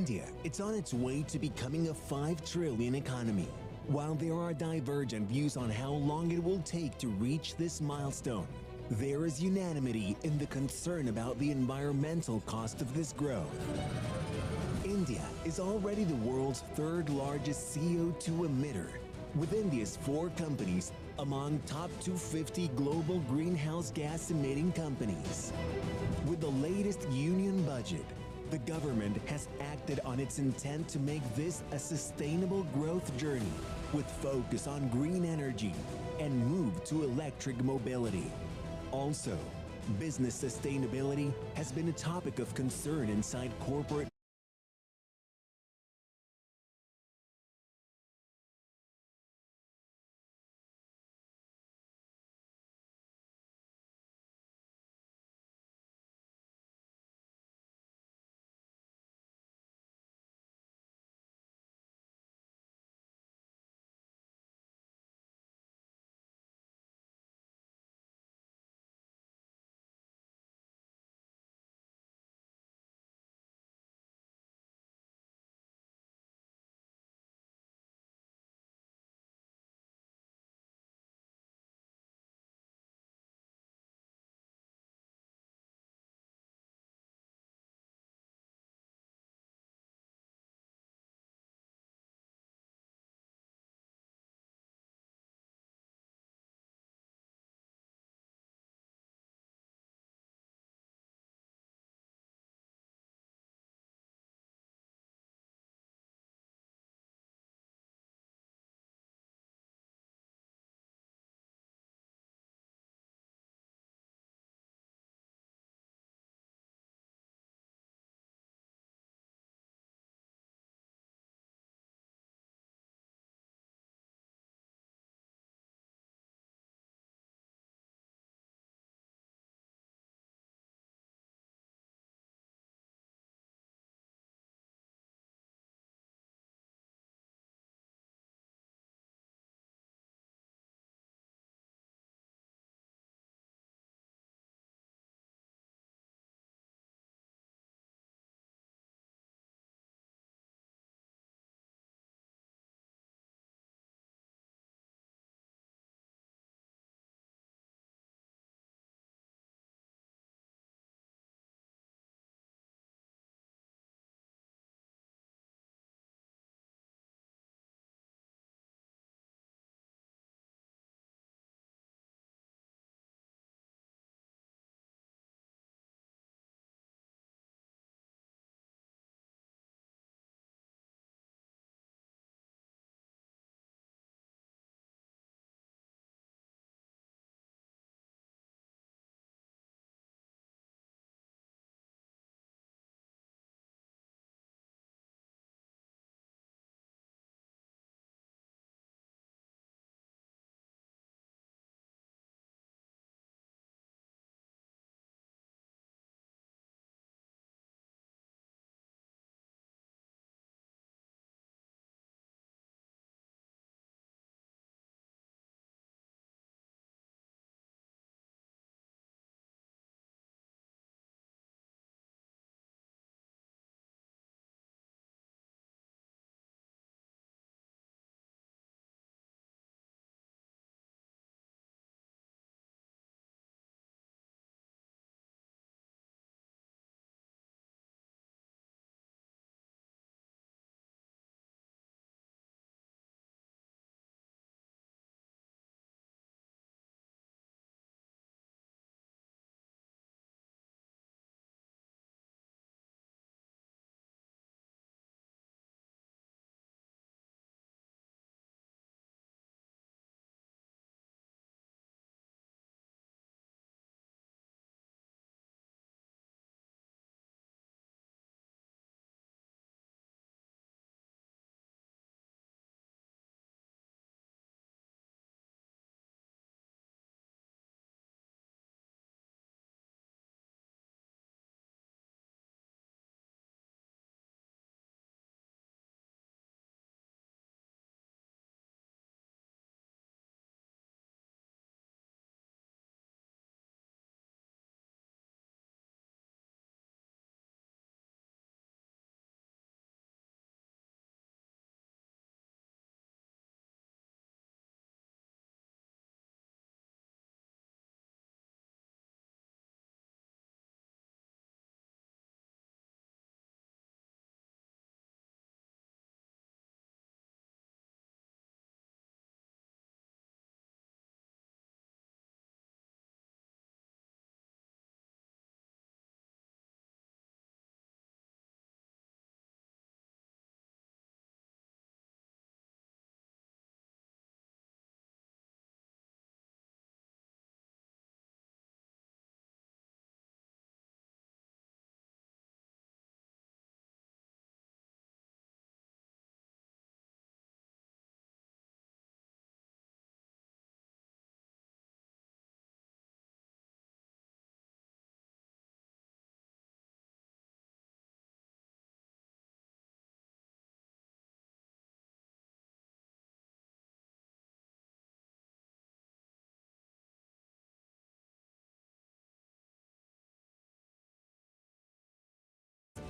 India, it's on its way to becoming a 5 trillion economy. While there are divergent views on how long it will take to reach this milestone, there is unanimity in the concern about the environmental cost of this growth. India is already the world's third largest CO2 emitter, with India's 4 companies among top 250 global greenhouse gas emitting companies. With the latest union budget, the government has acted on its intent to make this a sustainable growth journey with focus on green energy and move to electric mobility. Also, business sustainability has been a topic of concern inside corporate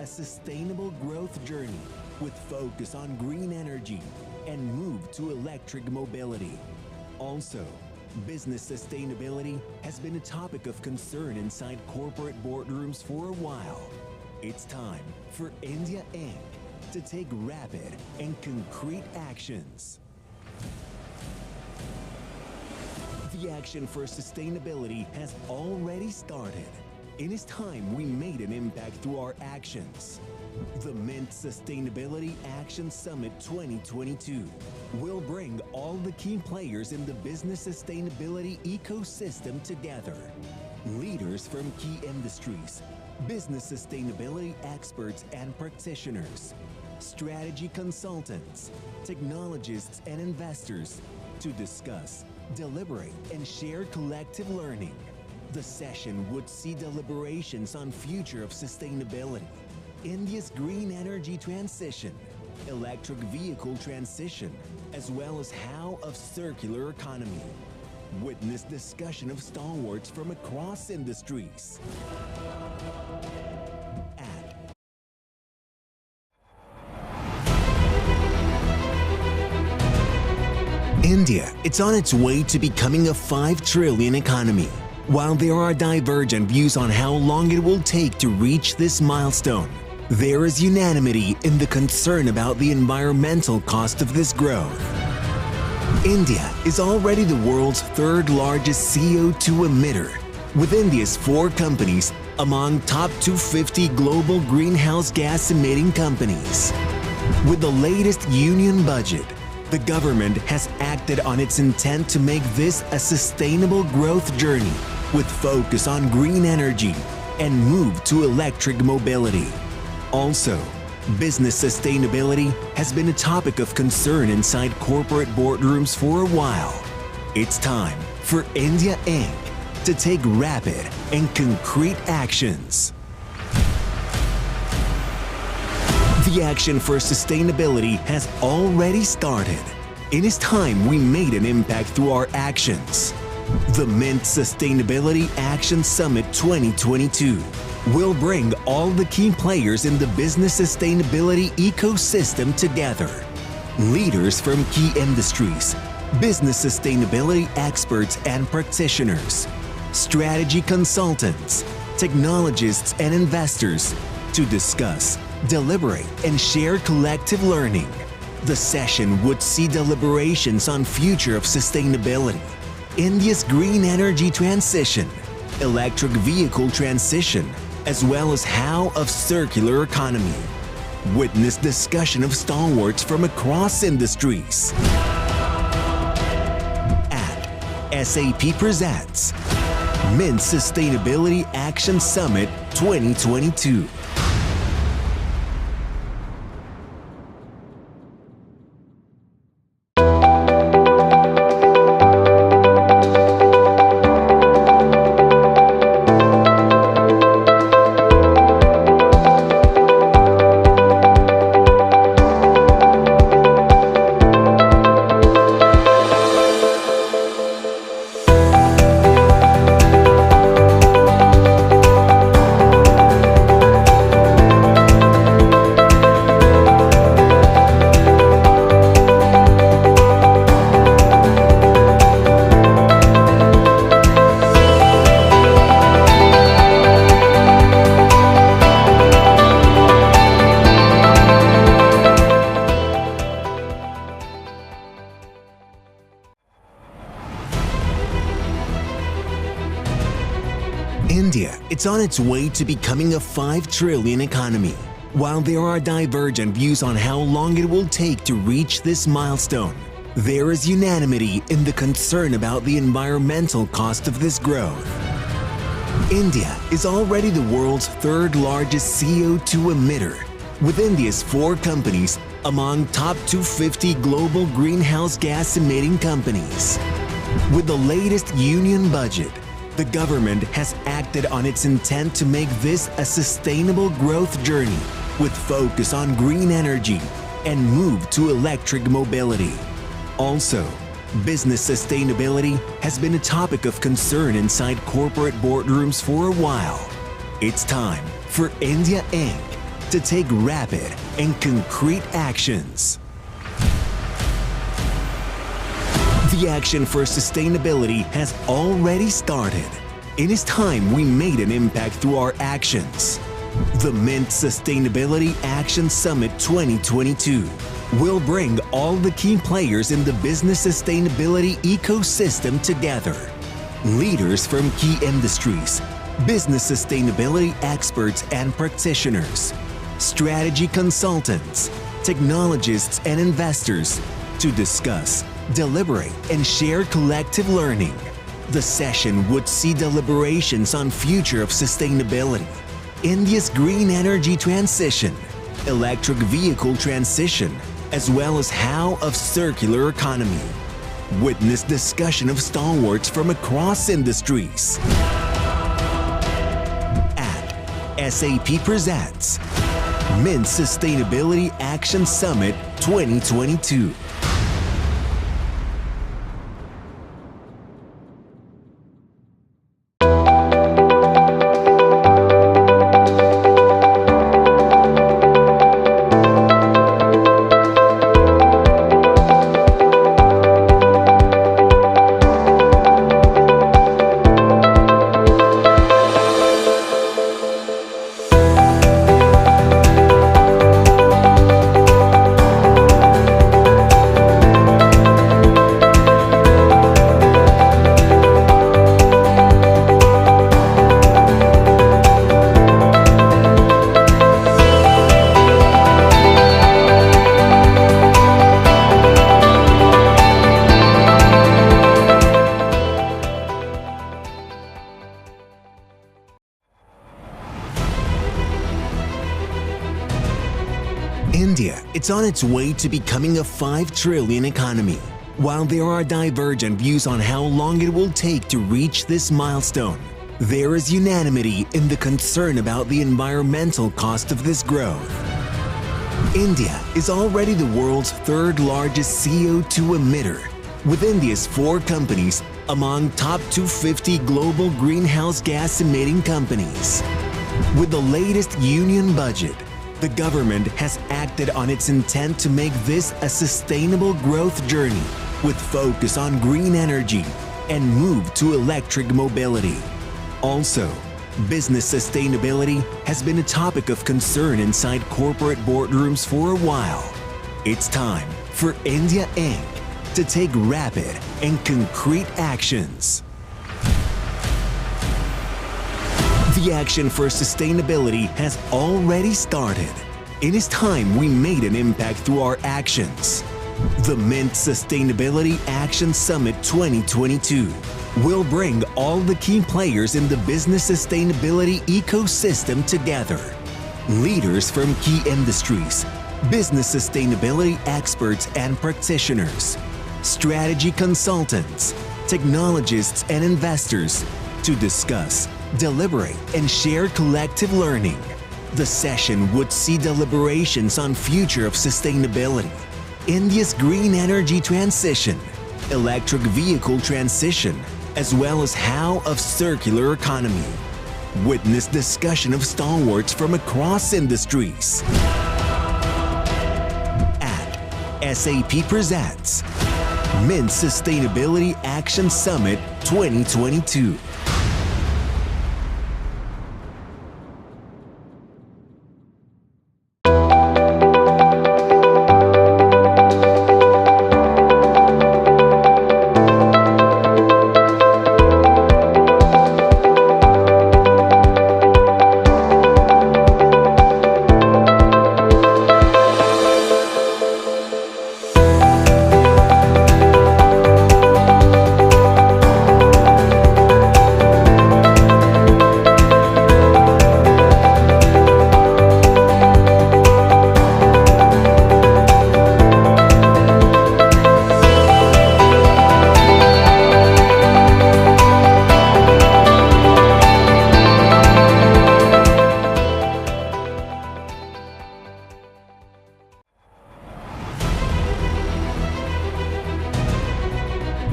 a sustainable growth journey with focus on green energy and move to electric mobility. Also, business sustainability has been a topic of concern inside corporate boardrooms for a while. It's time for India Inc. to take rapid and concrete actions. The action for sustainability has already started. It is time we made an impact through our actions. The Mint Sustainability Action Summit 2022 will bring all the key players in the business sustainability ecosystem together. Leaders from key industries, business sustainability experts and practitioners, strategy consultants, technologists and investors to discuss, deliberate and share collective learning. The session would see deliberations on future of sustainability, India's green energy transition, electric vehicle transition, as well as how of circular economy. Witness discussion of stalwarts from across industries. India, it's on its way to becoming a 5 trillion economy. While there are divergent views on how long it will take to reach this milestone, there is unanimity in the concern about the environmental cost of this growth. India is already the world's 3rd largest CO2 emitter, with India's 4 companies among top 250 global greenhouse gas emitting companies. With the latest union budget, the government has acted on its intent to make this a sustainable growth journey with focus on green energy and move to electric mobility. Also, business sustainability has been a topic of concern inside corporate boardrooms for a while. It's time for India Inc. to take rapid and concrete actions. The action for sustainability has already started. It is time we made an impact through our actions. The Mint Sustainability Action Summit 2022 will bring all the key players in the business sustainability ecosystem together. Leaders from key industries, business sustainability experts and practitioners, strategy consultants, technologists and investors to discuss, deliberate and share collective learning. The session would see deliberations on future of sustainability, India's green energy transition, electric vehicle transition, as well as how of circular economy. Witness discussion of stalwarts from across industries. At SAP presents Mint Sustainability Action Summit 2022. India, it's on its way to becoming a 5 trillion economy. While there are divergent views on how long it will take to reach this milestone, there is unanimity in the concern about the environmental cost of this growth. India is already the world's 3rd largest CO2 emitter, with India's 4 companies among top 250 global greenhouse gas emitting companies. With the latest union budget, the government has acted on its intent to make this a sustainable growth journey with focus on green energy and move to electric mobility. Also, business sustainability has been a topic of concern inside corporate boardrooms for a while. It's time for India Inc. to take rapid and concrete actions. The action for sustainability has already started. It is time we made an impact through our actions. The Mint Sustainability Action Summit 2022 will bring all the key players in the business sustainability ecosystem together. Leaders from key industries, business sustainability experts and practitioners, strategy consultants, technologists and investors to discuss, deliberate and share collective learning. The session would see deliberations on future of sustainability, India's green energy transition, electric vehicle transition, as well as how of circular economy. Witness discussion of stalwarts from across industries. At SAP presents Mint Sustainability Action Summit 2022. India, it's on its way to becoming a 5 trillion economy. While there are divergent views on how long it will take to reach this milestone, there is unanimity in the concern about the environmental cost of this growth. India is already the world's third largest CO2 emitter, with India's 4 companies among top 250 global greenhouse gas emitting companies. With the latest union budget, the government has acted on its intent to make this a sustainable growth journey with focus on green energy and move to electric mobility. Also, business sustainability has been a topic of concern inside corporate boardrooms for a while. It's time for India Inc. to take rapid and concrete actions. The action for sustainability has already started. It is time we made an impact through our actions. The Mint Sustainability Action Summit 2022 will bring all the key players in the business sustainability ecosystem together. Leaders from key industries, business sustainability experts and practitioners, strategy consultants, technologists and investors to discuss, deliberate and share collective learning. The session would see deliberations on future of sustainability, India's green energy transition, electric vehicle transition, as well as how of circular economy. Witness discussion of stalwarts from across industries. At SAP presents Mint Sustainability Action Summit 2022.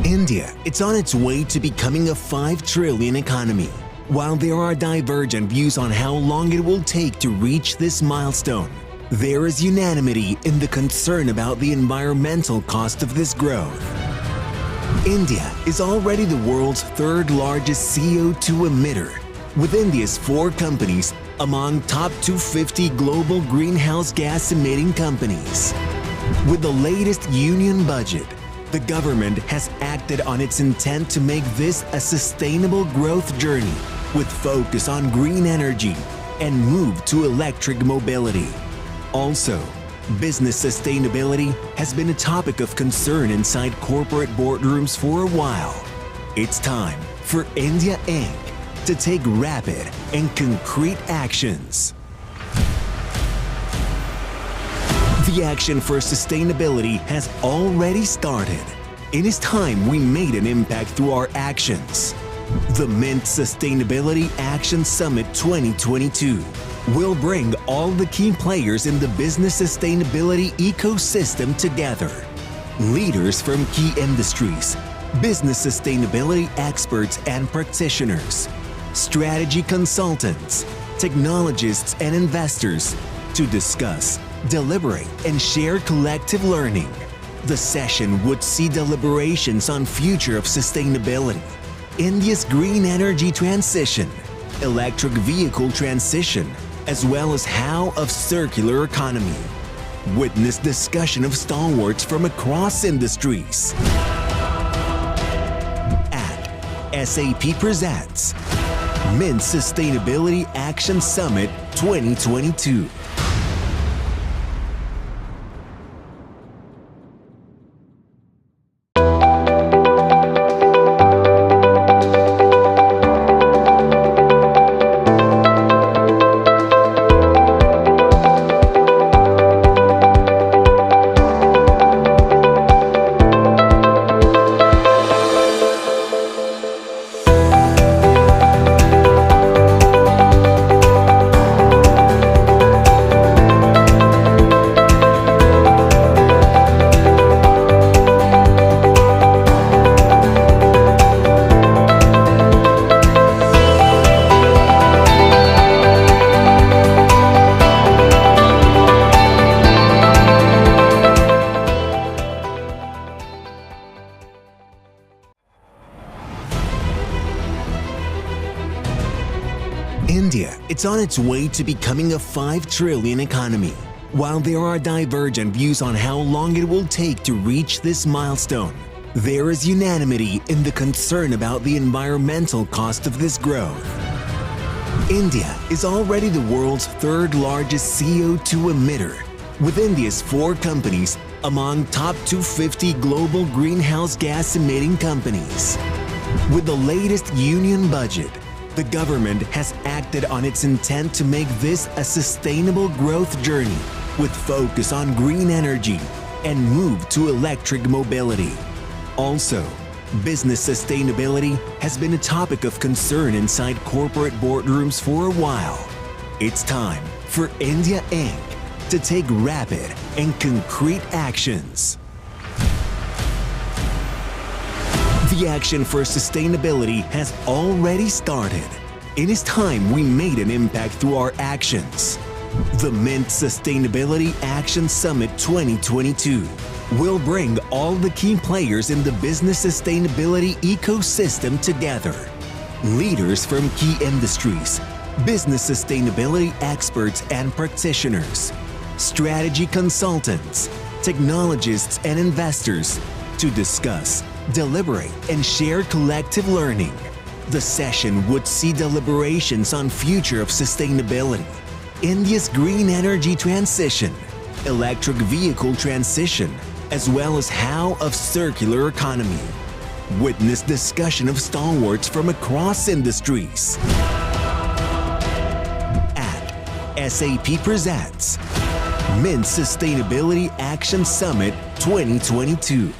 India, it's on its way to becoming a 5 trillion economy. While there are divergent views on how long it will take to reach this milestone, there is unanimity in the concern about the environmental cost of this growth. India is already the world's third largest CO2 emitter, with India's 4 companies among top 250 global greenhouse gas emitting companies. With the latest union budget, the government has acted on its intent to make this a sustainable growth journey with focus on green energy and move to electric mobility. Also, business sustainability has been a topic of concern inside corporate boardrooms for a while. It's time for India Inc. to take rapid and concrete actions. The action for sustainability has already started. It is time we made an impact through our actions. The Mint Sustainability Action Summit 2022 will bring all the key players in the business sustainability ecosystem together. Leaders from key industries, business sustainability experts and practitioners, strategy consultants, technologists and investors to discuss, deliberate and share collective learning. The session would see deliberations on future of sustainability, India's green energy transition, electric vehicle transition, as well as how of circular economy. Witness discussion of stalwarts from across industries. At SAP presents Mint Sustainability Action Summit 2022. India, it's on its way to becoming a 5 trillion economy. While there are divergent views on how long it will take to reach this milestone, there is unanimity in the concern about the environmental cost of this growth. India is already the world's 3rd largest CO2 emitter, with India's 4 companies among top 250 global greenhouse gas emitting companies. With the latest union budget, the government has acted on its intent to make this a sustainable growth journey with focus on green energy and move to electric mobility. Also, business sustainability has been a topic of concern inside corporate boardrooms for a while. It's time for India Inc. to take rapid and concrete actions. The action for sustainability has already started. It is time we made an impact through our actions. The Mint Sustainability Action Summit 2022 will bring all the key players in the business sustainability ecosystem together. Leaders from key industries, business sustainability experts and practitioners, strategy consultants, technologists and investors to discuss, deliberate and share collective learning. The session would see deliberations on future of sustainability, India's green energy transition, electric vehicle transition, as well as how of circular economy. Witness discussion of stalwarts from across industries. At SAP presents Mint Sustainability Action Summit 2022.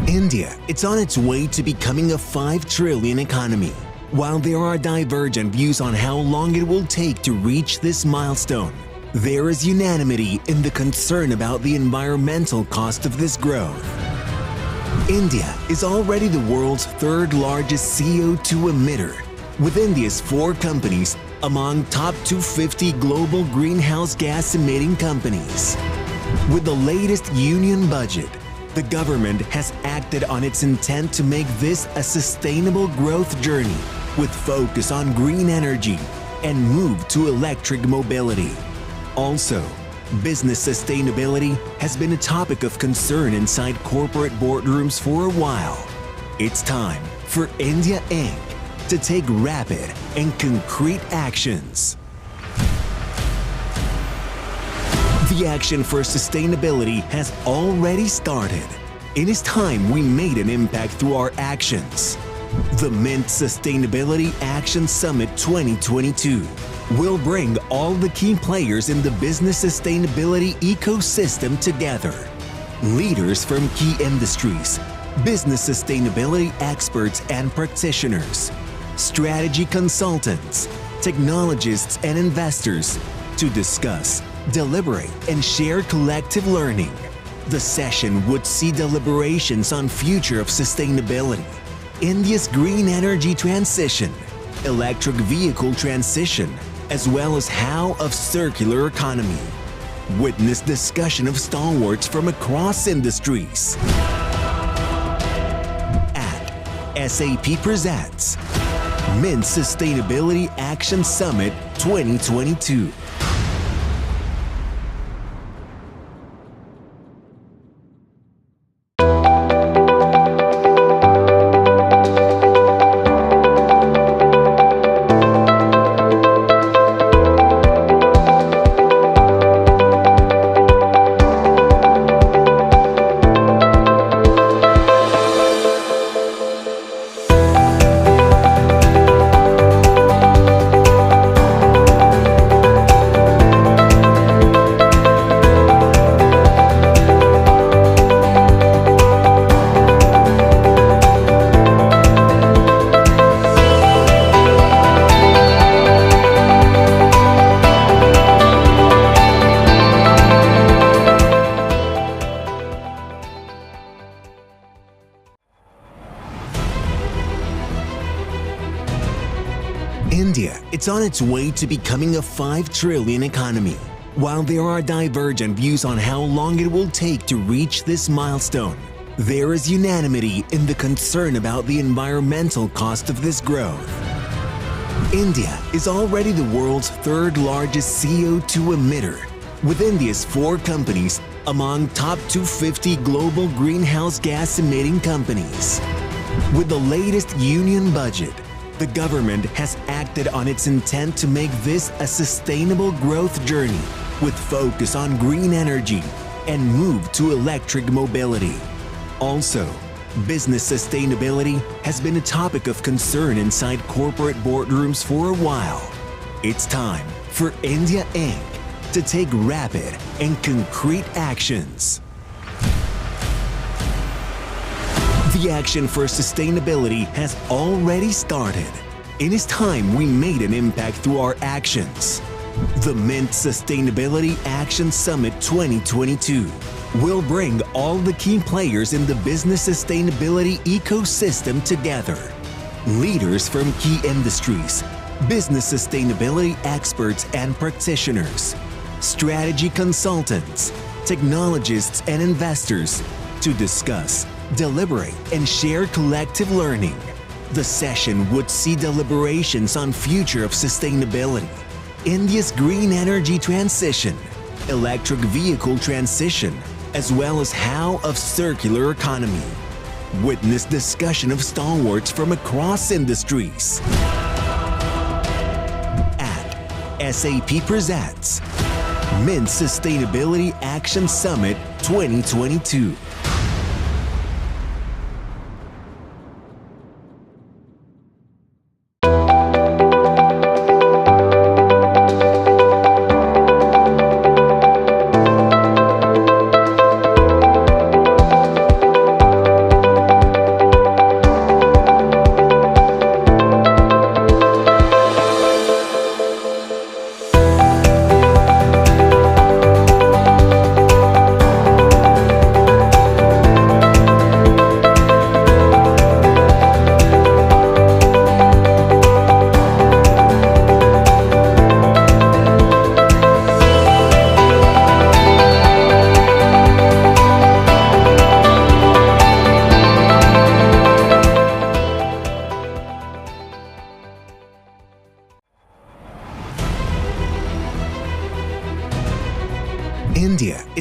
India, it's on its way to becoming a 5 trillion economy. While there are divergent views on how long it will take to reach this milestone, there is unanimity in the concern about the environmental cost of this growth. India is already the world's third largest CO2 emitter, with India's 4 companies among top 250 global greenhouse gas emitting companies. With the latest union budget, the government has acted on its intent to make this a sustainable growth journey with focus on green energy and move to electric mobility. Also, business sustainability has been a topic of concern inside corporate boardrooms for a while. It's time for India Inc. to take rapid and concrete actions. The action for sustainability has already started. It is time we made an impact through our actions. The Mint Sustainability Action Summit 2022 will bring all the key players in the business sustainability ecosystem together. Leaders from key industries, business sustainability experts and practitioners, strategy consultants, technologists and investors to discuss, deliberate and share collective learning. The session would see deliberations on future of sustainability, India's green energy transition, electric vehicle transition, as well as how of circular economy. Witness discussion of stalwarts from across industries. At SAP presents Mint Sustainability Action Summit 2022. India, it's on its way to becoming a 5 trillion economy. While there are divergent views on how long it will take to reach this milestone, there is unanimity in the concern about the environmental cost of this growth. India is already the world's third largest CO2 emitter, with India's 4 companies among top 250 global greenhouse gas emitting companies. With the latest union budget, the government has acted on its intent to make this a sustainable growth journey with focus on green energy and move to electric mobility. Also, business sustainability has been a topic of concern inside corporate boardrooms for a while. It's time for India Inc. to take rapid and concrete actions. The action for sustainability has already started. It is time we made an impact through our actions. The Mint Sustainability Action Summit 2022 will bring all the key players in the business sustainability ecosystem together. Leaders from key industries, business sustainability experts and practitioners, strategy consultants, technologists and investors to discuss, deliberate and share collective learning. The session would see deliberations on future of sustainability, India's green energy transition, electric vehicle transition, as well as how of circular economy. Witness discussion of stalwarts from across industries. At SAP presents Mint Sustainability Action Summit 2022.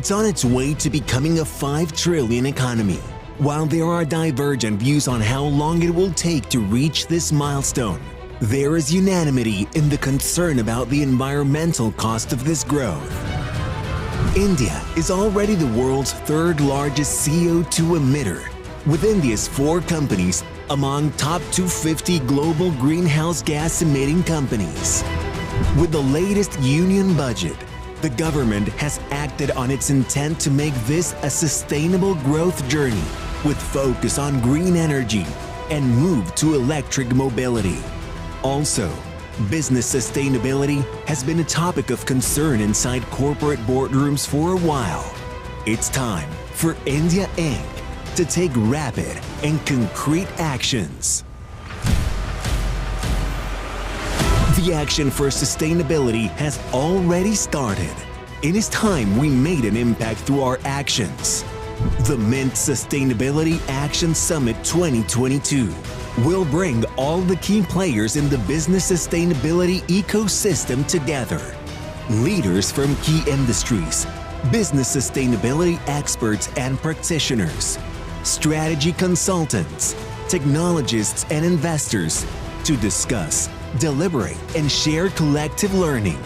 it's on its way to becoming a 5 trillion economy. While there are divergent views on how long it will take to reach this milestone, there is unanimity in the concern about the environmental cost of this growth. India is already the world's third largest CO2 emitter, with India's 4 companies among top 250 global greenhouse gas emitting companies. With the latest union budget, the government has acted on its intent to make this a sustainable growth journey with focus on green energy and move to electric mobility. Also, business sustainability has been a topic of concern inside corporate boardrooms for a while. It's time for India Inc. to take rapid and concrete actions. The action for sustainability has already started. It is time we made an impact through our actions. The Mint Sustainability Action Summit 2022 will bring all the key players in the business sustainability ecosystem together. Leaders from key industries, business sustainability experts and practitioners, strategy consultants, technologists and investors to discuss, deliberate and share collective learning.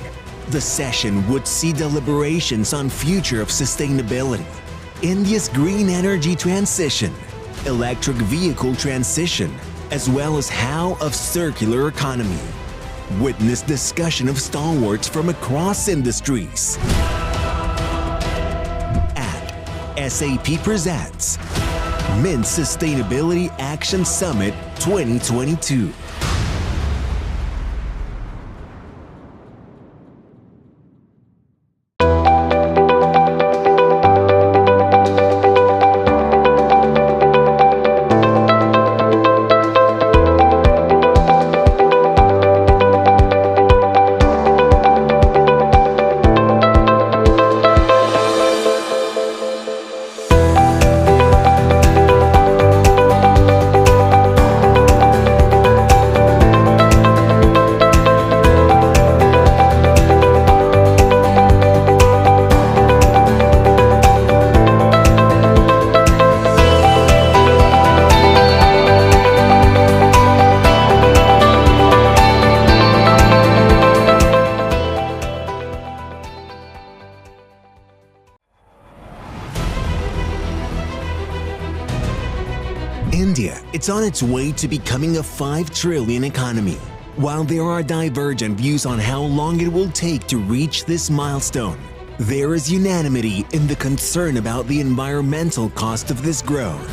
The session would see deliberations on future of sustainability, India's green energy transition, electric vehicle transition, as well as how of circular economy. Witness discussion of stalwarts from across industries. At SAP presents Mint Sustainability Action Summit 2022. India, it's on its way to becoming a 5 trillion economy. While there are divergent views on how long it will take to reach this milestone, there is unanimity in the concern about the environmental cost of this growth.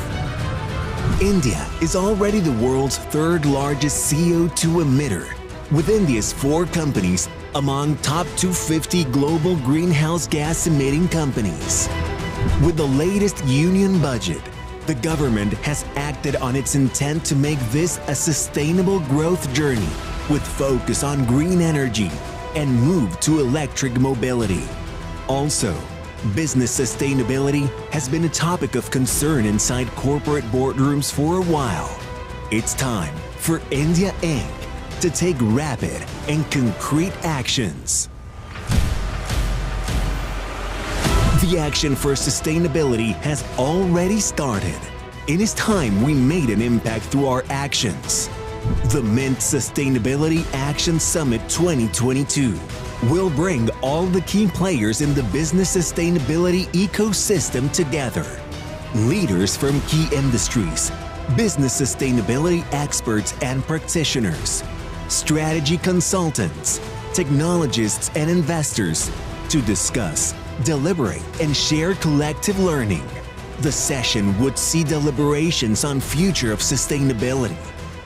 India is already the world's third largest CO2 emitter, with India's 4 companies among top 250 global greenhouse gas emitting companies. With the latest union budget, the government has acted on its intent to make this a sustainable growth journey with focus on green energy and move to electric mobility. Also, business sustainability has been a topic of concern inside corporate boardrooms for a while. It's time for India Inc. to take rapid and concrete actions. The action for sustainability has already started. It is time we made an impact through our actions. The Mint Sustainability Action Summit 2022 will bring all the key players in the business sustainability ecosystem together. Leaders from key industries, business sustainability experts and practitioners, strategy consultants, technologists and investors to discuss, deliberate and share collective learning. The session would see deliberations on future of sustainability,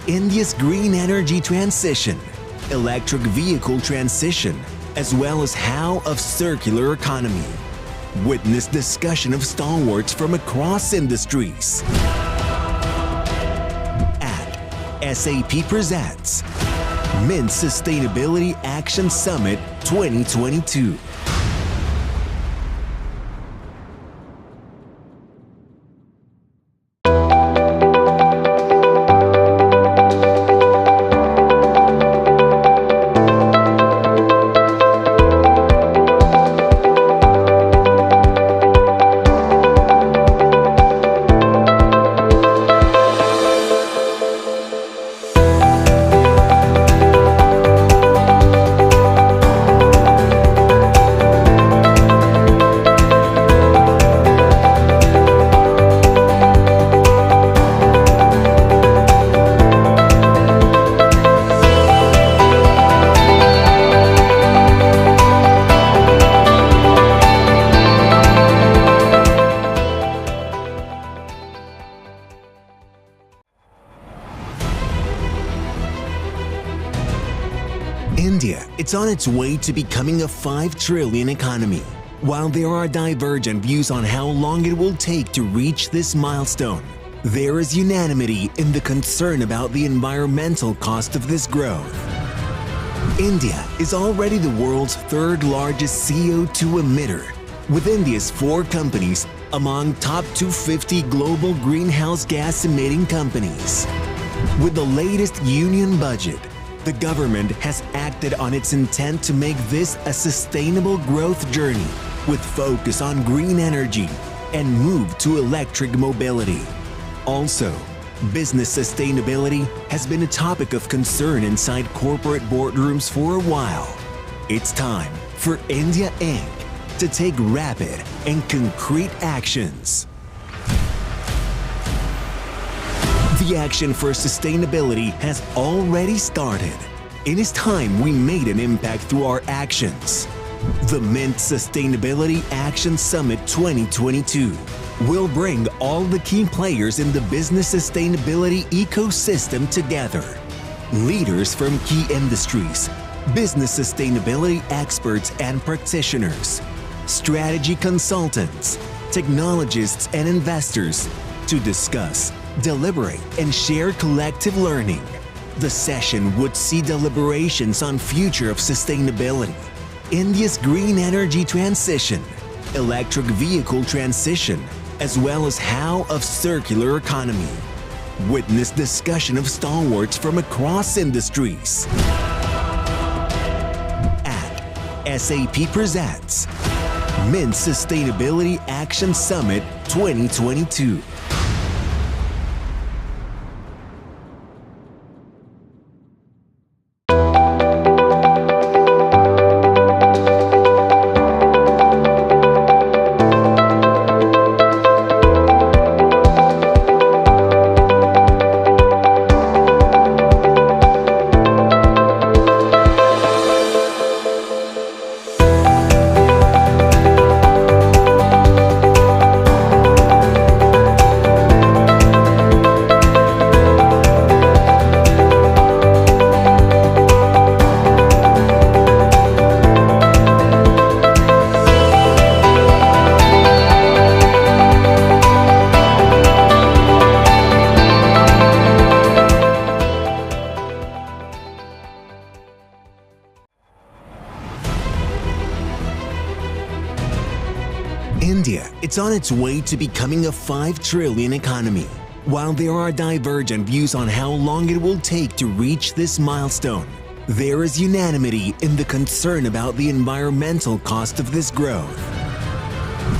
India's green energy transition, electric vehicle transition, as well as how of circular economy. Witness discussion of stalwarts from across industries. At SAP presents Mint Sustainability Action Summit 2022. India, it's on its way to becoming a 5 trillion economy. While there are divergent views on how long it will take to reach this milestone, there is unanimity in the concern about the environmental cost of this growth. India is already the world's third largest CO2 emitter, with India's 4 companies among top 250 global greenhouse gas emitting companies. With the latest union budget, the government has acted on its intent to make this a sustainable growth journey with focus on green energy and move to electric mobility. Also, business sustainability has been a topic of concern inside corporate boardrooms for a while. It's time for India Inc. to take rapid and concrete actions. The action for sustainability has already started. It is time we made an impact through our actions. The Mint Sustainability Action Summit 2022 will bring all the key players in the business sustainability ecosystem together. Leaders from key industries, business sustainability experts and practitioners, strategy consultants, technologists and investors to discuss, deliberate and share collective learning. The session would see deliberations on future of sustainability, India's green energy transition, electric vehicle transition, as well as how of circular economy. Witness discussion of stalwarts from across industries. At SAP presents Mint Sustainability Action Summit 2022. India, it's on its way to becoming a 5 trillion economy. While there are divergent views on how long it will take to reach this milestone, there is unanimity in the concern about the environmental cost of this growth.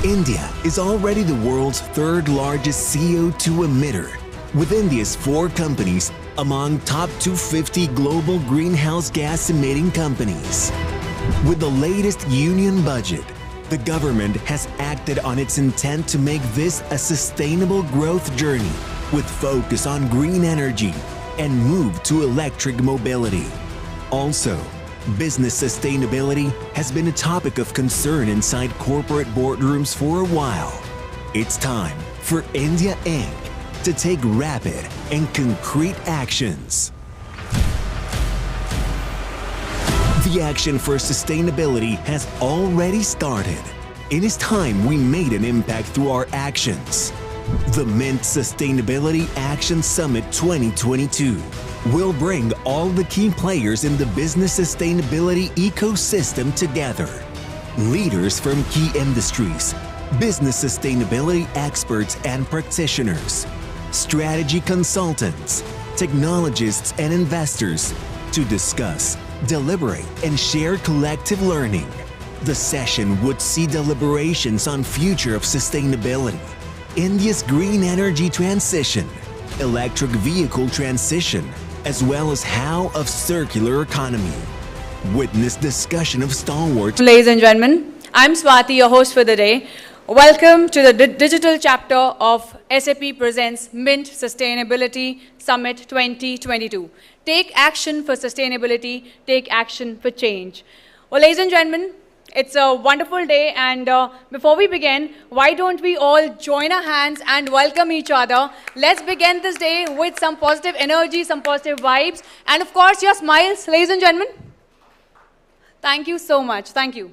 India is already the world's third largest CO2 emitter, with India's 4 companies among top 250 global greenhouse gas emitting companies. With the latest union budget, the government has acted on its intent to make this a sustainable growth journey with focus on green energy and move to electric mobility. Also, business sustainability has been a topic of concern inside corporate boardrooms for a while. It's time for India Inc. to take rapid and concrete actions. The action for sustainability has already started. It is time we made an impact through our actions. The Mint Sustainability Action Summit 2022 will bring all the key players in the business sustainability ecosystem together. Leaders from key industries, business sustainability experts and practitioners, strategy consultants, technologists and investors to discuss, deliberate and share collective learning. The session would see deliberations on future of sustainability, India's green energy transition, electric vehicle transition, as well as how of circular economy. Witness discussion of stalwarts. Ladies and gentlemen, I'm Swati, your host for the day. Welcome to the digital chapter of SAP Presents Mint Sustainability Summit 2022. Take action for sustainability, take action for change. Well, ladies and gentlemen, it's a wonderful day, and before we begin, why don't we all join our hands and welcome each other? Let's begin this day with some positive energy, some positive vibes, and of course, your smiles, ladies and gentlemen. Thank you so much. Thank you.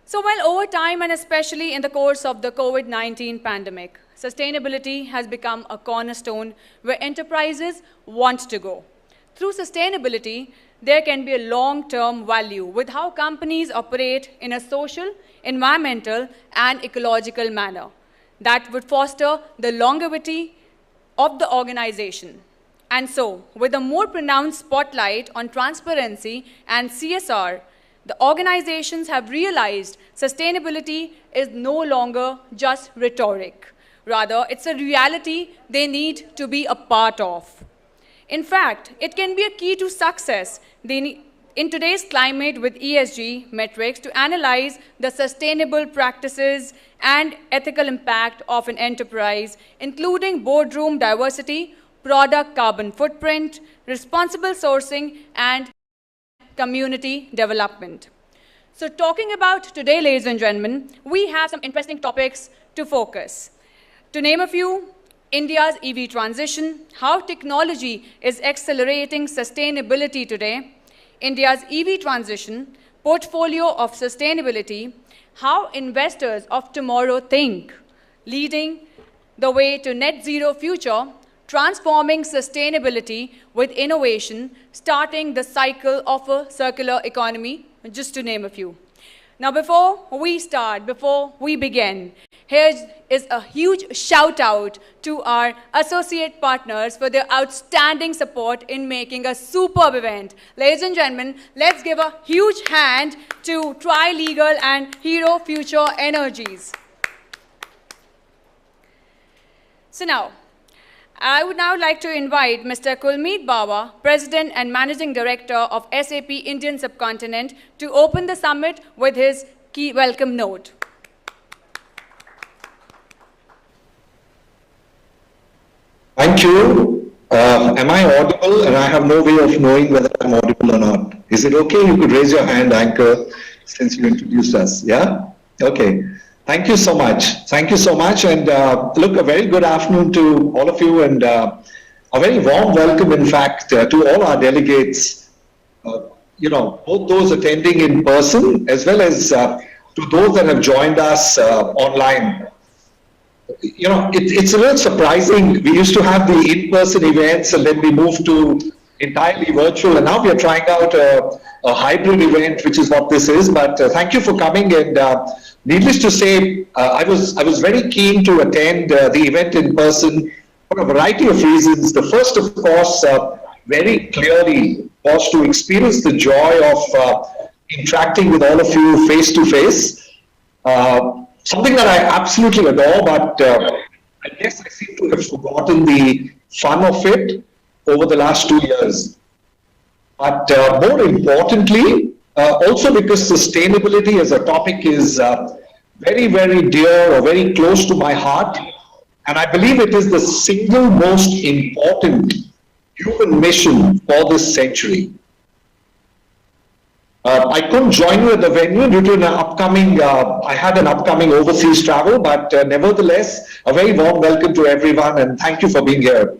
So while over time and especially in the course of the COVID-19 pandemic, sustainability has become a cornerstone where enterprises want to go. Through sustainability, there can be a long-term value with how companies operate in a social, environmental, and ecological manner that would foster the longevity of the organization. And so, with a more pronounced spotlight on transparency and CSR, the organizations have realized sustainability is no longer just rhetoric. Rather, it's a reality they need to be a part of. In fact, it can be a key to success in today's climate with ESG metrics to analyze the sustainable practices and ethical impact of an enterprise, including boardroom diversity, product carbon footprint, responsible sourcing, and community development. So talking about today, ladies and gentlemen, we have some interesting topics to focus. To name a few, India's EV transition, how technology is accelerating sustainability today, India's EV transition, portfolio of sustainability, how investors of tomorrow think, leading the way to net zero future, transforming sustainability with innovation, starting the cycle of a circular economy, just to name a few. Now, before we begin, here is a huge shout out to our associate partners for their outstanding support in making a superb event. Ladies and gentlemen, let's give a huge hand to Tri-Legal and Hero Future Energies. So now, I would now like to invite Mr. Kulmeet Bawa, President and Managing Director of SAP Indian Subcontinent, to open the summit with his key welcome note. Thank you. Am I audible? And I have no way of knowing whether I'm audible or not. Is it okay? You could raise your hand, Anchor, since you introduced us. Yeah? Okay. Thank you so much. Thank you so much. And look, a very good afternoon to all of you, and a very warm welcome, in fact, to all our delegates, both those attending in person as well as to those that have joined us online. It's a little surprising. We used to have the in-person events and then we moved to entirely virtual, and now we are trying out a hybrid event, which is what this is. But thank you for coming, and needless to say, I was very keen to attend the event in person for a variety of reasons. The first, of course, very clearly was to experience the joy of interacting with all of you face to face. Something that I absolutely adore, but I guess I seem to have forgotten the fun of it over the last 2 years. But more importantly, also because sustainability as a topic is very, very dear or very close to my heart, and I believe it is the single most important human mission for this century. I couldn't join you at the venue due to I had an upcoming overseas travel, but nevertheless, a very warm welcome to everyone, and thank you for being here.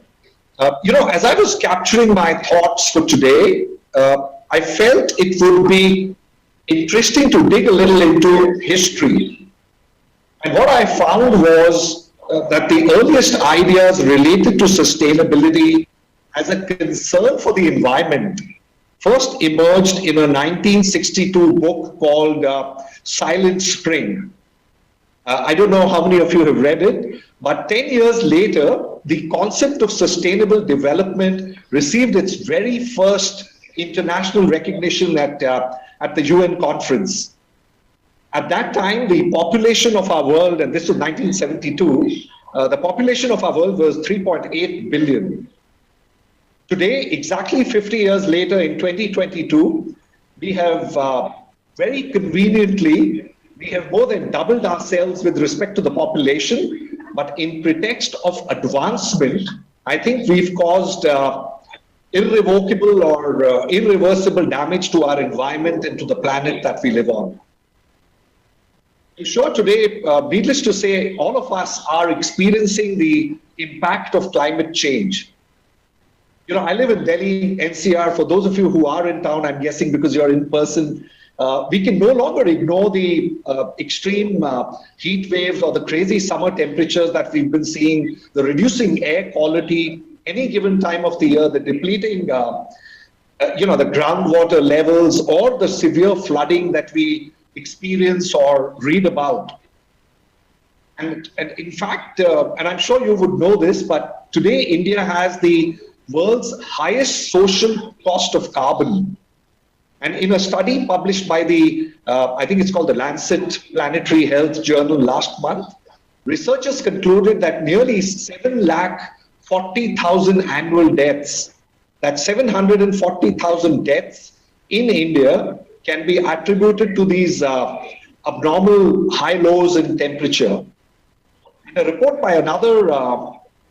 As I was capturing my thoughts for today, I felt it would be interesting to dig a little into history. And what I found was that the earliest ideas related to sustainability as a concern for the environment first emerged in a 1962 book called Silent Spring. I don't know how many of you have read it, but 10 years later, the concept of sustainable development received its very first international recognition at the UN conference. At that time, the population of our world, and this was 1972, the population of our world was 3.8 billion. Today, exactly 50 years later, in 2022, we have very conveniently, we have more than doubled ourselves with respect to the population, but in pretext of advancement, I think we've caused irrevocable or irreversible damage to our environment and to the planet that we live on. I'm sure today, needless to say, all of us are experiencing the impact of climate change. I live in Delhi, NCR. For those of you who are in town, I'm guessing because you're in person, We can no longer ignore the extreme heat waves or the crazy summer temperatures that we've been seeing, the reducing air quality any given time of the year, the depleting the groundwater levels, or the severe flooding that we experience or read about. And in fact, and I'm sure you would know this, but today India has the world's highest social cost of carbon. And in a study published by the, I think it's called the Lancet Planetary Health Journal last month, researchers concluded that nearly 740,000 annual deaths, that 740,000 deaths in India can be attributed to these abnormal high lows in temperature. A report by another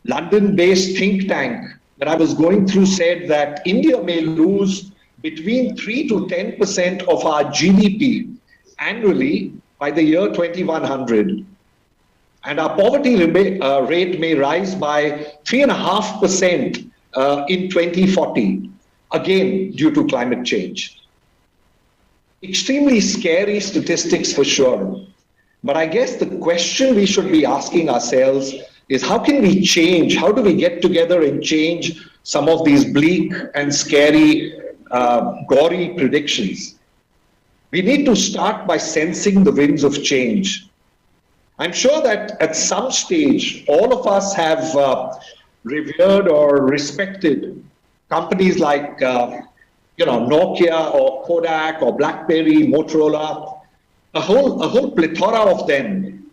London-based think tank that I was going through said that India may lose between 3 to 10% of our GDP annually by the year 2100. And our poverty rate may rise by 3.5% in 2040, again due to climate change. Extremely scary statistics for sure. But I guess the question we should be asking ourselves is, how can we change? How do we get together and change some of these bleak and scary, gory predictions? We need to start by sensing the winds of change. I'm sure that at some stage, all of us have revered or respected companies like Nokia or Kodak or BlackBerry, Motorola, a whole plethora of them.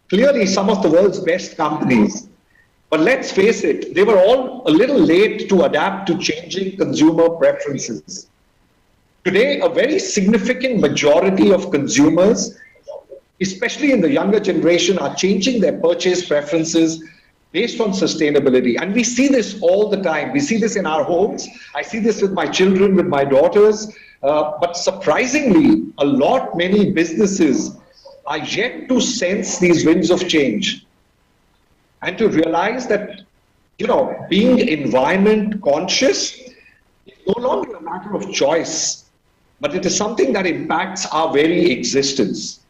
Clearly some of the world's best companies. But let's face it, they were all a little late to adapt to changing consumer preferences. Today, a very significant majority of consumers, especially in the younger generation, are changing their purchase preferences based on sustainability. And we see this all the time. We see this in our homes. I see this with my children, with my daughters. But surprisingly, many businesses are yet to sense these winds of change and to realize that, being environment conscious is no longer a matter of choice, but it is something that impacts our very existence.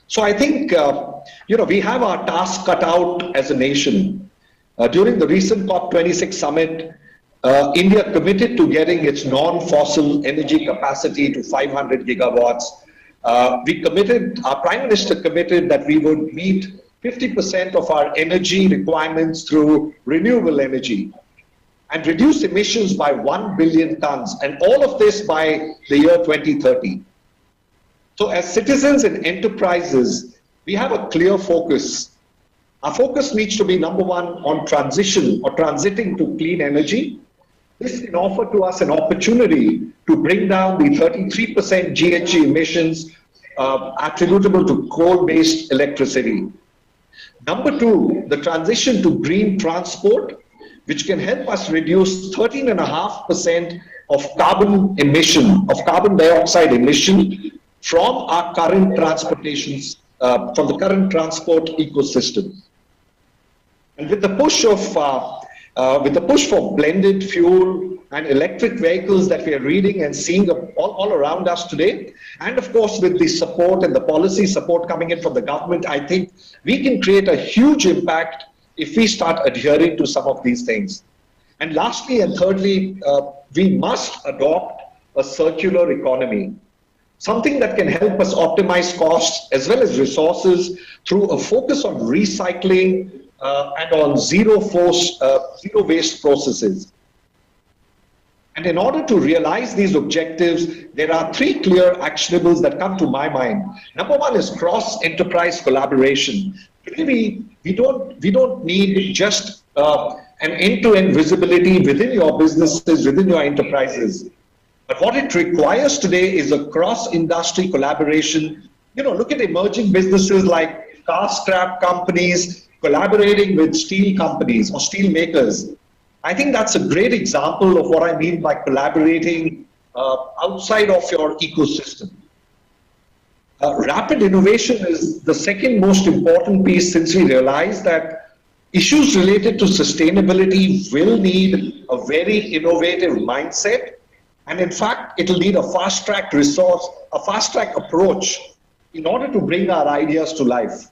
So I think, we have our task cut out as a nation. During the recent COP26 summit, India committed to getting its non-fossil energy capacity to 500 gigawatts. Our Prime Minister committed that we would meet 50% of our energy requirements through renewable energy and reduce emissions by 1 billion tons, and all of this by the year 2030. So as citizens and enterprises, we have a clear focus. Our focus needs to be, number one, on transiting to clean energy. This can offer to us an opportunity to bring down the 33% GHG emissions attributable to coal-based electricity. Number two, the transition to green transport, which can help us reduce 13.5% of carbon dioxide emission from our current transportations, from the current transport ecosystem. And with the push for blended fuel and electric vehicles that we are reading and seeing all around us today, and of course with the support and the policy support coming in from the government, I think we can create a huge impact if we start adhering to some of these things. And lastly and thirdly, we must adopt a circular economy, something that can help us optimize costs as well as resources through a focus on recycling and on zero waste processes. And in order to realize these objectives, there are three clear actionables that come to my mind. Number one is cross-enterprise collaboration. Today, we don't need just an end-to-end visibility within your businesses, within your enterprises. But what it requires today is a cross-industry collaboration. Look at emerging businesses like car scrap companies collaborating with steel companies or steel makers. I think that's a great example of what I mean by collaborating outside of your ecosystem. Rapid innovation is the second most important piece, since we realize that issues related to sustainability will need a very innovative mindset And in fact, it'll need a fast-track resource, a fast-track approach in order to bring our ideas to life.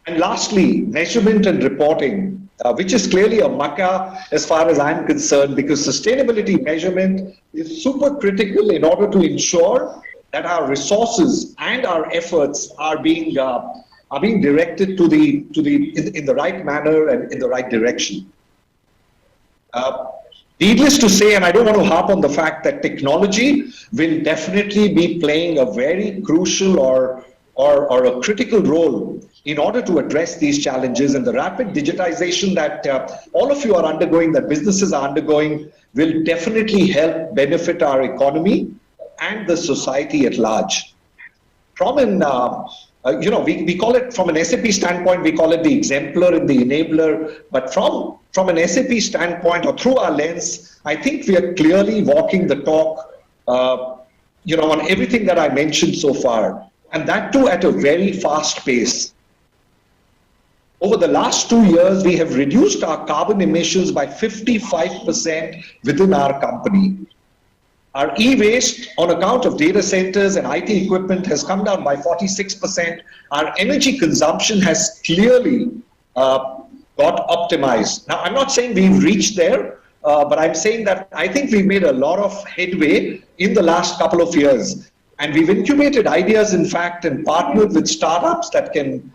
And lastly, measurement and reporting, which is clearly a makkah as far as I'm concerned, because sustainability measurement is super critical in order to ensure that our resources and our efforts are being directed to in the right manner and in the right direction. Needless to say, and I don't want to harp on the fact that technology will definitely be playing a very crucial or a critical role in order to address these challenges, and the rapid digitization that all of you are undergoing, that businesses are undergoing, will definitely help benefit our economy and the society at large. From an, we call it, from an SAP standpoint, we call it the exemplar and the enabler, but from an SAP standpoint or through our lens, I think we are clearly walking the talk, on everything that I mentioned so far, and that too at a very fast pace. Over the last 2 years, we have reduced our carbon emissions by 55% within our company. Our e-waste on account of data centers and IT equipment has come down by 46%. Our energy consumption has clearly got optimized. Now, I'm not saying we've reached there, but I'm saying that I think we've made a lot of headway in the last couple of years. And we've incubated ideas, in fact, and partnered with startups that can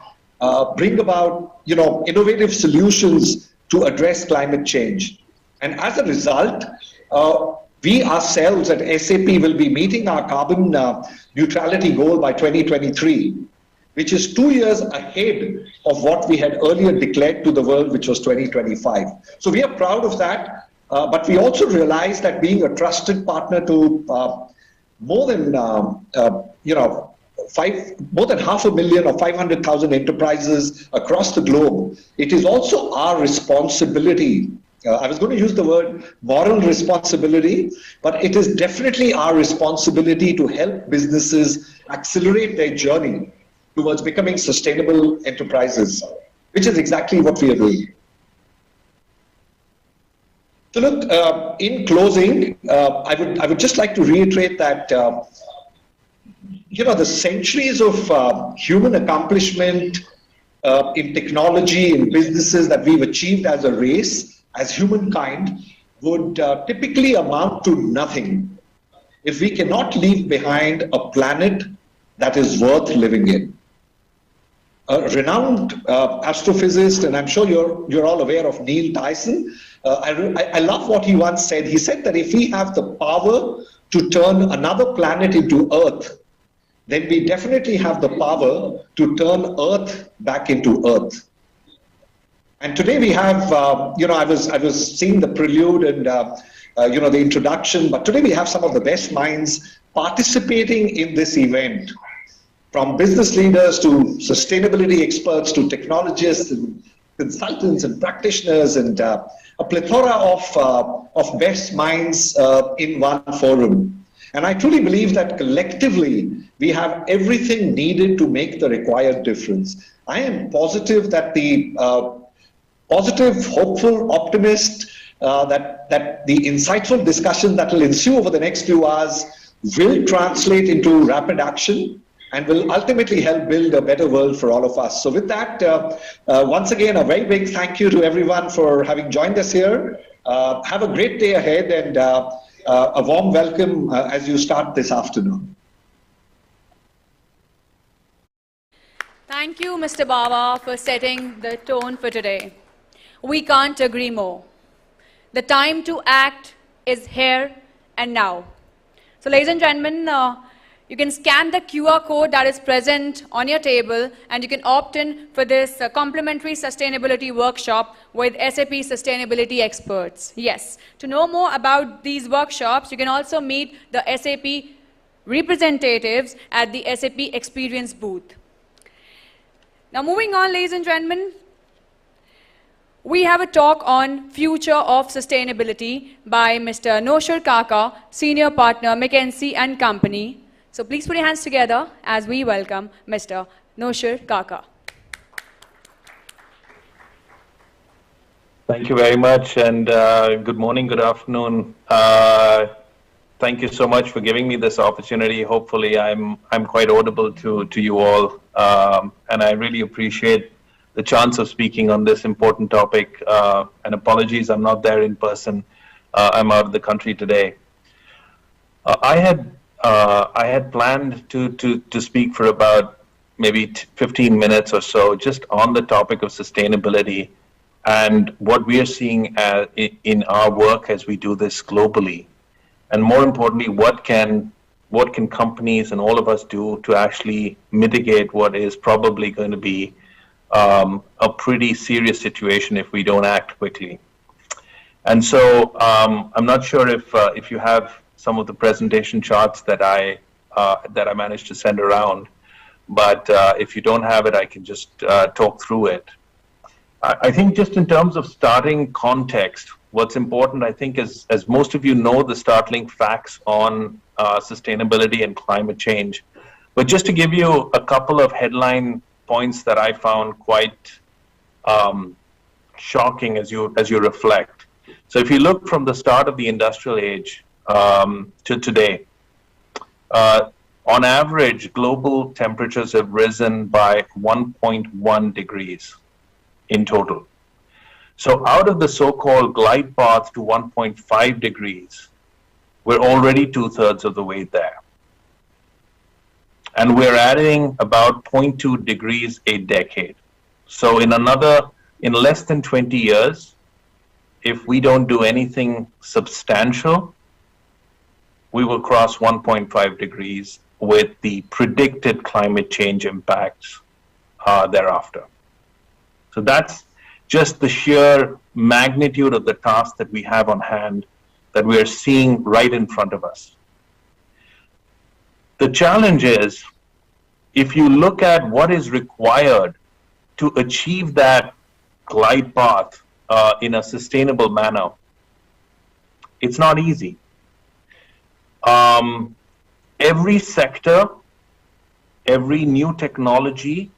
bring about, innovative solutions to address climate change. And as a result, we ourselves at SAP will be meeting our carbon neutrality goal by 2023, which is 2 years ahead of what we had earlier declared to the world, which was 2025. So we are proud of that, but we also realize that being a trusted partner to more than 500,000 or 500,000 enterprises across the globe, it is also our responsibility. I was going to use the word moral responsibility, but it is definitely our responsibility to help businesses accelerate their journey towards becoming sustainable enterprises, which is exactly what we are doing. So look, in closing, I would just like to reiterate that the centuries of human accomplishment in technology, in businesses that we've achieved as a race, as humankind, would typically amount to nothing if we cannot leave behind a planet that is worth living in. A renowned astrophysicist, and I'm sure you're all aware of Neil Tyson, I love what he once said. He said that if we have the power to turn another planet into Earth, then we definitely have the power to turn Earth back into Earth. And today we have, I was seeing the prelude and, the introduction, but today we have some of the best minds participating in this event, from business leaders to sustainability experts to technologists and consultants and practitioners, and a plethora of best minds in one forum. And I truly believe that collectively we have everything needed to make the required difference. I am positive that the positive, hopeful, optimist, that the insightful discussion that will ensue over the next few hours will translate into rapid action and will ultimately help build a better world for all of us. So with that, once again, a very big thank you to everyone for having joined us here. Have a great day ahead, and a warm welcome as you start this afternoon. Thank you, Mr. Bawa, for setting the tone for today. We can't agree more. The time to act is here and now. So, ladies and gentlemen, you can scan the QR code that is present on your table, and you can opt in for this complimentary sustainability workshop with SAP sustainability experts. Yes, to know more about these workshops, you can also meet the SAP representatives at the SAP Experience booth. Now, moving on, ladies and gentlemen, we have a talk on Future of Sustainability by Mr. Noshir Kaka, Senior Partner, McKinsey & Company. So please put your hands together as we welcome Mr. Noshir Kaka. Thank you very much, and good morning, good afternoon. Thank you so much for giving me this opportunity. Hopefully, I'm quite audible to you all, and I really appreciate the chance of speaking on this important topic. And apologies, I'm not there in person. I'm out of the country today. I had planned to speak for about maybe 15 minutes or so, just on the topic of sustainability and what we are seeing in our work as we do this globally, and more importantly, what can companies and all of us do to actually mitigate what is probably going to be a pretty serious situation if we don't act quickly. And so I'm not sure if you have some of the presentation charts that I managed to send around, but if you don't have it, I can just talk through it. I think just in terms of starting context, what's important, I think, is, as most of you know, the startling facts on sustainability and climate change. But just to give you a couple of headline points that I found quite shocking as you reflect. So if you look from the start of the industrial age to today, on average, global temperatures have risen by 1.1 degrees in total. So out of the so-called glide path to 1.5 degrees, we're already 2/3 of the way there. And we're adding about 0.2 degrees a decade. So in less than 20 years, if we don't do anything substantial, we will cross 1.5 degrees with the predicted climate change impacts thereafter. So that's just the sheer magnitude of the task that we have on hand, that we are seeing right in front of us. The challenge is, if you look at what is required to achieve that glide path in a sustainable manner, it's not easy. Every sector, every new technology,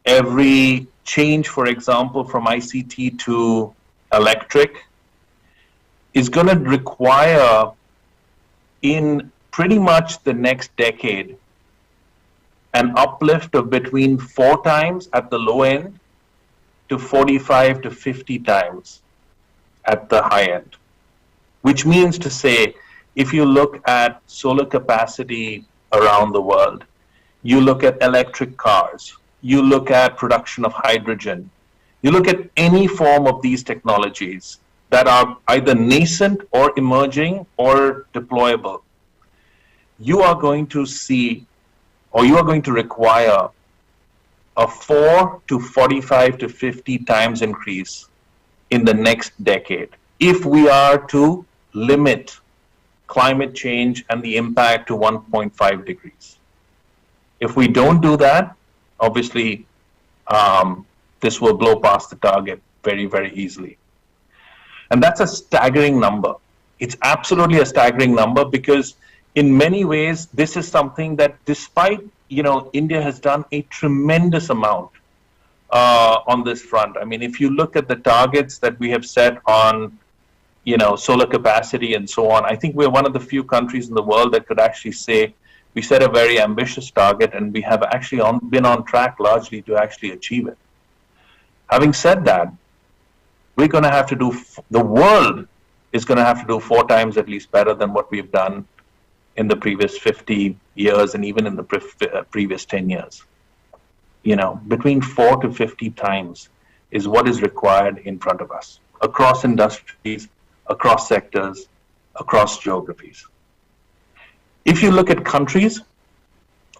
every change, for example, from ICT to electric, is going to require, in pretty much the next decade, an uplift of between 4 times at the low end to 45 to 50 times at the high end. Which means to say, if you look at solar capacity around the world, you look at electric cars, you look at production of hydrogen, you look at any form of these technologies that are either nascent or emerging or deployable, you are going to see, or you are going to require, a 4 to 45 to 50 times increase in the next decade if we are to limit climate change and the impact to 1.5 degrees. If we don't do that, obviously, this will blow past the target very, very easily. And that's a staggering number. It's absolutely a staggering number, because in many ways, this is something that, despite, India has done a tremendous amount on this front. I mean, if you look at the targets that we have set on, solar capacity and so on, I think we're one of the few countries in the world that could actually say we set a very ambitious target, and we have actually been on track largely to actually achieve it. Having said that, we're going to have to the world is going to have to do 4 times at least better than what we've done in the previous 50 years and even in the previous 10 years. Between 4 to 50 times is what is required in front of us, across industries, across sectors, across geographies. If you look at countries,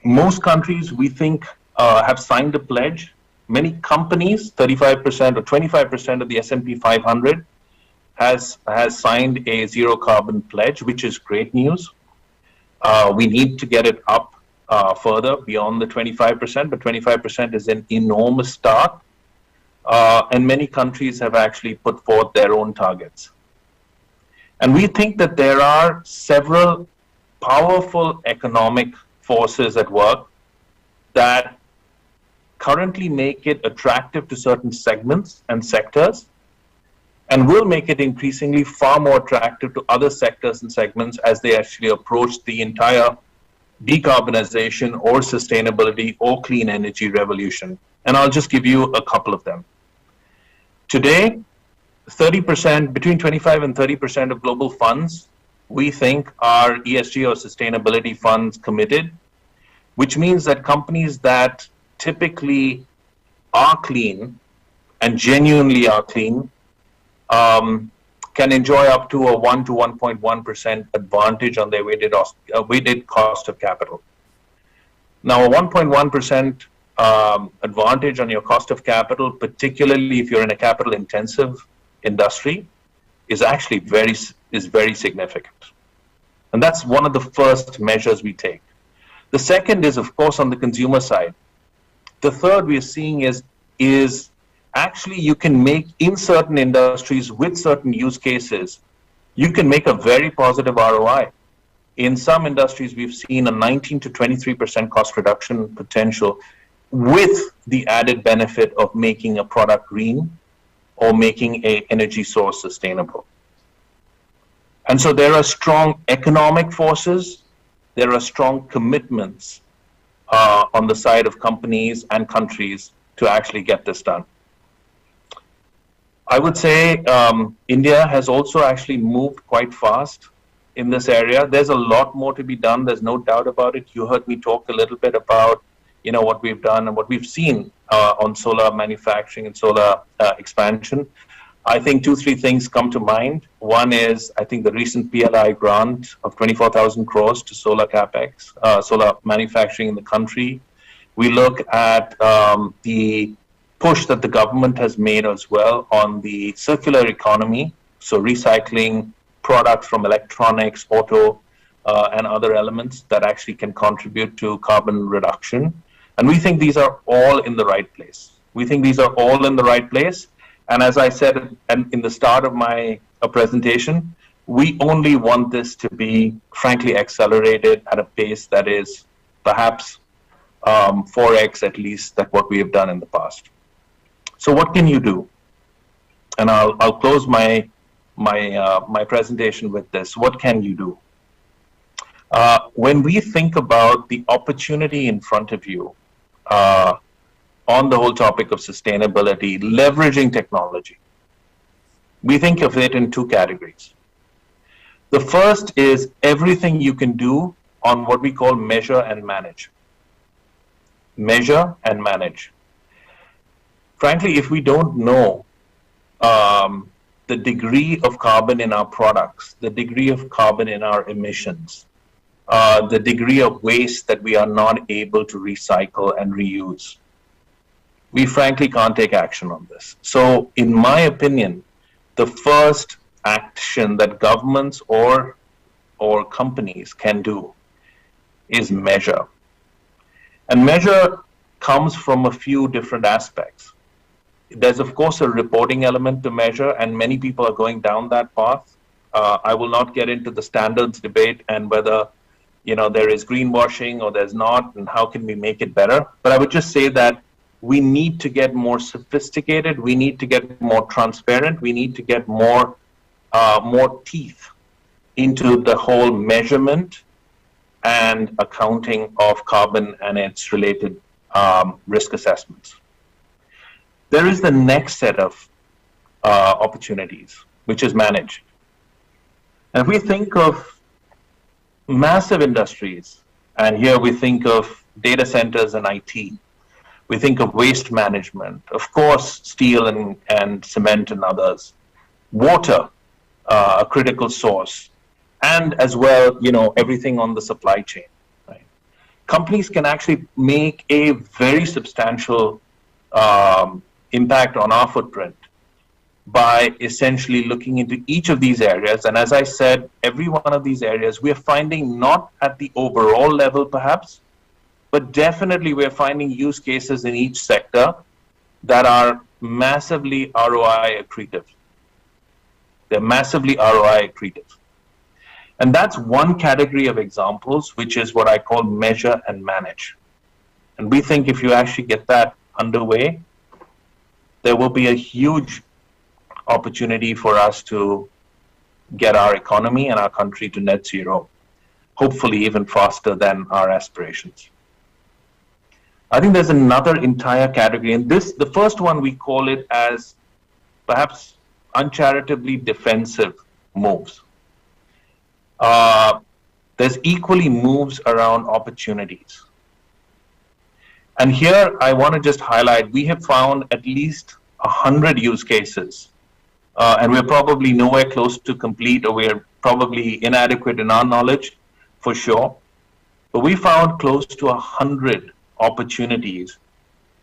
most countries, we think, have signed a pledge. Many companies, 35% or 25% of the S&P 500 has signed a zero carbon pledge, which is great news. We need to get it up further beyond the 25%, but 25% is an enormous start. And many countries have actually put forth their own targets. And we think that there are several powerful economic forces at work that currently make it attractive to certain segments and sectors and will make it increasingly far more attractive to other sectors and segments as they actually approach the entire decarbonization or sustainability or clean energy revolution. And I'll just give you a couple of them. Today, 30%, between 25 and 30% of global funds, we think are ESG or sustainability funds committed, which means that companies that typically are clean and genuinely are clean can enjoy up to a 1 to 1.1% advantage on their weighted cost of capital. Now, a 1.1% advantage on your cost of capital, particularly if you're in a capital-intensive industry, is actually very significant. And that's one of the first measures we take. The second is, of course, on the consumer side. The third we are seeing is actually you can make, in certain industries with certain use cases, you can make a very positive ROI. In some industries, we've seen a 19 to 23% cost reduction potential with the added benefit of making a product green or making an energy source sustainable. And so there are strong economic forces, there are strong commitments on the side of companies and countries to actually get this done. I would say India has also actually moved quite fast in this area. There's a lot more to be done. There's no doubt about it. You heard me talk a little bit about what we've done and what we've seen on solar manufacturing and solar expansion. I think 2-3 things come to mind. One is, I think the recent PLI grant of 24,000 crores to solar capex, solar manufacturing in the country. We look at the push that the government has made as well on the circular economy, so recycling products from electronics, auto, and other elements that actually can contribute to carbon reduction. And we think these are all in the right place. And as I said in the start of my presentation, we only want this to be, frankly, accelerated at a pace that is perhaps 4x at least than what we have done in the past. So what can you do? And I'll close my presentation with this. What can you do? When we think about the opportunity in front of you on the whole topic of sustainability, leveraging technology, we think of it in 2 categories. The first is everything you can do on what we call measure and manage. Measure and manage. Frankly, if we don't know the degree of carbon in our products, the degree of carbon in our emissions, the degree of waste that we are not able to recycle and reuse, we frankly can't take action on this. So in my opinion, the first action that governments or companies can do is measure. And measure comes from a few different aspects. There's, of course, a reporting element to measure, and many people are going down that path. I will not get into the standards debate and whether there is greenwashing or there's not, and how can we make it better. But I would just say that we need to get more sophisticated. We need to get more transparent. We need to get more teeth into the whole measurement and accounting of carbon and its related risk assessments. There is the next set of opportunities, which is manage. And if we think of massive industries, and here we think of data centers and IT, we think of waste management, of course, steel and cement and others, water, a critical source, and as well, everything on the supply chain. Right? Companies can actually make a very substantial impact on our footprint by essentially looking into each of these areas. And as I said, every one of these areas, we are finding not at the overall level perhaps, but definitely we're finding use cases in each sector that are massively ROI accretive. They're massively ROI accretive. And that's one category of examples, which is what I call measure and manage. And we think if you actually get that underway, there will be a huge opportunity for us to get our economy and our country to net zero, hopefully even faster than our aspirations. I think there's another entire category, and the first one, we call it as perhaps uncharitably defensive moves. There's equally moves around opportunities. And here I want to just highlight, we have found at least 100 use cases, and we're probably nowhere close to complete, or we're probably inadequate in our knowledge, for sure. But we found close to 100 opportunities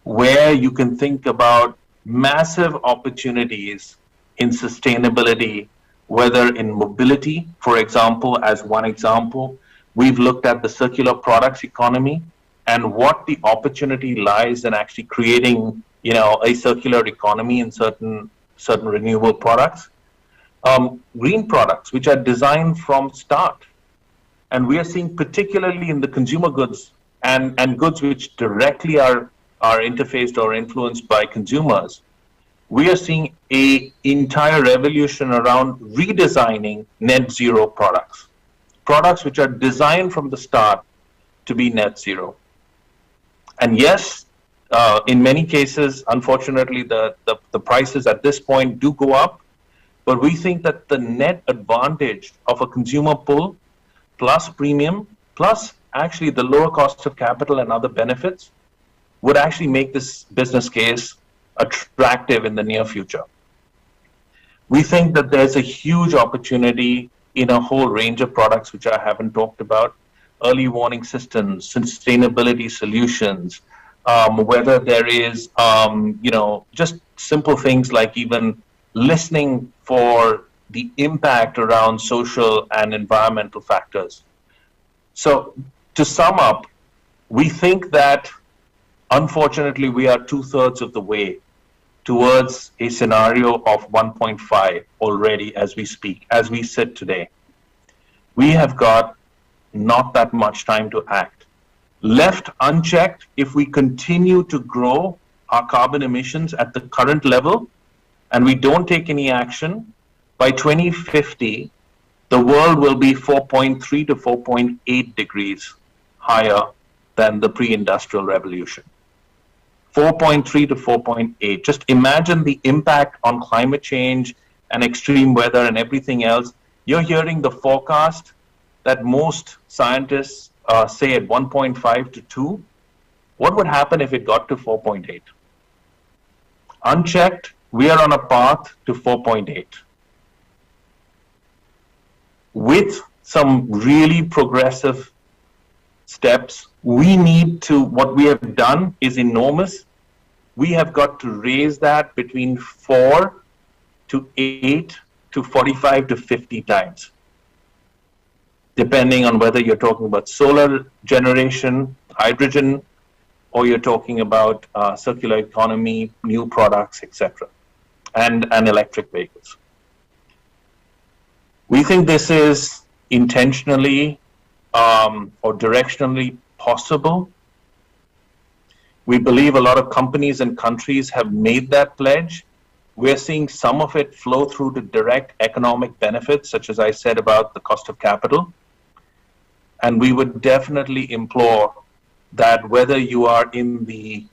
where you can think about massive opportunities in sustainability, whether in mobility, for example, as one example. We've looked at the circular products economy and what the opportunity lies in actually creating, a circular economy in certain renewable products. Green products, which are designed from start. And we are seeing, particularly in the consumer goods and goods which directly are interfaced or influenced by consumers, we are seeing an entire revolution around redesigning net zero products. Products which are designed from the start to be net zero. And yes, in many cases, unfortunately, the prices at this point do go up, but we think that the net advantage of a consumer pull plus premium, plus actually the lower cost of capital and other benefits would actually make this business case attractive in the near future. We think that there's a huge opportunity in a whole range of products which I haven't talked about: early warning systems, sustainability solutions, whether there is, just simple things like even listening for the impact around social and environmental factors. So to sum up, we think that unfortunately we are 2/3 of the way towards a scenario of 1.5 already as we speak, as we sit today. We have got not that much time to act. Left unchecked, if we continue to grow our carbon emissions at the current level and we don't take any action, by 2050, the world will be 4.3 to 4.8 degrees higher than the pre-industrial revolution. 4.3 to 4.8. Just imagine the impact on climate change and extreme weather and everything else. You're hearing the forecast that most scientists say at 1.5 to 2. What would happen if it got to 4.8? Unchecked, we are on a path to 4.8. With some really progressive steps, what we have done is enormous. We have got to raise that between 4 to 8 to 45 to 50 times, depending on whether you're talking about solar generation, hydrogen, or you're talking about circular economy, new products, etc., and electric vehicles. We think this is intentionally or directionally possible. We believe a lot of companies and countries have made that pledge. We're seeing some of it flow through to direct economic benefits, such as I said about the cost of capital. And we would definitely implore that whether you are in the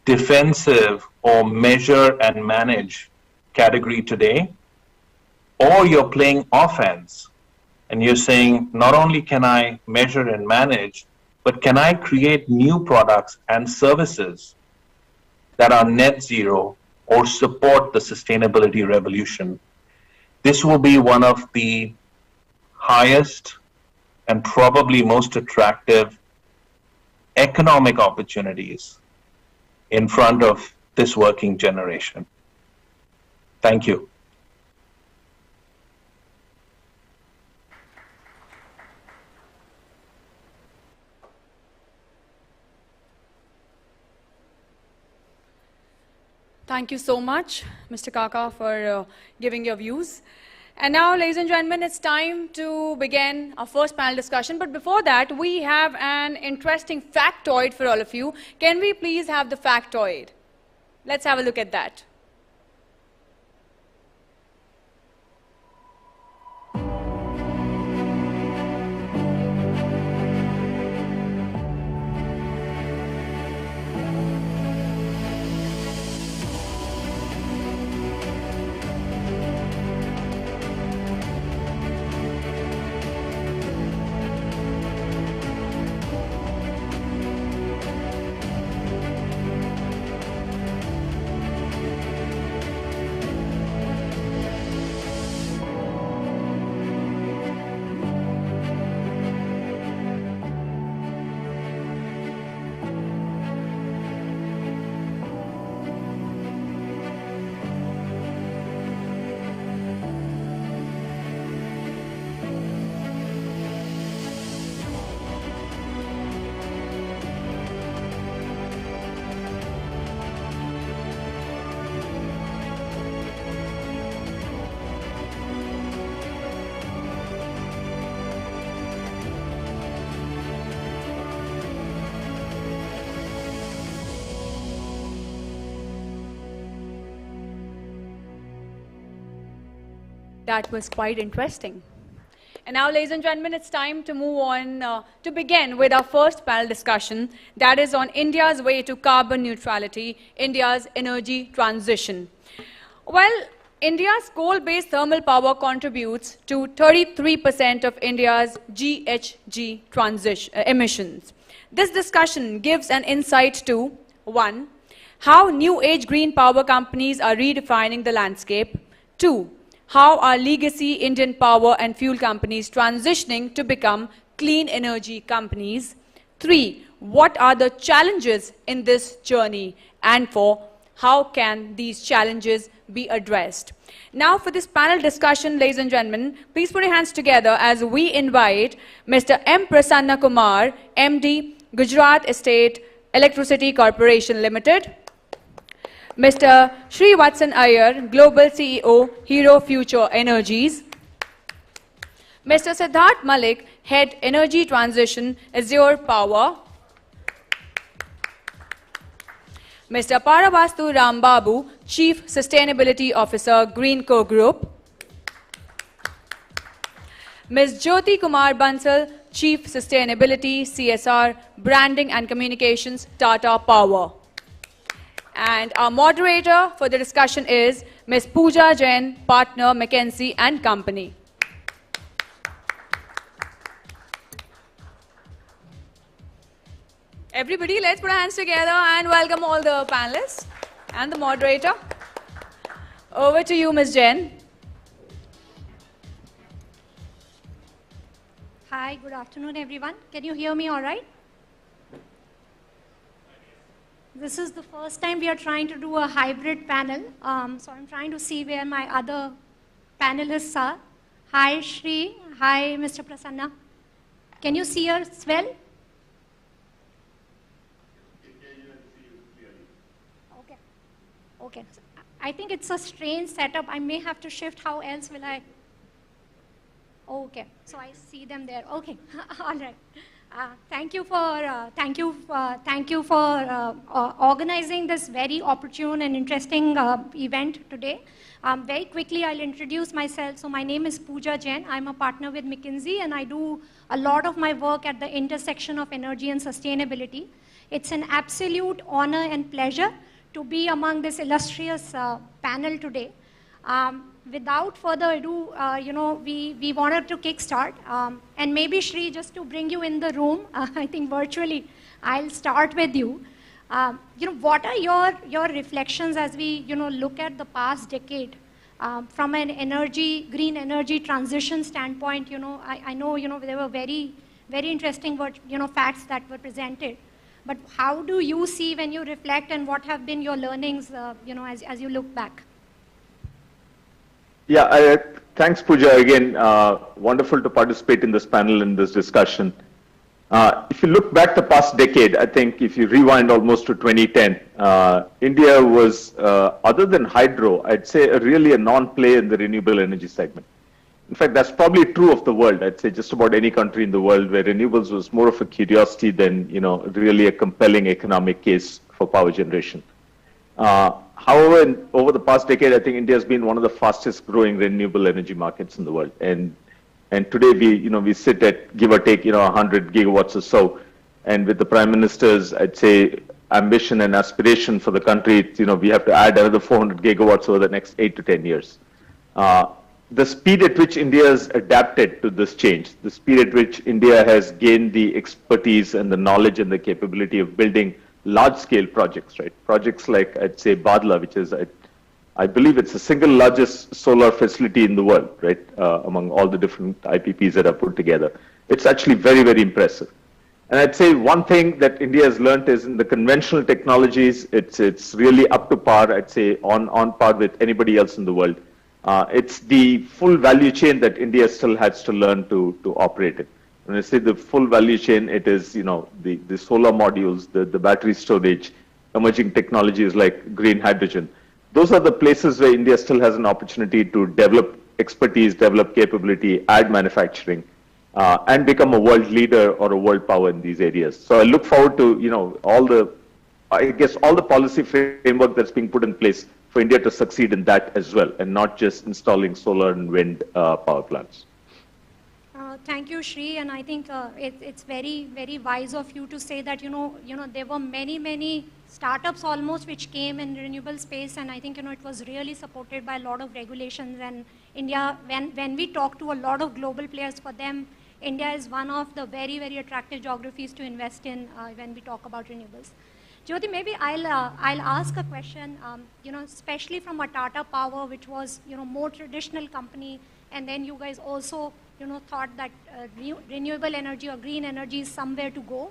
defensive or measure and manage category today, or you're playing offense and you're saying, not only can I measure and manage, but can I create new products and services that are net zero or support the sustainability revolution? This will be one of the highest and probably most attractive economic opportunities in front of this working generation. Thank you. Thank you so much, Mr. Kaka, for giving your views. And now, ladies and gentlemen, it's time to begin our first panel discussion. But before that, we have an interesting factoid for all of you. Can we please have the factoid? Let's have a look at that. That was quite interesting. And now, ladies and gentlemen, it's time to move on to begin with our first panel discussion, that is on India's way to carbon neutrality, India's energy transition. Well, India's coal-based thermal power contributes to 33% of India's GHG emissions. This discussion gives an insight to 1. How new age green power companies are redefining the landscape. 2. How are legacy Indian power and fuel companies transitioning to become clean energy companies? 3. What are the challenges in this journey? And 4. How can these challenges be addressed? Now for this panel discussion, ladies and gentlemen, please put your hands together as we invite Mr. M. Prasanna Kumar, MD, Gujarat State Electricity Corporation Limited. Mr. Sri Watson Iyer, Global CEO, Hero Future Energies. Mr. Siddharth Malik, Head Energy Transition, Azure Power. Mr. Paravastu Rambabu, Chief Sustainability Officer, Greenco Group. Ms. Jyoti Kumar Bansal, Chief Sustainability, CSR, Branding and Communications, Tata Power. And our moderator for the discussion is Ms. Pooja Jain, Partner, McKinsey & Company. Everybody, let's put our hands together and welcome all the panelists and the moderator. Over to you, Ms. Jain. Hi, good afternoon, everyone. Can you hear me all right? This is the first time we are trying to do a hybrid panel. So I'm trying to see where my other panelists are. Hi, Shri. Hi, Mr. Prasanna. Can you see us well? Okay. Okay. I think it's a strange setup. I may have to shift. How else will I? Okay. So I see them there. Okay. All right. Thank you for organizing this very opportune and interesting event today. Very quickly, I'll introduce myself. So my name is Pooja Jain. I'm a partner with McKinsey, and I do a lot of my work at the intersection of energy and sustainability. It's an absolute honor and pleasure to be among this illustrious panel today. Without further ado, we wanted to kickstart. And maybe, Shri, just to bring you in the room, I think virtually, I'll start with you. What are your reflections as we, look at the past decade from an green energy transition standpoint? I know, there were very, very interesting, facts that were presented. But how do you see when you reflect, and what have been your learnings, as you look back? Yeah, thanks, Pooja. Again, wonderful to participate in this panel, in this discussion. If you look back the past decade, I think if you rewind almost to 2010, India was, other than hydro, I'd say really a non-play in the renewable energy segment. In fact, that's probably true of the world. I'd say just about any country in the world where renewables was more of a curiosity than, really a compelling economic case for power generation. However, over the past decade, I think India has been one of the fastest growing renewable energy markets in the world. And today we sit at give or take, 100 gigawatts or so. And with the Prime Minister's, I'd say, ambition and aspiration for the country, we have to add another 400 gigawatts over the next 8 to 10 years. The speed at which India has adapted to this change, the speed at which India has gained the expertise and the knowledge and the capability of building large-scale projects, right? Projects like, I'd say, Badla, which is, I believe it's the single largest solar facility in the world, right? Among all the different IPPs that are put together. It's actually very, very impressive. And I'd say one thing that India has learned is in the conventional technologies, it's really up to par, I'd say, on par with anybody else in the world. It's the full value chain that India still has to learn to operate it. When I say the full value chain, it is, the solar modules, the battery storage, emerging technologies like green hydrogen. Those are the places where India still has an opportunity to develop expertise, develop capability, add manufacturing, and become a world leader or a world power in these areas. So I look forward to, all the I guess, all the policy framework that's being put in place for India to succeed in that as well, and not just installing solar and wind power plants. Thank you, Shri, and I think it's very, very wise of you to say that, there were many startups almost which came in renewable space, and I think, it was really supported by a lot of regulations. And India, when we talk to a lot of global players, for them, India is one of the very, very attractive geographies to invest in when we talk about renewables. Jyoti, maybe I'll ask a question, especially from a Tata Power, which was, more traditional company, and then you guys also, thought that renewable energy or green energy is somewhere to go.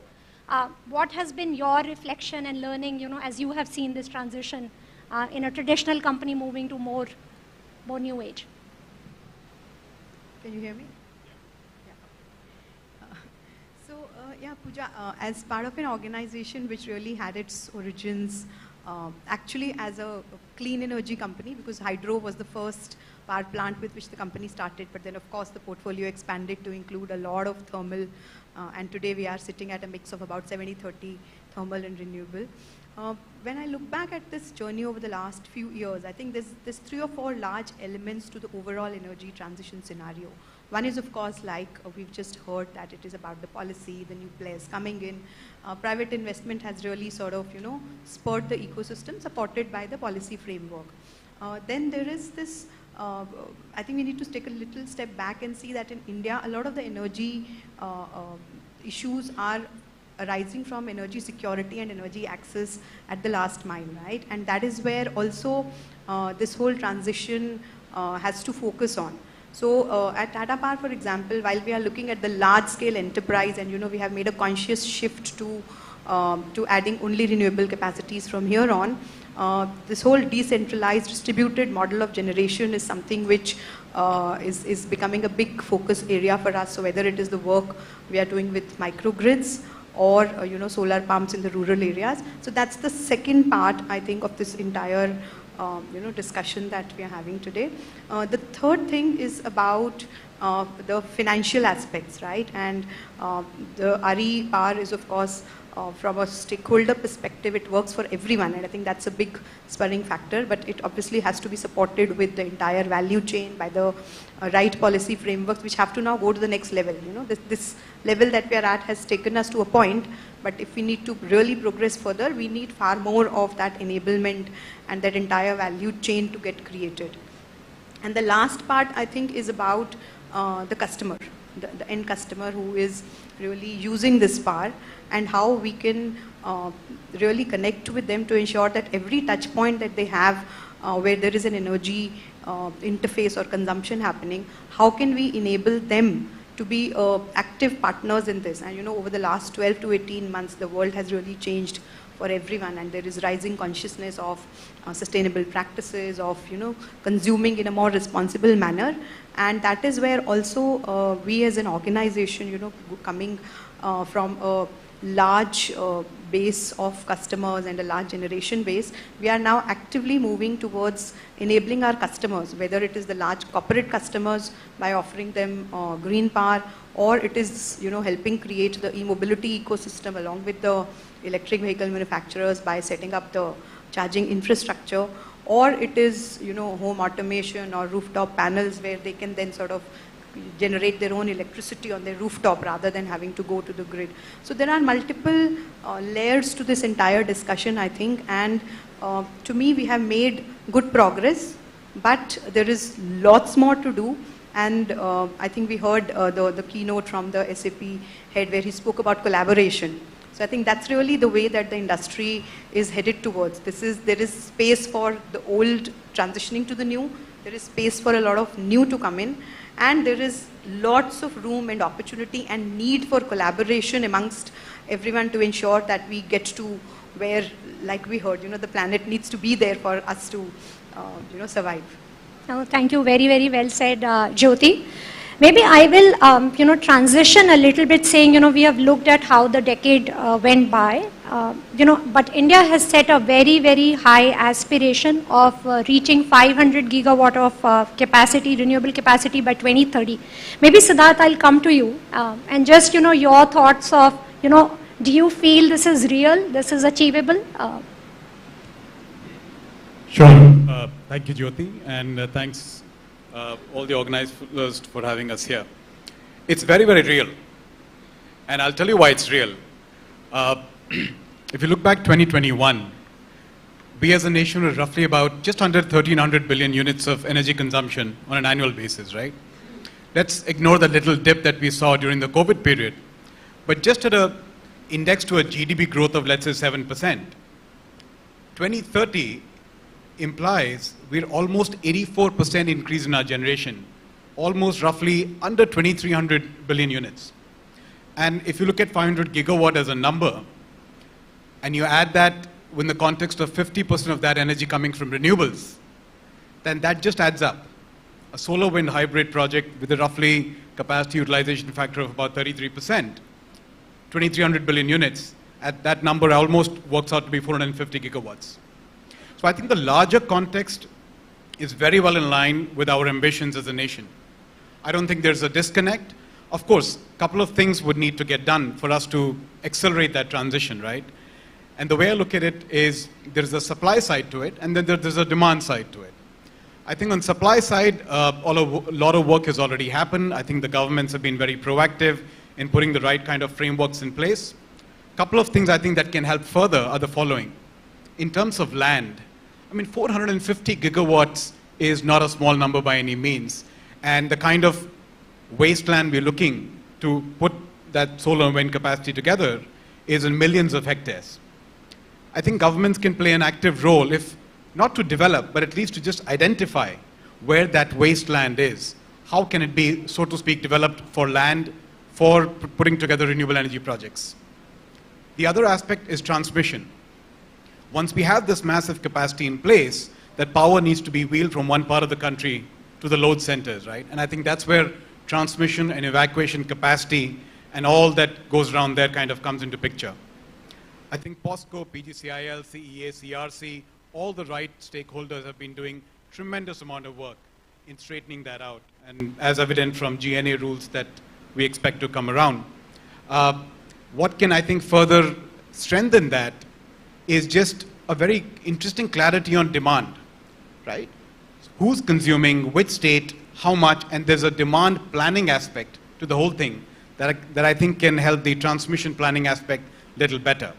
What has been your reflection and learning, as you have seen this transition in a traditional company moving to more new age? Can you hear me? Yeah, Pooja, as part of an organization which really had its origins actually as a clean energy company, because hydro was the first power plant with which the company started, but then of course the portfolio expanded to include a lot of thermal, and today we are sitting at a mix of about 70-30 thermal and renewable. When I look back at this journey over the last few years, I think there's 3 or 4 large elements to the overall energy transition scenario. One is, of course, like we've just heard, that it is about the policy, the new players coming in. Private investment has really sort of, spurred the ecosystem supported by the policy framework. Then there is this, I think we need to take a little step back and see that in India, a lot of the energy issues are arising from energy security and energy access at the last mile, right? And that is where also this whole transition has to focus on. So at Tata Power, for example, while we are looking at the large-scale enterprise, and we have made a conscious shift to adding only renewable capacities from here on, this whole decentralized, distributed model of generation is something which is becoming a big focus area for us. So whether it is the work we are doing with microgrids or solar pumps in the rural areas. So that's the second part, I think, of this entire discussion that we are having today. The third thing is about the financial aspects, right? And the RE power is, of course, from a stakeholder perspective, it works for everyone, and I think that's a big spurring factor, but it obviously has to be supported with the entire value chain by the right policy frameworks, which have to now go to the next level. This level that we are at has taken us to a point, but if we need to really progress further, we need far more of that enablement and that entire value chain to get created. And the last part, I think, is about the customer, the end customer who is really using this power, and how we can really connect with them to ensure that every touch point that they have where there is an energy interface or consumption happening, how can we enable them to be active partners in this? And over the last 12 to 18 months, the world has really changed for everyone, and there is rising consciousness of sustainable practices, of consuming in a more responsible manner, and that is where also we as an organization, coming from a large base of customers and a large generation base, we are now actively moving towards enabling our customers, whether it is the large corporate customers by offering them green power, or it is helping create the e-mobility ecosystem along with the electric vehicle manufacturers by setting up the charging infrastructure, or it is home automation or rooftop panels where they can then sort of generate their own electricity on their rooftop rather than having to go to the grid. So there are multiple layers to this entire discussion, I think, and to me we have made good progress, but there is lots more to do. And I think we heard the keynote from the SAP head where he spoke about collaboration. So I think that's really the way that the industry is headed towards. There is space for the old transitioning to the new. There is space for a lot of new to come in. And there is lots of room and opportunity and need for collaboration amongst everyone to ensure that we get to where, like we heard, the planet needs to be there for us to, survive. Oh, thank you. Very, very well said, Jyoti. Maybe I will, transition a little bit, saying, we have looked at how the decade went by, but India has set a very, very high aspiration of reaching 500 gigawatt of capacity, renewable capacity by 2030. Maybe Siddharth, I'll come to you, and just, your thoughts of, Do you feel this is real, this is achievable? Sure. Thank you, Jyoti, and thanks all the organizers for having us here. It's very, very real, and I'll tell you why it's real. If you look back 2021, we as a nation were roughly about just under 1,300 billion units of energy consumption on an annual basis, right? Let's ignore the little dip that we saw during the COVID period. But just at an index to a GDP growth of, let's say, 7%, 2030 implies we're almost 84% increase in our generation, almost roughly under 2,300 billion units. And if you look at 500 gigawatt as a number, and you add that in the context of 50% of that energy coming from renewables, then that just adds up. A solar wind hybrid project with a roughly capacity utilization factor of about 33%, 2,300 billion units, at that number almost works out to be 450 gigawatts. So I think the larger context is very well in line with our ambitions as a nation. I don't think there's a disconnect. Of course, a couple of things would need to get done for us to accelerate that transition, right? And the way I look at it is there's a supply side to it, and then there's a demand side to it. I think on supply side, a lot of work has already happened. I think the governments have been very proactive in putting the right kind of frameworks in place. A couple of things I think that can help further are the following. In terms of land, I mean, 450 gigawatts is not a small number by any means. And the kind of wasteland we're looking to put that solar and wind capacity together is in millions of hectares. I think governments can play an active role, if not to develop, but at least to just identify where that wasteland is. How can it be, so to speak, developed for land, for putting together renewable energy projects? The other aspect is transmission. Once we have this massive capacity in place, that power needs to be wheeled from one part of the country to the load centers, right? And I think that's where transmission and evacuation capacity and all that goes around there kind of comes into picture. I think POSCO, PGCIL, CEA, CRC, all the right stakeholders have been doing tremendous amount of work in straightening that out, and as evident from GNA rules that we expect to come around. What can I think further strengthen that is just a very interesting clarity on demand, right? Who's consuming, which state, how much, and there's a demand planning aspect to the whole thing that I think can help the transmission planning aspect a little better.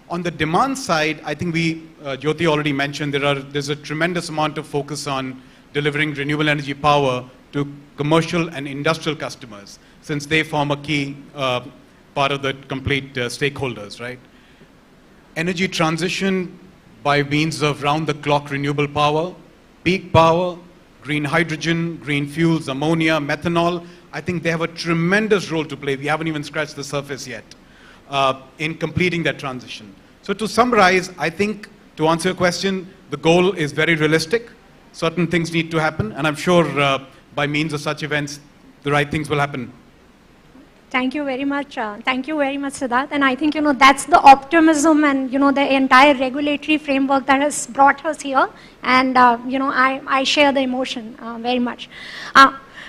On the demand side, I think Jyoti already mentioned, there's a tremendous amount of focus on delivering renewable energy power to commercial and industrial customers, since they form a key part of the complete stakeholders, right? Energy transition by means of round-the-clock renewable power, peak power, green hydrogen, green fuels, ammonia, methanol, I think they have a tremendous role to play. We haven't even scratched the surface yet in completing that transition. So to summarize, I think to answer your question, the goal is very realistic. Certain things need to happen, and I'm sure by means of such events, the right things will happen. Thank you very much. Thank you very much, Siddharth. And I think, that's the optimism and, the entire regulatory framework that has brought us here. And, I share the emotion very much.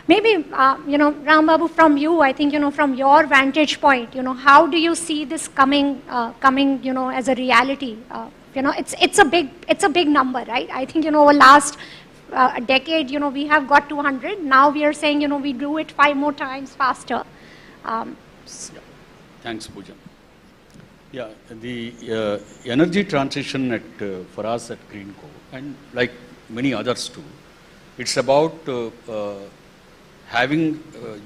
Maybe, Ram Babu, from you, I think, from your vantage point, how do you see this coming, as a reality? It's a big number, right? I think, over last decade, we have got 200. Now we are saying, we do it 5 more times faster. Yeah. Thanks, Pooja. Yeah, the energy transition for us at Greenco, and like many others too, it's about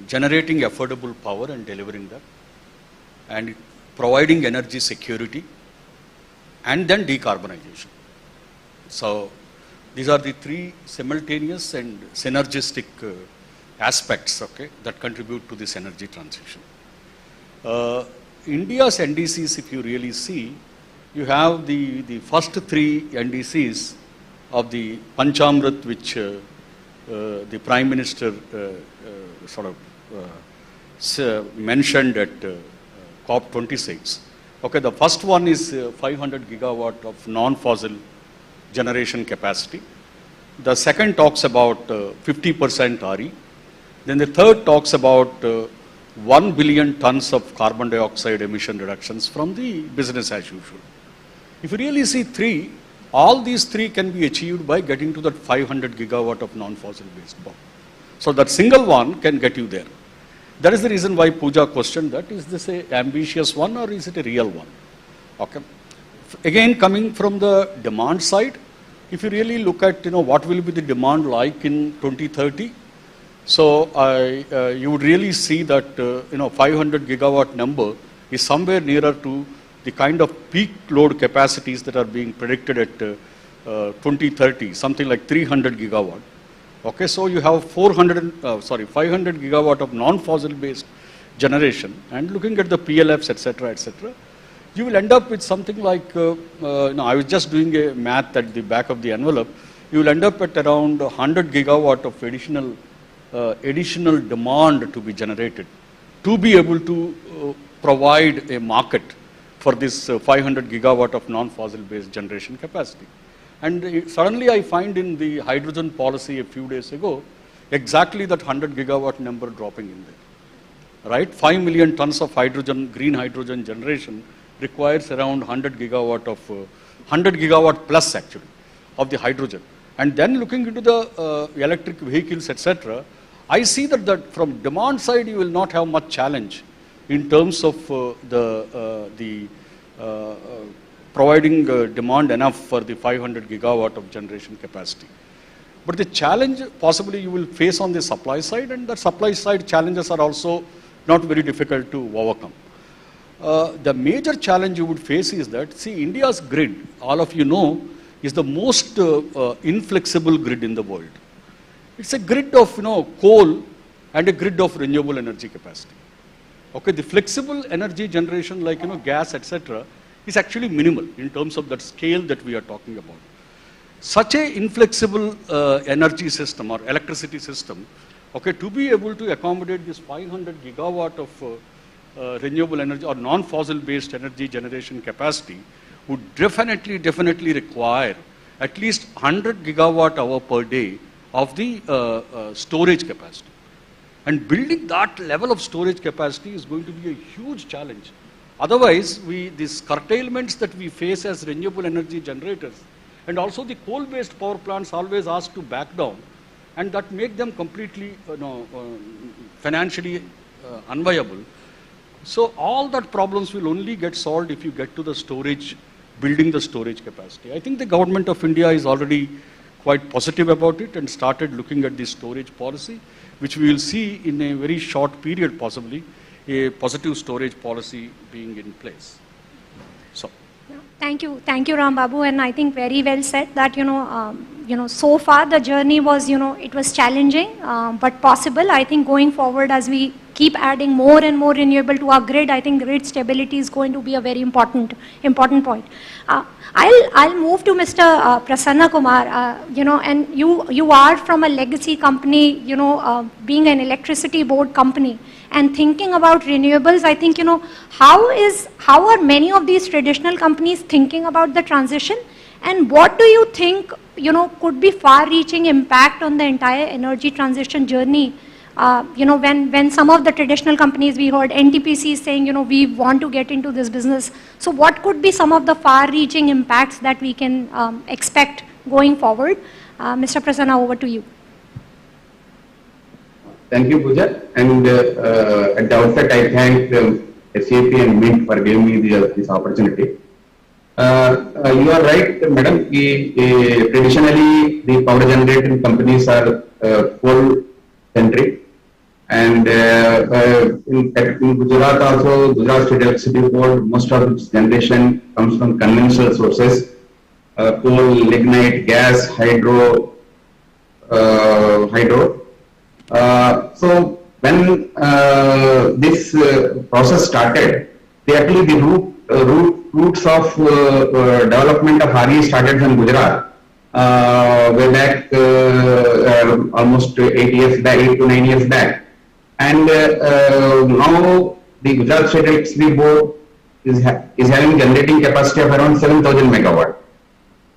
generating affordable power and delivering that, and providing energy security, and then decarbonization. So these are the 3 simultaneous and synergistic aspects, okay, that contribute to this energy transition. India's NDCs, if you really see, you have the first 3 NDCs of the Panchamrit, which the Prime Minister mentioned at COP26. Okay, the first one is 500 gigawatt of non-fossil generation capacity. The second talks about 50% RE. Then the third talks about 1 billion tons of carbon dioxide emission reductions from the business as usual. If you really see all these three can be achieved by getting to that 500 gigawatt of non-fossil based power. So that single one can get you there. That is the reason why Pooja questioned that, is this an ambitious one or is it a real one? Okay. Again, coming from the demand side, if you really look at, what will be the demand like in 2030, so you would really see that, 500 gigawatt number is somewhere nearer to the kind of peak load capacities that are being predicted at 2030, something like 300 gigawatt. Okay, so you have 500 gigawatt of non-fossil based generation, and looking at the PLFs, etc., you will end up with something like, I was just doing a math at the back of the envelope, you will end up at around 100 gigawatt of additional demand to be generated to be able to provide a market for this 500 gigawatt of non-fossil based generation capacity. And suddenly I find in the hydrogen policy a few days ago, exactly that 100 gigawatt number dropping in there, right? 5 million tons of hydrogen, green hydrogen generation requires around 100 gigawatt plus actually of the hydrogen. And then looking into the electric vehicles, etc., I see that from demand side you will not have much challenge in terms of providing demand enough for the 500 gigawatt of generation capacity. But the challenge possibly you will face on the supply side, and the supply side challenges are also not very difficult to overcome. The major challenge you would face is that, see, India's grid, all of you know, is the most inflexible grid in the world. It's a grid of coal and a grid of renewable energy capacity. Okay, the flexible energy generation like gas, etc., is actually minimal in terms of that scale that we are talking about. Such a inflexible energy system or electricity system, okay, to be able to accommodate this 500 gigawatt of renewable energy or non-fossil based energy generation capacity would definitely require at least 100 gigawatt hour per day of the storage capacity. And building that level of storage capacity is going to be a huge challenge. Otherwise, these curtailments that we face as renewable energy generators, and also the coal-based power plants always ask to back down, and that make them completely financially unviable. So all that problems will only get solved if you get to the storage, building the storage capacity. I think the government of India is already quite positive about it and started looking at the storage policy, which we will see in a very short period possibly, a positive storage policy being in place. So. Thank you, Ram Babu, and I think very well said that so far the journey was it was challenging but possible. I think going forward as we keep adding more and more renewable to our grid, I think grid stability is going to be a very important point. I'll move to Mr. Prasanna Kumar. And you are from a legacy company, being an electricity board company and thinking about renewables. I think how are many of these traditional companies thinking about the transition, and what do you think could be far-reaching impact on the entire energy transition journey? When some of the traditional companies, we heard NTPC saying, we want to get into this business. So what could be some of the far-reaching impacts that we can expect going forward? Mr. Prasanna, over to you. Thank you, Pooja. And at the outset, I thank SAP and Mint for giving me this opportunity. You are right, madam. Traditionally, the power generating companies are coal-centric. And in Gujarat also, Gujarat State Electricity Board, most of its generation comes from conventional sources, coal, lignite, gas, hydro. So when this process started, actually the roots of development of RE started from Gujarat way back almost 8 to 9 years back. And now the Gujarat State Electricity Board is having generating capacity of around 7,000 megawatt.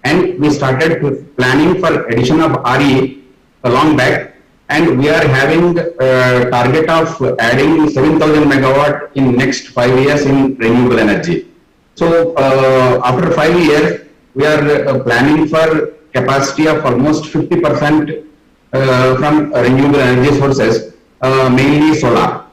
And we started planning for addition of RE long back. and we are having a target of adding 7,000 megawatt in next 5 years in renewable energy. So after 5 years, we are planning for capacity of almost 50% from renewable energy sources, mainly solar.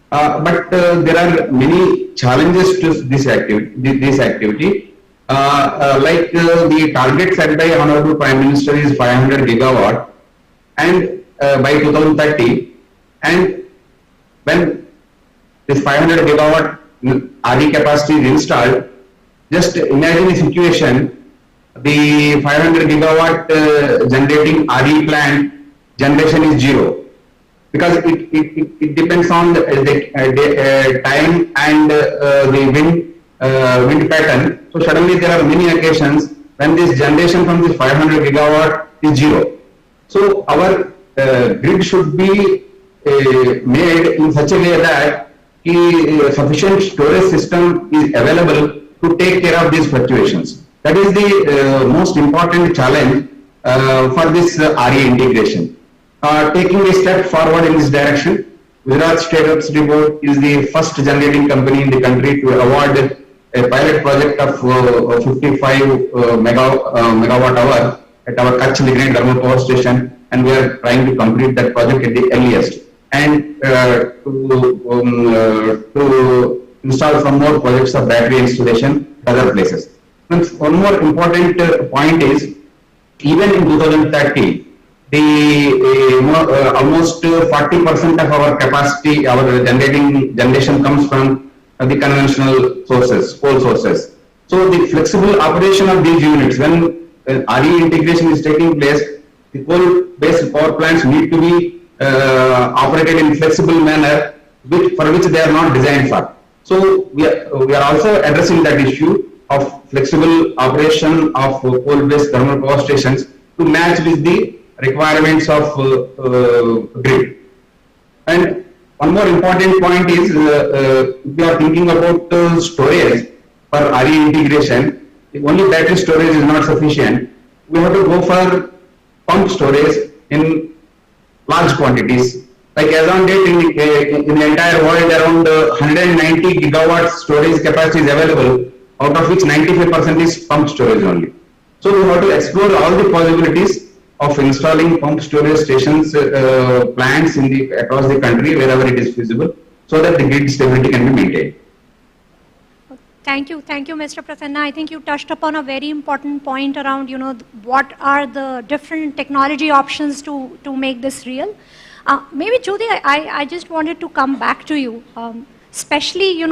But there are many challenges to this activity. Like the target set by Honorable Prime Minister is 500 gigawatt, and by 2030, and when this 500 gigawatt RE capacity is installed, just imagine a situation: the 500 gigawatt generating RE plant generation is zero, because it depends on the time and the wind pattern. So suddenly there are many occasions when this generation from this 500 gigawatt is zero. So our grid should be made in such a way that sufficient storage system is available to take care of these fluctuations. That is the most important challenge for this RE integration. Taking a step forward in this direction, Gujarat State Electricity Board is the first generating company in the country to award a pilot project of 55 megawatt hour at our Kutch Lignite Thermal Power Station, and we are trying to complete that project at the earliest, and to install some more projects of battery installation at other places. And one more important point is, even in 2030, the almost 40% of our capacity, our generation comes from the conventional sources, coal sources. So the flexible operation of these units, when RE integration is taking place, the coal-based power plants need to be operated in flexible manner, for which they are not designed for. So we are also addressing that issue of flexible operation of coal-based thermal power stations to match with the requirements of grid. And one more important point is, if we are thinking about storage for RE integration, if only battery storage is not sufficient, we have to go for pump storage in large quantities. Like as on date, in the entire world, around 190 gigawatt storage capacity is available, out of which 95% is pump storage only. So we have to explore all the possibilities of installing pump storage stations, plants across the country wherever it is feasible, so that the grid stability can be maintained. Thank you, Mr. Prasanna. I think you touched upon a very important point around, what are the different technology options to make this real. Maybe Jyoti, I just wanted to come back to you. Especially,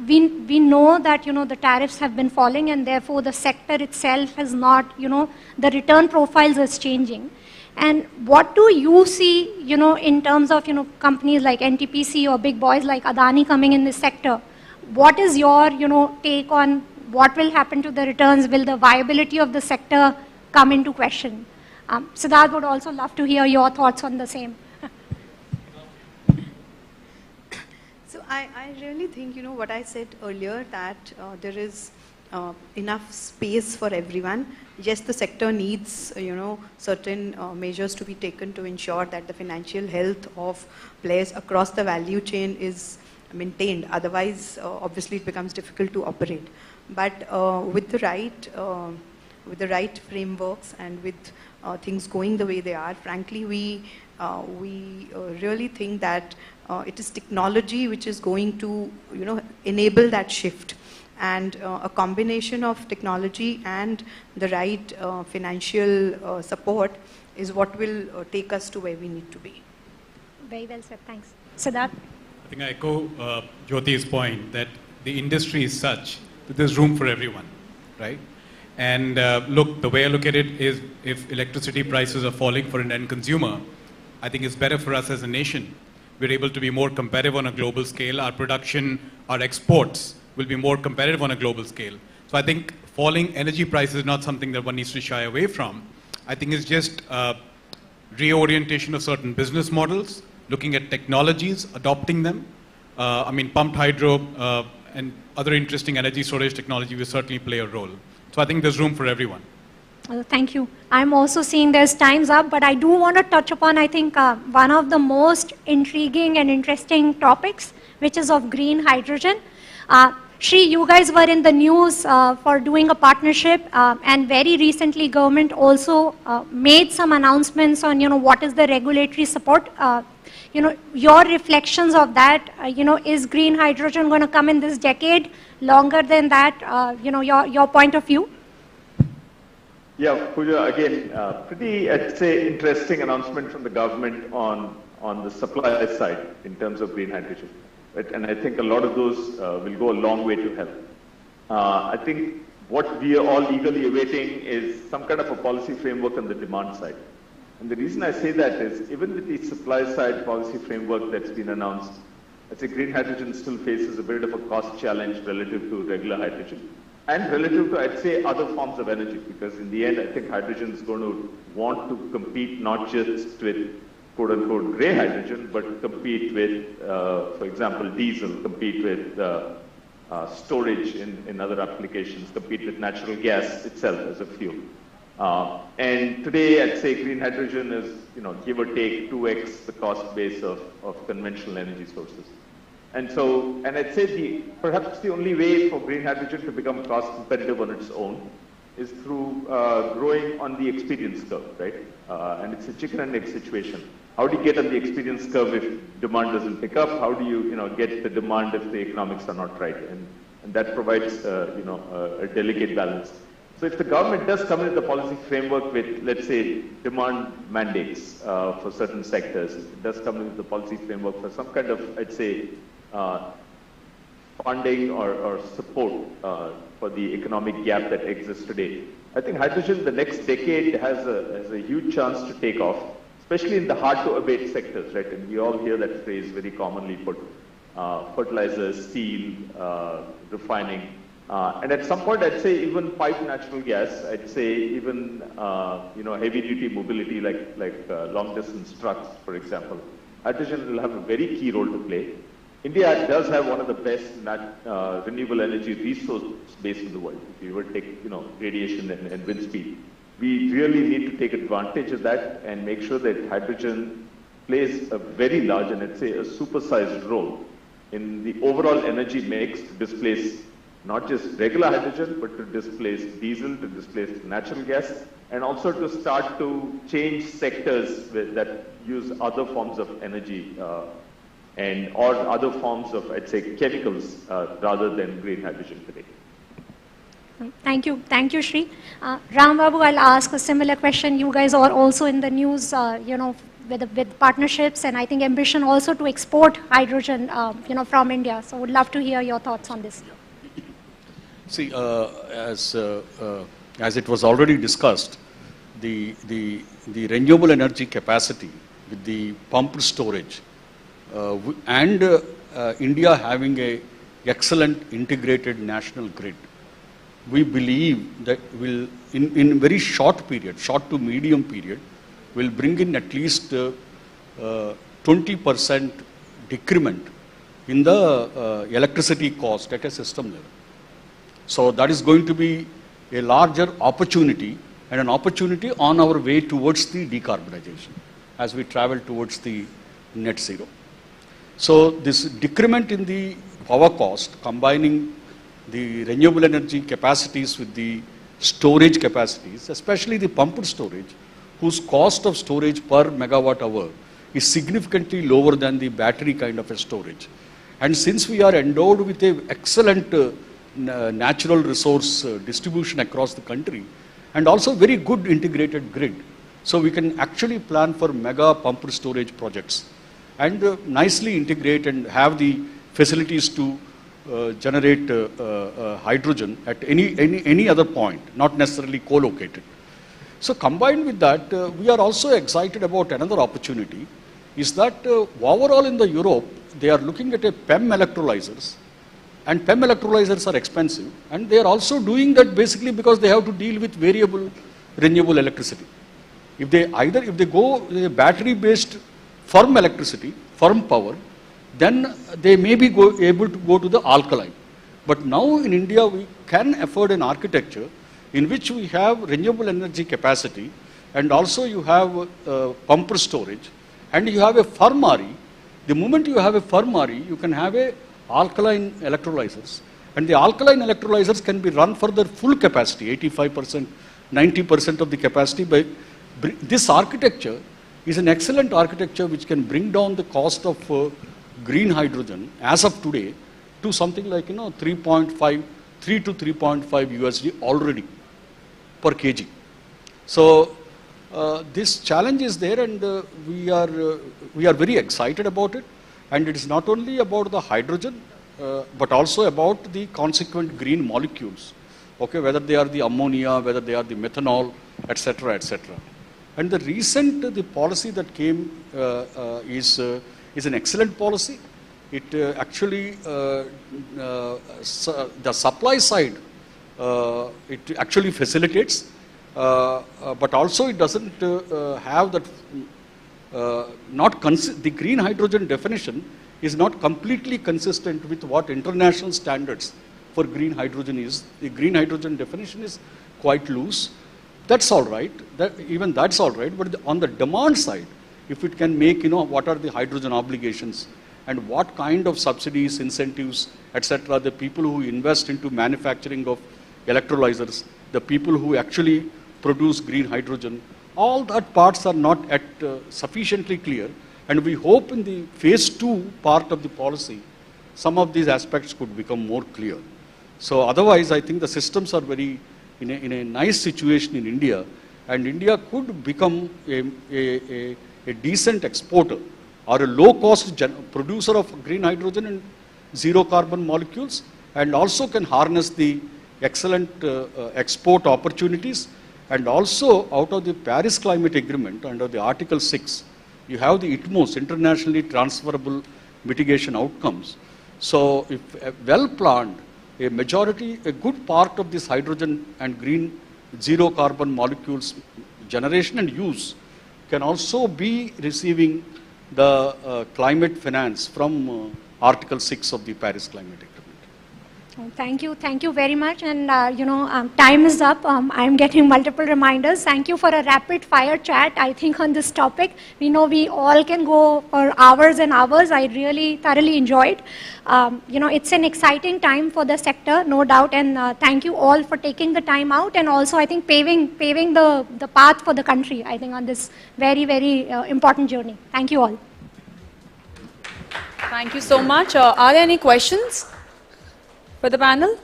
we know that, the tariffs have been falling, and therefore the sector itself has not, the return profiles is changing. And what do you see, in terms of, companies like NTPC or big boys like Adani coming in this sector? What is your, take on what will happen to the returns? Will the viability of the sector come into question? Siddharth would also love to hear your thoughts on the same. I really think, what I said earlier, that there is enough space for everyone. Yes, the sector needs, certain measures to be taken to ensure that the financial health of players across the value chain is maintained. Otherwise, obviously, it becomes difficult to operate. But with the right frameworks and with things going the way they are, frankly, we really think that it is technology which is going to, enable that shift. And a combination of technology and the right financial support is what will take us to where we need to be. Very well said. Thanks. Siddharth? I think I echo Jyoti's point that the industry is such that there's room for everyone, right? And look, the way I look at it is, if electricity prices are falling for an end consumer, I think it's better for us as a nation. We're able to be more competitive on a global scale. Our production, our exports will be more competitive on a global scale. So I think falling energy prices is not something that one needs to shy away from. I think it's just reorientation of certain business models, looking at technologies, adopting them. Pumped hydro and other interesting energy storage technology will certainly play a role. So I think there's room for everyone. Thank you. I'm also seeing there's time's up, but I do want to touch upon, I think, one of the most intriguing and interesting topics, which is of green hydrogen. Shri, you guys were in the news for doing a partnership, and very recently government also made some announcements on, what is the regulatory support. Your reflections of that, is green hydrogen going to come in this decade, longer than that, your point of view? Yeah, Pooja, again, pretty, I'd say, interesting announcement from the government on the supply side in terms of green hydrogen. Right? And I think a lot of those will go a long way to help. I think what we are all eagerly awaiting is some kind of a policy framework on the demand side. And the reason I say that is, even with the supply side policy framework that's been announced, I'd say green hydrogen still faces a bit of a cost challenge relative to regular hydrogen. And relative to, I'd say, other forms of energy, because in the end, I think hydrogen is going to want to compete not just with quote-unquote grey hydrogen, but compete with, for example, diesel, compete with storage in other applications, compete with natural gas itself as a fuel. And today, I'd say green hydrogen is, give or take 2x the cost base of conventional energy sources. And so, and I'd say perhaps the only way for green hydrogen to become cost competitive on its own is through growing on the experience curve, right? And it's a chicken and egg situation. How do you get on the experience curve if demand doesn't pick up? How do you, get the demand if the economics are not right? And that provides, a delicate balance. So if the government does come into the policy framework with, let's say, demand mandates for certain sectors, it does come into the policy framework for some kind of, I'd say, funding or support for the economic gap that exists today. I think hydrogen the next decade has a huge chance to take off, especially in the hard-to-abate sectors, right? And we all hear that phrase very commonly put, fertilizers, steel, refining. And at some point, I'd say even piped natural gas, I'd say even, heavy-duty mobility like long-distance trucks, for example. Hydrogen will have a very key role to play. India does have one of the best renewable energy resource base in the world. If you were to take, radiation and wind speed, we really need to take advantage of that and make sure that hydrogen plays a very large and I'd say a supersized role in the overall energy mix to displace not just regular hydrogen, but to displace diesel, to displace natural gas, and also to start to change sectors that use other forms of energy or other forms of, I'd say, chemicals rather than green hydrogen today. Thank you, Shri. Ram Babu, I'll ask a similar question. You guys are also in the news, with partnerships and I think ambition also to export hydrogen, from India. So would love to hear your thoughts on this. See, as it was already discussed, the renewable energy capacity with the pumped storage and India having a excellent integrated national grid, we believe that will in very short to medium period, will bring in at least 20% decrement in the electricity cost at a system level. So that is going to be a larger opportunity and an opportunity on our way towards the decarbonization as we travel towards the net zero. So this decrement in the power cost, combining the renewable energy capacities with the storage capacities, especially the pumped storage, whose cost of storage per megawatt hour is significantly lower than the battery kind of a storage. And since we are endowed with an excellent natural resource distribution across the country and also very good integrated grid, so we can actually plan for mega pumped storage projects and nicely integrate and have the facilities to generate hydrogen at any other point, not necessarily co-located. So combined with that, we are also excited about another opportunity, is that overall in the Europe, they are looking at a PEM electrolyzers, and PEM electrolyzers are expensive, and they are also doing that basically because they have to deal with variable renewable electricity. If they go battery-based firm electricity, firm power, then they may be able to go to the alkaline. But now in India, we can afford an architecture in which we have renewable energy capacity, and also you have pumped storage, and you have a firm RE. The moment you have a firm RE, you can have a alkaline electrolyzers, and the alkaline electrolyzers can be run for their full capacity, 85%, 90% of the capacity. By this architecture is an excellent architecture which can bring down the cost of green hydrogen as of today to something like 3 to 3.5 USD already per kg. So this challenge is there, and we are very excited about it. And it is not only about the hydrogen, but also about the consequent green molecules. Okay, whether they are the ammonia, whether they are the methanol, etc., etc. And the policy that came is an excellent policy. It actually the supply side it actually facilitates, but also it doesn't have that. The green hydrogen definition is not completely consistent with what international standards for green hydrogen is. The green hydrogen definition is quite loose. That's all right. That's all right. But on the demand side, if it can make, what are the hydrogen obligations and what kind of subsidies, incentives, etc., the people who invest into manufacturing of electrolyzers, the people who actually produce green hydrogen, all that parts are not at sufficiently clear. And we hope in the phase 2 part of the policy, some of these aspects could become more clear. So otherwise, I think the systems are very in a nice situation in India, and India could become a decent exporter or a low-cost producer of green hydrogen and zero carbon molecules, and also can harness the excellent export opportunities. And also out of the Paris Climate Agreement, under the Article 6, you have the ITMOs, internationally transferable mitigation outcomes. So if well planned, a good part of this hydrogen and green zero carbon molecules generation and use can also be receiving the climate finance from Article 6 of the Paris Climate Agreement. Thank you very much. And time is up. I'm getting multiple reminders. Thank you for a rapid fire chat, I think, on this topic. We know we all can go for hours and hours. I really thoroughly enjoyed. It's an exciting time for the sector, no doubt. And thank you all for taking the time out, and also I think paving the path for the country, I think, on this very, very important journey. Thank you all. Thank you so much. Are there any questions for the panel?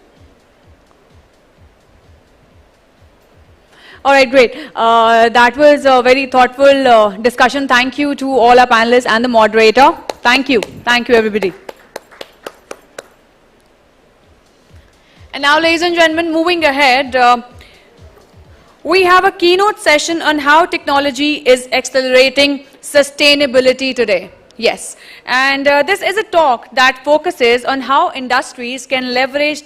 All right, great. That was a very thoughtful discussion. Thank you to all our panelists and the moderator. Thank you. Thank you, everybody. And now, ladies and gentlemen, moving ahead, we have a keynote session on how technology is accelerating sustainability today. Yes, and this is a talk that focuses on how industries can leverage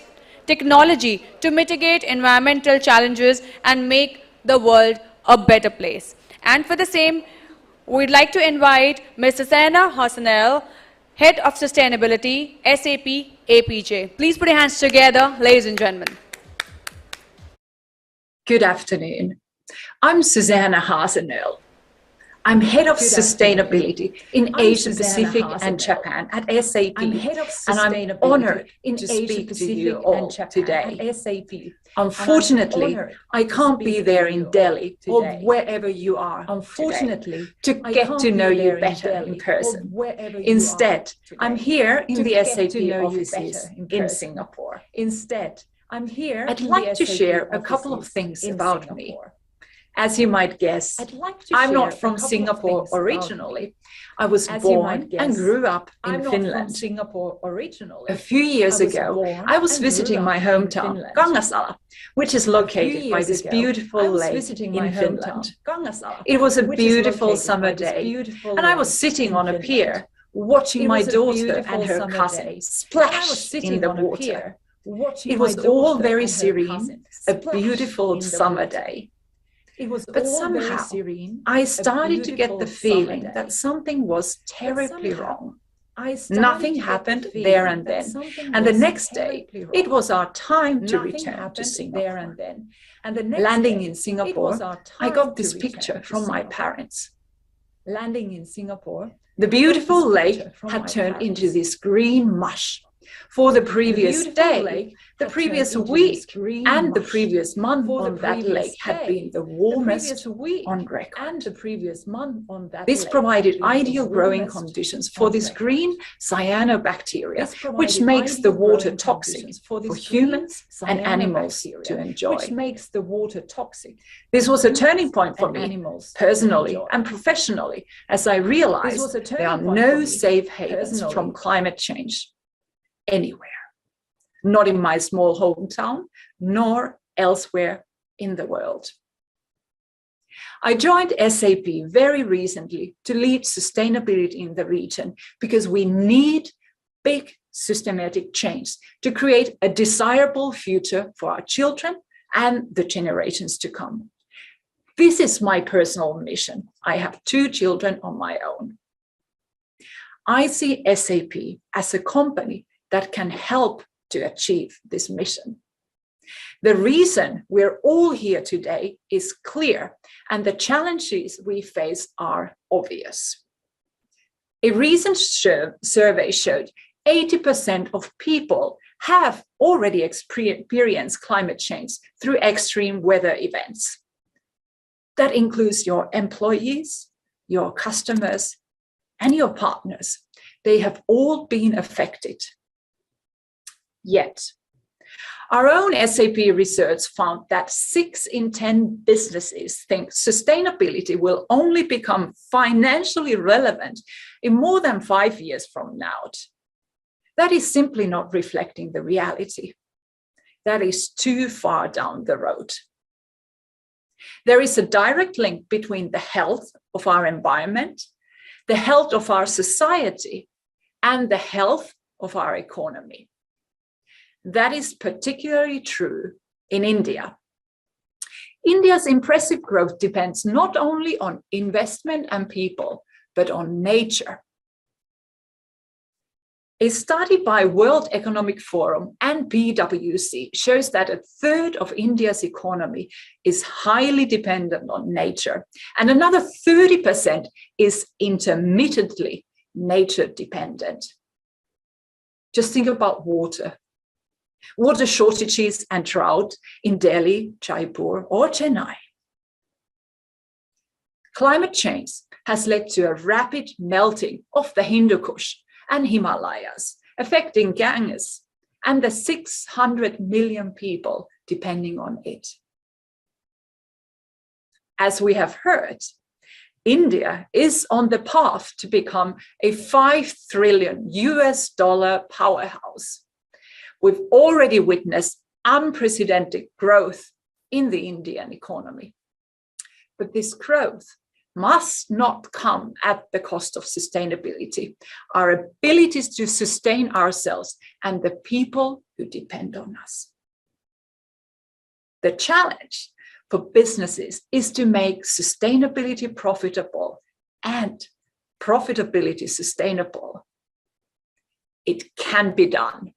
technology to mitigate environmental challenges and make the world a better place. And for the same, we'd like to invite Ms. Susanna Hassanel, Head of Sustainability, SAP APJ. Please put your hands together, ladies and gentlemen. Good afternoon. I'm Susanna Hassanel. I'm Head of Sustainability in Asia Pacific and Japan at SAP, and I'm honored to speak to you all today. Unfortunately, I can't be there in Delhi or wherever you are today to get to know you better in person. Instead, I'm here in the SAP offices in Singapore. I'd like to share a couple of things about me. As you might guess, I'm not from Singapore originally. I was born and grew up in Finland. A few years ago, I was visiting my hometown, Kangasala, which is located by this beautiful lake in Finland. It was a beautiful summer day, and I was sitting on a pier, watching my daughter and her cousin splash in the water. It was all very serene, a beautiful summer day. But somehow, I started to get the feeling that something was terribly wrong. Nothing happened there and then. And the next day, it was our time to return to Singapore. Landing in Singapore, I got this picture from my parents. Landing in Singapore, the beautiful lake had turned into this green mush. For the previous day, the previous week, and the previous month on that lake had been the warmest on record. This provided ideal growing conditions for this green cyanobacteria, which makes the water toxic for humans and animals to enjoy. This was a turning point for me, personally and professionally, as I realized there are no safe havens from climate change anywhere, not in my small hometown, nor elsewhere in the world. I joined SAP very recently to lead sustainability in the region because we need big systematic change to create a desirable future for our children and the generations to come. This is my personal mission. I have 2 children on my own. I see SAP as a company that can help to achieve this mission. The reason we're all here today is clear, and the challenges we face are obvious. A recent survey showed 80% of people have already experienced climate change through extreme weather events. That includes your employees, your customers, and your partners. They have all been affected. Yet, our own SAP research found that 6 in 10 businesses think sustainability will only become financially relevant in more than 5 years from now. That is simply not reflecting the reality. That is too far down the road. There is a direct link between the health of our environment, the health of our society, and the health of our economy. That is particularly true in India. India's impressive growth depends not only on investment and people, but on nature. A study by World Economic Forum and PwC shows that 1/3 of India's economy is highly dependent on nature, and another 30% is intermittently nature dependent. Just think about water. Water shortages and drought in Delhi, Jaipur, or Chennai. Climate change has led to a rapid melting of the Hindu Kush and Himalayas, affecting Ganges and the 600 million people depending on it. As we have heard, India is on the path to become a $5 trillion powerhouse. We've already witnessed unprecedented growth in the Indian economy. But this growth must not come at the cost of sustainability, our abilities to sustain ourselves and the people who depend on us. The challenge for businesses is to make sustainability profitable and profitability sustainable. It can be done.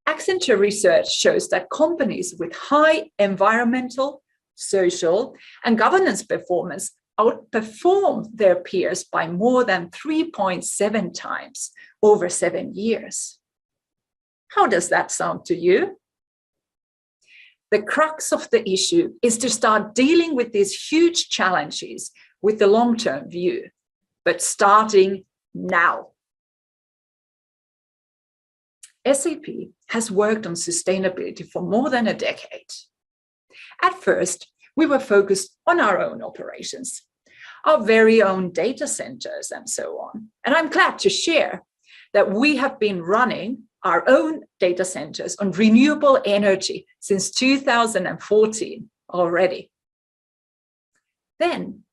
Accenture research shows that companies with high environmental, social, and governance performance outperform their peers by more than 3.7 times over 7 years. How does that sound to you? The crux of the issue is to start dealing with these huge challenges with the long-term view, but starting now. SAP has worked on sustainability for more than a decade. At first, we were focused on our own operations, our very own data centers and so on. And I'm glad to share that we have been running our own data centers on renewable energy since 2014 already. Then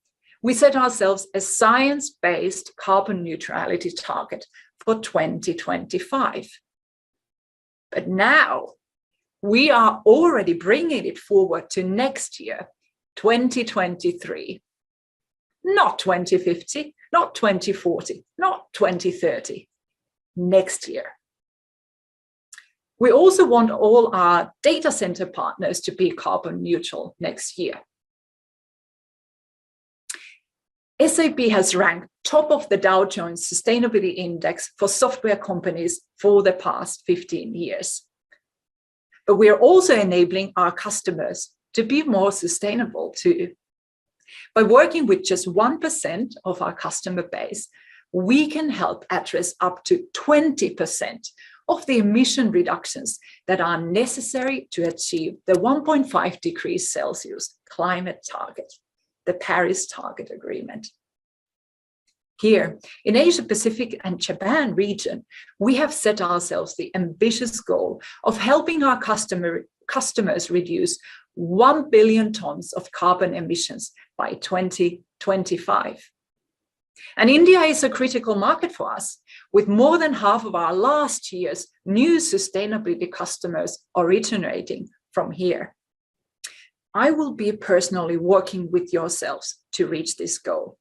we set ourselves a science-based carbon neutrality target for 2025. But now we are already bringing it forward to next year, 2023. Not 2050, not 2040, not 2030, next year. We also want all our data center partners to be carbon neutral next year. SAP has ranked top of the Dow Jones Sustainability Index for software companies for the past 15 years. But we are also enabling our customers to be more sustainable too. By working with just 1% of our customer base, we can help address up to 20% of the emission reductions that are necessary to achieve the 1.5 degrees Celsius climate target, the Paris Target Agreement. Here in Asia Pacific and Japan region, we have set ourselves the ambitious goal of helping our customers reduce 1 billion tons of carbon emissions by 2025. And India is a critical market for us, with more than half of our last year's new sustainability customers originating from here. I will be personally working with yourselves to reach this goal.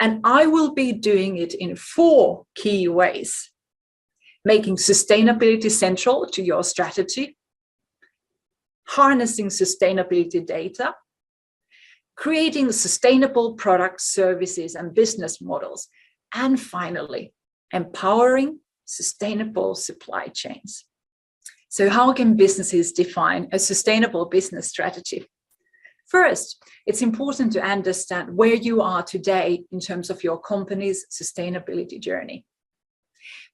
And I will be doing it in 4 key ways: making sustainability central to your strategy, harnessing sustainability data, creating sustainable products, services, and business models, and finally, empowering sustainable supply chains. So how can businesses define a sustainable business strategy? First, it's important to understand where you are today in terms of your company's sustainability journey.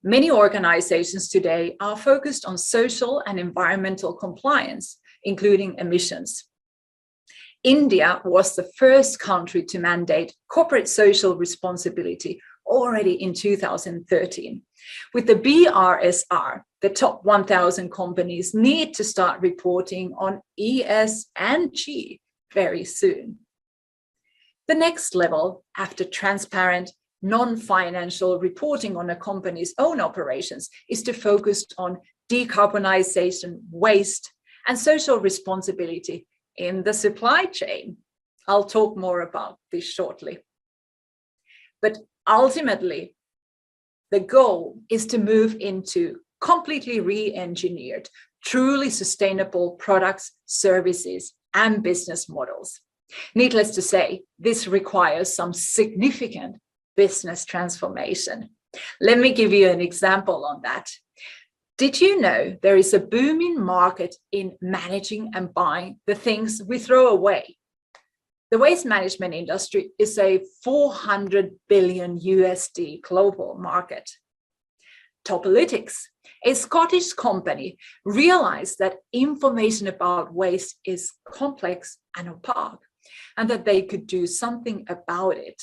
Many organizations today are focused on social and environmental compliance, including emissions. India was the first country to mandate corporate social responsibility already in 2013. With the BRSR, the top 1,000 companies need to start reporting on ES and G very soon. The next level, after transparent, non-financial reporting on a company's own operations, is to focus on decarbonization, waste, and social responsibility in the supply chain. I'll talk more about this shortly. But ultimately, the goal is to move into completely re-engineered, truly sustainable products, services, and business models. Needless to say, this requires some significant business transformation. Let me give you an example on that. Did you know there is a booming market in managing and buying the things we throw away? The waste management industry is a $400 billion USD global market. Topolytics, a Scottish company, realized that information about waste is complex and opaque, and that they could do something about it,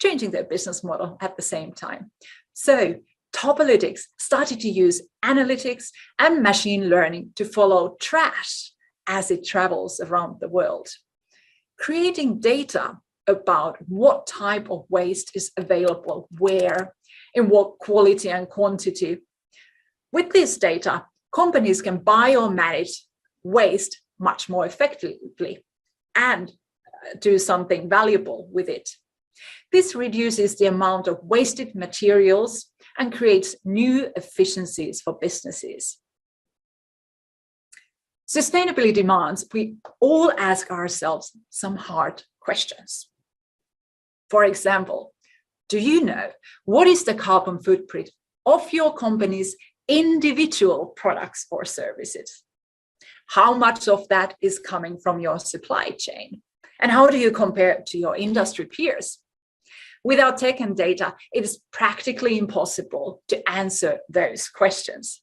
changing their business model at the same time. So Topolytics started to use analytics and machine learning to follow trash as it travels around the world, creating data about what type of waste is available where, in what quality and quantity. With this data, companies can buy or manage waste much more effectively and do something valuable with it. This reduces the amount of wasted materials and creates new efficiencies for businesses. Sustainability demands we all ask ourselves some hard questions. For example, do you know what is the carbon footprint of your company's individual products or services? How much of that is coming from your supply chain? And how do you compare it to your industry peers? Without tech and data, it is practically impossible to answer those questions.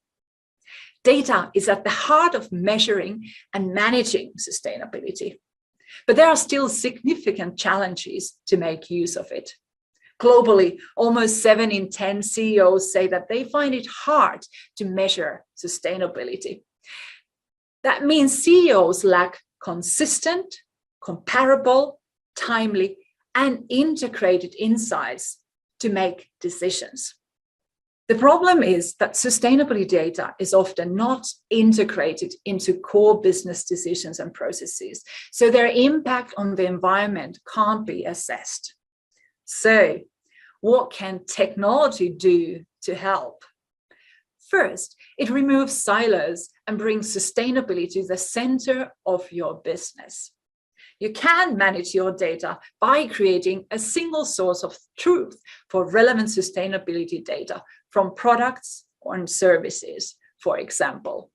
Data is at the heart of measuring and managing sustainability, but there are still significant challenges to make use of it. Globally, almost 7 in 10 CEOs say that they find it hard to measure sustainability. That means CEOs lack consistent, comparable, timely, and integrated insights to make decisions. The problem is that sustainability data is often not integrated into core business decisions and processes, so their impact on the environment can't be assessed. So, What can technology do to help? First, it removes silos and brings sustainability to the center of your business. You can manage your data by creating a single source of truth for relevant sustainability data from products and services, for example.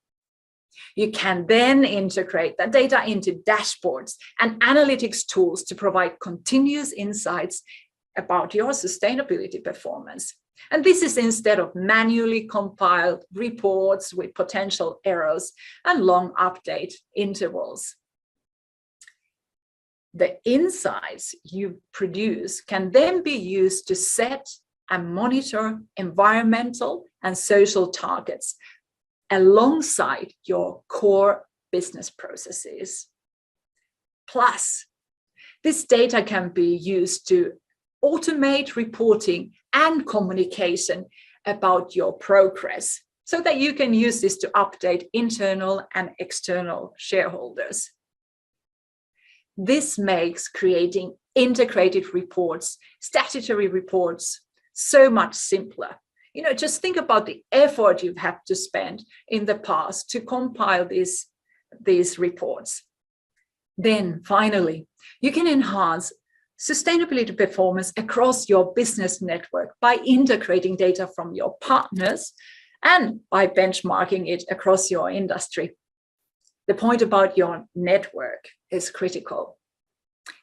You can then integrate that data into dashboards and analytics tools to provide continuous insights about your sustainability performance. And this is instead of manually compiled reports with potential errors and long update intervals. The insights you produce can then be used to set and monitor environmental and social targets alongside your core business processes. Plus, this data can be used to automate reporting and communication about your progress so that you can use this to update internal and external shareholders. This makes creating integrated reports, statutory reports, so much simpler. You know, just think about the effort you've had to spend in the past to compile these reports. Then finally, you can enhance sustainability performance across your business network by integrating data from your partners and by benchmarking it across your industry. The point about your network is critical.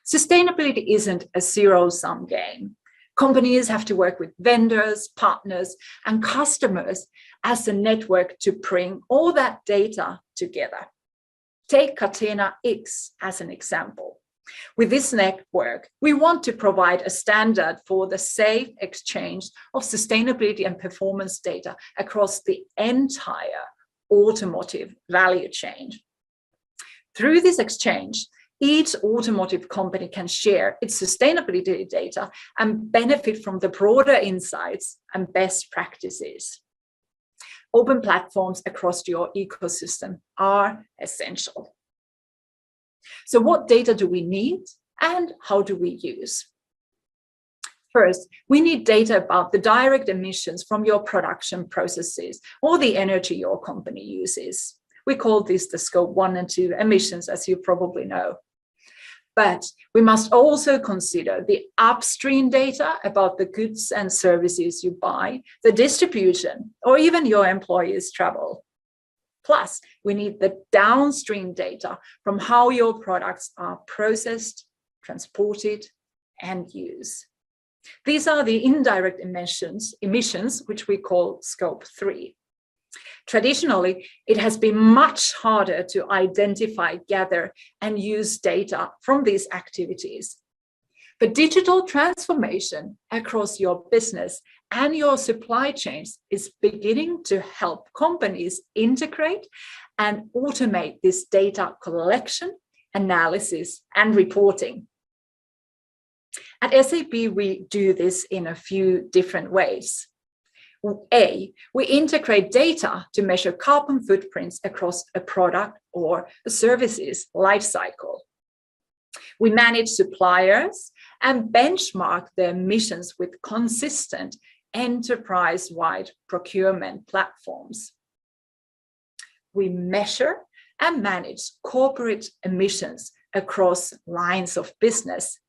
Sustainability isn't a zero-sum game. Companies have to work with vendors, partners, and customers as a network to bring all that data together. Take Catena X as an example. With this network, we want to provide a standard for the safe exchange of sustainability and performance data across the entire automotive value chain. Through this exchange, each automotive company can share its sustainability data and benefit from the broader insights and best practices. Open platforms across your ecosystem are essential. So what data do we need and how do we use? First, we need data about the direct emissions from your production processes or the energy your company uses. We call this the scope 1 and 2 emissions, as you probably know. But we must also consider the upstream data about the goods and services you buy, the distribution, or even your employees' travel. Plus, we need the downstream data from how your products are processed, transported, and used. These are the indirect emissions, which we call scope 3. Traditionally, it has been much harder to identify, gather, and use data from these activities. But digital transformation across your business and your supply chains is beginning to help companies integrate and automate this data collection, analysis, and reporting. At SAP, we do this in a few different ways. A, we integrate data to measure carbon footprints across a product or a services lifecycle. We manage suppliers and benchmark their emissions with consistent enterprise-wide procurement platforms. We measure and manage corporate emissions across lines of business.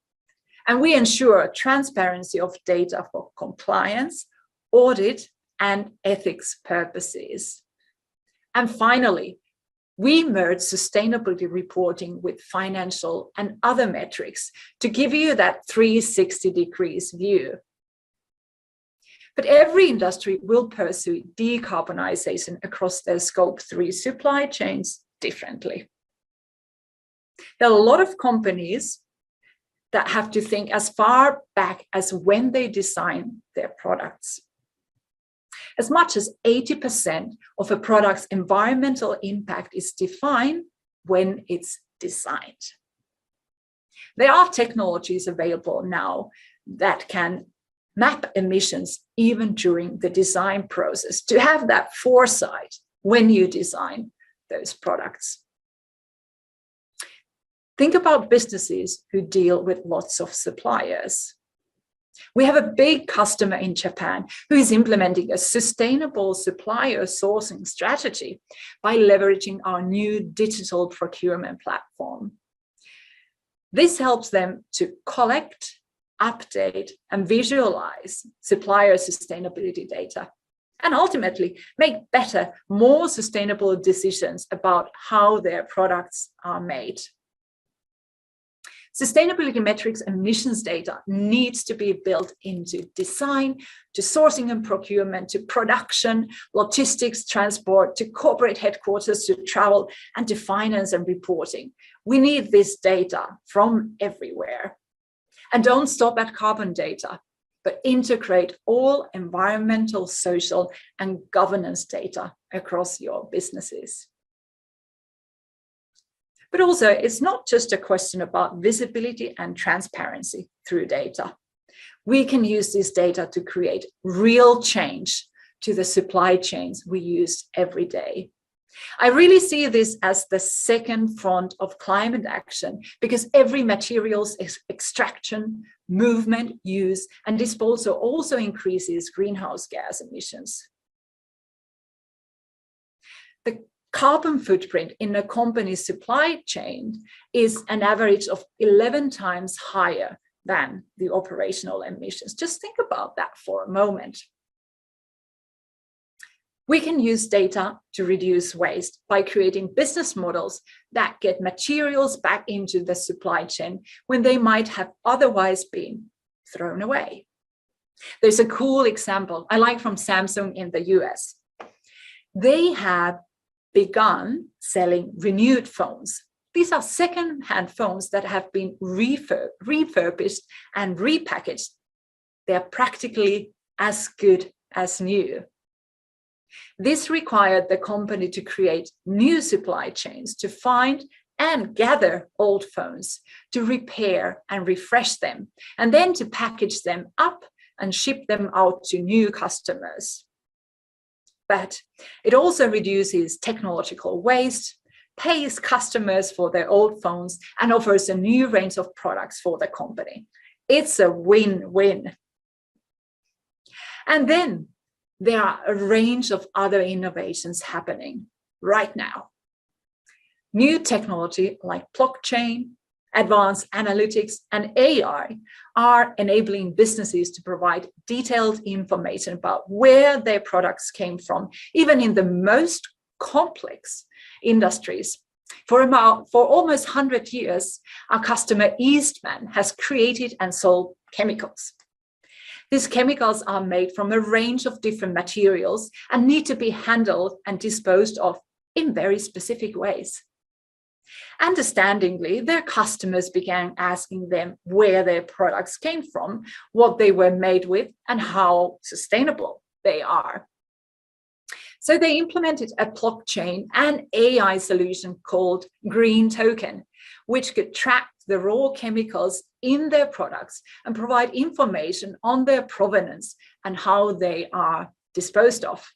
And we ensure transparency of data for compliance, audit, and ethics purposes. And finally, we merge sustainability reporting with financial and other metrics to give you that 360 degrees view. But every industry will pursue decarbonization across their scope 3 supply chains differently. There are a lot of companies that have to think as far back as when they design their products. As much as 80% of a product's environmental impact is defined when it's designed. There are technologies available now that can map emissions even during the design process to have that foresight when you design those products. Think about businesses who deal with lots of suppliers. We have a big customer in Japan who is implementing a sustainable supplier sourcing strategy by leveraging our new digital procurement platform. This helps them to collect, update, and visualize supplier sustainability data, and ultimately make better, more sustainable decisions about how their products are made. Sustainability metrics and emissions data needs to be built into design, to sourcing and procurement, to production, logistics, transport, to corporate headquarters, to travel, and to finance and reporting. We need this data from everywhere. And don't stop at carbon data, but integrate all environmental, social, and governance data across your businesses. But also, it's not just a question about visibility and transparency through data. We can use this data to create real change to the supply chains we use every day. I really see this as the second front of climate action, because every materials extraction, movement, use, and disposal also increases greenhouse gas emissions. The carbon footprint in a company's supply chain is an average of 11 times higher than the operational emissions. Just think about that for a moment. We can use data to reduce waste by creating business models that get materials back into the supply chain when they might have otherwise been thrown away. There's a cool example I like from Samsung in the US. They have begun selling renewed phones. These are second-hand phones that have been refurbished and repackaged. They're practically as good as new. This required the company to create new supply chains to find and gather old phones, to repair and refresh them, and then to package them up and ship them out to new customers. But it also reduces technological waste, pays customers for their old phones, and offers a new range of products for the company. It's a win-win. And then there are a range of other innovations happening right now. New technology like blockchain, advanced analytics, and AI are enabling businesses to provide detailed information about where their products came from, even in the most complex industries. For almost 100 years, our customer Eastman has created and sold chemicals. These chemicals are made from a range of different materials and need to be handled and disposed of in very specific ways. Understandingly, their customers began asking them where their products came from, what they were made with, and how sustainable they are. So they implemented a blockchain and AI solution called Green Token, which could track the raw chemicals in their products and provide information on their provenance and how they are disposed of.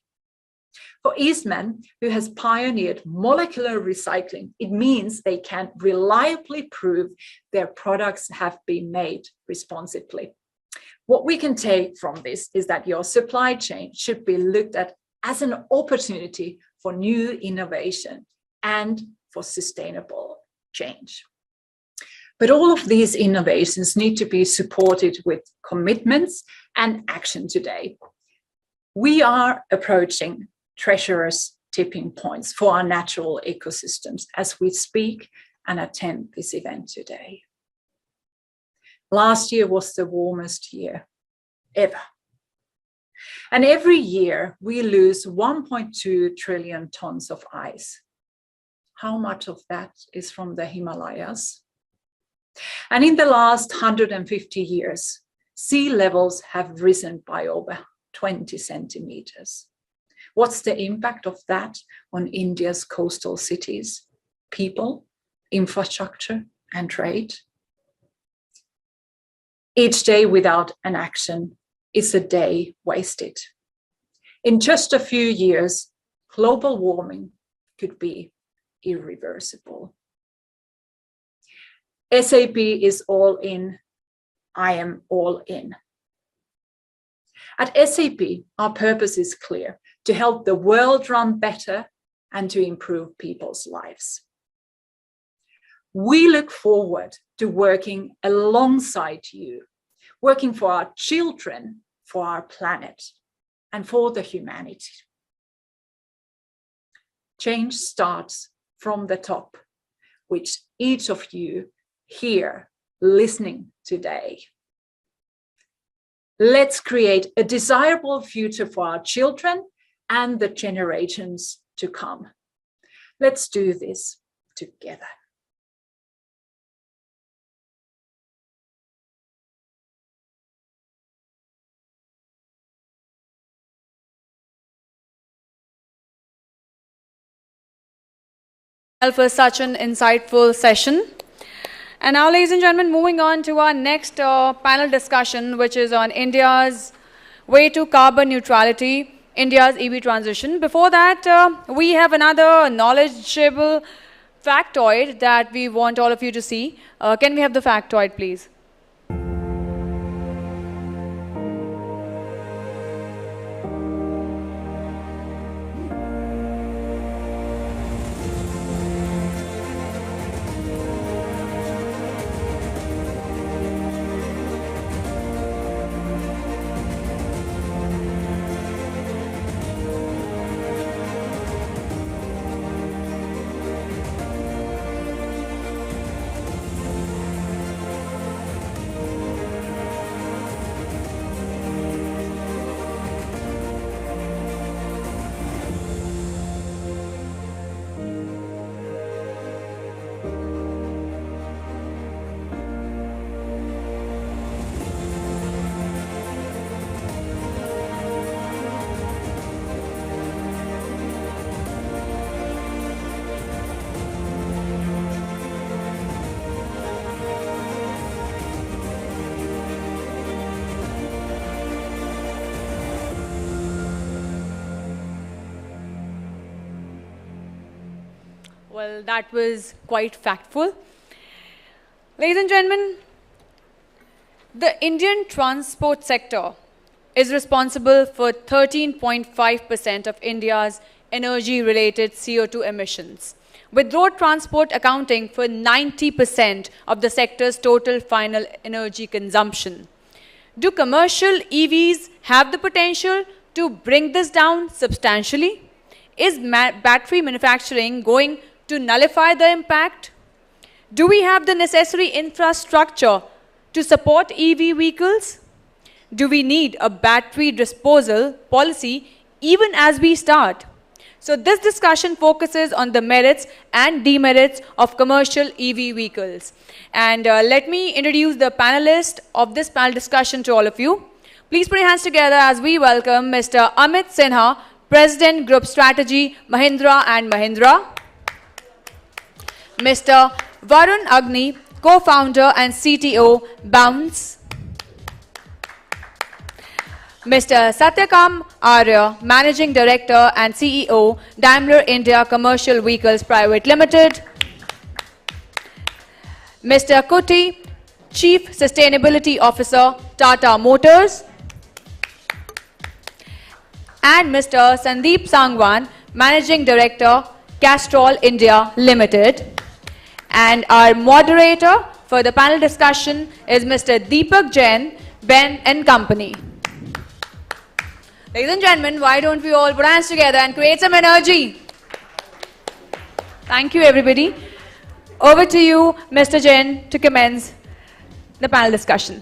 For Eastman, who has pioneered molecular recycling, it means they can reliably prove their products have been made responsibly. What we can take from this is that your supply chain should be looked at as an opportunity for new innovation and for sustainable change. But all of these innovations need to be supported with commitments and action today. We are approaching treacherous tipping points for our natural ecosystems as we speak and attend this event today. Last year was the warmest year ever. And every year we lose 1.2 trillion tons of ice. How much of that is from the Himalayas? And in the last 150 years, sea levels have risen by over 20 centimeters. What's the impact of that on India's coastal cities, people, infrastructure, and trade? Each day without an action is a day wasted. In just a few years, global warming could be irreversible. SAP is all in. I am all in. At SAP, our purpose is clear: to help the world run better and to improve people's lives. We look forward to working alongside you, working for our children, for our planet, and for the humanity. Change starts from the top, which each of you here listening today. Let's create a desirable future for our children and the generations to come. Let's do this together. For such an insightful session. And now, ladies and gentlemen, moving on to our next panel discussion, which is on India's way to carbon neutrality, India's EV transition. Before that, we have another knowledgeable factoid that we want all of you to see. Can we have the factoid, please? Well, that was quite factful. Ladies and gentlemen, the Indian transport sector is responsible for 13.5% of India's energy-related CO2 emissions, with road transport accounting for 90% of the sector's total final energy consumption. Do commercial EVs have the potential to bring this down substantially? Is battery manufacturing going to nullify the impact? Do we have the necessary infrastructure to support EV vehicles? Do we need a battery disposal policy even as we start? So this discussion focuses on the merits and demerits of commercial EV vehicles. And let me introduce the panelists of this panel discussion to all of you. Please put your hands together as we welcome Mr. Amit Sinha, President Group Strategy, Mahindra and Mahindra. Mr. Varun Agni, Co-founder and CTO, Bounce. Mr. Satyakam Arya, Managing Director and CEO, Daimler India Commercial Vehicles Private Limited. Mr. Kuti, Chief Sustainability Officer, Tata Motors. And Mr. Sandeep Sangwan, Managing Director, Castrol India Limited. And our moderator for the panel discussion is Mr. Deepak Jain, Ben and Company. Ladies and gentlemen, why don't we all put hands together and create some energy? Thank you, everybody. Over to you, Mr. Jain, to commence the panel discussion.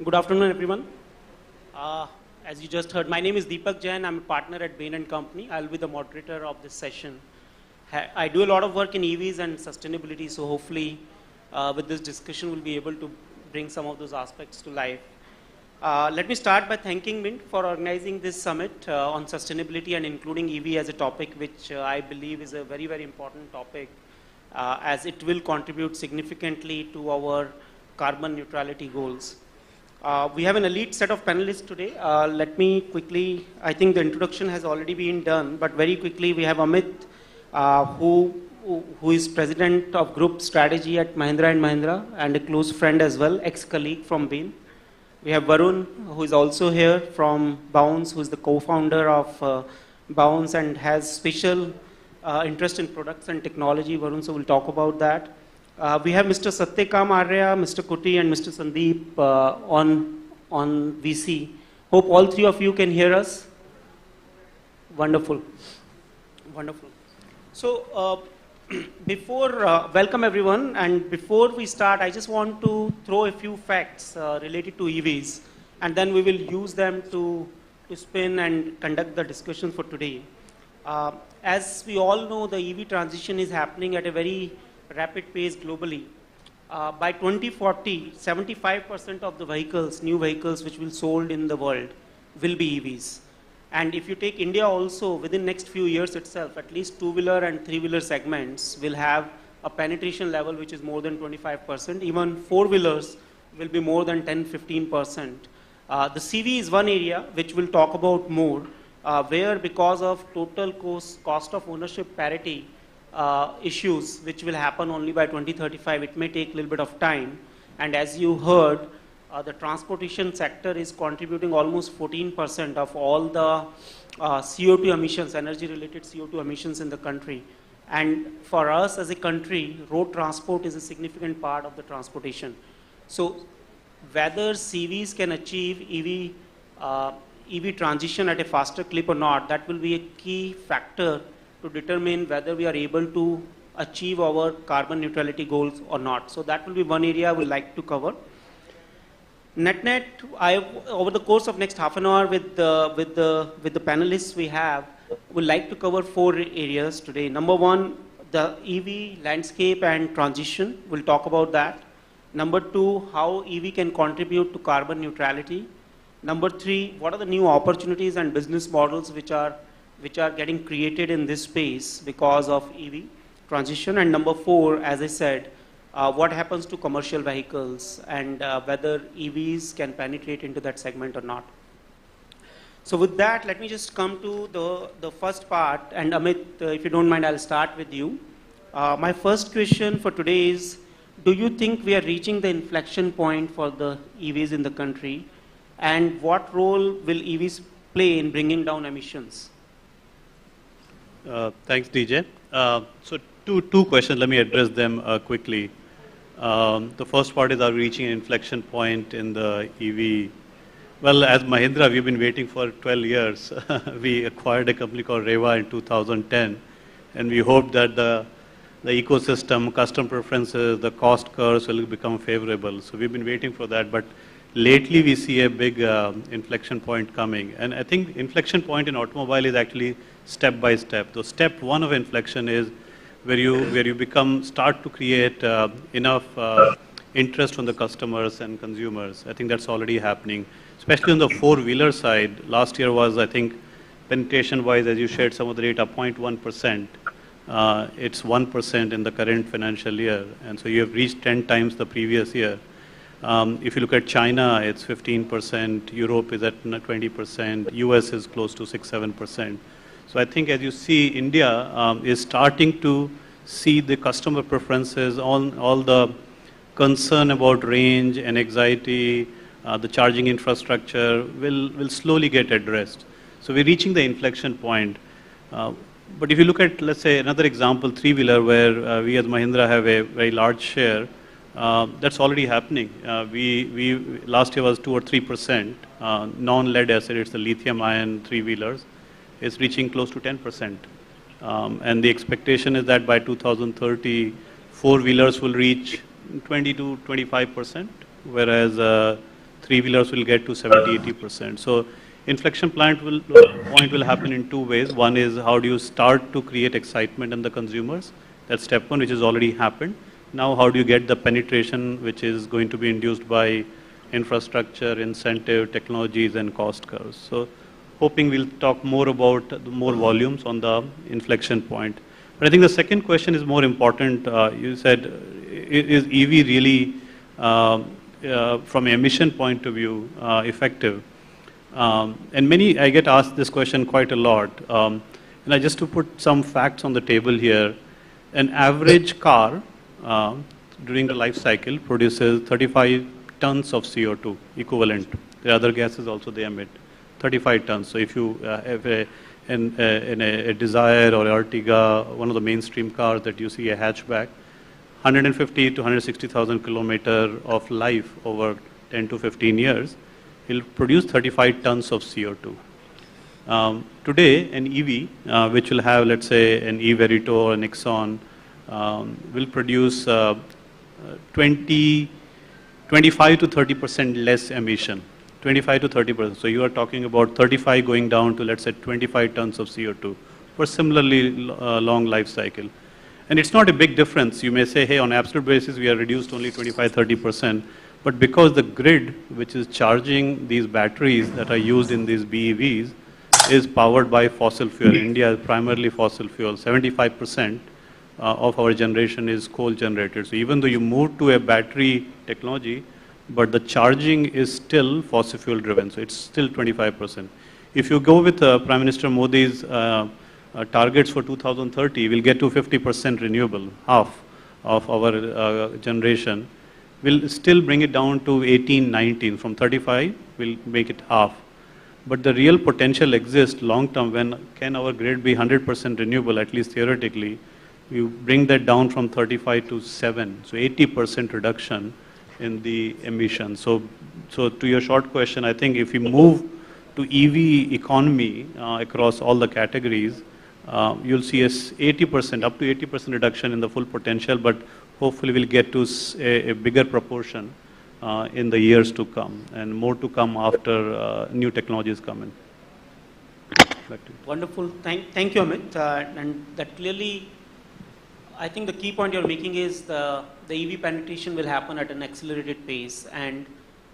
Good afternoon, everyone. As you just heard, my name is Deepak Jain. I'm a partner at Bain & Company. I'll be the moderator of this session. I do a lot of work in EVs and sustainability, so hopefully with this discussion we'll be able to bring some of those aspects to life. Let me start by thanking Mint for organizing this summit on sustainability and including EV as a topic, which I believe is a very, very important topic as it will contribute significantly to our carbon neutrality goals. We have an elite set of panelists today. Let me quickly, I think the introduction has already been done, but very quickly we have Amit, who who is president of group strategy at Mahindra & Mahindra and a close friend as well, ex-colleague from Bain. We have Varun, who is also here from Bounce, who is the co-founder of Bounce and has special interest in products and technology. Varun, so we'll talk about that. We have Mr. Satyakam Arya, Mr. Kuti, and Mr. Sandeep on VC. Hope all three of you can hear us. Wonderful. Wonderful. So, welcome everyone, and before we start, I just want to throw a few facts related to EVs, and then we will use them to spin and conduct the discussion for today. As we all know, the EV transition is happening at a very rapid pace globally. By 2040, 75% of the vehicles, new vehicles which will be sold in the world will be EVs. And if you take India also, within next few years itself, at least two-wheeler and three-wheeler segments will have a penetration level which is more than 25%. Even four-wheelers will be more than 10-15%. The CV is one area which we'll talk about more, where because of total cost of ownership parity issues, which will happen only by 2035, it may take a little bit of time. And as you heard, the transportation sector is contributing almost 14% of all the CO2 emissions, energy-related CO2 emissions in the country. And for us as a country, road transport is a significant part of the transportation. So whether CVs can achieve EV transition at a faster clip or not, that will be a key factor to determine whether we are able to achieve our carbon neutrality goals or not. So that will be one area I would like to cover. Net, over the course of next half an hour with the panelists we have, would like to cover four areas today. Number one, the EV landscape and transition. We'll talk about that. Number two, how EV can contribute to carbon neutrality. Number three, what are the new opportunities and business models which are getting created in this space because of EV transition. And number four, as I said, what happens to commercial vehicles and whether EVs can penetrate into that segment or not. So with that, let me just come to the first part. And Amit, if you don't mind, I'll start with you. My first question for today is, do you think we are reaching the inflection point for the EVs in the country? And what role will EVs play in bringing down emissions? Thanks, DJ. So two questions. Let me address them quickly. The first part is, are we reaching an inflection point in the EV? Well, as Mahindra, we've been waiting for 12 years. We acquired a company called Reva in 2010, and we hope that the ecosystem, custom preferences, the cost curves will become favorable. So we've been waiting for that, but lately we see a big inflection point coming. And I think inflection point in automobile is actually step by step. So step one of inflection is where you start to create enough interest from the customers and consumers. I think that's already happening, especially on the four-wheeler side. Last year was, I think, penetration-wise, as you shared some of the data, 0.1%. It's 1% in the current financial year, and so you have reached 10 times the previous year. If you look at China, it's 15%, Europe is at 20%, US is close to 6-7%. So I think as you see, India is starting to see the customer preferences, all the concern about range and anxiety, the charging infrastructure will slowly get addressed. So we're reaching the inflection point. But if you look at, let's say, another example, three-wheeler, where we as Mahindra have a very large share, that's already happening. We last year was 2 or 3%. Non-lead acid, it's the lithium-ion three-wheelers, is reaching close to 10%. And the expectation is that by 2030, four-wheelers will reach 20 to 25%, whereas three-wheelers will get to 70-80%. So inflection point will happen in two ways. One is, how do you start to create excitement in the consumers? That's step one, which has already happened. Now, how do you get the penetration, which is going to be induced by infrastructure, incentive, technologies, and cost curves? So hoping we'll talk more about more volumes on the inflection point. But I think the second question is more important. You said, is EV really, from an emission point of view, effective? And I get asked this question quite a lot. And just to put some facts on the table here, An average car during the life cycle produces 35 tons of CO2 equivalent. The other gases also they emit 35 tons. So if you have a Desire or Ertiga, one of the mainstream cars that you see, a hatchback, 150 to 160,000 kilometers of life over 10 to 15 years, will produce 35 tons of CO2. Today, an EV, which will have, let's say, an e-Verito or an Exxon, will produce 25 to 30% less emission. 25 to 30%. So you are talking about 35 going down to, let's say, 25 tons of CO2 for similarly long life cycle. And it's not a big difference. You may say, hey, on absolute basis, we are reduced only 25, 30%. But because the grid, which is charging these batteries that are used in these BEVs, is powered by fossil fuel. India is primarily fossil fuel. 75% of our generation is coal generated. So even though you move to a battery technology, but the charging is still fossil fuel driven. So it's still 25%. If you go with Prime Minister Modi's targets for 2030, we'll get to 50% renewable, half of our generation. We'll still bring it down to 18, 19. From 35, we'll make it half. But the real potential exists long term. When can our grid be 100% renewable, at least theoretically? You bring that down from 35 to 7. So 80% reduction in the emissions. So to your short question, I think if we move to EV economy across all the categories, you'll see 80%, up to 80% reduction in the full potential, but hopefully we'll get to a bigger proportion in the years to come, and more to come after new technologies come in. Wonderful. Thank you, Amit. And that clearly, I think the key point you're making is the EV penetration will happen at an accelerated pace, and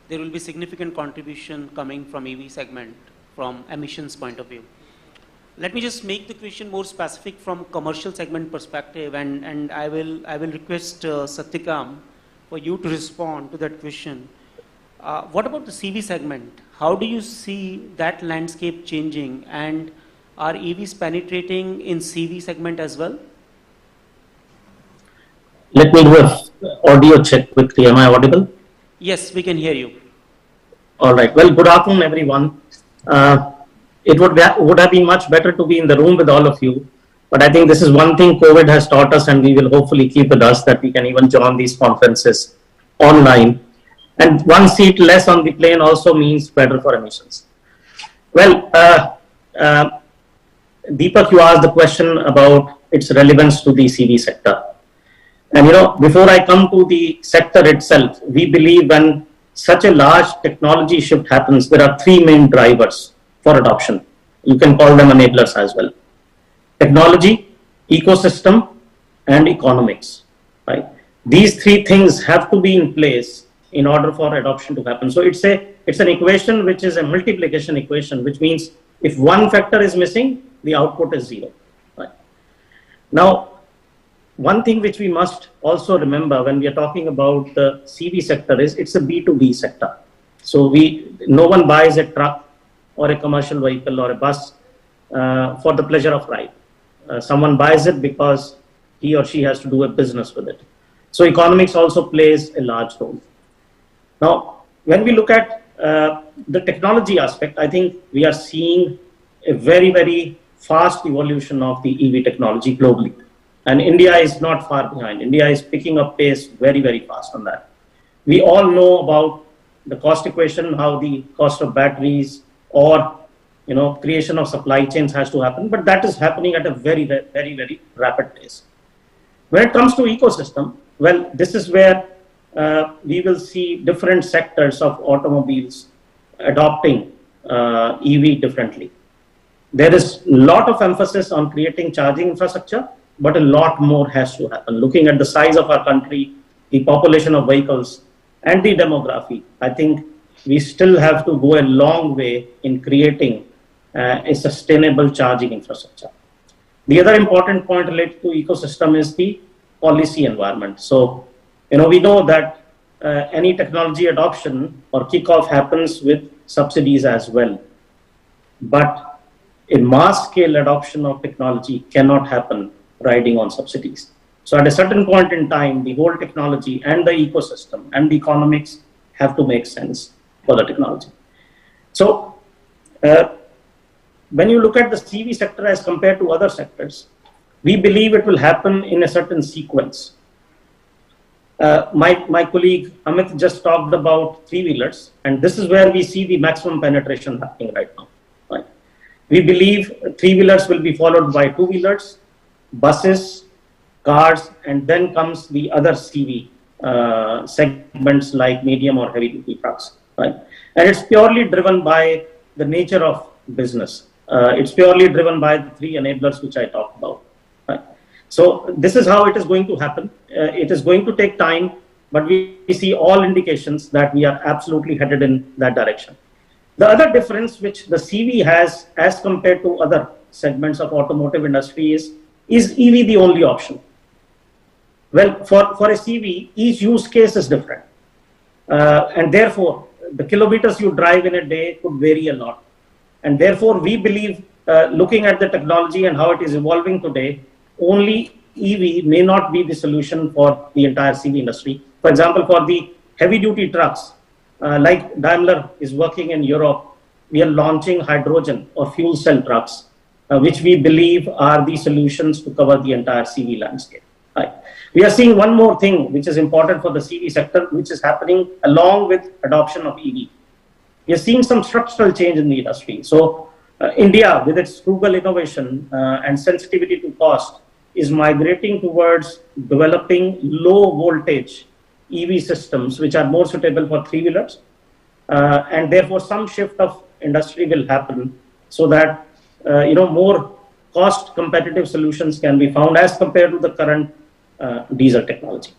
there will be significant contribution coming from EV segment from emissions point of view. Let me just make the question more specific from commercial segment perspective, and I will request Satyakam for you to respond to that question. What about the CV segment? How do you see that landscape changing, and are EVs penetrating in CV segment as well? Let me do an audio check quickly. Am I audible? Yes, we can hear you. All right. Well, good afternoon, everyone. It would have been much better to be in the room with all of you. But I think this is one thing COVID has taught us, and we will hopefully keep with us, that we can even join these conferences online. And one seat less on the plane also means better for emissions. Well, Deepak, you asked the question about its relevance to the CV sector. And before I come to the sector itself, we believe when such a large technology shift happens, there are three main drivers for adoption. You can call them enablers as well. Technology, ecosystem, and economics. Right? These three things have to be in place in order for adoption to happen. So it's an equation which is a multiplication equation, which means if one factor is missing, the output is zero. Right? Now, one thing which we must also remember when we are talking about the CV sector is it's a B2B sector. So no one buys a truck or a commercial vehicle or a bus for the pleasure of ride. Someone buys it because he or she has to do a business with it. So economics also plays a large role. Now, when we look at the technology aspect, I think we are seeing a very, very fast evolution of the EV technology globally. And India is not far behind. India is picking up pace very, very fast on that. We all know about the cost equation, how the cost of batteries or creation of supply chains has to happen, but that is happening at a very, very, very rapid pace. When it comes to ecosystem, well, this is where we will see different sectors of automobiles adopting EV differently. There is a lot of emphasis on creating charging infrastructure, but a lot more has to happen. Looking at the size of our country, the population of vehicles, and the demography, I think we still have to go a long way in creating a sustainable charging infrastructure. The other important point related to ecosystem is the policy environment. So, we know that any technology adoption or kickoff happens with subsidies as well. But a mass scale adoption of technology cannot happen riding on subsidies. So at a certain point in time, the whole technology and the ecosystem and the economics have to make sense for the technology. So when you look at the CV sector as compared to other sectors, we believe it will happen in a certain sequence. My colleague Amit just talked about three-wheelers, and this is where we see the maximum penetration happening right now. Right? We believe three-wheelers will be followed by two-wheelers, buses, cars, and then comes the other CV segments like medium or heavy-duty trucks. Right? And it's purely driven by the nature of business. It's purely driven by the three enablers which I talked about. Right? So this is how it is going to happen. It is going to take time, but we see all indications that we are absolutely headed in that direction. The other difference which the CV has as compared to other segments of automotive industry is EV the only option? Well, for a CV, each use case is different. And therefore, the kilometers you drive in a day could vary a lot. And therefore, we believe, looking at the technology and how it is evolving today, only EV may not be the solution for the entire CV industry. For example, for the heavy-duty trucks, like Daimler is working in Europe, we are launching hydrogen or fuel cell trucks, which we believe are the solutions to cover the entire CV landscape. Right. We are seeing one more thing which is important for the CV sector, which is happening along with adoption of EV. We are seeing some structural change in the industry. So India, with its frugal innovation and sensitivity to cost, is migrating towards developing low voltage EV systems, which are more suitable for three-wheelers. And therefore, some shift of industry will happen so that more cost competitive solutions can be found as compared to the current diesel technology.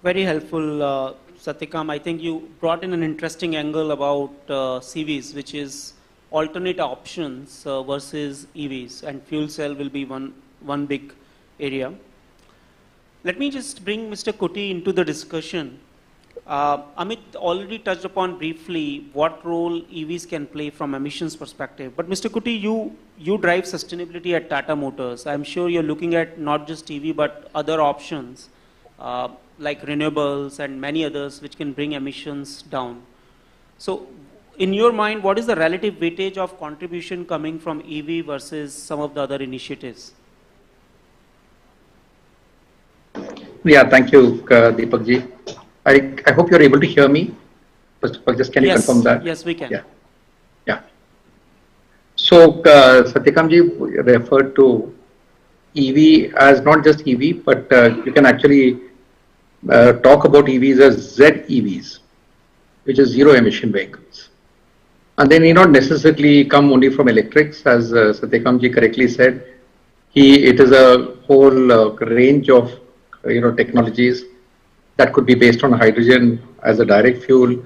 Very helpful, Satyakam. I think you brought in an interesting angle about CVs, which is alternate options versus EVs, and fuel cell will be one big area. Let me just bring Mr. Kuti into the discussion. Amit already touched upon briefly what role EVs can play from emissions perspective. But Mr. Kuti, you drive sustainability at Tata Motors. I'm sure you're looking at not just EV but other options like renewables and many others which can bring emissions down. So in your mind, what is the relative weightage of contribution coming from EV versus some of the other initiatives? Yeah, thank you, Deepak ji. I hope you're able to hear me. First of all, just can you confirm that? Yes, we can. Yeah. So, Satyakam ji referred to EV as not just EV, but you can actually talk about EVs as ZEVs, which is zero emission vehicles. And they need not necessarily come only from electrics, as Satyakam ji correctly said. It is a whole range of technologies that could be based on hydrogen as a direct fuel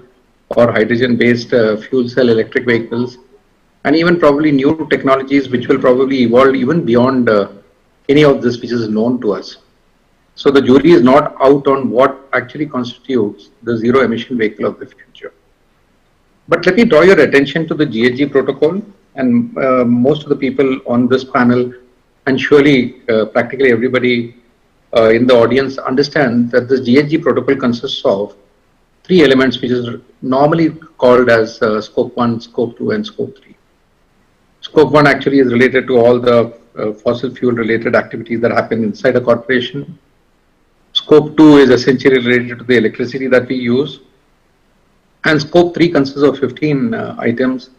or hydrogen-based fuel cell electric vehicles, and even probably new technologies which will probably evolve even beyond any of this which is known to us. So the jury is not out on what actually constitutes the zero emission vehicle of the future. But let me draw your attention to the GHG protocol, and most of the people on this panel, and surely practically everybody in the audience understand that this GHG protocol consists of three elements, which is normally called as scope 1, scope 2 and scope 3. Scope 1 actually is related to all the fossil fuel related activities that happen inside a corporation. Scope 2 is essentially related to the electricity that we use. And scope 3 consists of 15 items,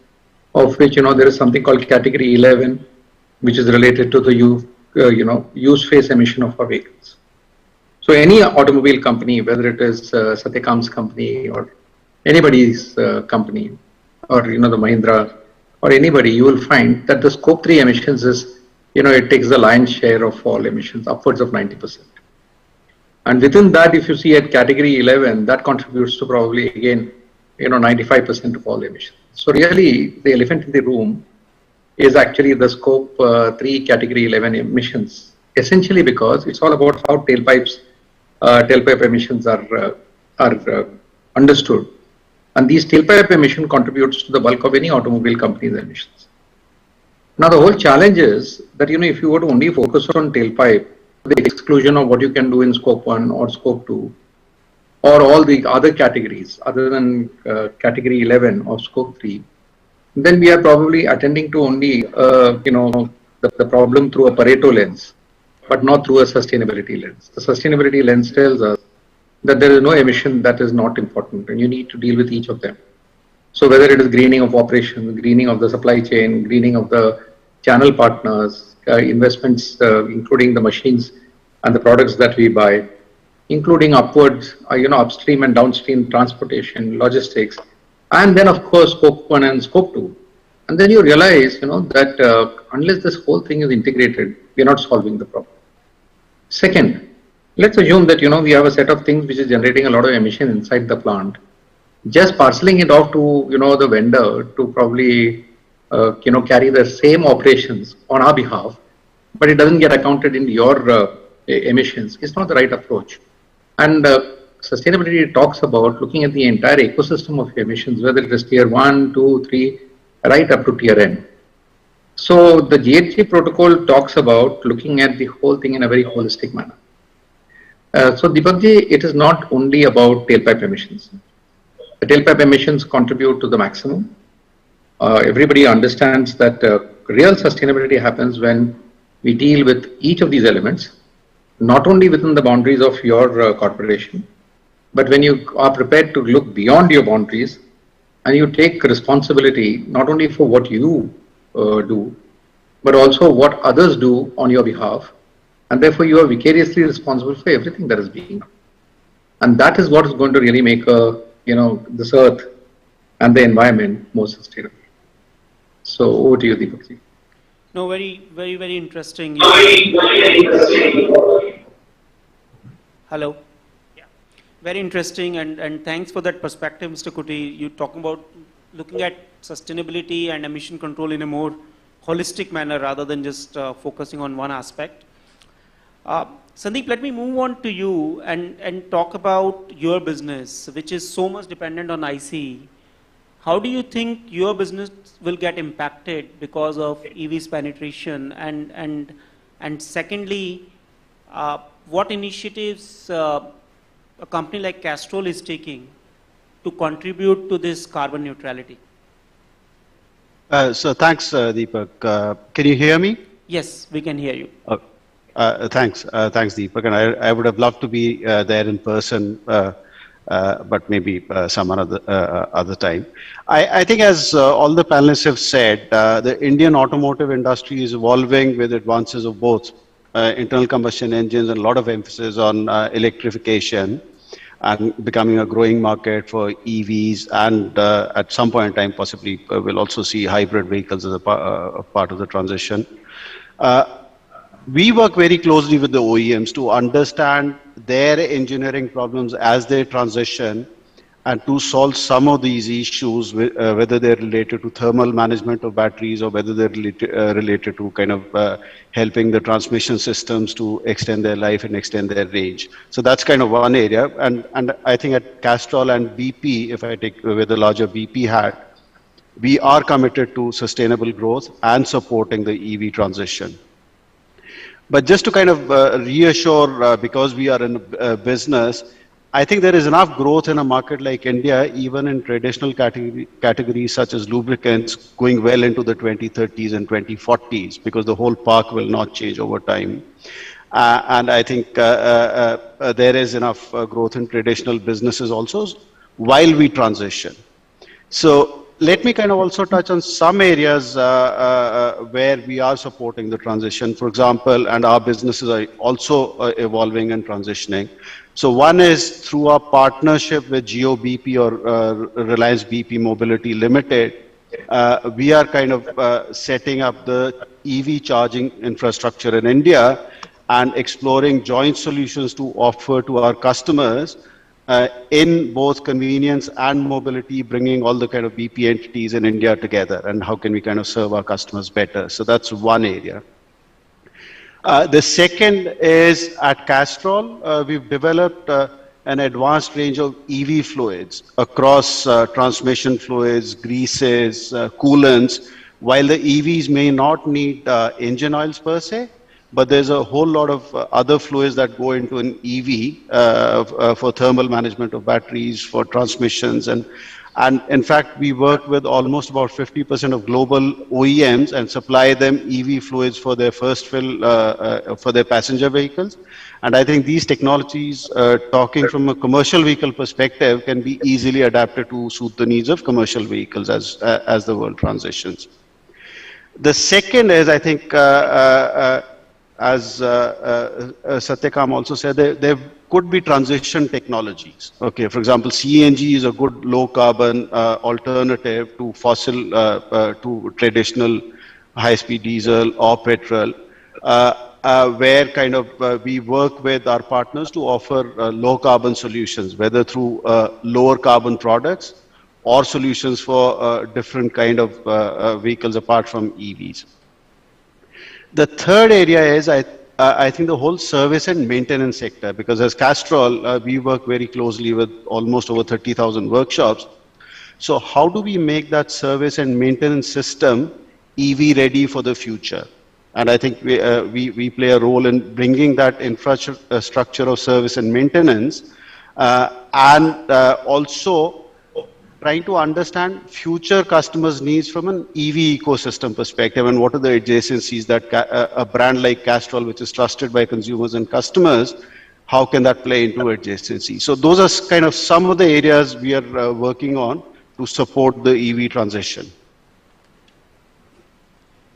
of which there is something called category 11, which is related to the use phase emission of our vehicles. So any automobile company, whether it is Satyakam's company or anybody's company, or the Mahindra or anybody, you will find that the scope 3 emissions is, it takes the lion's share of all emissions, upwards of 90%. And within that, if you see at category 11, that contributes to probably again, 95% of all emissions. So really, the elephant in the room is actually the scope 3 category 11 emissions, essentially because it's all about how tailpipe emissions are understood. And these tailpipe emission contributes to the bulk of any automobile company's emissions. Now the whole challenge is that if you were to only focus on tailpipe, the exclusion of what you can do in scope 1 or scope 2, or all the other categories other than category 11 of scope 3, then we are probably attending to only, the problem through a Pareto lens, but not through a sustainability lens. The sustainability lens tells us that there is no emission that is not important, and you need to deal with each of them. So whether it is greening of operations, greening of the supply chain, greening of the channel partners, investments, including the machines and the products that we buy, including upwards, upstream and downstream transportation, logistics, and then of course scope 1 and scope 2. And then you realize, that unless this whole thing is integrated, we are not solving the problem. Second, let's assume that, we have a set of things which is generating a lot of emission inside the plant. Just parceling it off to, the vendor to probably, carry the same operations on our behalf, but it doesn't get accounted in your emissions, is not the right approach. And sustainability talks about looking at the entire ecosystem of emissions, whether it is tier 1, 2, 3, right up to tier N. So the GHG protocol talks about looking at the whole thing in a very holistic manner. So Deepakji, it is not only about tailpipe emissions. The tailpipe emissions contribute to the maximum. Everybody understands that real sustainability happens when we deal with each of these elements, not only within the boundaries of your corporation, but when you are prepared to look beyond your boundaries and you take responsibility not only for what you do, but also what others do on your behalf. And therefore you are vicariously responsible for everything that is being done. And that is what is going to really make this earth and the environment more sustainable. So over to you, Deepak. No, very, very, very interesting. Hello. Yeah. Very interesting, and thanks for that perspective, Mr. Kuti. You talking about looking at sustainability and emission control in a more holistic manner rather than just focusing on one aspect. Sandeep, let me move on to you and talk about your business, which is so much dependent on IC. How do you think your business will get impacted because of EV's penetration? And secondly, what initiatives a company like Castrol is taking to contribute to this carbon neutrality? So thanks, Deepak. Can you hear me? Yes, we can hear you. Thanks, Deepak. And I would have loved to be there in person, but maybe some other time. I think, as all the panelists have said, the Indian automotive industry is evolving with advances of both internal combustion engines and a lot of emphasis on electrification, and becoming a growing market for EVs, and at some point in time possibly we'll also see hybrid vehicles as a part of the transition. We work very closely with the OEMs to understand their engineering problems as they transition, and to solve some of these issues, whether they're related to thermal management of batteries or whether they're related to kind of helping the transmission systems to extend their life and extend their range. So that's kind of one area. And I think at Castrol and BP, if I take with the larger BP hat, we are committed to sustainable growth and supporting the EV transition. But just to kind of reassure, because we are in a business, I think there is enough growth in a market like India, even in traditional categories such as lubricants, going well into the 2030s and 2040s, because the whole park will not change over time. And I think there is enough growth in traditional businesses also while we transition. So let me kind of also touch on some areas where we are supporting the transition, for example, and our businesses are also evolving and transitioning. So one is through our partnership with GeoBP or Reliance BP Mobility Limited. We are kind of setting up the EV charging infrastructure in India and exploring joint solutions to offer to our customers in both convenience and mobility, bringing all the kind of BP entities in India together, and how can we kind of serve our customers better. So that's one area. The second is at Castrol, we've developed an advanced range of EV fluids across transmission fluids, greases, coolants. While the EVs may not need engine oils per se, but there's a whole lot of other fluids that go into an EV for thermal management of batteries, for transmissions, and in fact, we work with almost about 50% of global OEMs and supply them EV fluids for their first fill for their passenger vehicles. And I think these technologies, talking from a commercial vehicle perspective, can be easily adapted to suit the needs of commercial vehicles as the world transitions. The second is, I think, as Satyakam also said, there could be transition technologies. Okay, for example, CNG is a good low carbon alternative to fossil, to traditional high-speed diesel or petrol, where kind of we work with our partners to offer low carbon solutions, whether through lower carbon products or solutions for different kind of vehicles apart from EVs. The third area is, I think, the whole service and maintenance sector, because as Castrol, we work very closely with almost over 30,000 workshops. So how do we make that service and maintenance system EV ready for the future? And I think we play a role in bringing that infrastructure of service and maintenance, and also trying to understand future customers' needs from an EV ecosystem perspective, and what are the adjacencies that a brand like Castrol, which is trusted by consumers and customers, how can that play into adjacency? So those are kind of some of the areas we are working on to support the EV transition.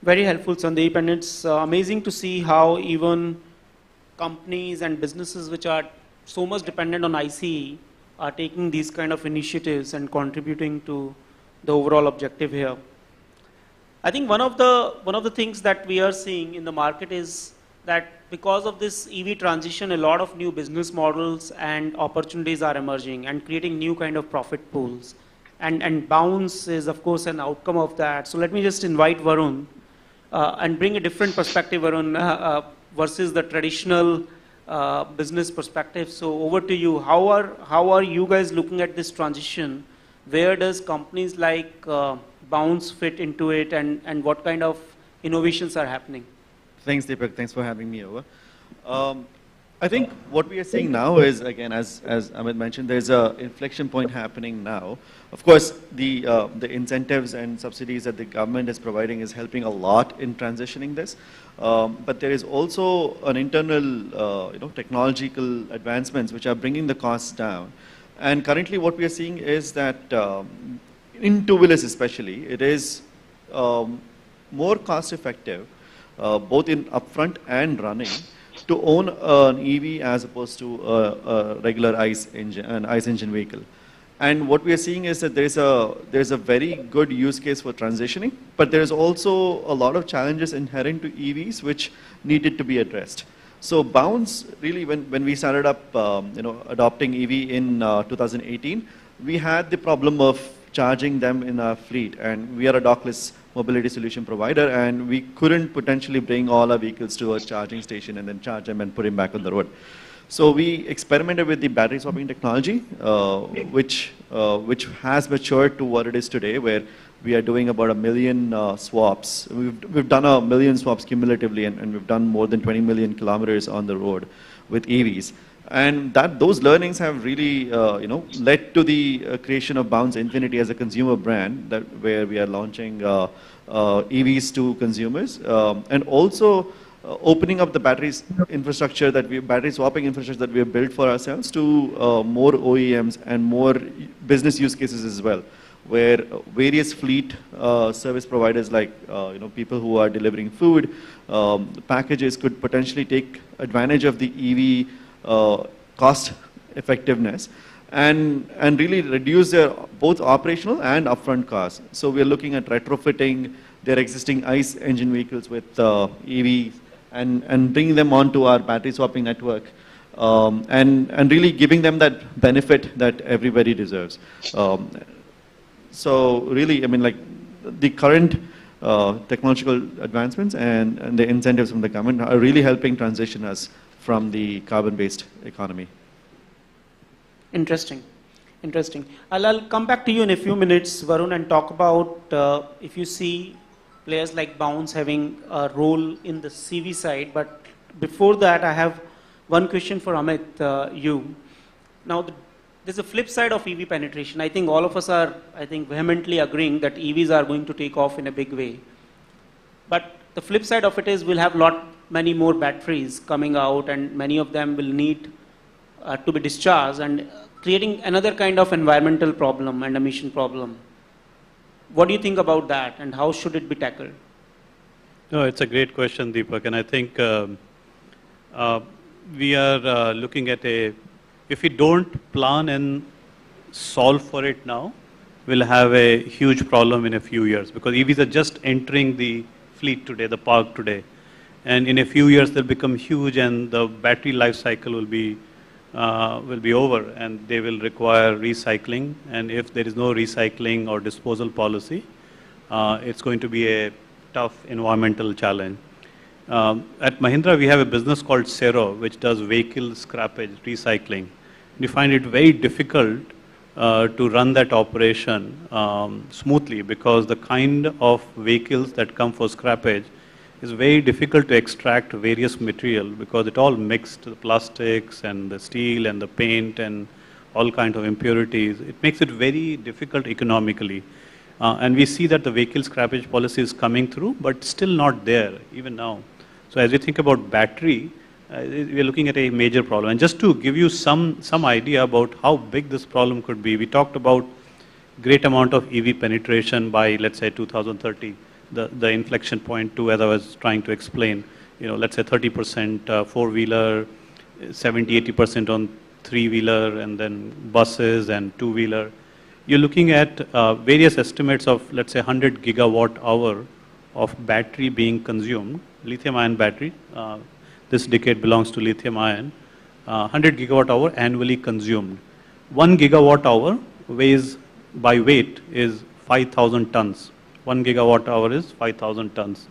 Very helpful, Sandeep, and it's amazing to see how even companies and businesses which are so much dependent on ICE are taking these kind of initiatives and contributing to the overall objective here. I think one of the things that we are seeing in the market is that because of this EV transition, a lot of new business models and opportunities are emerging and creating new kind of profit pools. And bounce is, of course, an outcome of that. So let me just invite Varun and bring a different perspective, Varun, versus the traditional business perspective. So over to you. How are you guys looking at this transition? Where does companies like Bounce fit into it, and what kind of innovations are happening? Thanks, Deepak. Thanks for having me over. I think what we are seeing now is, again, as Amit mentioned, there's an inflection point happening now. Of course, the incentives and subsidies that the government is providing is helping a lot in transitioning this. But there is also an internal, technological advancements which are bringing the costs down. And currently, what we are seeing is that in two-wheelers especially, it is more cost-effective, both in upfront and running, to own an EV as opposed to a regular ICE engine vehicle. And what we are seeing is that there's a very good use case for transitioning, but there's also a lot of challenges inherent to EVs which needed to be addressed. So Bounce, really, when we started up, adopting EV in 2018, we had the problem of charging them in our fleet, and we are a dockless mobility solution provider, and we couldn't potentially bring all our vehicles to a charging station and then charge them and put them back on the road. So we experimented with the battery swapping technology, which has matured to what it is today, where we are doing about 1 million swaps. We've done 1 million swaps cumulatively, and we've done more than 20 million kilometers on the road with EVs. And those learnings have really, led to the creation of Bounce Infinity as a consumer brand, where we are launching EVs to consumers, and also opening up the battery swapping infrastructure that we have built for ourselves to more OEMs and more business use cases as well, where various fleet service providers, like people who are delivering food packages, could potentially take advantage of the EV cost effectiveness and really reduce their both operational and upfront costs. So we are looking at retrofitting their existing ICE engine vehicles with EV and bringing them onto our battery swapping network, and really giving them that benefit that everybody deserves. So really, I mean, like, the current technological advancements and the incentives from the government are really helping transition us from the carbon-based economy. Interesting. I'll come back to you in a few minutes, Varun, and talk about if you see players like Bounce having a role in the CV side. But before that, I have one question for Amit, you. Now, there's a flip side of EV penetration. I think all of us are, vehemently agreeing that EVs are going to take off in a big way. But the flip side of it is we'll have many more batteries coming out, and many of them will need to be discharged, and creating another kind of environmental problem and emission problem. What do you think about that, and how should it be tackled? No, it's a great question, Deepak, and I think we are looking at if we don't plan and solve for it now, we'll have a huge problem in a few years, because EVs are just entering the fleet today, the park today. And in a few years, they'll become huge, and the battery life cycle will be over, and they will require recycling. And if there is no recycling or disposal policy, it's going to be a tough environmental challenge. At Mahindra, we have a business called Cero, which does vehicle scrappage, recycling. We find it very difficult to run that operation smoothly, because the kind of vehicles that come for scrappage is very difficult to extract various material, because it all mixed, the plastics and the steel and the paint and all kinds of impurities. It makes it very difficult economically. And we see that the vehicle scrappage policy is coming through, but still not there even now. So as we think about battery, we are looking at a major problem. And just to give you some idea about how big this problem could be, we talked about great amount of EV penetration by, let's say, 2030. The inflection point too, as I was trying to explain, let's say 30% four-wheeler, 70-80% on three-wheeler, and then buses and two-wheeler. You're looking at various estimates of, let's say, 100 gigawatt hour of battery being consumed, lithium-ion battery. This decade belongs to lithium-ion. 100 gigawatt hour annually consumed. 1 gigawatt hour by weight is 5,000 tons. 1 gigawatt hour is 5,000 tons.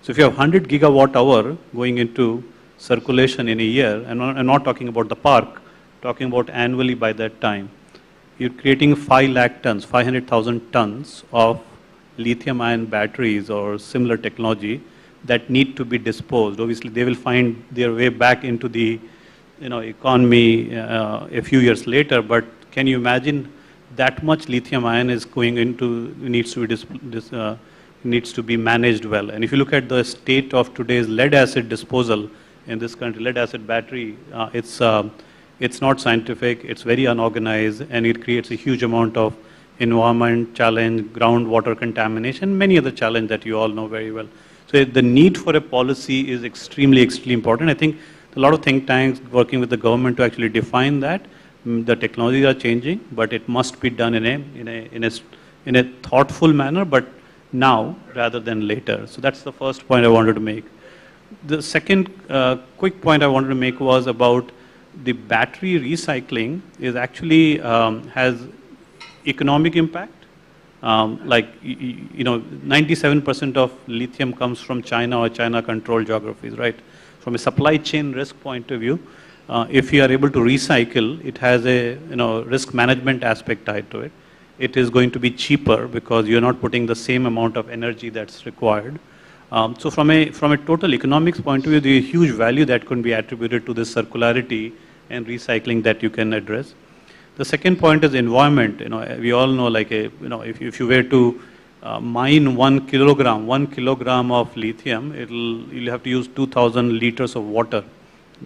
So if you have 100 gigawatt hour going into circulation in a year, and I'm not talking about the park, talking about annually by that time, you're creating 5 lakh tons, 500,000 tons of lithium-ion batteries or similar technology that need to be disposed. Obviously, they will find their way back into the economy a few years later, but can you imagine that much lithium ion is going into, needs to be managed well. And if you look at the state of today's lead acid disposal in this country, lead acid battery, it's not scientific, it's very unorganized, and it creates a huge amount of environment challenge, groundwater contamination, many other challenges that you all know very well. So the need for a policy is extremely, extremely important. I think a lot of think tanks working with the government to actually define that. The technologies are changing, but it must be done in a thoughtful manner, but now rather than later. So that's the first point I wanted to make. The second quick point I wanted to make was about the battery recycling is actually has economic impact. 97% of lithium comes from China or China-controlled geographies, right? From a supply chain risk point of view, if you are able to recycle, it has a risk management aspect tied to it. It is going to be cheaper because you're not putting the same amount of energy that's required. So from a total economics point of view, there is huge value that can be attributed to this circularity and recycling that you can address. The second point is environment. We all know, if you were to mine 1 kilogram of lithium, you'll have to use 2,000 liters of water.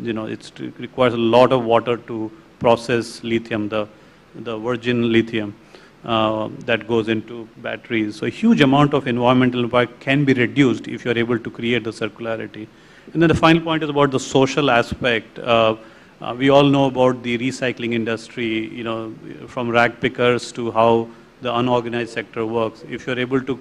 It requires a lot of water to process lithium, the virgin lithium that goes into batteries. So a huge amount of environmental impact can be reduced if you're able to create the circularity. And then the final point is about the social aspect. We all know about the recycling industry, from rag pickers to how the unorganized sector works. If you're able to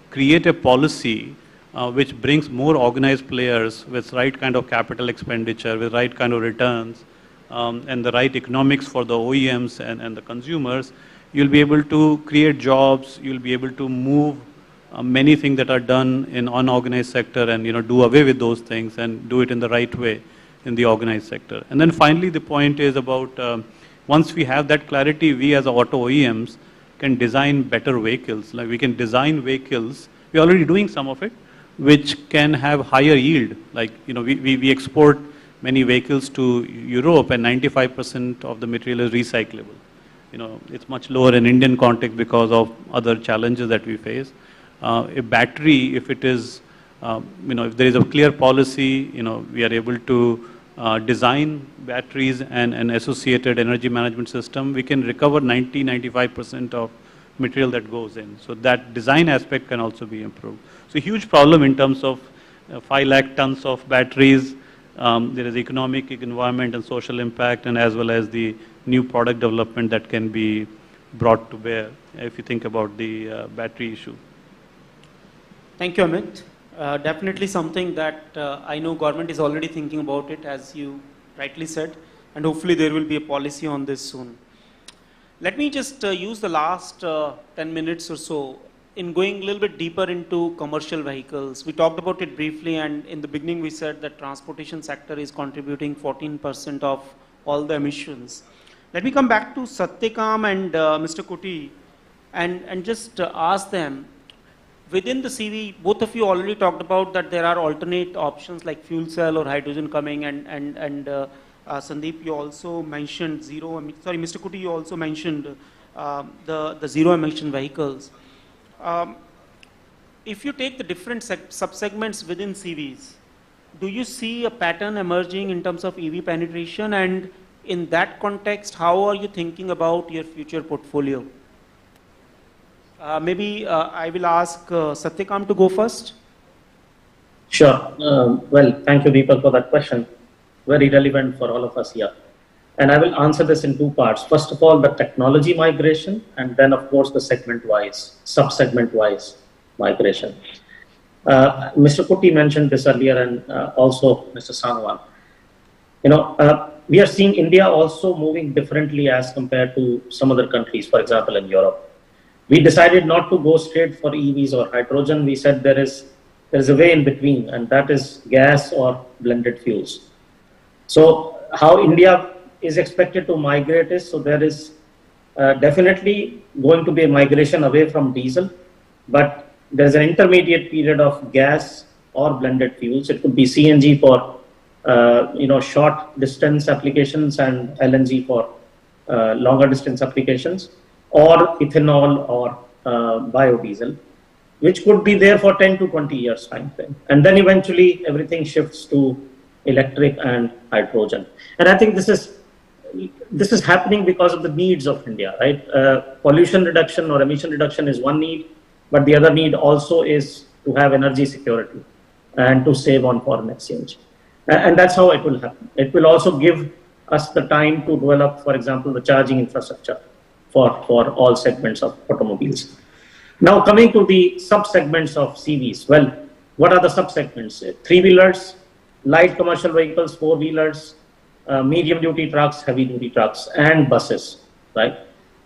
create a policy which brings more organized players with right kind of capital expenditure, with right kind of returns, and the right economics for the OEMs and the consumers, you'll be able to create jobs, you'll be able to move many things that are done in unorganized sector and do away with those things and do it in the right way in the organized sector. And then finally, the point is about once we have that clarity, we as auto OEMs can design better vehicles. Like we can design vehicles, We're already doing some of it, which can have higher yield. Like, we export many vehicles to Europe, and 95% of the material is recyclable. It's much lower in Indian context because of other challenges that we face. A battery, if it is, if there is a clear policy, we are able to design batteries and associated energy management system, we can recover 90-95% of material that goes in. So that design aspect can also be improved. So huge problem in terms of 5 lakh tons of batteries. There is economic, environment and social impact, and as well as the new product development that can be brought to bear if you think about the battery issue. Thank you, Amit. Definitely something that I know government is already thinking about it, as you rightly said, and hopefully there will be a policy on this soon. Let me just use the last 10 minutes or so in going a little bit deeper into commercial vehicles. We talked about it briefly, and in the beginning we said that transportation sector is contributing 14% of all the emissions. Let me come back to Satyakam and Mr. Kuti and just ask them, within the CV, both of you already talked about that there are alternate options like fuel cell or hydrogen coming, and Sandeep, you also mentioned Mr. Kuti, you also mentioned the zero emission vehicles. If you take the different subsegments within CVs, do you see a pattern emerging in terms of EV penetration? And in that context, how are you thinking about your future portfolio? Maybe I will ask Satyakam to go first. Sure. Well, thank you, Deepak, for that question. Very relevant for all of us here. And I will answer this in 2 parts. First of all, the technology migration, and then, of course, the segment-wise, sub-segment-wise migration. Mr. Kuti mentioned this earlier, and also Mr. Sangwan. We are seeing India also moving differently as compared to some other countries, for example, in Europe. We decided not to go straight for EVs or hydrogen. We said there is a way in between, and that is gas or blended fuels. So how India is expected to migrate is, so there is definitely going to be a migration away from diesel, but there's an intermediate period of gas or blended fuels. It could be CNG for short distance applications and LNG for longer distance applications, or ethanol or biodiesel, which could be there for 10 to 20 years time frame. And then eventually everything shifts to electric and hydrogen. And I think this is happening because of the needs of India, right? Pollution reduction or emission reduction is one need, but the other need also is to have energy security and to save on foreign exchange. And that's how it will happen. It will also give us the time to develop, for example, the charging infrastructure for all segments of automobiles. Now coming to the sub-segments of CVs. Well, what are the sub-segments? 3-wheelers, light commercial vehicles, 4-wheelers, medium-duty trucks, heavy-duty trucks, and buses, right?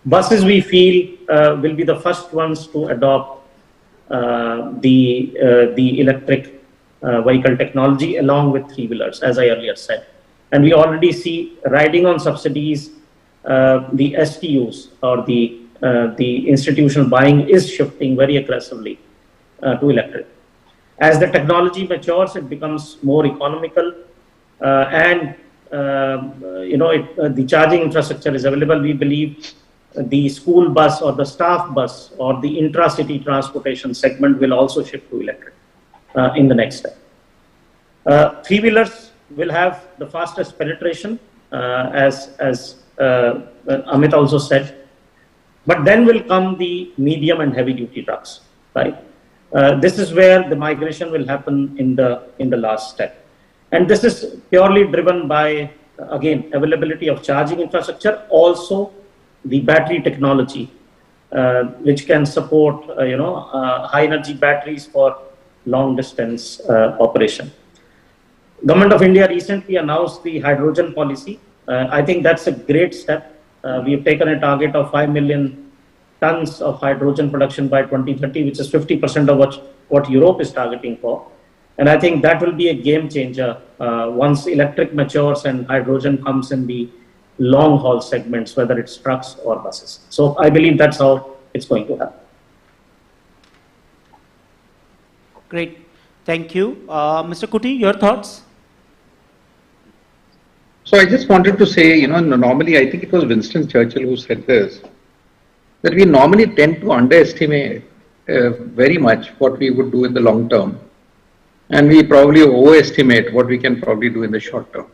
Buses, we feel, will be the first ones to adopt the electric vehicle technology along with 3-wheelers, as I earlier said. And we already see, riding on subsidies, the STUs or the institutional buying is shifting very aggressively to electric. As the technology matures, it becomes more economical, and the charging infrastructure is available. We believe the school bus or the staff bus or the intra-city transportation segment will also shift to electric in the next step. 3-wheelers will have the fastest penetration, as Amit also said. But then will come the medium and heavy-duty trucks, right? This is where the migration will happen in the last step. And this is purely driven by, again, availability of charging infrastructure, also the battery technology, which can support, high energy batteries for long distance operation. Government of India recently announced the hydrogen policy. I think that's a great step. We have taken a target of 5 million tons of hydrogen production by 2030, which is 50% of what Europe is targeting for. And I think that will be a game changer once electric matures and hydrogen comes in the long haul segments, whether it's trucks or buses. So I believe that's how it's going to happen. Great. Thank you. Mr. Kuti, your thoughts? So I just wanted to say, normally I think it was Winston Churchill who said this, that we normally tend to underestimate very much what we would do in the long term. And we probably overestimate what we can probably do in the short term.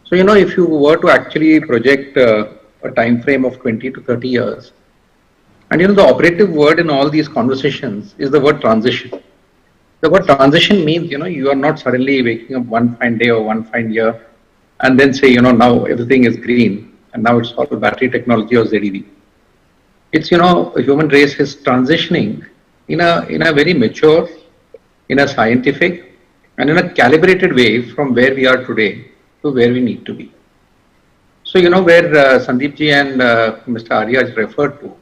So, if you were to actually project a time frame of 20 to 30 years, and the operative word in all these conversations is the word transition. The word transition means, you are not suddenly waking up one fine day or one fine year and then say, now everything is green and now it's all battery technology or ZEV. It's, the human race is transitioning in a very mature, in a scientific and in a calibrated way from where we are today to where we need to be. So, where Sandeep ji and Mr. Arya referred to,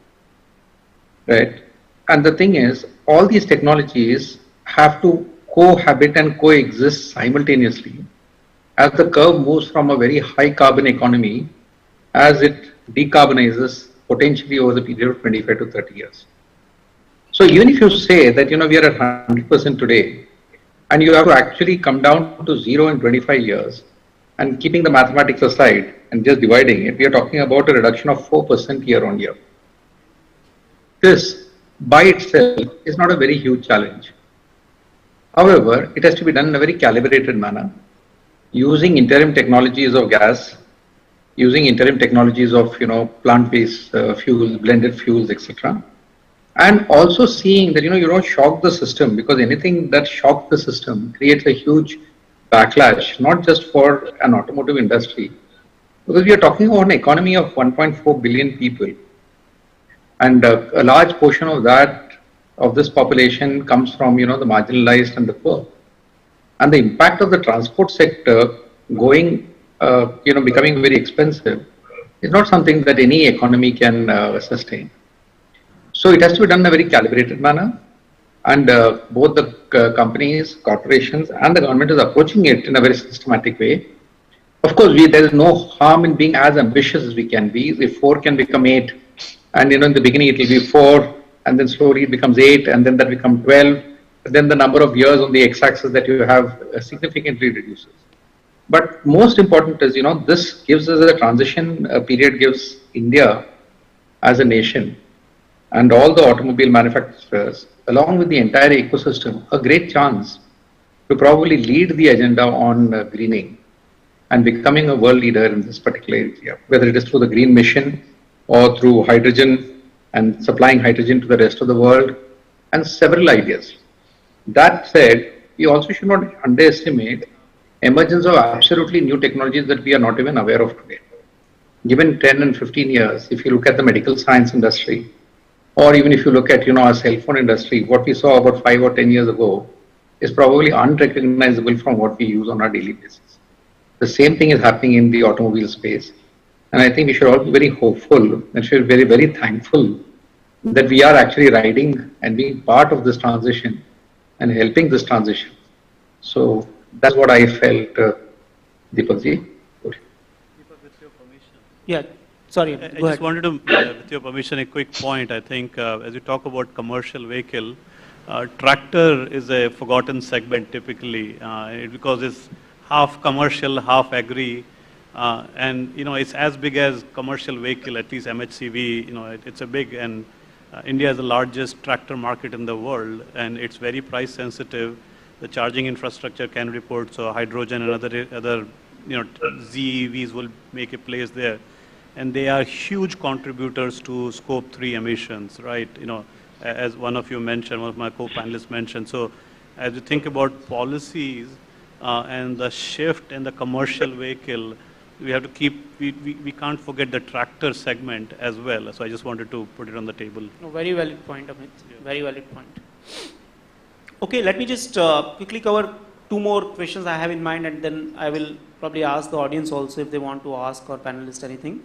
right? And the thing is, all these technologies have to cohabit and coexist simultaneously as the curve moves from a very high carbon economy as it decarbonizes potentially over the period of 25 to 30 years. So even if you say that, we are at 100% today and you have to actually come down to 0 in 25 years and keeping the mathematics aside and just dividing it, we are talking about a reduction of 4% year on year. This by itself is not a very huge challenge. However, it has to be done in a very calibrated manner, using interim technologies of gas, using interim technologies of plant-based fuels, blended fuels, etc. And also seeing that you don't shock the system, because anything that shocks the system creates a huge backlash, not just for an automotive industry, because we are talking about an economy of 1.4 billion people. And a large portion of this population comes from, the marginalized and the poor. And the impact of the transport sector going, becoming very expensive is not something that any economy can sustain. So it has to be done in a very calibrated manner. And both the companies, corporations and the government is approaching it in a very systematic way. Of course, there is no harm in being as ambitious as we can be. If 4 can become 8, and in the beginning it will be 4, and then slowly it becomes 8, and then that becomes 12, then the number of years on the x-axis that you have significantly reduces. But most important is, this gives us a transition period, gives India as a nation and all the automobile manufacturers, along with the entire ecosystem, a great chance to probably lead the agenda on greening and becoming a world leader in this particular area, whether it is through the green mission or through hydrogen and supplying hydrogen to the rest of the world, and several ideas. That said, we also should not underestimate emergence of absolutely new technologies that we are not even aware of today. Given 10 and 15 years, if you look at the medical science industry, or even if you look at our cell phone industry, what we saw about 5 or 10 years ago is probably unrecognizable from what we use on our daily basis. The same thing is happening in the automobile space. And I think we should all be very hopeful and should be very, very thankful that we are actually riding and being part of this transition and helping this transition. So that's what I felt, Deepakji. Yeah, sorry. I just wanted to, with your permission, a quick point. I think as you talk about commercial vehicle, tractor is a forgotten segment typically because it's half commercial, half agri. And it's as big as commercial vehicle, at least MHCV. It's a big, and India is the largest tractor market in the world, and it's very price sensitive. The charging infrastructure can report, so hydrogen and other ZEVs will make a place there, and they are huge contributors to Scope 3 emissions, right? As one of you mentioned, one of my co-panelists mentioned. So, as you think about policies and the shift in the commercial vehicle, we have to keep, we can't forget the tractor segment as well. So I just wanted to put it on the table. No, very valid point, Amit. Yeah. Very valid point. Okay, let me just quickly cover 2 more questions I have in mind, and then I will probably ask the audience also if they want to ask our panelists anything.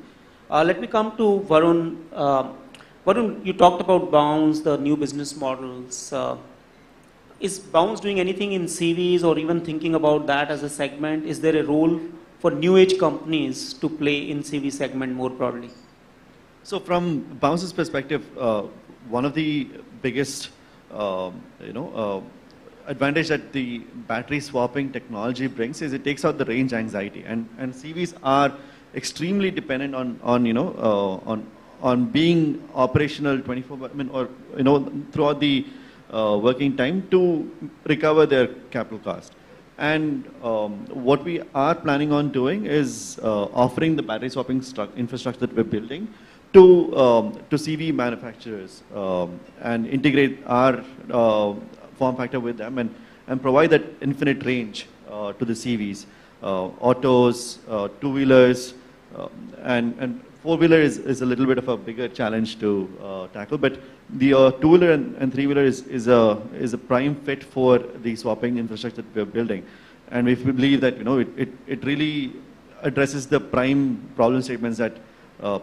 Let me come to Varun. Varun, you talked about Bounce, the new business models. Is Bounce doing anything in CVs or even thinking about that as a segment? Is there a role for new age companies to play in CV segment more broadly? So from Bounce's perspective, one of the biggest advantage that the battery swapping technology brings is it takes out the range anxiety, and CVs are extremely dependent on being operational 24, or throughout the working time to recover their capital cost. And what we are planning on doing is offering the battery swapping infrastructure that we're building to CV manufacturers and integrate our form factor with them and provide that infinite range to the CVs, autos, two-wheelers, and four-wheeler is a little bit of a bigger challenge to tackle, but the two-wheeler and three-wheeler is a prime fit for the swapping infrastructure that we're building. And we believe that it really addresses the prime problem statements that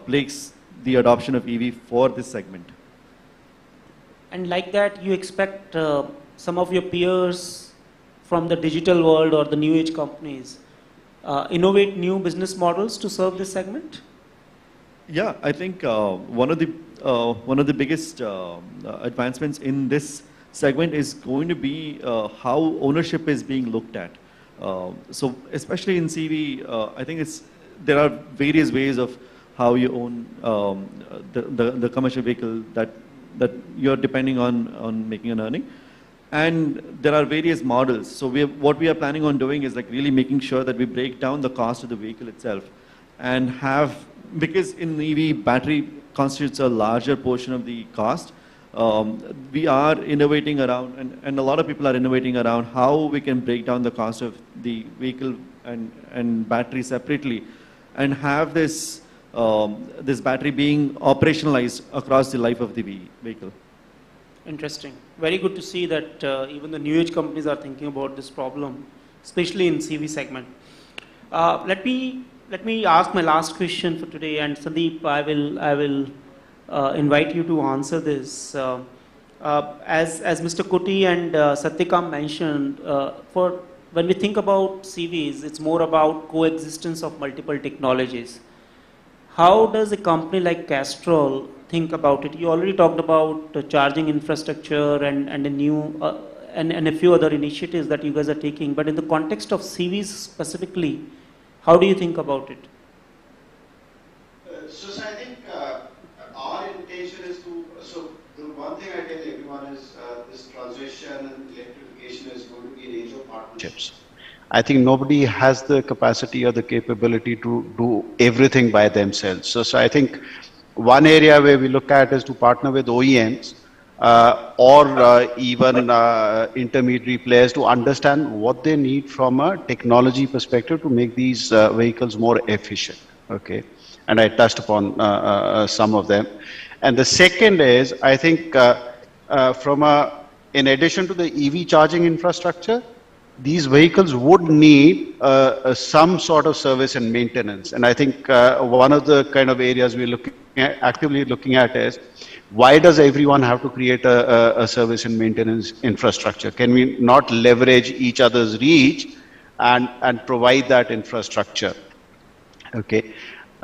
plagues the adoption of EV for this segment. And like that, you expect some of your peers from the digital world or the new age companies innovate new business models to serve this segment? Yeah, I think one of the biggest advancements in this segment is going to be how ownership is being looked at. So especially in CV, I think there are various ways of how you own the commercial vehicle that you're depending on making an earning. And there are various models. So what we are planning on doing is like really making sure that we break down the cost of the vehicle itself and because in EV, battery constitutes a larger portion of the cost. We are innovating around, and a lot of people are innovating around how we can break down the cost of the vehicle and battery separately and have this battery being operationalized across the life of the vehicle. Interesting. Very good to see that even the new age companies are thinking about this problem, especially in CV segment. Let me ask my last question for today, and Sandeep, I will invite you to answer this. As Mr. Kuti and Satyakam mentioned, when we think about CVs, it's more about coexistence of multiple technologies. How does a company like Castrol think about it? You already talked about charging infrastructure and a new and a few other initiatives that you guys are taking. But in the context of CVs specifically, how do you think about it? So I think our intention is so the one thing I tell everyone is this transition and electrification is going to be an age of partnerships. I think nobody has the capacity or the capability to do everything by themselves. So I think one area where we look at is to partner with OEMs or even intermediary players to understand what they need from a technology perspective to make these vehicles more efficient. Okay, and I touched upon some of them. And the second is, I think, in addition to the EV charging infrastructure, these vehicles would need some sort of service and maintenance. And I think one of the kind of areas we're actively looking at is, why does everyone have to create a service and maintenance infrastructure? Can we not leverage each other's reach and provide that infrastructure? Okay.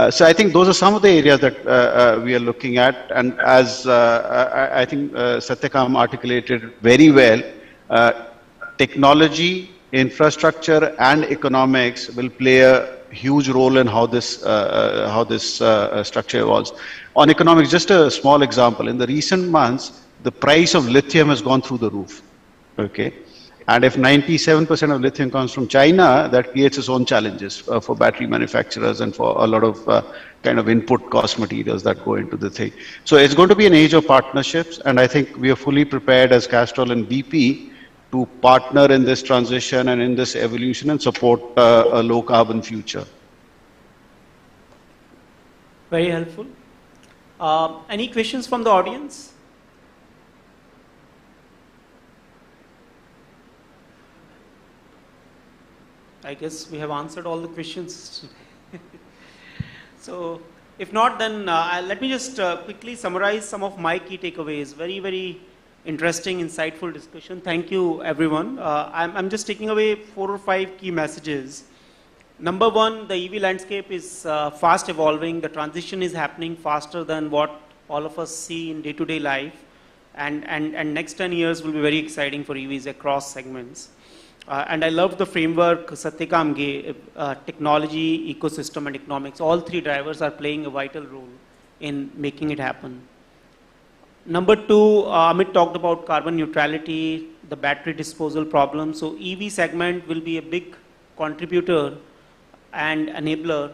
So I think those are some of the areas that we are looking at. And as I think Satyakam articulated very well, technology, infrastructure, and economics will play a huge role in how this structure evolves. On economics, just a small example. In the recent months, the price of lithium has gone through the roof. Okay, and if 97% of lithium comes from China, that creates its own challenges for battery manufacturers and for a lot of kind of input cost materials that go into the thing. So it's going to be an age of partnerships, and I think we are fully prepared as Castrol and BP to partner in this transition and in this evolution and support a low carbon future. Very helpful. Any questions from the audience? I guess we have answered all the questions. So if not, then let me just quickly summarize some of my key takeaways. Very, very interesting, insightful discussion. Thank you, everyone. I'm just taking away 4 or 5 key messages. Number one, the EV landscape is fast evolving. The transition is happening faster than what all of us see in day-to-day life. And next 10 years will be very exciting for EVs across segments. And I love the framework Satyakam gave, technology, ecosystem, and economics. All three drivers are playing a vital role in making it happen. Number two, Amit talked about carbon neutrality, the battery disposal problem. So EV segment will be a big contributor and enabler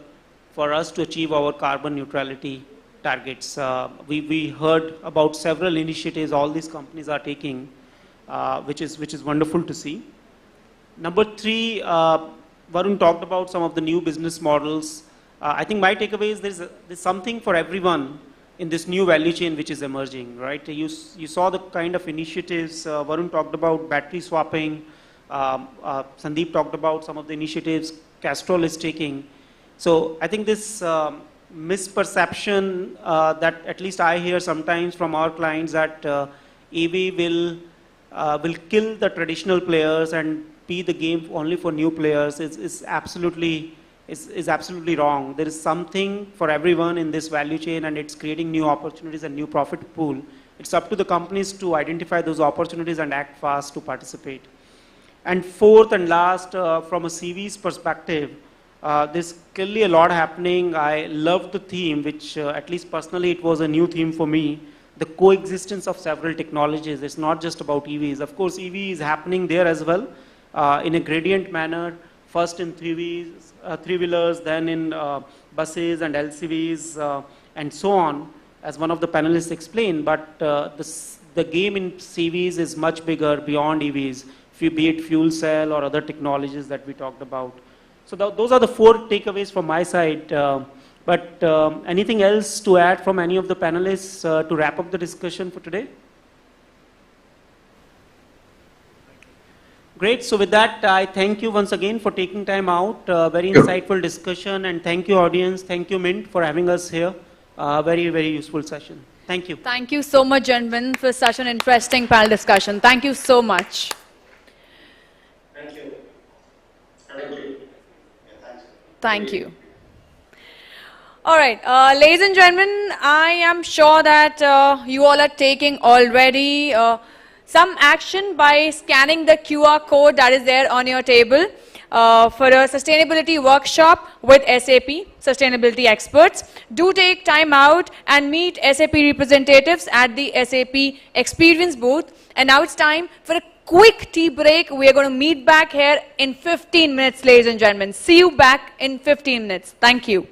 for us to achieve our carbon neutrality targets. We heard about several initiatives all these companies are taking, which is wonderful to see. Number three, Varun talked about some of the new business models. I think my takeaway is there's something for everyone in this new value chain which is emerging, right? You saw the kind of initiatives, Varun talked about battery swapping, Sandeep talked about some of the initiatives Castrol is taking. So I think this misperception that at least I hear sometimes from our clients that EV will kill the traditional players and be the game only for new players is absolutely wrong. There is something for everyone in this value chain, and it's creating new opportunities and new profit pool. It's up to the companies to identify those opportunities and act fast to participate. And fourth and last, from a CV's perspective, there's clearly a lot happening. I love the theme, which at least personally it was a new theme for me, the coexistence of several technologies. It's not just about EVs. Of course, EV is happening there as well in a gradient manner, first in three-wheelers, then in buses and LCVs and so on, as one of the panelists explained. But the game in CVs is much bigger beyond EVs, be it fuel cell or other technologies that we talked about. So those are the four takeaways from my side. But anything else to add from any of the panelists to wrap up the discussion for today? Great. So with that, I thank you once again for taking time out. Very insightful discussion. And thank you, audience. Thank you, Mint, for having us here. Very, very useful session. Thank you. Thank you so much, gentlemen, for such an interesting panel discussion. Thank you so much. Thank you. Thank you. Thank you. All right, ladies and gentlemen, I am sure that you all are taking already some action by scanning the QR code that is there on your table for a sustainability workshop with SAP, sustainability experts. Do take time out and meet SAP representatives at the SAP Experience booth. And now it's time for a quick tea break. We are going to meet back here in 15 minutes, ladies and gentlemen. See you back in 15 minutes. Thank you.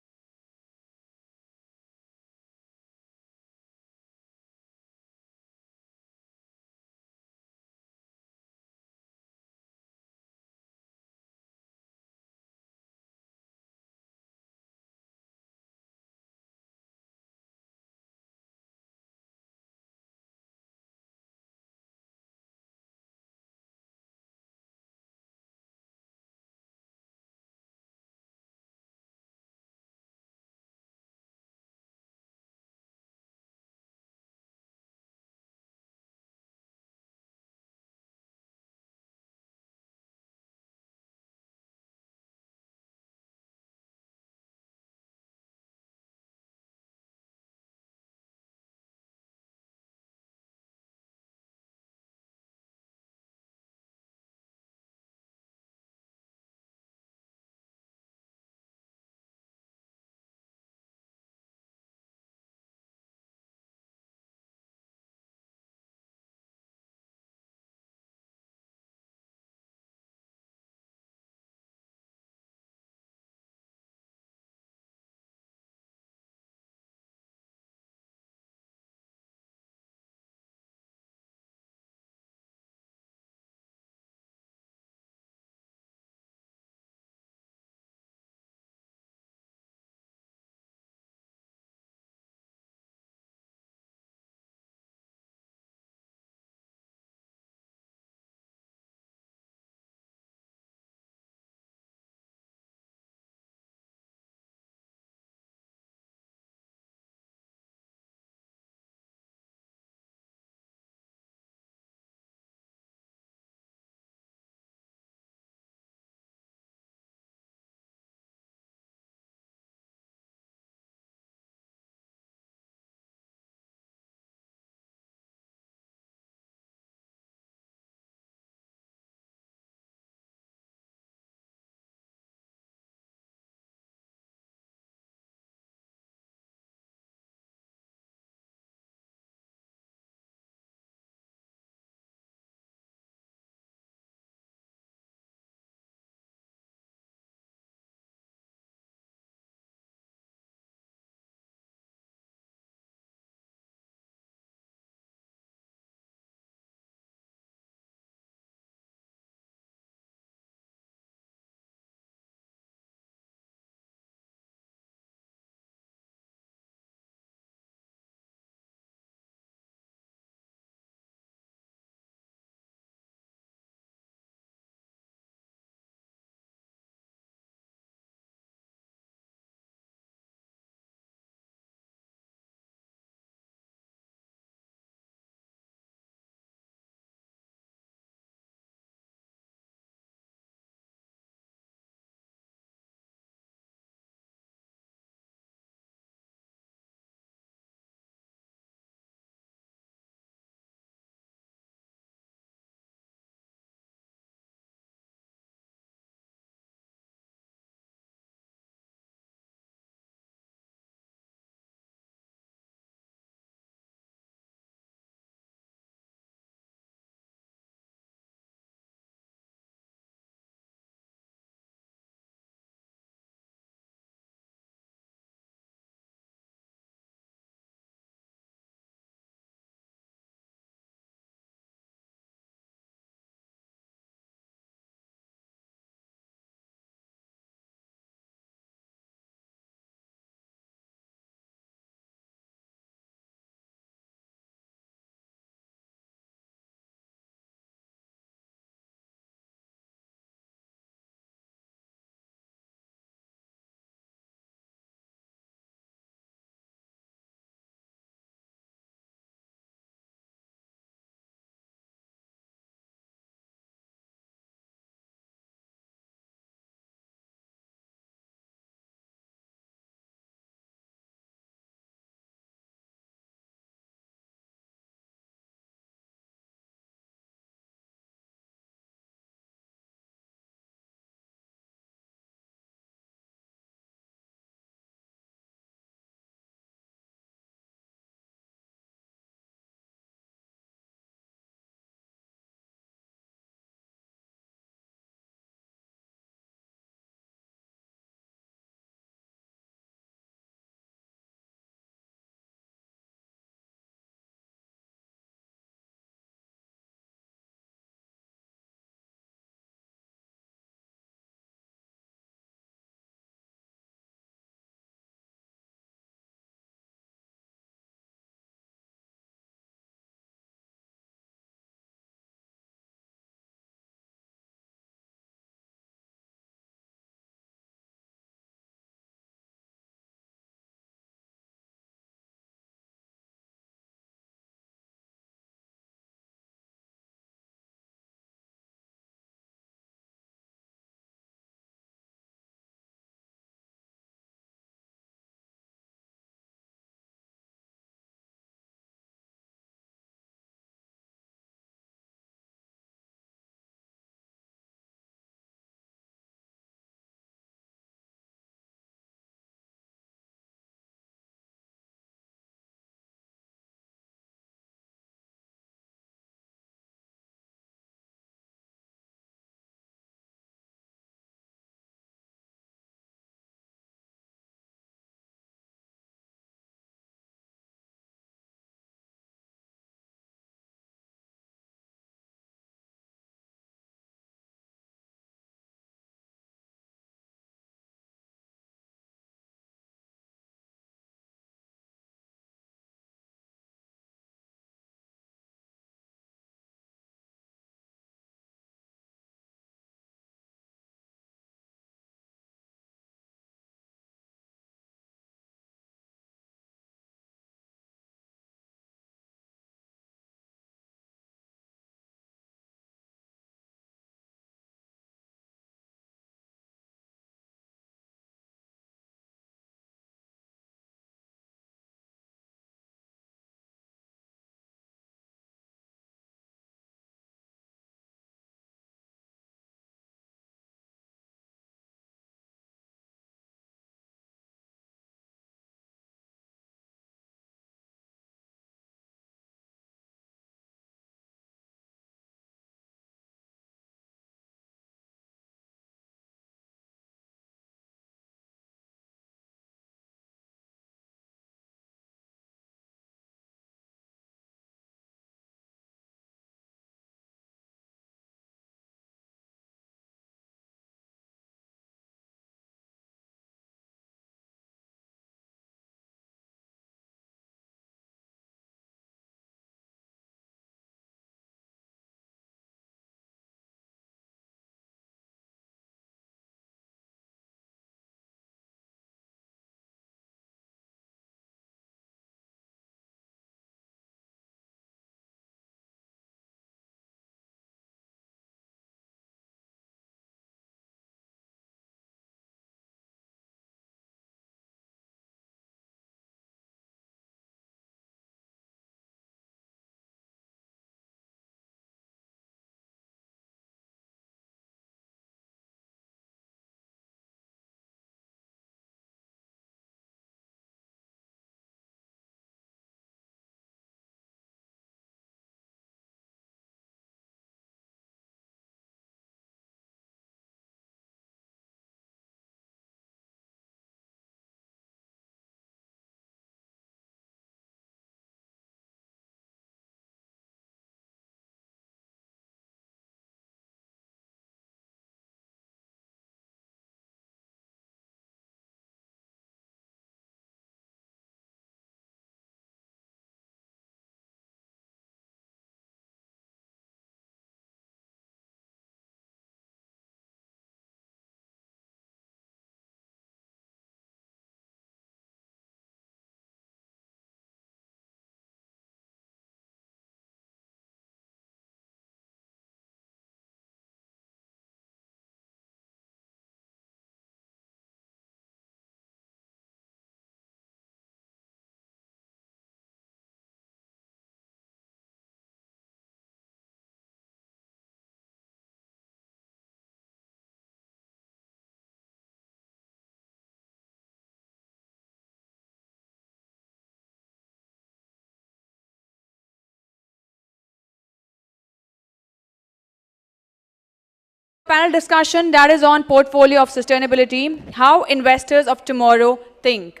panel discussion that is on portfolio of sustainability, how investors of tomorrow think.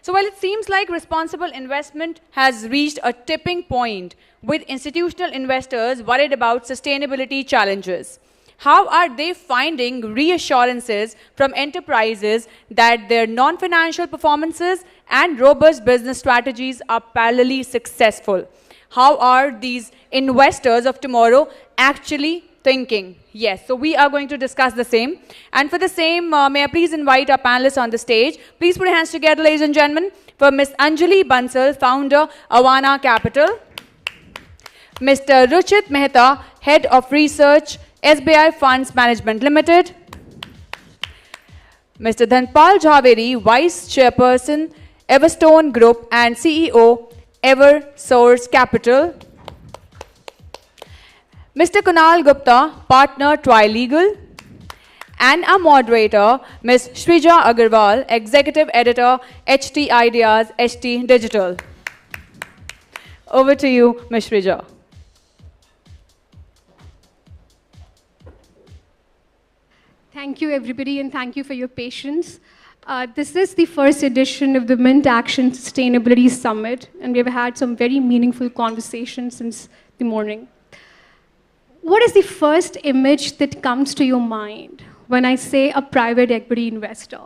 So while it seems like responsible investment has reached a tipping point with institutional investors worried about sustainability challenges, how are they finding reassurances from enterprises that their non-financial performances and robust business strategies are parallelly successful? How are these investors of tomorrow actually thinking? Yes, so we are going to discuss the same. And for the same, may I please invite our panelists on the stage. Please put your hands together, ladies and gentlemen, for Ms. Anjali Bansal, founder, Awana Capital. Mr. Ruchit Mehta, Head of Research, SBI Funds Management Limited. Mr. Dhanpal Jhaveri, Vice Chairperson, Everstone Group and CEO, Eversource Capital. Mr. Kunal Gupta, Partner, Trilegal. And our moderator, Ms. Shrija Agarwal, Executive Editor, HT Ideas, HT Digital. Over to you, Ms. Shrija. Thank you, everybody, and thank you for your patience. This is the first edition of the Mint Action Sustainability Summit, and we've had some very meaningful conversations since the morning. What is the first image that comes to your mind when I say a private equity investor?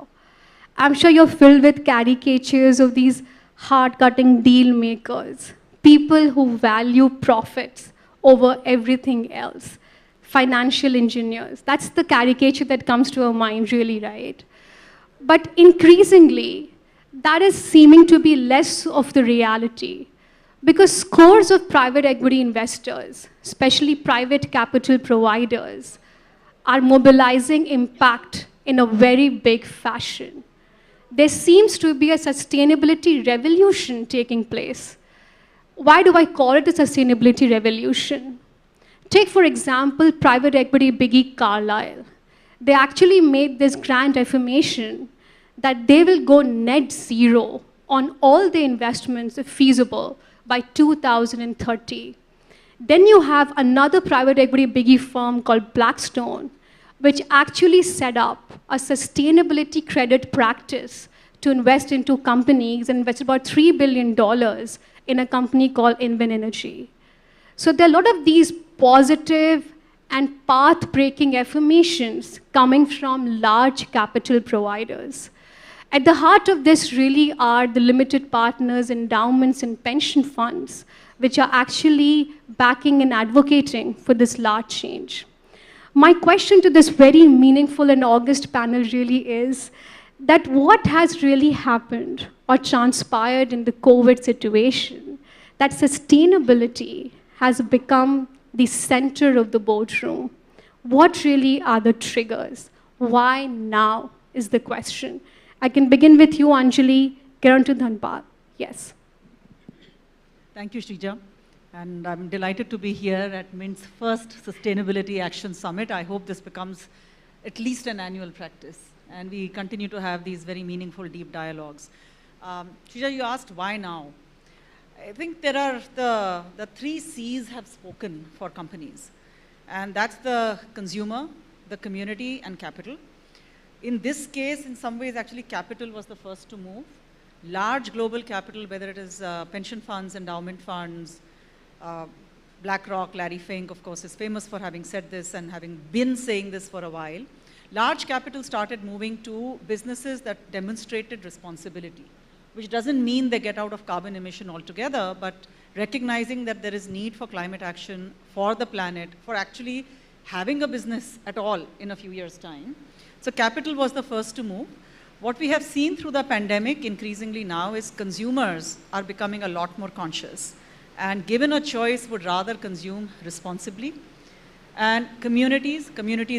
I'm sure you're filled with caricatures of these hard-cutting deal makers, people who value profits over everything else, financial engineers. That's the caricature that comes to our mind, really, right? But increasingly, that is seeming to be less of the reality, because scores of private equity investors, especially private capital providers, are mobilizing impact in a very big fashion. There seems to be a sustainability revolution taking place. Why do I call it a sustainability revolution? Take, for example, private equity biggie Carlyle. They actually made this grand affirmation that they will go net zero on all the investments, if feasible, by 2030. Then you have another private equity biggie firm called Blackstone, which actually set up a sustainability credit practice to invest into companies and invested about $3 billion in a company called Inven Energy. So there are a lot of these positive and path-breaking affirmations coming from large capital providers. At the heart of this really are the limited partners, endowments, and pension funds, which are actually backing and advocating for this large change. My question to this very meaningful and august panel really is that what has really happened or transpired in the COVID situation, that sustainability has become the center of the boardroom. What really are the triggers? Why now is the question. I can begin with you, Anjali, get on to Dhanpal. Yes. Thank you, Shrija. And I'm delighted to be here at Mint's first Sustainability Action Summit. I hope this becomes at least an annual practice, and we continue to have these very meaningful, deep dialogues. Shrija, you asked why now? I think there are the 3 C's have spoken for companies, and that's the consumer, the community, and capital. In this case, in some ways, actually, capital was the first to move. Large global capital, whether it is pension funds, endowment funds, BlackRock, Larry Fink, of course, is famous for having said this and having been saying this for a while. Large capital started moving to businesses that demonstrated responsibility, which doesn't mean they get out of carbon emission altogether, but recognizing that there is need for climate action for the planet, for actually having a business at all in a few years' time. So capital was the first to move. What we have seen through the pandemic increasingly now is consumers are becoming a lot more conscious, and given a choice would rather consume responsibly. And communities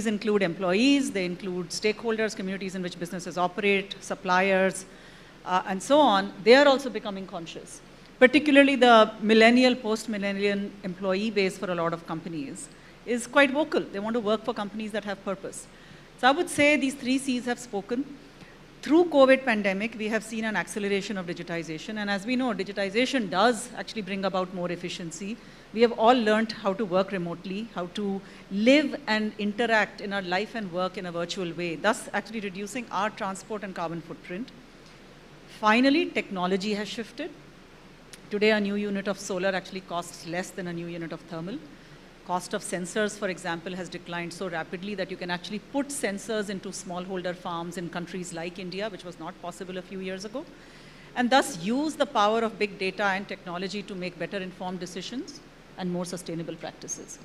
include employees, they include stakeholders, communities in which businesses operate, suppliers, and so on. They are also becoming conscious. Particularly the millennial, post-millennial employee base for a lot of companies is quite vocal. They want to work for companies that have purpose. So I would say these 3 C's have spoken. through COVID pandemic, we have seen an acceleration of digitization. And as we know, digitization does actually bring about more efficiency. We have all learned how to work remotely, how to live and interact in our life and work in a virtual way, thus actually reducing our transport and carbon footprint. Finally, technology has shifted. Today, a new unit of solar actually costs less than a new unit of thermal. Cost of sensors, for example, has declined so rapidly that you can actually put sensors into smallholder farms in countries like India, which was not possible a few years ago, and thus use the power of big data and technology to make better informed decisions and more sustainable practices.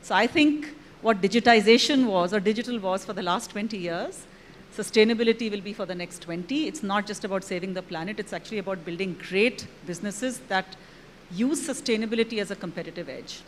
So I think what digitization was, or digital was for the last 20 years, sustainability will be for the next 20. It's not just about saving the planet, it's actually about building great businesses that use sustainability as a competitive edge.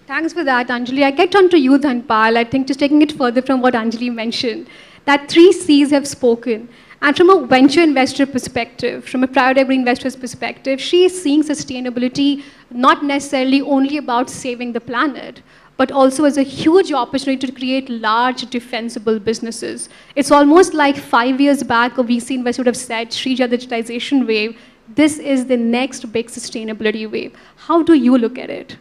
Thanks for that, Anjali. I get on to you, Dhanpal. I think just taking it further from what Anjali mentioned, that 3 Cs have spoken. And from a venture investor perspective, from a private equity investor's perspective, she is seeing sustainability not necessarily only about saving the planet, but also as a huge opportunity to create large defensible businesses. It's almost like 5 years back, a VC investor would have said, Shrija, digitization wave, this is the next big sustainability wave. How do you look at it?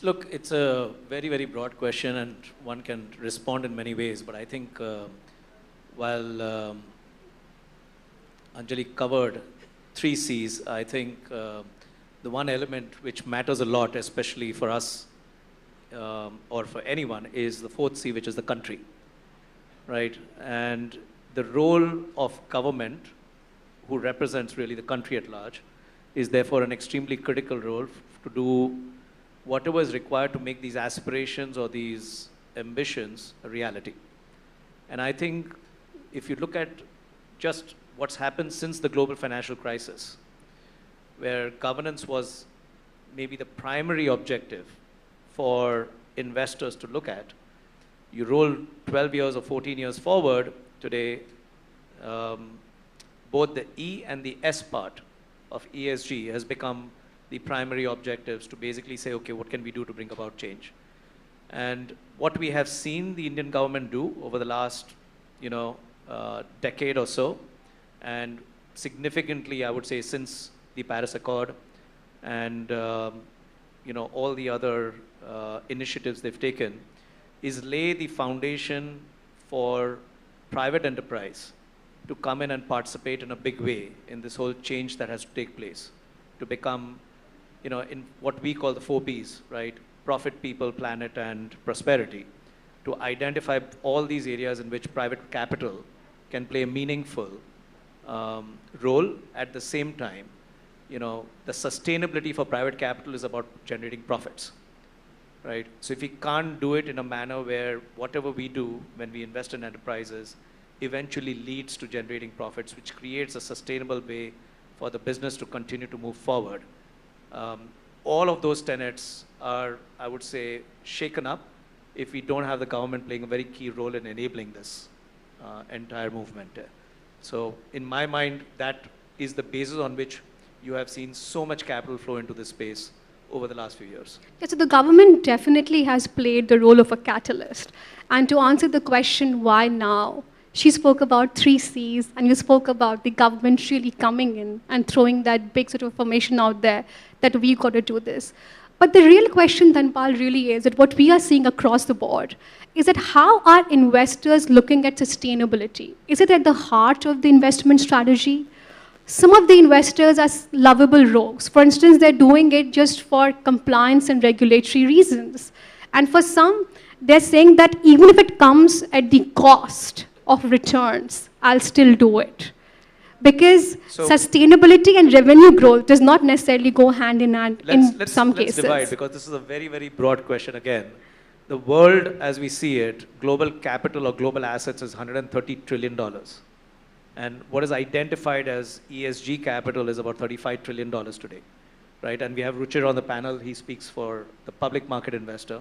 Look, it's a very, very broad question and one can respond in many ways, but I think while Anjali covered 3 Cs, I think the one element which matters a lot, especially for us or for anyone, is the 4th C, which is the country, right? And the role of government, who represents really the country at large, is therefore an extremely critical role to do whatever is required to make these aspirations or these ambitions a reality. And I think if you look at just what's happened since the global financial crisis, where governance was maybe the primary objective for investors to look at, you roll 12 years or 14 years forward today, both the E and the S part of ESG has become the primary objectives to basically say, okay, what can we do to bring about change? And what we have seen the Indian government do over the last, decade or so, and significantly, I would say, since the Paris Accord and, all the other initiatives they've taken, is lay the foundation for private enterprise to come in and participate in a big way in this whole change that has to take place, to become in what we call the 4 Ps, right? Profit, people, planet, and prosperity, to identify all these areas in which private capital can play a meaningful role. At the same time, the sustainability for private capital is about generating profits, right? So if we can't do it in a manner where whatever we do when we invest in enterprises eventually leads to generating profits, which creates a sustainable way for the business to continue to move forward, all of those tenets are, I would say, shaken up if we don't have the government playing a very key role in enabling this entire movement. So in my mind, that is the basis on which you have seen so much capital flow into this space over the last few years. Yeah, so the government definitely has played the role of a catalyst. And to answer the question, why now? She spoke about 3 Cs, and you spoke about the government really coming in and throwing that big sort of information out there that we've got to do this. But the real question, Dhanpal, really is that what we are seeing across the board is that how are investors looking at sustainability? Is it at the heart of the investment strategy? Some of the investors are lovable rogues. For instance, they're doing it just for compliance and regulatory reasons. And for some, they're saying that even if it comes at the cost of returns, I'll still do it. Because sustainability and revenue growth does not necessarily go hand in hand in some cases. Let's divide, because this is a very, very broad question again. The world, as we see it, global capital or global assets is $130 trillion. And what is identified as ESG capital is about $35 trillion today, right? And we have Ruchir on the panel. He speaks for the public market investor.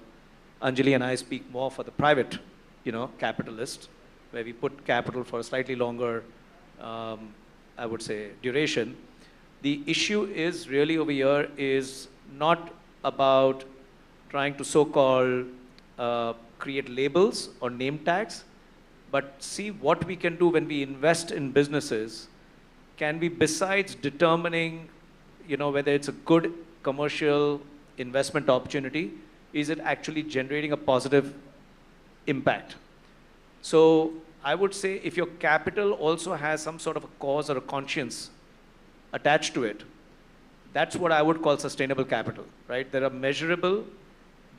Anjali and I speak more for the private, capitalist, where we put capital for a slightly longer, I would say, duration. The issue is really over here is not about trying to so-called create labels or name tags. but see what we can do when we invest in businesses. Can we, besides determining, whether it's a good commercial investment opportunity, is it actually generating a positive impact? So I would say if your capital also has some sort of a cause or a conscience attached to it, that's what I would call sustainable capital, right? There are measurable,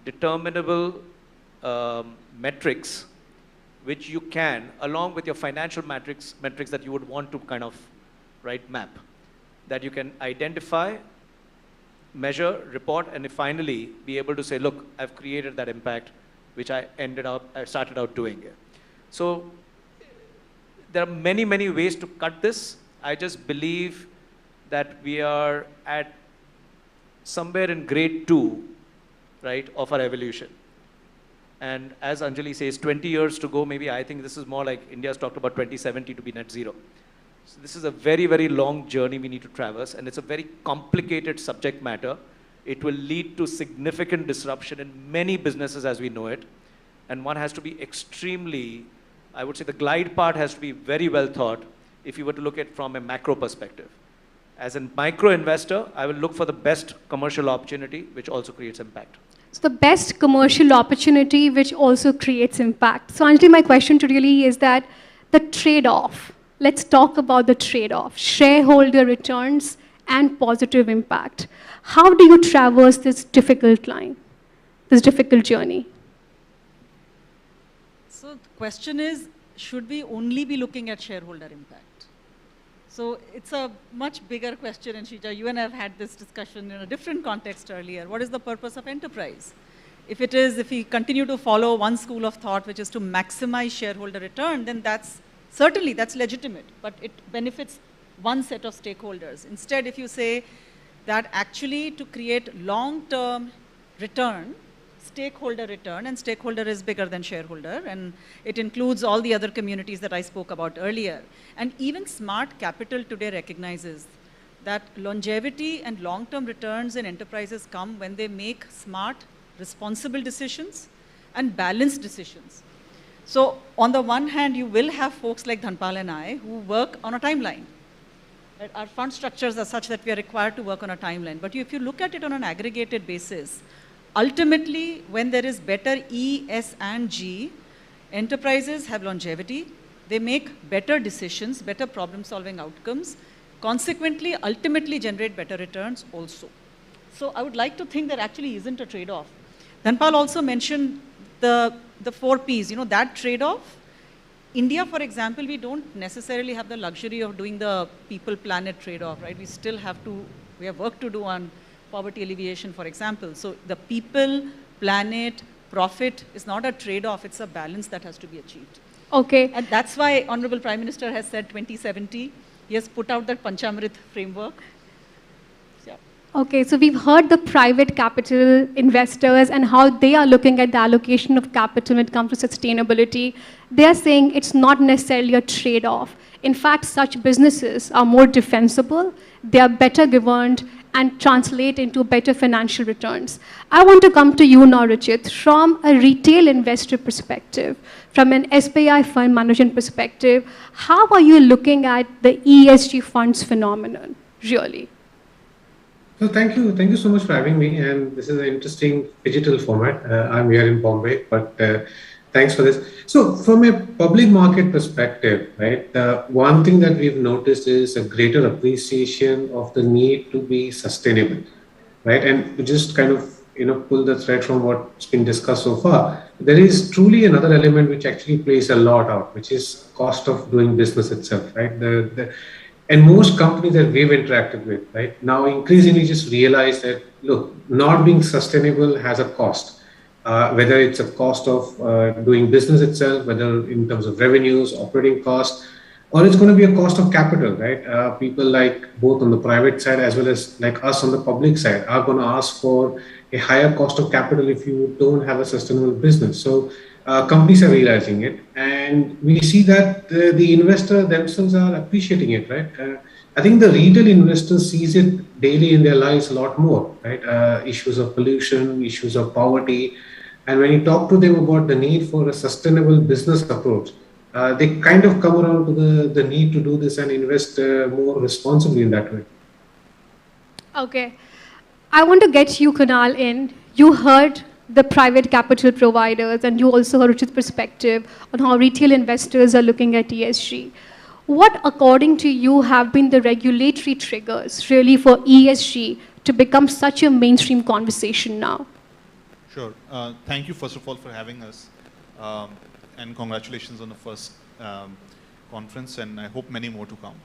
determinable metrics which you can, along with your financial metrics that you would want to kind of, map, that you can identify, measure, report, and finally be able to say, look, I've created that impact, which I started out doing. So there are many, many ways to cut this. I just believe that we are at somewhere in grade 2, of our evolution. And as Anjali says, 20 years to go, maybe. I think this is more like India's talked about 2070 to be net zero. So this is a very, very long journey we need to traverse, and it's a very complicated subject matter. It will lead to significant disruption in many businesses as we know it. And one has to be extremely, I would say the glide path has to be very well thought if you were to look at it from a macro perspective. As a micro investor, I will look for the best commercial opportunity, which also creates impact. So the best commercial opportunity, which also creates impact. So Anjali, my question to really is that the trade-off. Let's talk about the trade-off, shareholder returns and positive impact. How do you traverse this difficult line, this difficult journey? So the question is, should we only be looking at shareholder impact? So it's a much bigger question, and Shrija, you and I have had this discussion in a different context earlier. What is the purpose of enterprise? If we continue to follow one school of thought, which is to maximize shareholder return, then certainly that's legitimate, but it benefits one set of stakeholders. Instead, if you say that actually to create long-term return, stakeholder return, and stakeholder is bigger than shareholder, and it includes all the other communities that I spoke about earlier. And even smart capital today recognizes that longevity and long-term returns in enterprises come when they make smart, responsible decisions and balanced decisions. So on the one hand, you will have folks like Dhanpal and I who work on a timeline. Our fund structures are such that we are required to work on a timeline. But if you look at it on an aggregated basis, ultimately, when there is better E, S, and G, enterprises have longevity. They make better decisions, better problem-solving outcomes. Consequently, ultimately generate better returns also. So I would like to think there actually isn't a trade-off. Dhanpal also mentioned the 4 Ps, that trade-off. India, for example, we don't necessarily have the luxury of doing the people-planet trade-off, right? We have work to do on poverty alleviation, for example. So the people, planet, profit is not a trade-off, it's a balance that has to be achieved. Okay. And that's why Honorable Prime Minister has said 2070. He has put out that Panchamrit framework. Yeah. Okay, so we've heard the private capital investors and how they are looking at the allocation of capital when it comes to sustainability. They are saying it's not necessarily a trade-off. In fact, such businesses are more defensible, they are better governed, and translate into better financial returns. I want to come to you now, Richit, from a retail investor perspective, from an SBI fund management perspective. How are you looking at the ESG funds phenomenon, really? Well, thank you so much for having me. And this is an interesting digital format. I'm here in Bombay, but thanks for this. So from a public market perspective, right, one thing that we've noticed is a greater appreciation of the need to be sustainable, right? And to just kind of, pull the thread from what's been discussed so far, there is truly another element which actually plays a lot out, which is cost of doing business itself, right? And most companies that we've interacted with, right, now increasingly just realize that, look, not being sustainable has a cost. Whether it's a cost of doing business itself, whether in terms of revenues, operating costs, or it's going to be a cost of capital, right? People like both on the private side as well as like us on the public side are going to ask for a higher cost of capital if you don't have a sustainable business. So companies are realizing it, and we see that the investor themselves are appreciating it, right? I think the retail investor sees it daily in their lives a lot more, right? Issues of pollution, issues of poverty. And when you talk to them about the need for a sustainable business approach, they kind of come around to the need to do this and invest more responsibly in that way. Okay. I want to get you, Kunal, in. You heard the private capital providers, and you also heard Ruchit's perspective on how retail investors are looking at ESG. What, according to you, have been the regulatory triggers really for ESG to become such a mainstream conversation now? Sure. Thank you, first of all, for having us. And congratulations on the first conference, and I hope many more to come.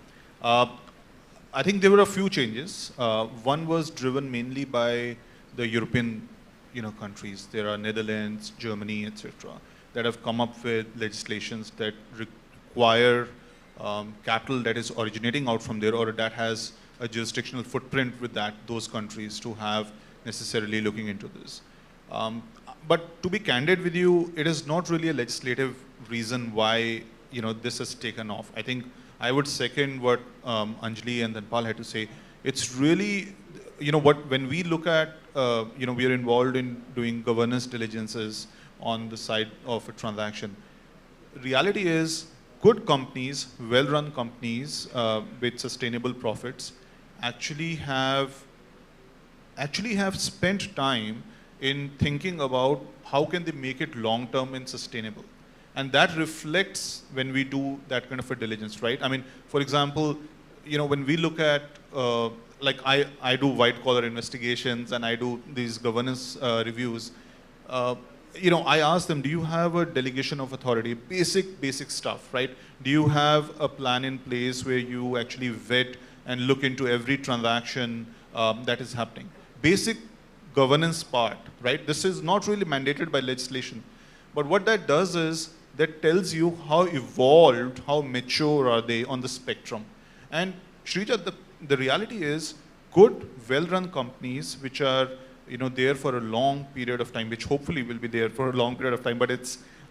I think there were a few changes. One was driven mainly by the European countries. There are Netherlands, Germany, etc., that have come up with legislations that require capital that is originating out from there or that has a jurisdictional footprint with those countries to have necessarily looking into this. But to be candid with you, it is not really a legislative reason why this has taken off. I think I would second what Anjali and then Paul had to say. It's really, when we look at, we are involved in doing governance diligences on the side of a transaction. Reality is, good companies, well-run companies with sustainable profits actually have spent time in thinking about how can they make it long-term and sustainable. And that reflects when we do that kind of a diligence, right? I mean, for example, when we look at, like I do white-collar investigations and I do these governance reviews, I ask them, do you have a delegation of authority? Basic stuff, right? Do you have a plan in place where you actually vet and look into every transaction that is happening? Basic governance part, right? This is not really mandated by legislation. But what that does is, that tells you how evolved, how mature are they on the spectrum. And Shrija, the reality is, good, well-run companies which are there for a long period of time, which hopefully will be there for a long period of time, but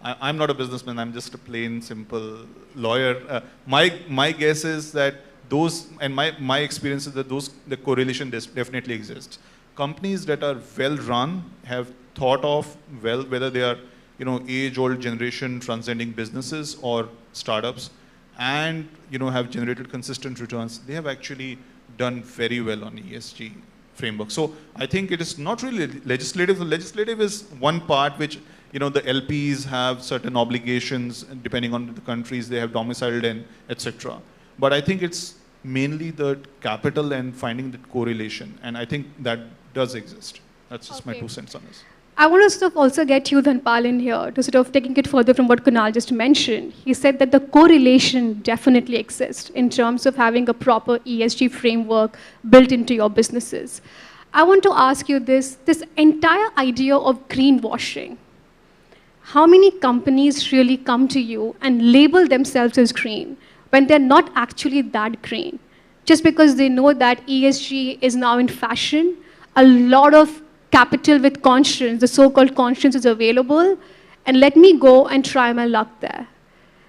I'm not a businessman, I'm just a plain, simple lawyer. My guess is that those, and my experience is that the correlation definitely exists. Companies that are well-run, have thought of well, whether they are age-old generation transcending businesses or startups, and have generated consistent returns, they have actually done very well on ESG framework. So I think it is not really legislative. The legislative is one part which the LPs have certain obligations depending on the countries they have domiciled in, etc. But I think it's mainly the capital and finding the correlation, and I think that does exist. That's just my 2 cents on this. I want to sort of also get you, Dhanpal, in here to sort of taking it further from what Kunal just mentioned. He said that the correlation definitely exists in terms of having a proper ESG framework built into your businesses. I want to ask you this entire idea of greenwashing. How many companies really come to you and label themselves as green when they're not actually that green? Just because they know that ESG is now in fashion, a lot of capital with conscience, the so-called conscience, is available, and let me go and try my luck there.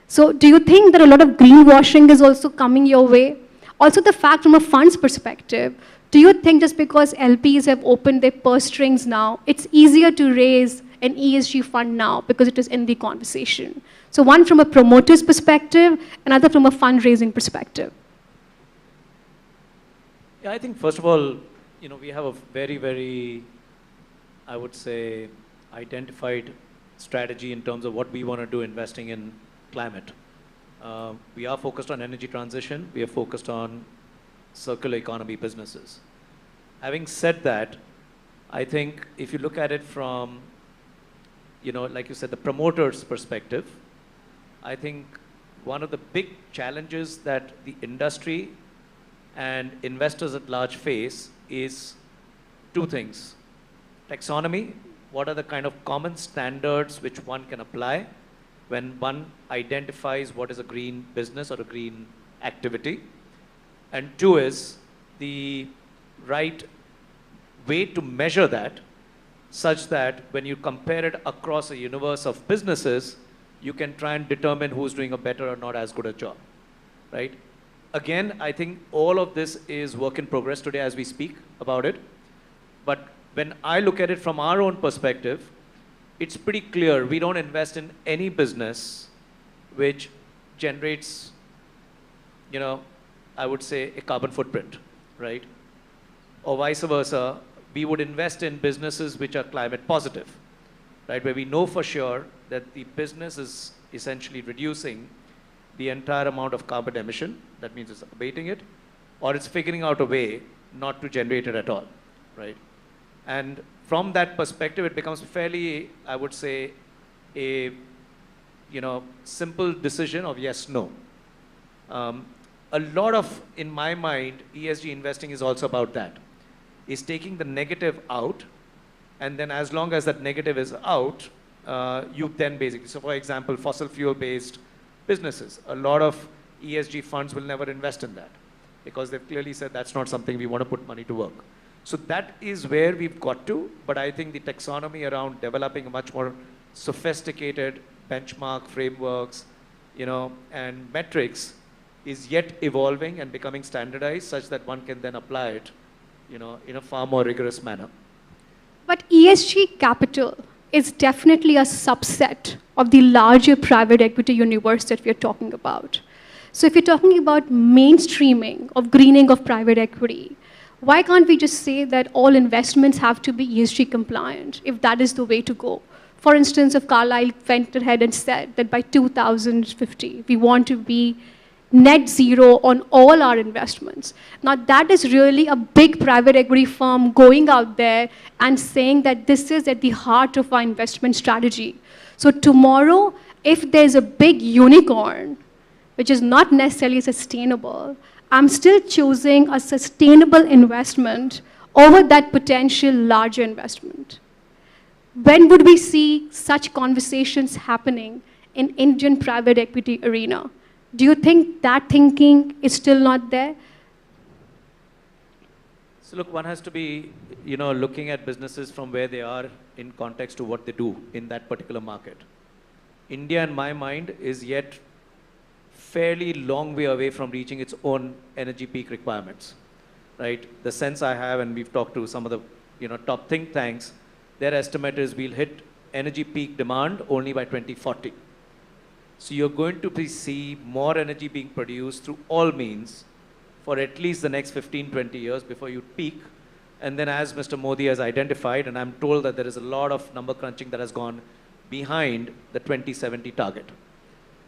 So do you think that a lot of greenwashing is also coming your way? Also the fact from a fund's perspective, do you think just because LPs have opened their purse strings now, it's easier to raise an ESG fund now because it is in the conversation? So one from a promoter's perspective, another from a fundraising perspective. Yeah, I think first of all, we have a very, I would say, identified strategy in terms of what we want to do investing in climate. We are focused on energy transition. We are focused on circular economy businesses. Having said that, I think if you look at it from, like you said, the promoter's perspective, I think one of the big challenges that the industry and investors at large face is 2 things. Taxonomy, what are the kind of common standards which one can apply when one identifies what is a green business or a green activity? And 2 is the right way to measure that such that when you compare it across a universe of businesses, you can try and determine who's doing a better or not as good a job, right? Again, I think all of this is work in progress today as we speak about it. But when I look at it from our own perspective, it's pretty clear we don't invest in any business which generates, you know, I would say a carbon footprint, right? Or vice versa, we would invest in businesses which are climate positive, right? Where we know for sure that the business is essentially reducing the entire amount of carbon emission. That means it's abating it, or it's figuring out a way not to generate it at all, right? And from that perspective, it becomes fairly, I would say, a simple decision of yes, no. A lot of, in my mind, ESG investing is also about that. Is taking the negative out, and then as long as that negative is out, you then basically, so for example, fossil fuel-based businesses, a lot of ESG funds will never invest in that because they've clearly said that's not something we want to put money to work. So that is where we've got to, but I think the taxonomy around developing a much more sophisticated benchmark frameworks, and metrics is yet evolving and becoming standardized such that one can then apply it, in a far more rigorous manner. But ESG capital is definitely a subset of the larger private equity universe that we are talking about. So if you're talking about mainstreaming of greening of private equity, why can't we just say that all investments have to be ESG compliant if that is the way to go? For instance, if Carlyle went ahead and said that by 2050, we want to be net zero on all our investments. Now that is really a big private equity firm going out there and saying that this is at the heart of our investment strategy. So tomorrow, if there's a big unicorn, which is not necessarily sustainable, I'm still choosing a sustainable investment over that potential larger investment. When would we see such conversations happening in Indian private equity arena? Do you think that thinking is still not there? So look, one has to be, looking at businesses from where they are in context to what they do in that particular market. India, in my mind, is yet fairly long way away from reaching its own energy peak requirements, right? The sense I have, and we've talked to some of the, top think tanks, their estimate is we'll hit energy peak demand only by 2040. So you're going to see more energy being produced through all means for at least the next 15, 20 years before you peak. And then as Mr. Modi has identified, and I'm told that there is a lot of number crunching that has gone behind the 2070 target.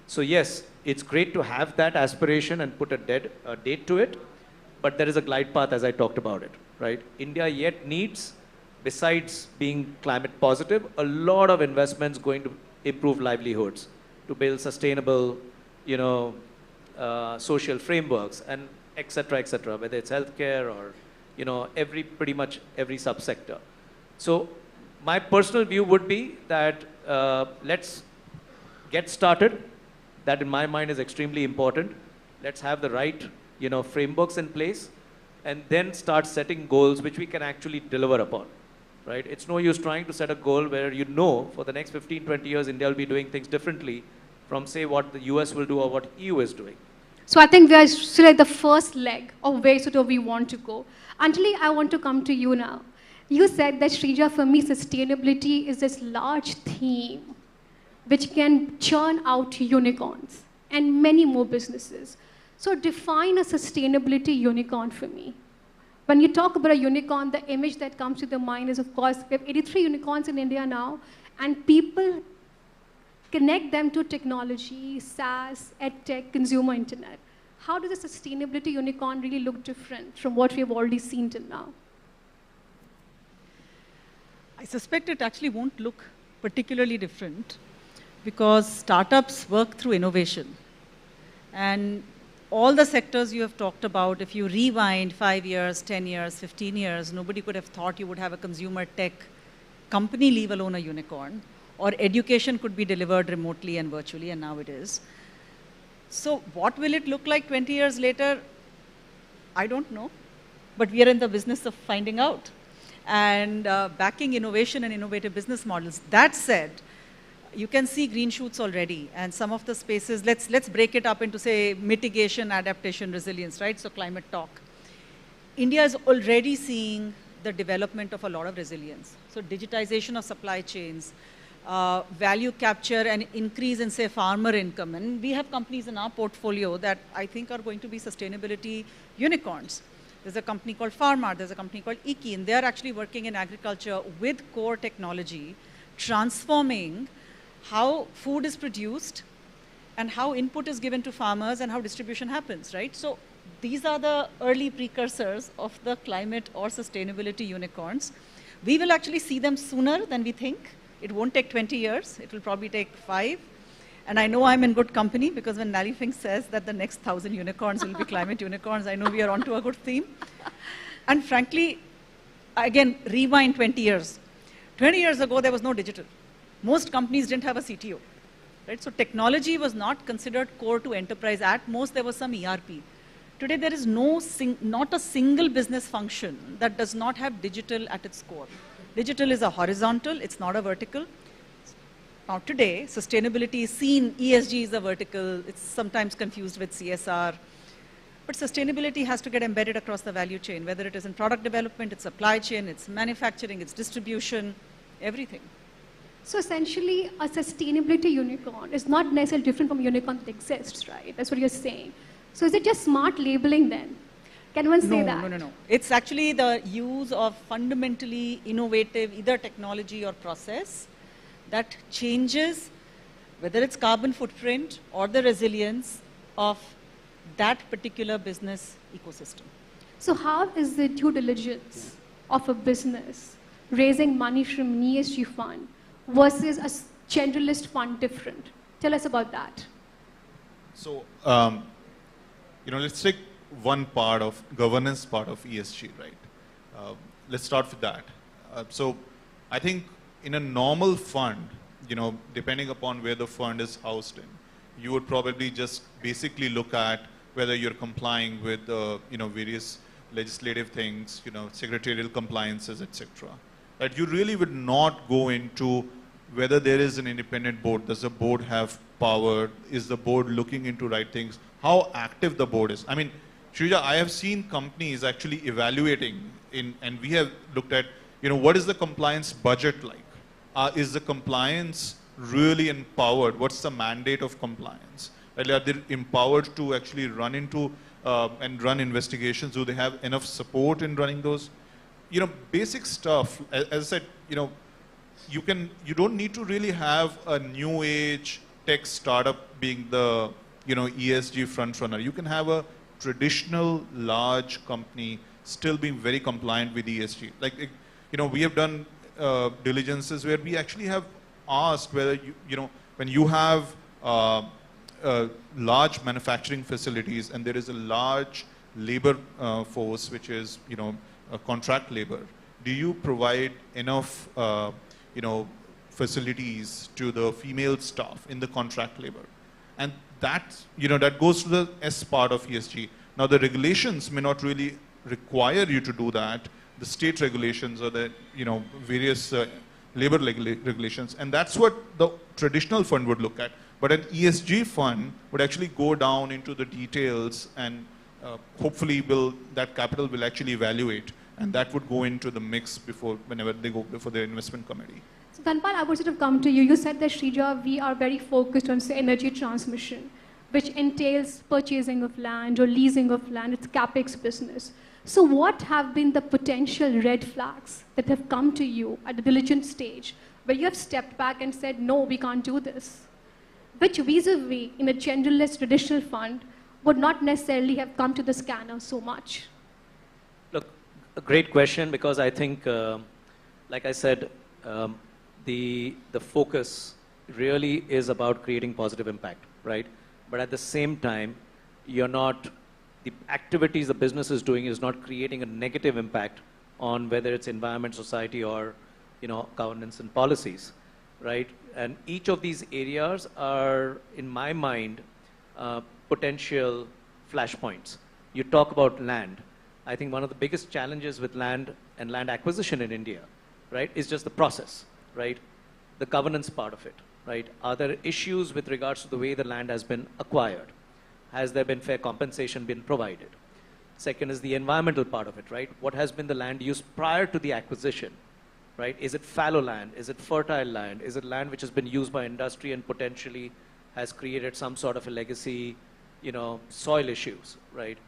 So yes, it's great to have that aspiration and put a date to it, but there is a glide path as I talked about it, right? India yet needs, besides being climate positive, a lot of investments going to improve livelihoods, to build sustainable, social frameworks, and et cetera, whether it's healthcare or, pretty much every subsector. So my personal view would be that let's get started. That in my mind is extremely important. Let's have the right, frameworks in place, and then start setting goals which we can actually deliver upon, right? It's no use trying to set a goal where for the next 15, 20 years, India will be doing things differently from, say, what the US will do or what EU is doing. So I think we are still at the first leg of where sort of we want to go. Anjali, I want to come to you now. You said that, Srija, for me, sustainability is this large theme which can churn out unicorns and many more businesses. So define a sustainability unicorn for me. When you talk about a unicorn, the image that comes to the mind is, of course, we have 83 unicorns in India now, and people connect them to technology, SaaS, EdTech, consumer internet. How does a sustainability unicorn really look different from what we have already seen till now? I suspect it actually won't look particularly different because startups work through innovation. And all the sectors you have talked about, if you rewind 5 years, 10 years, 15 years, nobody could have thought you would have a consumer tech company, leave alone a unicorn, or education could be delivered remotely and virtually, and now it is. So what will it look like 20 years later? I don't know, but we are in the business of finding out and backing innovation and innovative business models. That said, you can see green shoots already, and some of the spaces, let's break it up into, say, mitigation, adaptation, resilience, right? So climate talk. India is already seeing the development of a lot of resilience. So digitization of supply chains, value capture and increase in, say, farmer income. And we have companies in our portfolio that I think are going to be sustainability unicorns. There's a company called Pharma, there's a company called Iki, and they're actually working in agriculture with core technology, transforming how food is produced and how input is given to farmers and how distribution happens, right? So these are the early precursors of the climate or sustainability unicorns. We will actually see them sooner than we think. It won't take 20 years, it will probably take 5. And I know I'm in good company because when Larry Fink says that the next 1,000 unicorns will be climate unicorns, I know we are onto a good theme. And frankly, again, rewind 20 years. 20 years ago, there was no digital. Most companies didn't have a CTO. Right? So technology was not considered core to enterprise. At most, there was some ERP. Today, there is not a single business function that does not have digital at its core. Digital is a horizontal, it's not a vertical. Now today, sustainability is seen, ESG is a vertical, it's sometimes confused with CSR. But sustainability has to get embedded across the value chain, whether it is in product development, it's supply chain, it's manufacturing, it's distribution, everything. So essentially, a sustainability unicorn is not necessarily different from a unicorn that exists, right? That's what you're saying. So is it just smart labeling then? Can one say that? No. It's actually the use of fundamentally innovative either technology or process that changes whether it's carbon footprint or the resilience of that particular business ecosystem. So how is the due diligence of a business raising money from an ESG fund versus a generalist fund different? Tell us about that. So, let's take one part of governance part of ESG, right? Let's start with that. So I think in a normal fund, depending upon where the fund is housed in, you would probably just basically look at whether you're complying with various legislative things, secretarial compliances, etc. Right? You really would not go into whether there is an independent board. Does the board have power? Is the board looking into right things? How active the board is? I mean, Shrija, I have seen companies actually evaluating and we have looked at, what is the compliance budget like? Is the compliance really empowered? What's the mandate of compliance? Right? Are they empowered to actually run into and run investigations? Do they have enough support in running those? Basic stuff. As I said, you don't need to really have a new age tech startup being the ESG front runner. You can have a traditional large company still being very compliant with ESG. Like, we have done diligences where we actually have asked whether, when you have large manufacturing facilities and there is a large labor force, which is, contract labor, do you provide enough, facilities to the female staff in the contract labor? And that, that goes to the S part of ESG. Now, the regulations may not really require you to do that. The state regulations or the, various labor regulations. And that's what the traditional fund would look at. But an ESG fund would actually go down into the details and hopefully that capital will actually evaluate. And that would go into the mix whenever they go before the investment committee. So Dhanpal, I would sort of come to you. You said that, Shrija, we are very focused on, say, energy transmission, which entails purchasing of land or leasing of land. It's CapEx business. So what have been the potential red flags that have come to you at the diligent stage where you have stepped back and said, no, we can't do this? Which vis-a-vis in a generalist traditional fund would not necessarily have come to the scanner so much? Look, a great question, because I think, like I said, the focus really is about creating positive impact, right? But at the same time, the activities the business is doing is not creating a negative impact on whether it's environment, society, or, governance and policies, right? And each of these areas are, in my mind, potential flashpoints. You talk about land. I think one of the biggest challenges with land and land acquisition in India, right, is just the process, right? The governance part of it, right? Are there issues with regards to the way the land has been acquired? Has there been fair compensation been provided? Second is the environmental part of it, right? What has been the land use prior to the acquisition, right? Is it fallow land? Is it fertile land? Is it land which has been used by industry and potentially has created some sort of a legacy, soil issues, right?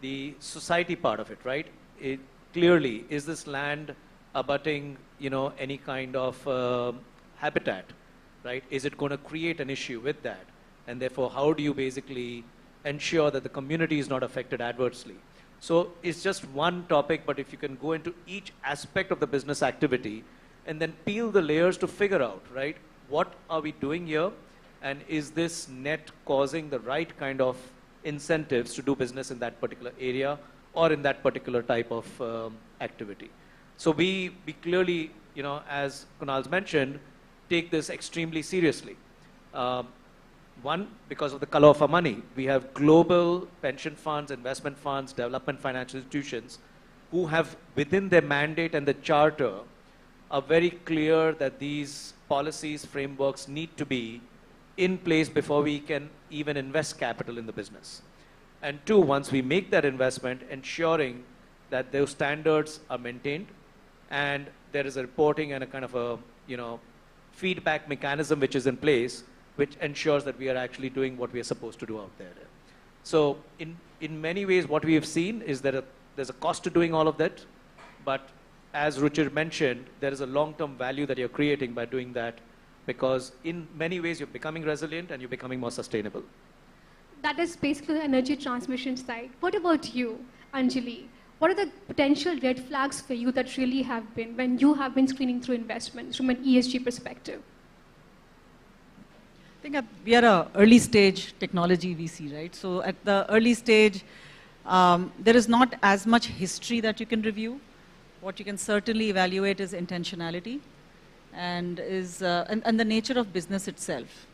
The society part of it, right? Clearly, is this land abutting, any kind of habitat, right? Is it going to create an issue with that? And therefore, how do you basically ensure that the community is not affected adversely? So it's just one topic, but if you can go into each aspect of the business activity and then peel the layers to figure out, right, what are we doing here? And is this net causing the right kind of incentives to do business in that particular area or in that particular type of activity? So we clearly, as Kunal's mentioned, take this extremely seriously. One, because of the color of our money. We have global pension funds, investment funds, development financial institutions who have within their mandate and the charter are very clear that these policies, frameworks need to be in place before we can even invest capital in the business. And two, once we make that investment, ensuring that those standards are maintained and there is a reporting and a kind of a, feedback mechanism which is in place, which ensures that we are actually doing what we are supposed to do out there. So in many ways, what we have seen is that there's a cost to doing all of that, but as Ruchir mentioned, there is a long-term value that you're creating by doing that, because in many ways, you're becoming resilient and you're becoming more sustainable. That is basically the energy transmission side. What about you, Anjali? What are the potential red flags for you that really have been when you have been screening through investments from an ESG perspective? I think we are an early stage technology VC, right? So at the early stage, there is not as much history that you can review. What you can certainly evaluate is intentionality and the nature of business itself.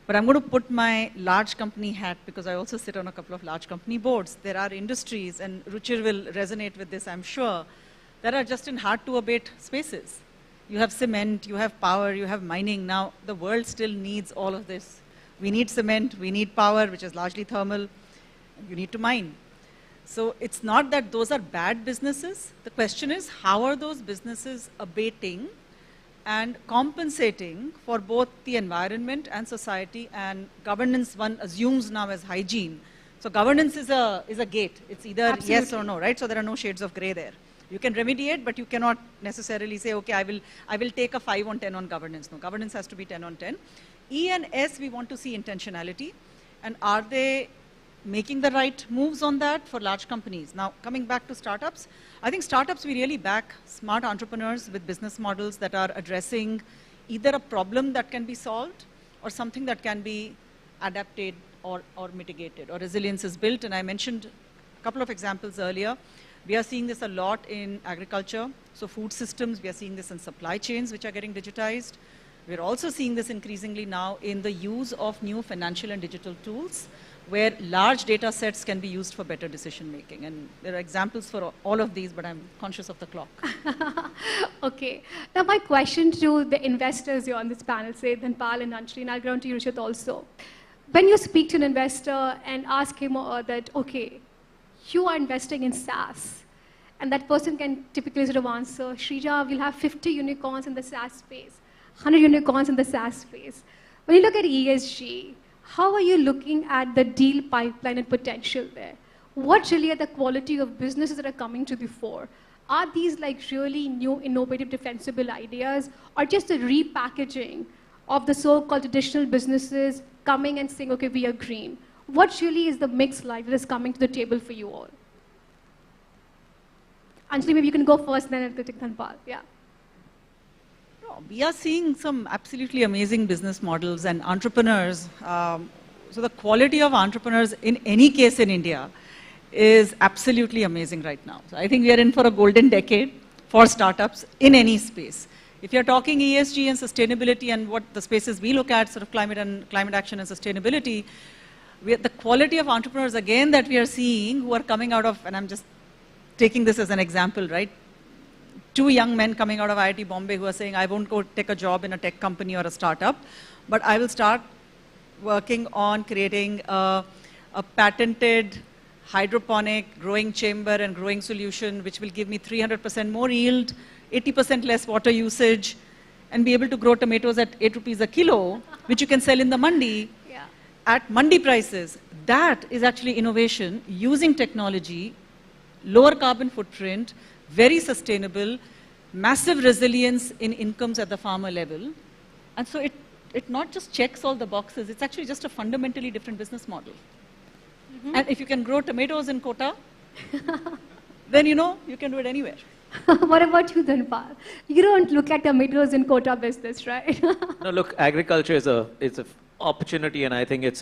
But I'm going to put my large company hat, because I also sit on a couple of large company boards. There are industries, and Ruchir will resonate with this, I'm sure, that are just in hard to abate spaces. You have cement, you have power, you have mining. Now, the world still needs all of this. We need cement, we need power, which is largely thermal. You need to mine. So it's not that those are bad businesses. The question is, how are those businesses abating and compensating for both the environment and society? And governance, one assumes now, as hygiene. So governance is a gate. It's either Absolutely. Yes or no, right? So there are no shades of gray there. You can remediate, but you cannot necessarily say, okay, I will take a 5 on 10 on governance. No, governance has to be 10 on 10. E and S, we want to see intentionality. And are they making the right moves on that for large companies? Now, coming back to startups, I think startups, we really back smart entrepreneurs with business models that are addressing either a problem that can be solved or something that can be adapted or mitigated, or resilience is built. And I mentioned a couple of examples earlier. We are seeing this a lot in agriculture. So food systems, we are seeing this in supply chains, which are getting digitized. We're also seeing this increasingly now in the use of new financial and digital tools, where large data sets can be used for better decision making. And there are examples for all of these, but I'm conscious of the clock. Okay. Now my question to the investors here on this panel, say Dhanpal and Anjali, and I'll go on to you, Ruchir, also. When you speak to an investor and ask him that, okay, you are investing in SaaS, and that person can typically sort of answer, Shrija, we'll have 50 unicorns in the SaaS space, 100 unicorns in the SaaS space. When you look at ESG, how are you looking at the deal pipeline and potential there? What really are the quality of businesses that are coming to the fore? Are these like really new, innovative, defensible ideas, or just a repackaging of the so-called traditional businesses coming and saying, okay, we are green? What really is the mix like that is coming to the table for you all? Anjali, maybe you can go first, then I'll take Dhanpal. Yeah. We are seeing some absolutely amazing business models and entrepreneurs. So the quality of entrepreneurs in any case in India is absolutely amazing right now. So I think we are in for a golden decade for startups in any space. If you're talking ESG and sustainability and what the spaces we look at, sort of climate action and sustainability, the quality of entrepreneurs, again, that we are seeing who are coming out of, and I'm just taking this as an example, right? 2 young men coming out of IIT Bombay who are saying, I won't go take a job in a tech company or a startup, but I will start working on creating a patented hydroponic, growing chamber and growing solution, which will give me 300% more yield, 80% less water usage, and be able to grow tomatoes at 8 rupees a kilo, which you can sell in the mandi at mandi prices. That is actually innovation using technology, lower carbon footprint, very sustainable, massive resilience in incomes at the farmer level. And so it not just checks all the boxes, it's actually just a fundamentally different business model. And if you can grow tomatoes in Kota, then you can do it anywhere. What about you, Dhanpal? You don't look at tomatoes in Kota business, right? No, look, agriculture is a opportunity, and I think it's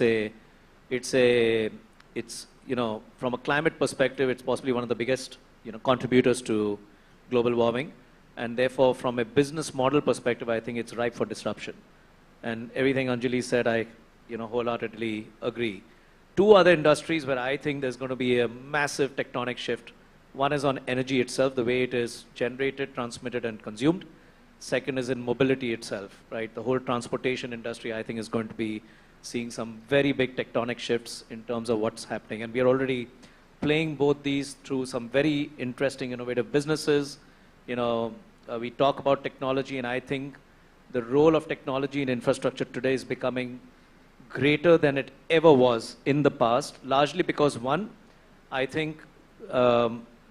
from a climate perspective, it's possibly one of the biggest contributors to global warming, and therefore from a business model perspective, I think it's ripe for disruption. And everything Anjali said, I wholeheartedly agree. Two other industries where I think there's going to be a massive tectonic shift. One is on energy itself, the way it is generated, transmitted, and consumed. Second is in mobility itself, right? The whole transportation industry, I think, is going to be seeing some very big tectonic shifts in terms of what's happening. And we are already playing both these through some very interesting, innovative businesses. We talk about technology, and I think the role of technology in infrastructure today is becoming greater than it ever was in the past, largely because, one, I think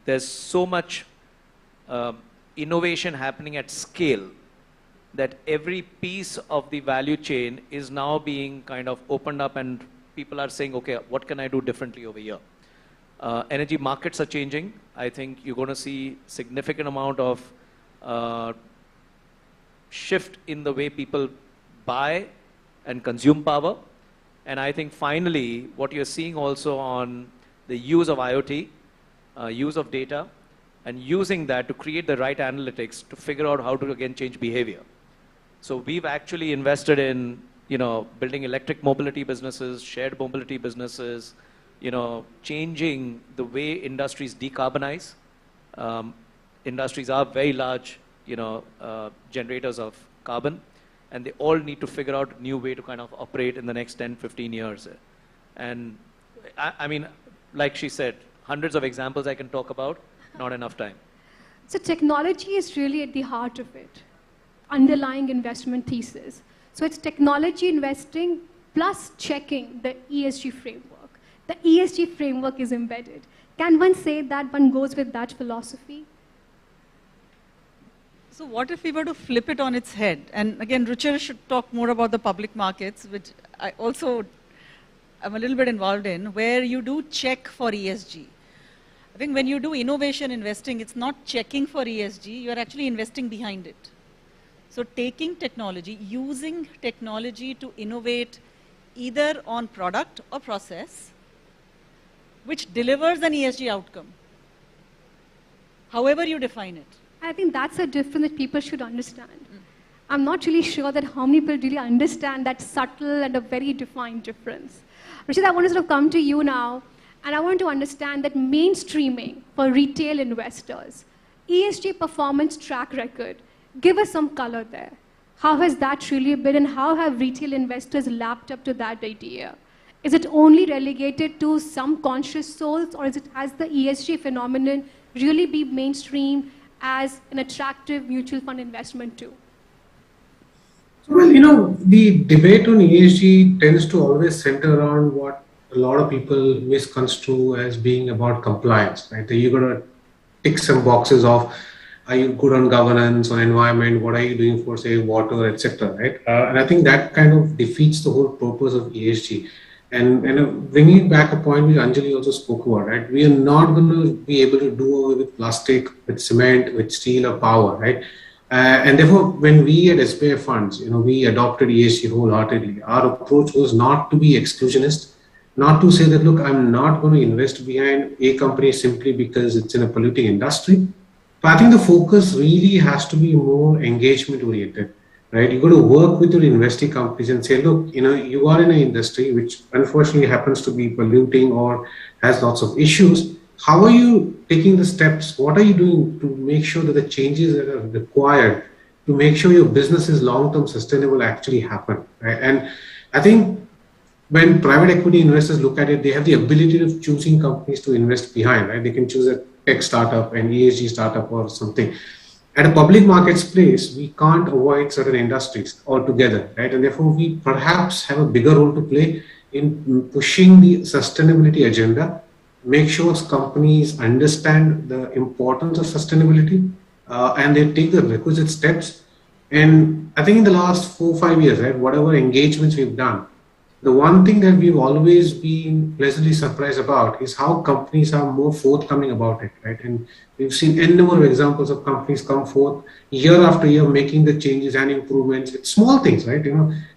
there's so much innovation happening at scale that every piece of the value chain is now being kind of opened up, and people are saying, okay, what can I do differently over here? Energy markets are changing. I think you're going to see significant amount of shift in the way people buy and consume power. And I think finally, what you're seeing also on the use of IoT, use of data, and using that to create the right analytics to figure out how to again change behavior. So we've actually invested in, building electric mobility businesses, shared mobility businesses, changing the way industries decarbonize. Industries are very large, generators of carbon, and they all need to figure out a new way to kind of operate in the next 10, 15 years. And I mean, like she said, hundreds of examples I can talk about, not enough time. So technology is really at the heart of it, underlying investment thesis. So it's technology investing plus checking the ESG framework. The ESG framework is embedded. Can one say that one goes with that philosophy? So what if we were to flip it on its head? And again, Ruchir should talk more about the public markets, which I also am a little bit involved in, where you do check for ESG. I think when you do innovation investing, it's not checking for ESG, you're actually investing behind it. So taking technology, using technology to innovate either on product or process, which delivers an ESG outcome, however you define it. I think that's a difference that people should understand. I'm not really sure that how many people really understand that subtle and a very defined difference. Rishit, I want to sort of come to you now, and I want to understand that mainstreaming for retail investors, ESG performance track record, give us some color there. How has that really been, and how have retail investors lapped up to that idea? Is it only relegated to some conscious souls, or has the ESG phenomenon really be mainstream as an attractive mutual fund investment too? Well, the debate on ESG tends to always center around what a lot of people misconstrue as being about compliance, right? You're going to tick some boxes of, are you good on governance, on environment, what are you doing for, say, water, etc., right? And I think that kind of defeats the whole purpose of ESG. And bringing back a point which Anjali also spoke about, right? We are not going to be able to do away with plastic, with cement, with steel or power, right? And therefore, when we at SBI Funds, we adopted ESG wholeheartedly. Our approach was not to be exclusionist, not to say that, look, I'm not going to invest behind a company simply because it's in a polluting industry. But I think the focus really has to be more engagement oriented. Right, you got to work with your investing companies and say, look, you are in an industry which unfortunately happens to be polluting or has lots of issues. How are you taking the steps? What are you doing to make sure that the changes that are required to make sure your business is long-term sustainable actually happen? Right? And I think when private equity investors look at it, they have the ability of choosing companies to invest behind, right? They can choose a tech startup, an ESG startup or something. At a public markets place, we can't avoid certain industries altogether, right? And therefore, we perhaps have a bigger role to play in pushing the sustainability agenda, make sure companies understand the importance of sustainability, and they take the requisite steps. And I think in the last 4 or 5 years, right, whatever engagements we've done, the one thing that we've always been pleasantly surprised about is how companies are more forthcoming about it, right? And we've seen n number of examples of companies come forth year after year, making the changes and improvements. It's small things, right?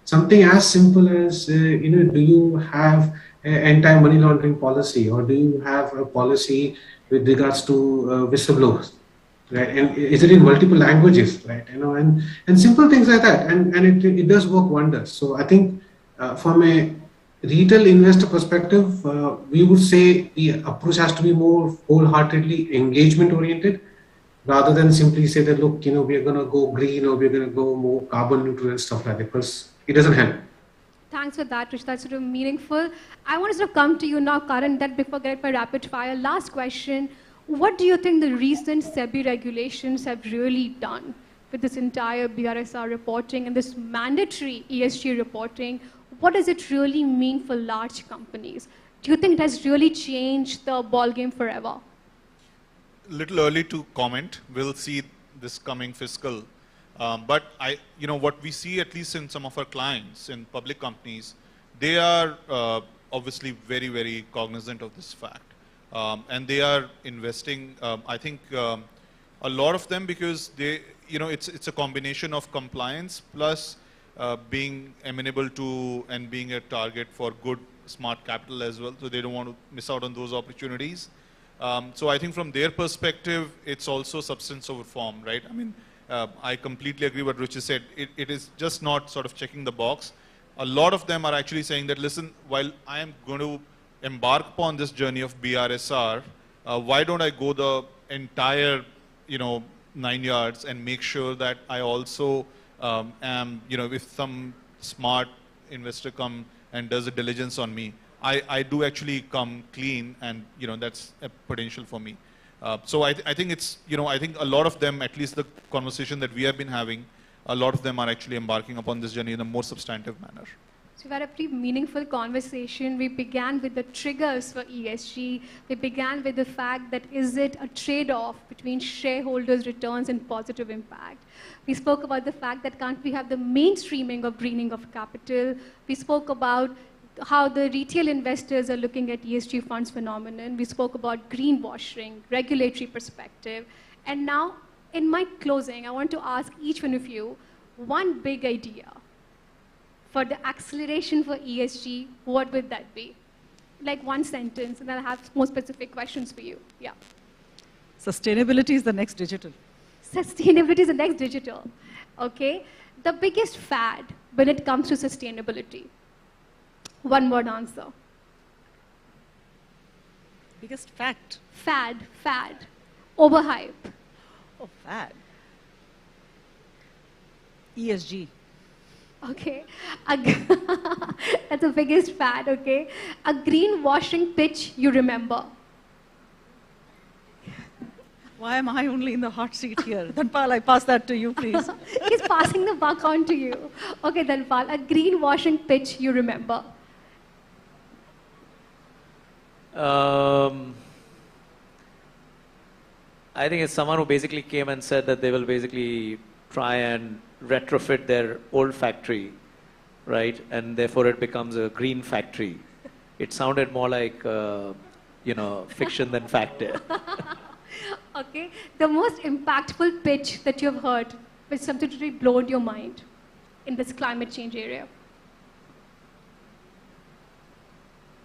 Something as simple as, do you have an anti-money laundering policy, or do you have a policy with regards to whistleblowers? Right, and is it in multiple languages, right? And simple things like that, and it does work wonders. So I think from a retail investor perspective, we would say the approach has to be more wholeheartedly engagement oriented, rather than simply say that, look, we are going to go green or we're going to go more carbon neutral and stuff like that, because it doesn't help. Thanks for that, Rich. That's sort of meaningful. I want to sort of come to you now, Karan, that before I get my rapid fire. Last question. What do you think the recent SEBI regulations have really done with this entire BRSR reporting and this mandatory ESG reporting? What does it really mean for large companies? Do you think it has really changed the ballgame forever? Little early to comment. We'll see this coming fiscal. But what we see, at least in some of our clients in public companies, they are obviously very, very cognizant of this fact. And they are investing, I think, a lot of them, because they, it's a combination of compliance plus being amenable to and being a target for good, smart capital as well. So they don't want to miss out on those opportunities. So I think from their perspective, it's also substance over form, right? I mean, I completely agree what Ruchi said. It is just not sort of checking the box. A lot of them are actually saying that, listen, while I am going to embark upon this journey of BRSR, why don't I go the entire, 9 yards and make sure that I also am, if some smart investor come and does a diligence on me, I do actually come clean, and, that's a potential for me. So I think it's, I think a lot of them, at least the conversation that we have been having, a lot of them are actually embarking upon this journey in a more substantive manner. So we've had a pretty meaningful conversation. We began with the triggers for ESG. We began with the fact that, is it a trade-off between shareholders' returns and positive impact? We spoke about the fact that can't we have the mainstreaming of greening of capital? We spoke about how the retail investors are looking at ESG funds phenomenon. We spoke about greenwashing, regulatory perspective. And now, in my closing, I want to ask each one of you one big idea for the acceleration for ESG. What would that be? Like one sentence, and then I have more specific questions for you. Yeah. Sustainability is the next digital. Sustainability is the next digital. Okay. The biggest fad when it comes to sustainability. One word answer. Biggest fact. Fad. Overhype. Oh, fad. ESG. Okay. That's the biggest fad, okay. A greenwashing pitch you remember. Why am I only in the hot seat here? Dhanpal, I pass that to you, please. He's passing the buck on to you. Okay, Dhanpal, a greenwashing pitch you remember. I think it's someone who basically came and said that they will basically try and retrofit their old factory, right? And therefore it becomes a green factory. It sounded more like, fiction than fact. Okay. The most impactful pitch that you've heard, which something to really blown your mind in this climate change area.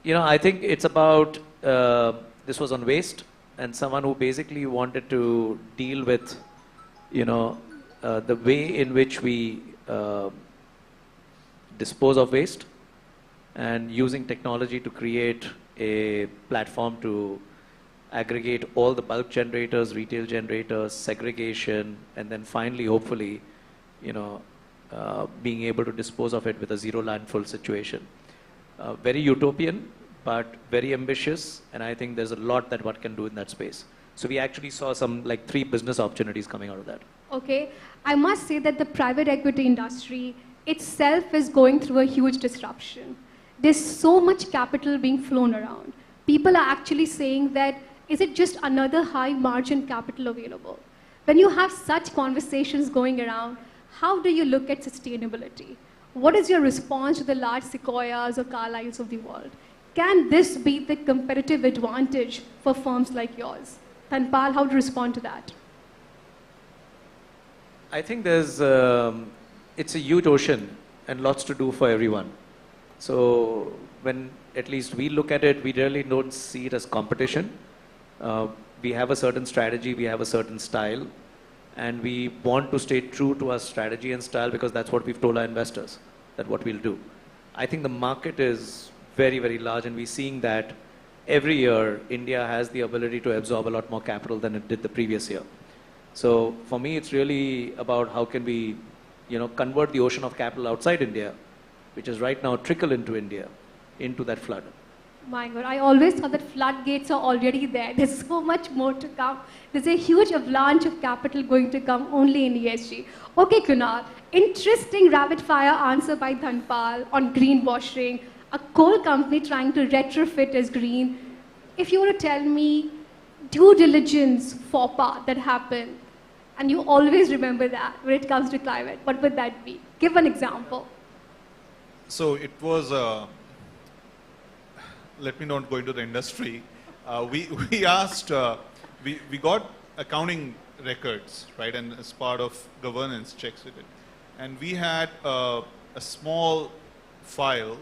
I think it's about, this was on waste, and someone who basically wanted to deal with, the way in which we dispose of waste, and using technology to create a platform to aggregate all the bulk generators, retail generators, segregation, and then finally, hopefully, being able to dispose of it with a zero landfill situation. Very utopian, but very ambitious, and I think there's a lot that one can do in that space. So we actually saw some like 3 business opportunities coming out of that. Okay, I must say that the private equity industry itself is going through a huge disruption. There's so much capital being flown around. People are actually saying that, is it just another high margin capital available? When you have such conversations going around, how do you look at sustainability? What is your response to the large Sequoias or Carlyles of the world? Can this be the competitive advantage for firms like yours? Dhanpal, how to respond to that? I think there's, it's a huge ocean and lots to do for everyone. So when at least we look at it, we really don't see it as competition. We have a certain strategy, we have a certain style, and we want to stay true to our strategy and style because that's what we've told our investors, that what we'll do. I think the market is very, very large, and we're seeing that every year India has the ability to absorb a lot more capital than it did the previous year. So for me, it's really about how can we, convert the ocean of capital outside India, which is right now trickle into India, into that flood. My God, I always thought that floodgates are already there. There's so much more to come. There's a huge avalanche of capital going to come only in ESG. Okay, Kunal, interesting rapid fire answer by Dhanpal on greenwashing, a coal company trying to retrofit as green. If you were to tell me due diligence faux pas that happened, and you always remember that when it comes to climate, what would that be? Give an example. So it was, let me not go into the industry. We asked, we got accounting records, right, and as part of governance checks with it. And we had a small file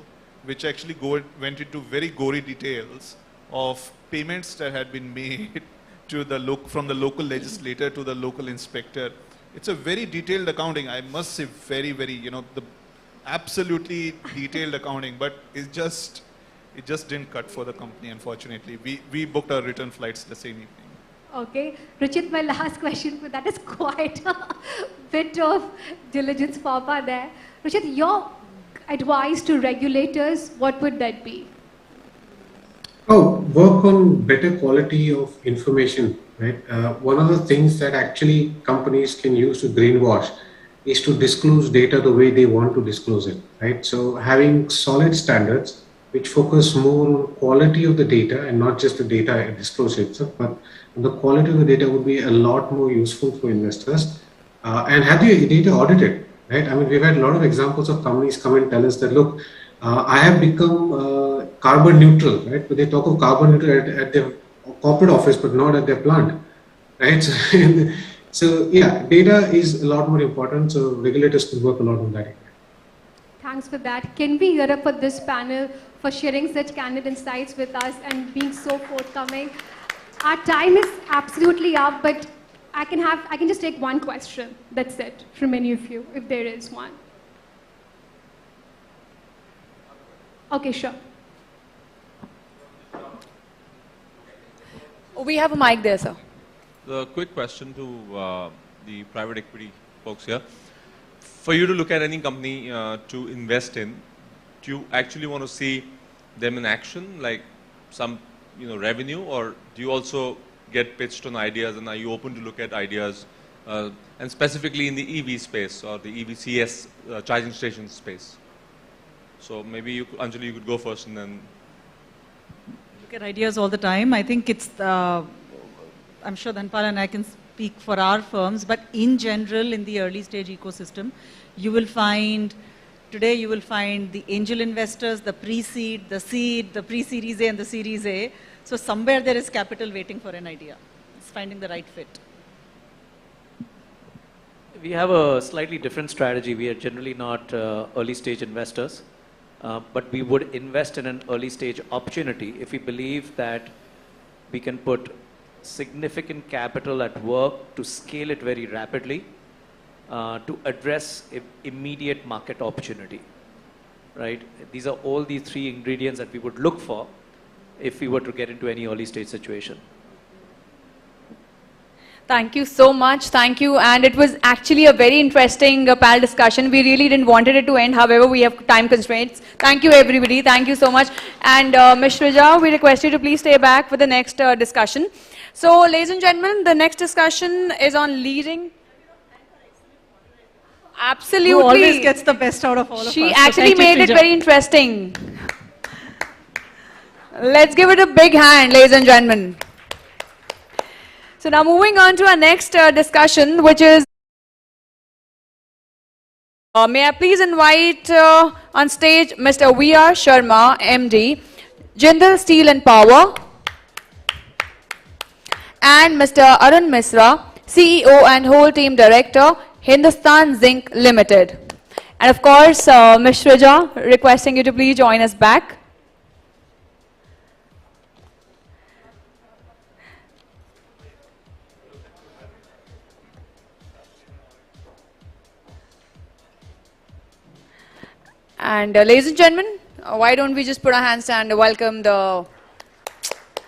which actually went into very gory details of payments that had been made to from the local legislator to the local inspector. It's a very detailed accounting, I must say, very, very, the absolutely detailed accounting, but it just didn't cut for the company, unfortunately. We booked our return flights the same evening. Okay, Ruchit, my last question, that is quite a bit of diligence papa there. Ruchit, your advice to regulators, what would that be? Oh, work on better quality of information, right? One of the things that actually companies can use to greenwash is to disclose data the way they want to disclose it, right? So having solid standards which focus more on quality of the data and not just the data disclosed itself, but the quality of the data would be a lot more useful for investors. And have the data audited, right? I mean, we've had a lot of examples of companies come and tell us that, look, I have become carbon neutral, right? But they talk of carbon neutral at their corporate office, but not at their plant, right? So yeah, data is a lot more important. So regulators could work a lot on that. Thanks for that. Can we hear up for this panel for sharing such candid insights with us and being so forthcoming? Our time is absolutely up, but I can just take one question. That's it from any of you, if there is one. Okay, sure. We have a mic there, sir. The quick question to the private equity folks here. For you to look at any company to invest in, do you actually want to see them in action, like some revenue, or do you also get pitched on ideas, and are you open to look at ideas, and specifically in the EV space or the EVCS charging station space? So maybe Anjali, you could go first, and then. Look at ideas all the time. I think it's, I'm sure Dhanpal and I can speak for our firms, but in general, in the early stage ecosystem, you will find, today you will find the angel investors, the pre-seed, the seed, the pre-series A and the series A. So somewhere there is capital waiting for an idea. It's finding the right fit. We have a slightly different strategy. We are generally not early stage investors, but we would invest in an early stage opportunity if we believe that we can put significant capital at work to scale it very rapidly to address immediate market opportunity, right? These are all the 3 ingredients that we would look for if we were to get into any early stage situation. Thank you so much. Thank you. And it was actually a very interesting panel discussion. We really didn't want it to end. However, we have time constraints. Thank you, everybody. Thank you so much. And Ms. Shrija, we request you to please stay back for the next discussion. So, ladies and gentlemen, the next discussion is on leading. Absolutely. Who always gets the best out of all of us. She So actually made it very interesting. Let's give it a big hand, ladies and gentlemen. So now moving on to our next discussion, which is, may I please invite on stage Mr. V.R. Sharma, MD, Jindal Steel and Power, and Mr. Arun Misra, CEO and whole team director, Hindustan Zinc Limited. And of course, Ms. Shrija, requesting you to please join us back. And ladies and gentlemen, why don't we just put our hands and welcome the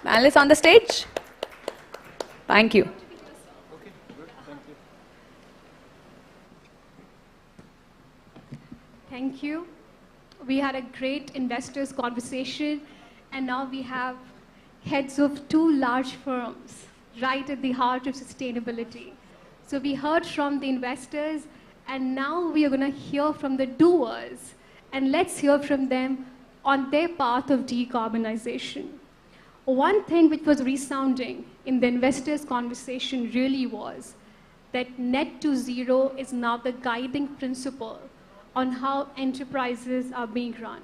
panelists on the stage? Thank you. Thank you. We had a great investors conversation, and now we have heads of two large firms right at the heart of sustainability. So we heard from the investors, and now we are going to hear from the doers. And let's hear from them on their path of decarbonization. One thing which was resounding in the investors' conversation really was that net to zero is now the guiding principle on how enterprises are being run.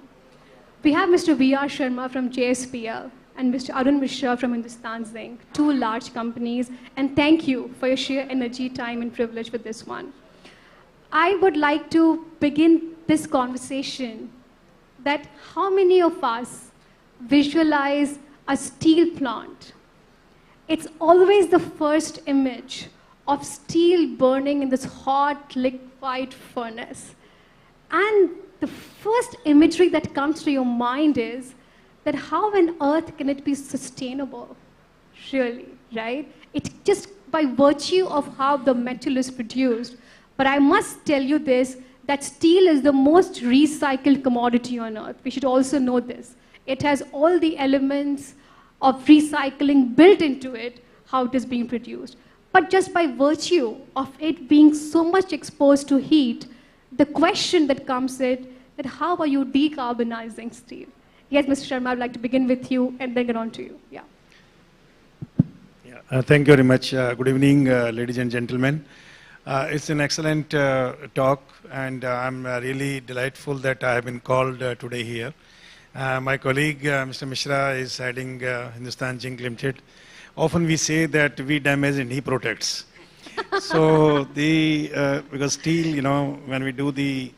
We have Mr. V.R. Sharma from JSPL and Mr. Arun Mishra from Hindustan Zinc, two large companies, and thank you for your sheer energy, time, and privilege with this one. I would like to begin this conversation that how many of us visualize a steel plant? It's always the first image of steel burning in this hot liquefied furnace. And the first imagery that comes to your mind is that how on earth can it be sustainable? Really, right? It just by virtue of how the metal is produced. But I must tell you this, that steel is the most recycled commodity on earth. We should also know this. It has all the elements of recycling built into it, how it is being produced. But just by virtue of it being so much exposed to heat, the question that comes is that how are you decarbonizing steel? Yes, Mr. Sharma, I would like to begin with you and then get on to you. Yeah. Thank you very much. Good evening, ladies and gentlemen. It's an excellent talk, and I'm really delightful that I have been called today here. My colleague, Mr. Mishra, is heading Hindustan Zinc Limited. Often we say that we damage and he protects. So because steel, you know, when we do the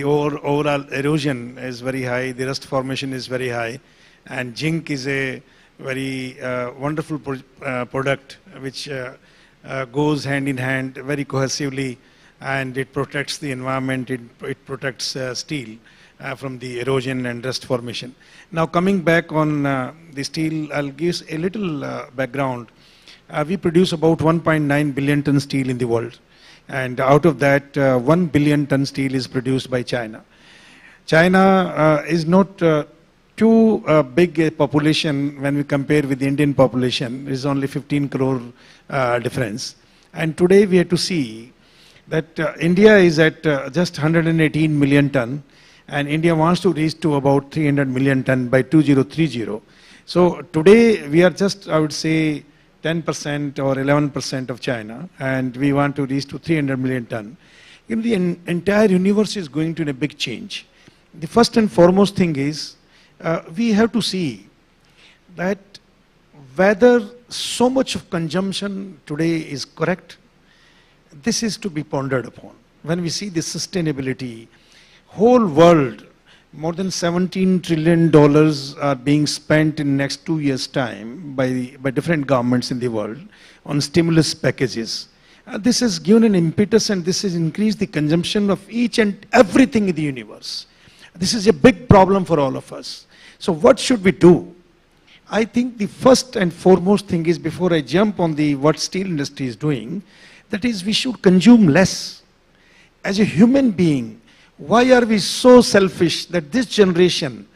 overall erosion is very high, the rust formation is very high, and zinc is a very wonderful product which goes hand in hand very cohesively, and it protects the environment, it protects steel from the erosion and rust formation. Now coming back on the steel, I'll give a little background. We produce about 1.9 billion ton steel in the world, and out of that 1 billion ton steel is produced by China. China is not too big a population when we compare with the Indian population. It is only 15 crore difference. And today we have to see that India is at just 118 million ton, and India wants to reach to about 300 million ton by 2030. So today we are just, I would say, 10% or 11% of China, and we want to reach to 300 million ton. You know, the entire universe is going to a big change. The first and foremost thing is we have to see that whether so much of consumption today is correct. This is to be pondered upon. When we see the sustainability, whole world, more than $17 trillion are being spent in next 2 years' time by different governments in the world on stimulus packages. This has given an impetus, and this has increased the consumption of each and everything in the universe. This is a big problem for all of us. So what should we do? I think the first and foremost thing is, before I jump on the what steel industry is doing, that is, we should consume less. As a human being, why are we so selfish that this generation,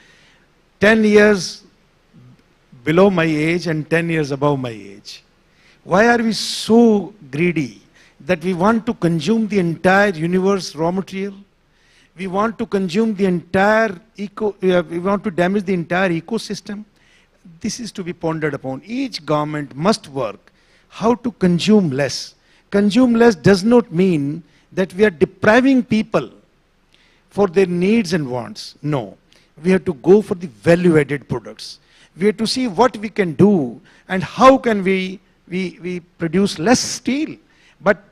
10 years below my age and 10 years above my age, why are we so greedy that we want to consume the entire universe raw material? We want to consume the entire we want to damage the entire ecosystem. This is to be pondered upon. Each government must work how to consume less. Consume less does not mean that we are depriving people for their needs and wants. No. We have to go for the value-added products. We have to see what we can do and how can we produce less steel, but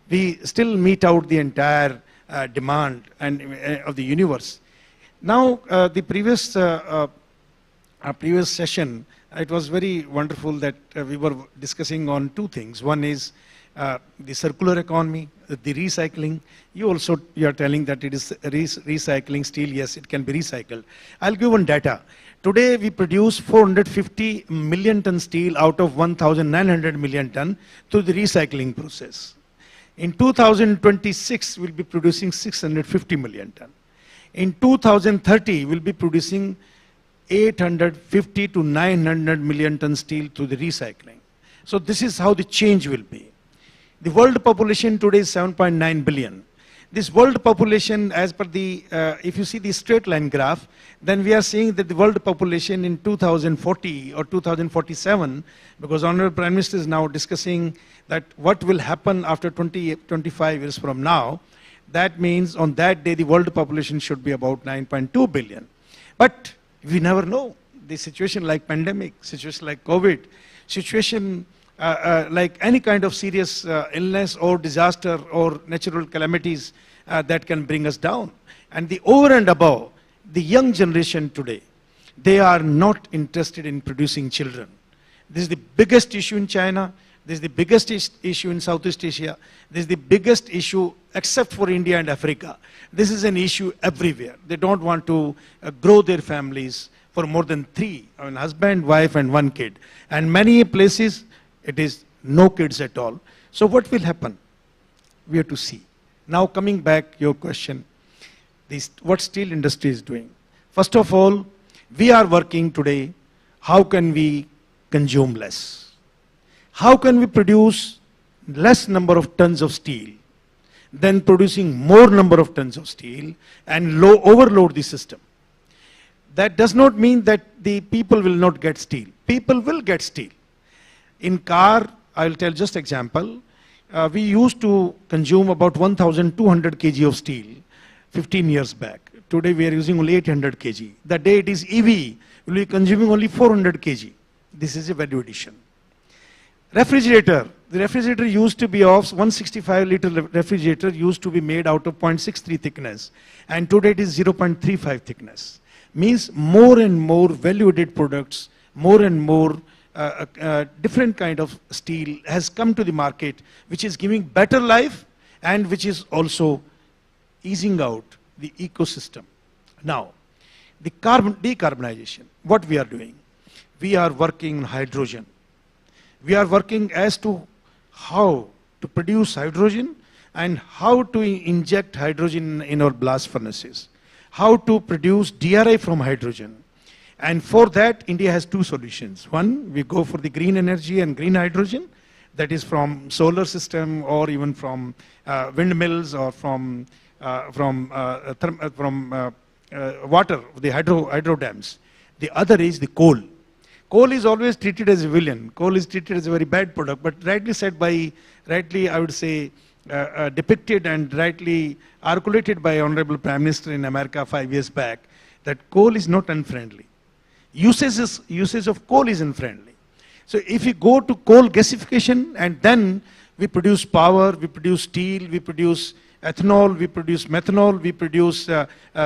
we still meet out the entire demand and of the universe. Now, the previous session, it was very wonderful that we were discussing on two things. One is the circular economy, the recycling. You are telling that it is recycling steel. Yes, it can be recycled. I'll give one data. Today we produce 450 million ton steel out of 1,900 million ton through the recycling process. In 2026, we'll be producing 650 million ton. In 2030, we'll be producing 850 to 900 million ton steel through the recycling. So this is how the change will be. The world population today is 7.9 billion. This world population, as per the, if you see the straight line graph, then we are seeing that the world population in 2040 or 2047, because Honorable Prime Minister is now discussing that what will happen after 25 years from now. That means on that day, the world population should be about 9.2 billion. But we never know. The situation like pandemic, situation like COVID, situation like any kind of serious illness or disaster or natural calamities that can bring us down. And the over and above, the young generation today, they are not interested in producing children. This is the biggest issue in China. This is the biggest issue in Southeast Asia. This is the biggest issue except for India and Africa. This is an issue everywhere. They don't want to grow their families for more than 3, I mean, husband, wife, and 1 kid. And many places, it is no kids at all. So what will happen? We have to see. Now coming back your question, what steel industry is doing. First of all, we are working today, how can we consume less? How can we produce less number of tons of steel than producing more number of tons of steel and overload the system? That does not mean that the people will not get steel. People will get steel. In car, I'll tell just example. We used to consume about 1,200 kg of steel 15 years back. Today we are using only 800 kg. The day it is EV, we'll be consuming only 400 kg. This is a value addition. Refrigerator. The refrigerator used to be of 165 liter refrigerator used to be made out of 0.63 thickness. And today it is 0.35 thickness. Means more and more value-added products, more and more different kind of steel has come to the market, which is giving better life and which is also easing out the ecosystem. Now, the decarbonization, what we are doing? We are working on hydrogen. We are working as to how to produce hydrogen and how to inject hydrogen in our blast furnaces. How to produce DRI from hydrogen. And for that, India has 2 solutions. One, we go for the green energy and green hydrogen, that is from solar system or even from windmills or from water, the hydro dams. The other is the coal. Coal is always treated as a villain. Coal is treated as a very bad product, but rightly said by, I would say, depicted and rightly articulated by Honorable Prime Minister in America 5 years back, that coal is not unfriendly. Usage of coal is unfriendly. So if we go to coal gasification and then we produce power, we produce steel, we produce ethanol, we produce methanol, we produce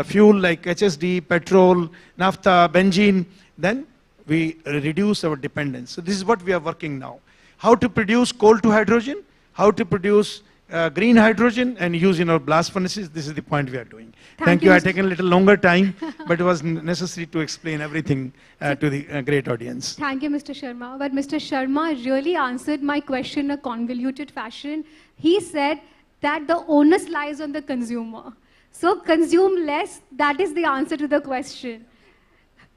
fuel like HSD, petrol, naphtha, benzene, then we reduce our dependence. So this is what we are working now. How to produce coal to hydrogen, how to produce green hydrogen and use in our blast furnaces. This is the point we are doing. Thank you, you. I've taken a little longer time, but it was necessary to explain everything to the great audience. Thank you, Mr. Sharma. But Mr. Sharma really answered my question in a convoluted fashion. He said that the onus lies on the consumer. So consume less, that is the answer to the question.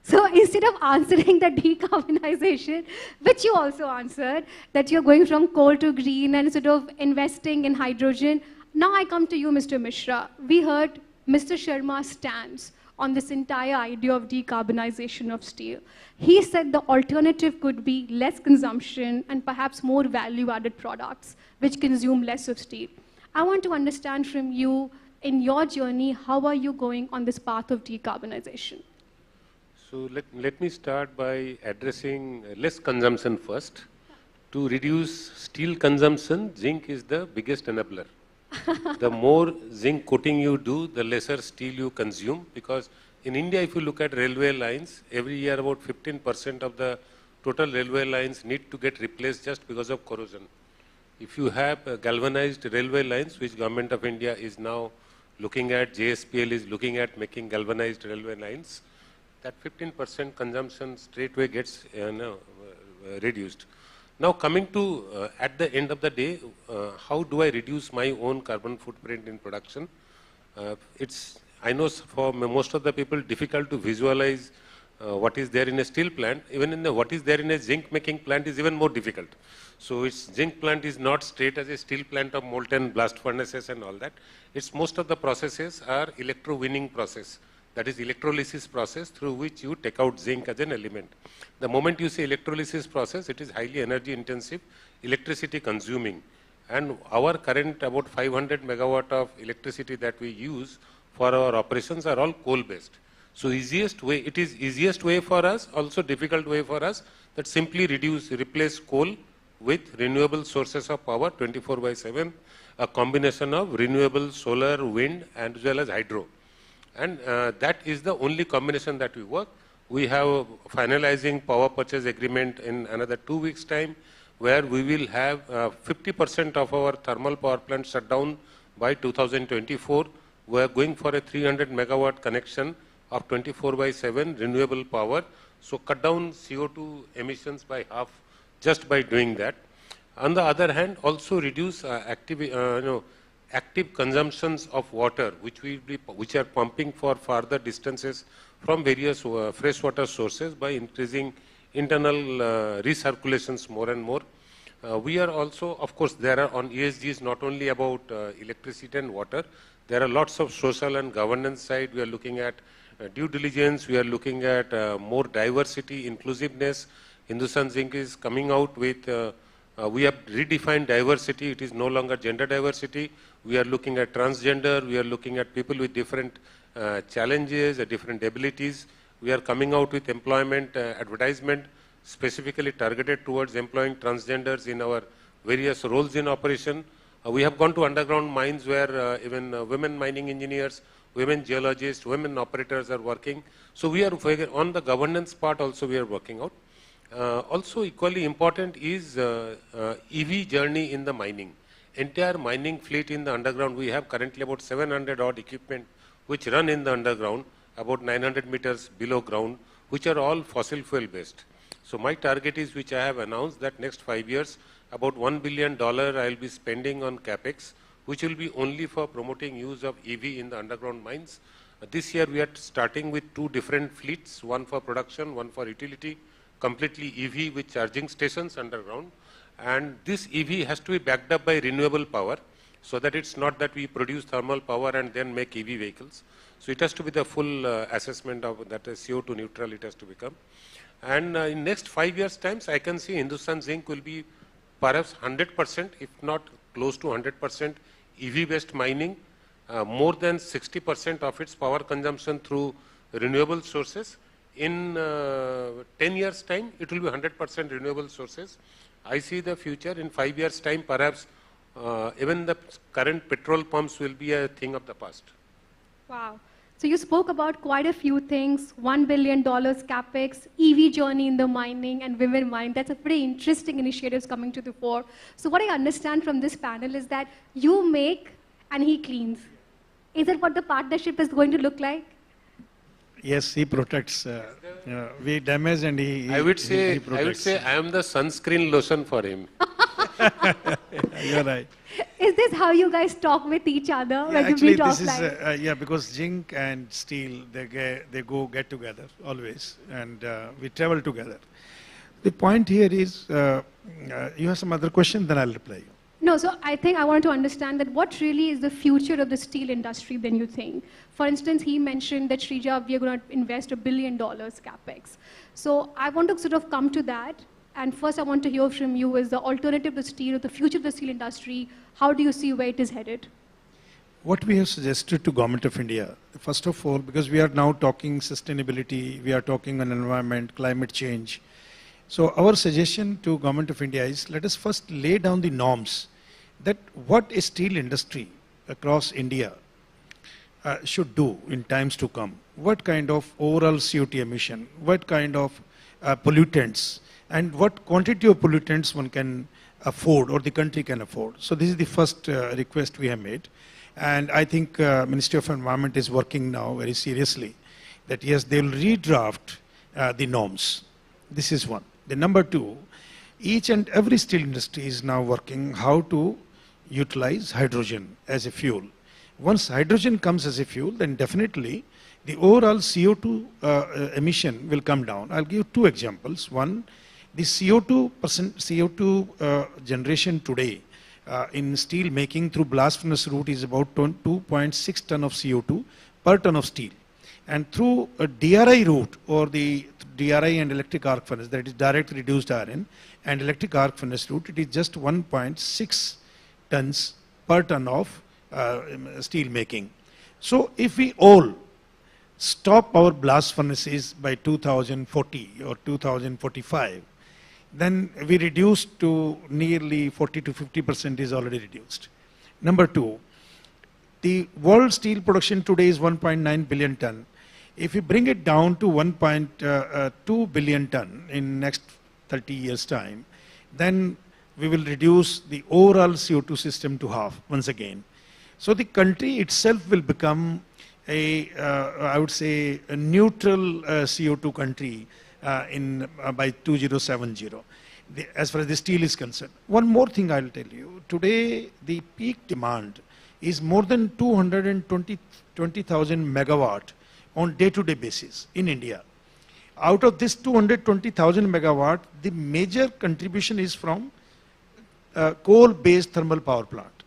So instead of answering the decarbonization, which you also answered, that you're going from coal to green and sort of investing in hydrogen, now I come to you, Mr. Mishra. We heard Mr. Sharma's stance on this entire idea of decarbonization of steel. He said the alternative could be less consumption and perhaps more value-added products, which consume less of steel. I want to understand from you, in your journey, how are you going on this path of decarbonization? So let me start by addressing less consumption first. To reduce steel consumption, zinc is the biggest enabler. The more zinc coating you do, the lesser steel you consume, because in India, if you look at railway lines, every year about 15% of the total railway lines need to get replaced just because of corrosion. If you have galvanized railway lines, which Government of India is now looking at, JSPL is looking at making galvanized railway lines, that 15% consumption straightway gets reduced. Now coming to, at the end of the day, how do I reduce my own carbon footprint in production? I know for most of the people, difficult to visualize what is there in a steel plant. Even in what is there in a zinc making plant is even more difficult. So its zinc plant is not straight as a steel plant of molten blast furnaces and all that. It's most of the processes are electrowinning process. That is electrolysis process through which you take out zinc as an element. The moment you say electrolysis process, it is highly energy intensive, electricity consuming. And our current about 500 megawatt of electricity that we use for our operations are all coal based. So easiest way, it is easiest way for us, also difficult way for us, that simply replace coal with renewable sources of power 24/7, a combination of renewable solar, wind, and as well as hydro. And that is the only combination that we work. We have finalizing power purchase agreement in another 2 weeks' time, where we will have 50% of our thermal power plant shut down by 2024. We are going for a 300 megawatt connection of 24/7 renewable power. So cut down CO2 emissions by half just by doing that. On the other hand, also reduce active consumptions of water, which are pumping for farther distances from various freshwater sources by increasing internal recirculations more and more. We are also, of course, there are on ESGs not only about electricity and water. There are lots of social and governance side. We are looking at due diligence. We are looking at more diversity, inclusiveness. Hindustan Zinc is coming out with we have redefined diversity. It is no longer gender diversity. We are looking at transgender. We are looking at people with different challenges, different abilities. We are coming out with employment advertisement specifically targeted towards employing transgenders in our various roles in operation. We have gone to underground mines where even women mining engineers, women geologists, women operators are working. So we are on the governance part also we are working out. Also equally important is EV journey in the mining. Entire mining fleet in the underground, we have currently about 700 odd equipment which run in the underground, about 900 meters below ground, which are all fossil fuel based. So my target is, which I have announced, that next 5 years, about $1 billion I will be spending on CapEx, which will be only for promoting use of EV in the underground mines. This year we are starting with 2 different fleets, one for production, one for utility, completely EV with charging stations underground. And this EV has to be backed up by renewable power, so that it's not that we produce thermal power and then make EV vehicles. So it has to be the full assessment of that CO2 neutral it has to become. And in next 5 years times, I can see Hindustan Zinc will be perhaps 100%, if not close to 100% EV based mining, more than 60% of its power consumption through renewable sources. In 10 years time, it will be 100% renewable sources. I see the future in 5 years time, perhaps even the current petrol pumps will be a thing of the past. Wow. So you spoke about quite a few things, $1 billion capex, EV journey in the mining and women mine. That's a pretty interesting initiatives coming to the fore. So what I understand from this panel is that you make and he cleans. Is that what the partnership is going to look like? Yes, he protects. We damage and he I would say protects. I am the sunscreen lotion for him. You're right. Is this how you guys talk with each other when you Actually, meet this offline? is, because zinc and steel, they get together always, and we travel together. The point here is, you have some other question, then I'll reply you. No, so I think I want to understand that what really is the future of the steel industry than you think. For instance, he mentioned that Shrija, we are going to invest $1 billion capex. So I want to sort of come to that. And first I want to hear from you is the alternative to steel, the future of the steel industry. How do you see where it is headed? What we have suggested to Government of India, first of all, because we are now talking sustainability, we are talking on environment, climate change. So our suggestion to Government of India is, let us first lay down the norms that what a steel industry across India should do in times to come. What kind of overall CO2 emission, what kind of pollutants, and what quantity of pollutants one can afford or the country can afford. So this is the first request we have made. And I think Ministry of Environment is working now very seriously that yes, they will redraft the norms. This is one. The number two, each and every steel industry is now working how to utilize hydrogen as a fuel. Once hydrogen comes as a fuel, then definitely the overall CO2 emission will come down. I'll give you two examples. One, the CO2 generation today in steel making through blast furnace route is about 2.6 ton of CO2 per ton of steel. And through a DRI route or the DRI and electric arc furnace, that is direct reduced iron and electric arc furnace route, it is just 1.6 tons per ton of steel making. So if we all stop our blast furnaces by 2040 or 2045, then we reduce to nearly 40 to 50% is already reduced. Number two, the world steel production today is 1.9 billion ton. If we bring it down to 1.2 billion ton in next 30 years time, then we will reduce the overall CO2 system to half once again. So the country itself will become I would say, a neutral CO2 country by 2070, as far as the steel is concerned. One more thing I'll tell you. Today, the peak demand is more than 220,000 megawatt on day-to-day basis in India. Out of this 220,000 megawatt, the major contribution is from coal-based thermal power plant.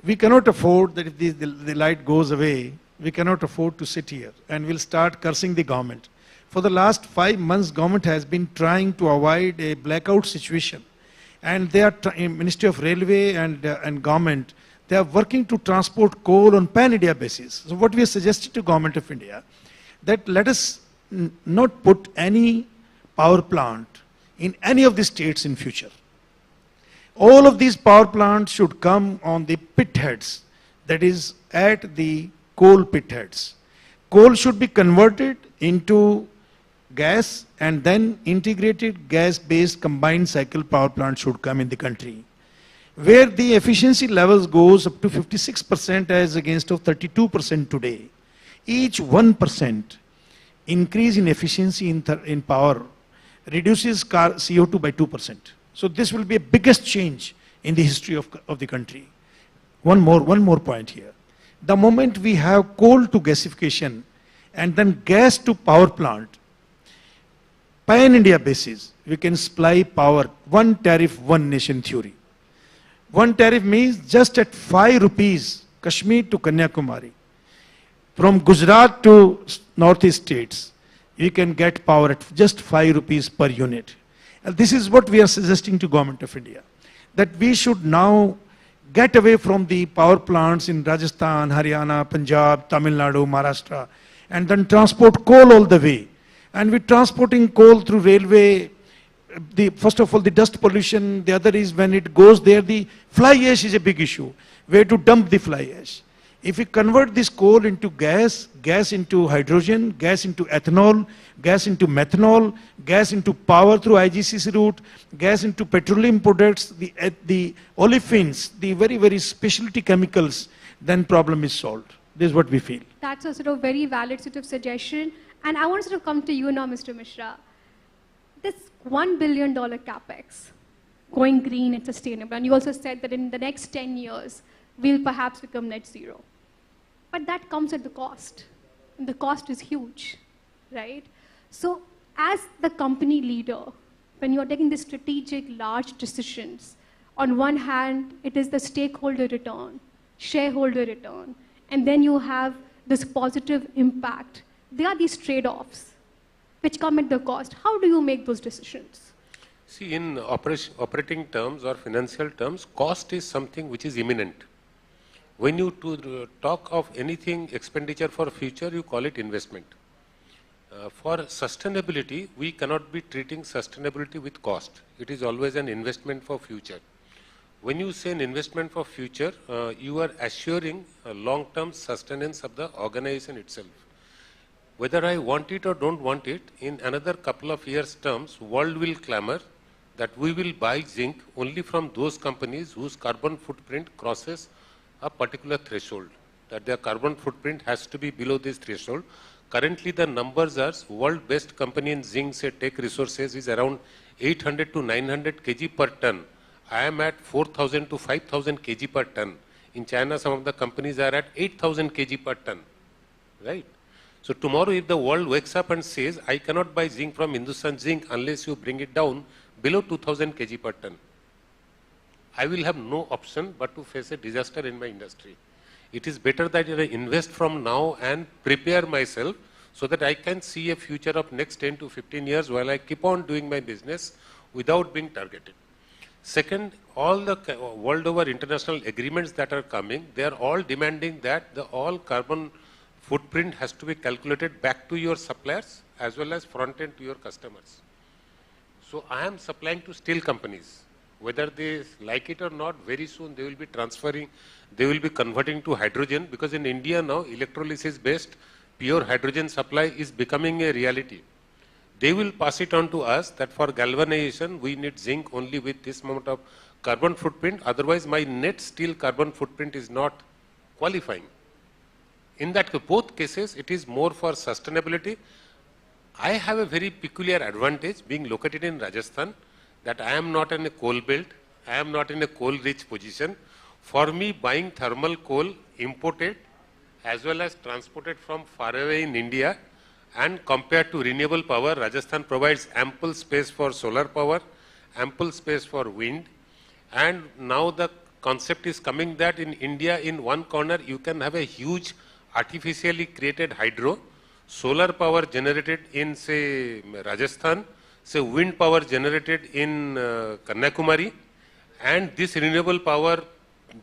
We cannot afford that if the light goes away, we cannot afford to sit here and we'll start cursing the government. For the last 5 months, government has been trying to avoid a blackout situation. And they are, Ministry of Railway and government, they are working to transport coal on pan-India basis. So what we have suggested to Government of India, that let us not put any power plant in any of the states in future. All of these power plants should come on the pit heads, that is at the coal pit heads. Coal should be converted into gas and then integrated gas-based combined cycle power plant should come in the country, where the efficiency levels goes up to 56% as against of 32% today. Each 1% increase in efficiency in power reduces CO2 by 2%. So this will be a biggest change in the history of the country. One more point here. The moment we have coal to gasification and then gas to power plant, pan-India basis, we can supply power, one tariff, one nation theory. One tariff means just at 5 rupees, Kashmir to Kanyakumari. From Gujarat to northeast states, you can get power at just 5 rupees per unit. And this is what we are suggesting to Government of India, that we should now get away from the power plants in Rajasthan, Haryana, Punjab, Tamil Nadu, Maharashtra, and then transport coal all the way. And we're transporting coal through railway. First of all, the dust pollution. The other is when it goes there, the fly ash is a big issue. Where to dump the fly ash? If we convert this coal into gas, gas into hydrogen, gas into ethanol, gas into methanol, gas into power through IGCC route, gas into petroleum products, the olefins, the very, very specialty chemicals, then problem is solved. This is what we feel. That's a sort of very valid sort of suggestion. And I want to sort of come to you now, Mr. Mishra. This $1 billion capex, going green and sustainable, and you also said that in the next 10 years, we'll perhaps become net zero. But that comes at the cost. And the cost is huge, right? So as the company leader, when you're taking the strategic large decisions, on one hand, it is the stakeholder return, shareholder return, and then you have this positive impact. There are these trade-offs which come at the cost. How do you make those decisions? See, in operating terms or financial terms, cost is something which is imminent. When you talk of anything expenditure for future, you call it investment. For sustainability, we cannot be treating sustainability with cost. It is always an investment for future. When you say an investment for future, you are assuring a long-term sustenance of the organization itself. Whether I want it or don't want it, in another couple of years' terms, world will clamor that we will buy zinc only from those companies whose carbon footprint crosses a particular threshold, that their carbon footprint has to be below this threshold. Currently, the numbers are world best company in zinc, say Tech Resources, is around 800 to 900 kg per ton. I am at 4,000 to 5,000 kg per ton. In China, some of the companies are at 8,000 kg per ton, right? So tomorrow, if the world wakes up and says, I cannot buy zinc from Hindustan Zinc unless you bring it down below 2,000 kg per ton, I will have no option but to face a disaster in my industry. It is better that I invest from now and prepare myself so that I can see a future of next 10 to 15 years while I keep on doing my business without being targeted. Second, all the world over international agreements that are coming, they are all demanding that the all carbon footprint has to be calculated back to your suppliers as well as front end to your customers. So I am supplying to steel companies. Whether they like it or not, very soon they will be transferring, they will be converting to hydrogen, because in India now electrolysis based pure hydrogen supply is becoming a reality. They will pass it on to us that for galvanization we need zinc only with this amount of carbon footprint, otherwise my net steel carbon footprint is not qualifying. In that both cases it is more for sustainability. I have a very peculiar advantage being located in Rajasthan, that I am not in a coal belt, I am not in a coal rich position. For me, buying thermal coal imported as well as transported from far away in India and compared to renewable power, Rajasthan provides ample space for solar power, ample space for wind, and now the concept is coming that in India in one corner you can have a huge artificially created hydro, solar power generated in say Rajasthan, say wind power generated in Kanyakumari, and this renewable power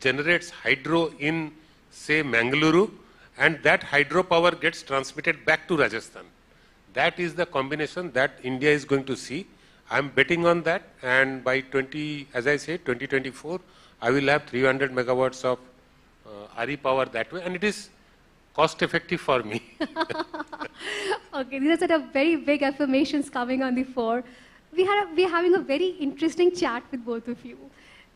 generates hydro in say Mangaluru, and that hydro power gets transmitted back to Rajasthan. That is the combination that India is going to see. I am betting on that, and by 2024, I will have 300 megawatts of RE power that way, and it is cost effective for me. Okay, these are sort of very big affirmations coming on the floor. We're having a very interesting chat with both of you.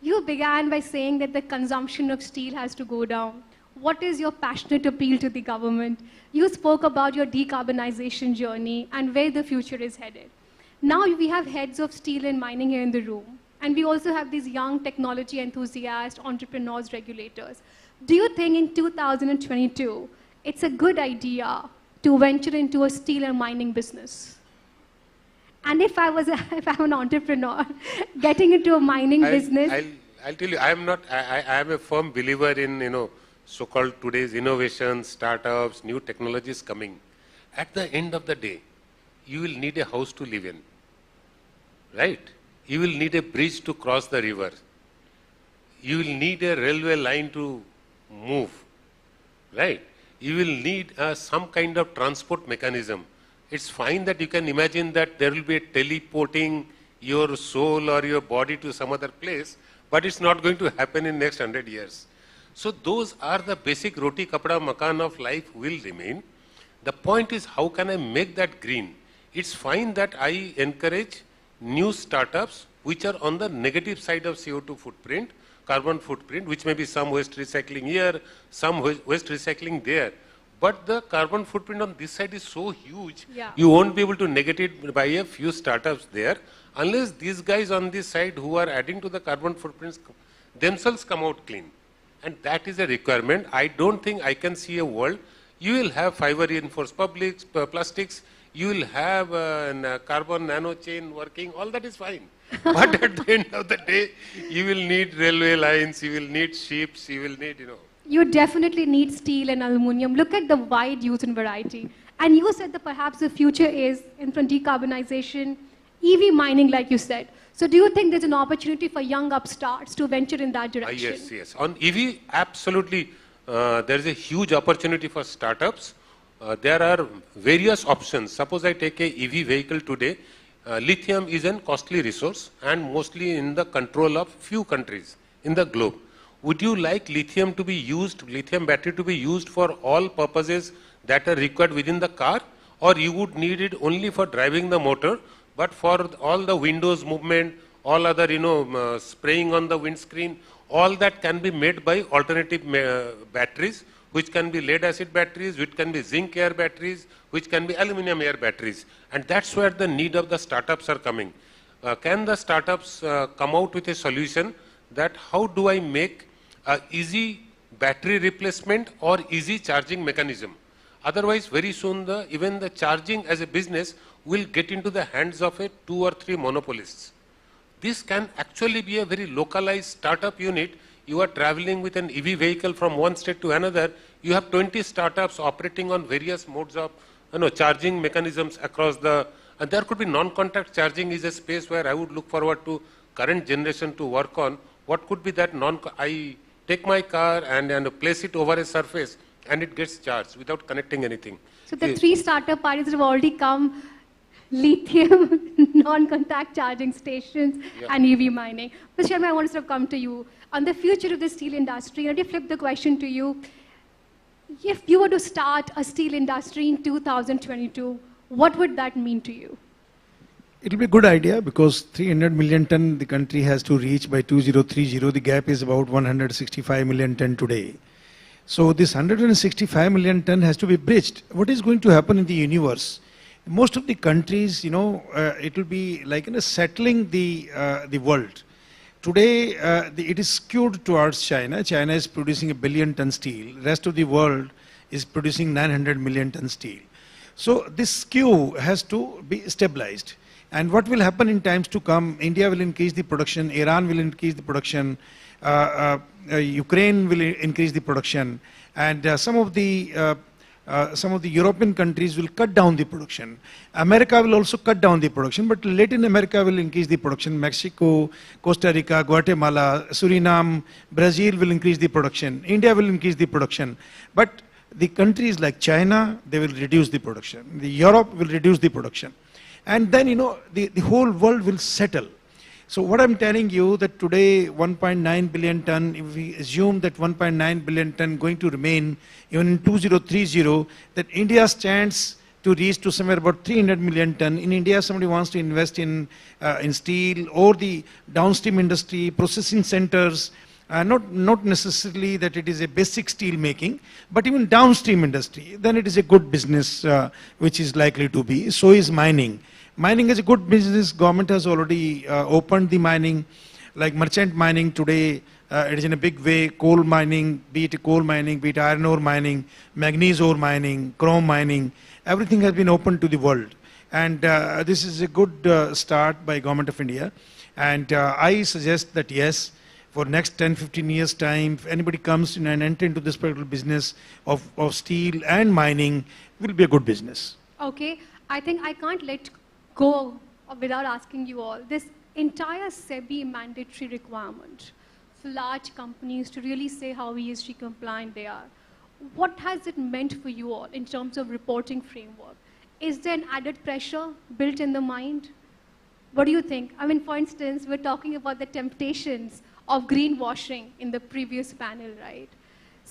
You began by saying that the consumption of steel has to go down. What is your passionate appeal to the government? You spoke about your decarbonization journey and where the future is headed. Now we have heads of steel and mining here in the room, and we also have these young technology enthusiasts, entrepreneurs, regulators. Do you think in 2022, it's a good idea to venture into a steel and mining business? And if I'm an entrepreneur getting into a mining business, I'll tell you, I am a firm believer in so-called today's innovations, startups, new technologies coming. At the end of the day, you will need a house to live in, right? You will need a bridge to cross the river. You will need a railway line to move, right? You will need some kind of transport mechanism. It's fine that you can imagine that there will be a teleporting your soul or your body to some other place, but it's not going to happen in next 100 years. So those are the basic roti kapda makan of life will remain. The point is, how can I make that green? It's fine that I encourage new startups which are on the negative side of CO2 footprint, carbon footprint, which may be some waste recycling here, some waste recycling there. But the carbon footprint on this side is so huge, you won't be able to negate it by a few startups there, unless these guys on this side who are adding to the carbon footprints themselves come out clean. And that is a requirement. I don't think I can see a world. You will have fiber reinforced plastics, you will have carbon nano chain working, all that is fine. But at the end of the day, you will need railway lines, you will need ships, you will need, You definitely need steel and aluminum. Look at the wide use and variety. And you said that perhaps the future is in front decarbonization, EV mining, like you said. So do you think there's an opportunity for young upstarts to venture in that direction? Yes, yes. On EV, absolutely, there is a huge opportunity for startups. There are various options. Suppose I take a EV vehicle today. Lithium is a costly resource and mostly in the control of few countries in the globe. Would you like lithium to be used, lithium battery to be used for all purposes that are required within the car, or you would need it only for driving the motor, but for all the windows movement, all other, spraying on the windscreen, all that can be made by alternative batteries, which can be lead acid batteries, which can be zinc air batteries, which can be aluminum air batteries. And that's where the need of the startups are coming. Can the startups come out with a solution that how do I make a easy battery replacement or easy charging mechanism? Otherwise, very soon, even the charging as a business will get into the hands of 2 or 3 monopolists. This can actually be a very localized startup unit. You are traveling with an EV vehicle from one state to another. You have 20 startups operating on various modes of charging mechanisms across the... And there could be non-contact charging is a space where I would look forward to current generation to work on. What could be that I take my car and place it over a surface and it gets charged without connecting anything. So the 3 startup parties that have already come, lithium, non-contact charging stations, and EV mining. Mr. Sharma, I want to come to you. On the future of the steel industry, let me flip the question to you. If you were to start a steel industry in 2022, what would that mean to you? It will be a good idea because 300 million ton the country has to reach by 2030. The gap is about 165 million ton today. So this 165 million ton has to be bridged. What is going to happen in the universe? Most of the countries, it will be like settling the world. Today, it is skewed towards China. China is producing 1 billion ton steel. Rest of the world is producing 900 million ton steel. So this skew has to be stabilized. And what will happen in times to come? India will increase the production. Iran will increase the production. Ukraine will increase the production. And some of the European countries will cut down the production. America will also cut down the production, but Latin America will increase the production. Mexico, Costa Rica, Guatemala, Suriname, Brazil will increase the production. India will increase the production. But the countries like China, they will reduce the production. Europe will reduce the production. And then, the whole world will settle. So what I'm telling you that today 1.9 billion ton, if we assume that 1.9 billion ton going to remain even in 2030, that India stands to reach to somewhere about 300 million ton. In India, somebody wants to invest in steel or the downstream industry, processing centers, not necessarily that it is a basic steel making, but even downstream industry, then it is a good business which is likely to be. So is mining. Mining is a good business. Government has already opened the mining, like merchant mining today. It is in a big way. Coal mining, be it iron ore mining, manganese ore mining, chrome mining, everything has been opened to the world. And this is a good start by Government of India. And I suggest that yes, for next 10-15 years time, if anybody comes in and enter into this particular business of steel and mining, it will be a good business. Okay, I think I can't let go without asking you all. This entire SEBI mandatory requirement for large companies to really say how ESG compliant they are, what has it meant for you all in terms of reporting framework? Is there an added pressure built in the mind? What do you think? I mean, for instance, we're talking about the temptations of greenwashing in the previous panel, right?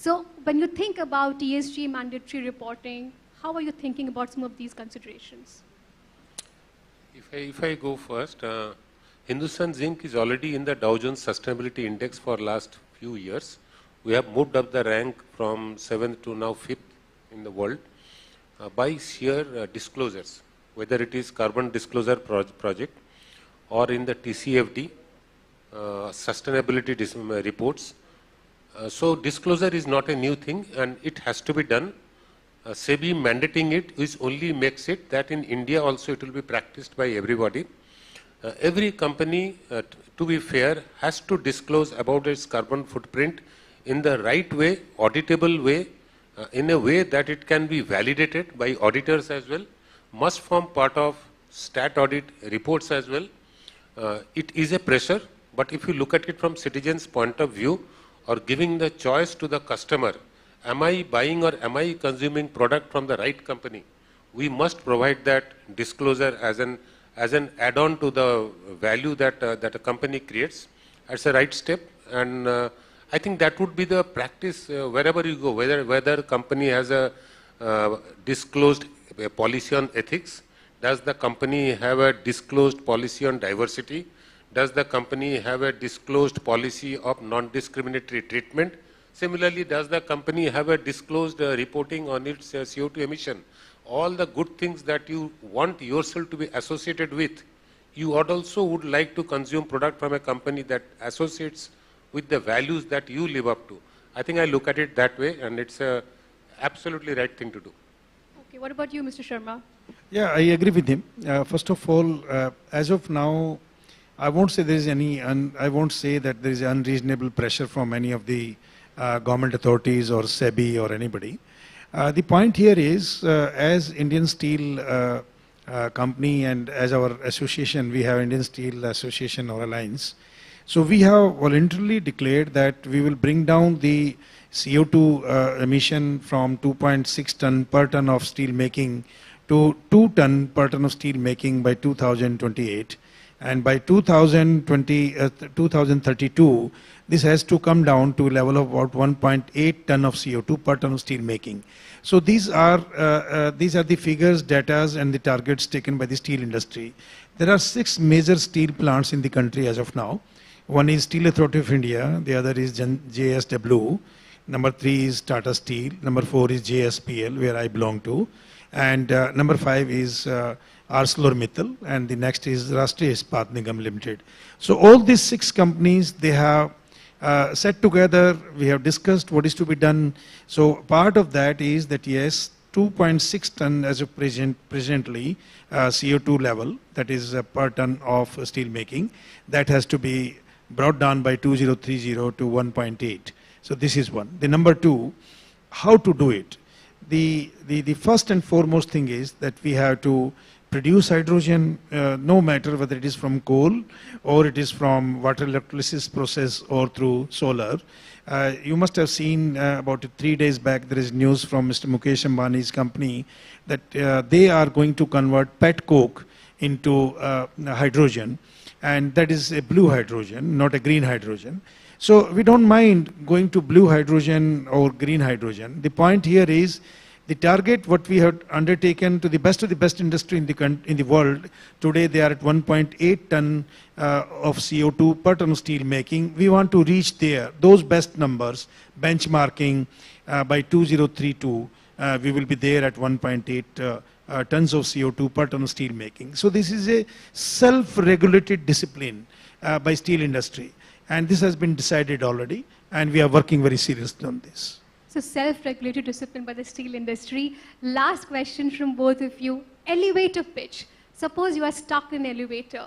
So when you think about ESG mandatory reporting, how are you thinking about some of these considerations? If I go first, Hindustan Zinc is already in the Dow Jones Sustainability Index for last few years. We have moved up the rank from 7th to now 5th in the world by sheer disclosures, whether it is carbon disclosure project or in the TCFD, sustainability reports. So disclosure is not a new thing and it has to be done. SEBI mandating it is only makes it that in India also it will be practiced by everybody. Every company, to be fair, has to disclose about its carbon footprint in the right way, auditable way, in a way that it can be validated by auditors as well, must form part of stat audit reports as well. It is a pressure, but if you look at it from citizens' point of view or giving the choice to the customer, am I buying or am I consuming product from the right company? We must provide that disclosure as an add-on to the value that that a company creates. That's a right step, and I think that would be the practice wherever you go. Whether company has a disclosed policy on ethics, does the company have a disclosed policy on diversity? Does the company have a disclosed policy of non-discriminatory treatment? Similarly, does the company have a disclosed reporting on its CO2 emission? All the good things that you want yourself to be associated with, you also would like to consume product from a company that associates with the values that you live up to. I think I look at it that way, and it's a absolutely right thing to do. Okay, what about you, Mr. Sharma? Yeah, I agree with him. First of all, as of now, I won't say there is any, I won't say that there is unreasonable pressure from any of the government authorities or SEBI or anybody. The point here is, as Indian Steel Company and as our association, we have Indian Steel Association or Alliance. So we have voluntarily declared that we will bring down the CO2 emission from 2.6 ton per ton of steel making to 2 ton per ton of steel making by 2028. And by 2032, this has to come down to a level of about 1.8 ton of CO2 per ton of steel making. So these are the figures, data, and the targets taken by the steel industry. There are 6 major steel plants in the country as of now. One is Steel Authority of India, the other is JSW, number 3 is Tata Steel, number 4 is JSPL, where I belong to, and number 5 is ArcelorMittal, and the next is Rashtriya Ispat Nigam Limited. So all these 6 companies, they have set together, we have discussed what is to be done. So part of that is that yes, 2.6 ton as of presently CO2 level, that is per ton of steel making, that has to be brought down by 2030 to 1.8. So this is one. The number 2, how to do it? The first and foremost thing is that we have to produce hydrogen, no matter whether it is from coal or it is from water electrolysis process or through solar. You must have seen about 3 days back, there is news from Mr. Mukesh Ambani's company that they are going to convert pet coke into hydrogen, and that is a blue hydrogen, not a green hydrogen. So we don't mind going to blue hydrogen or green hydrogen. The point here is the target what we have undertaken to the best of the best industry in the world. Today they are at 1.8 ton of CO2 per ton of steel making. We want to reach there, those best numbers, benchmarking by 2032. We will be there at 1.8 tons of CO2 per ton of steel making. So this is a self-regulated discipline by steel industry. And this has been decided already, and we are working very seriously on this. So self-regulated discipline by the steel industry. Last question from both of you. Elevator pitch. Suppose you are stuck in an elevator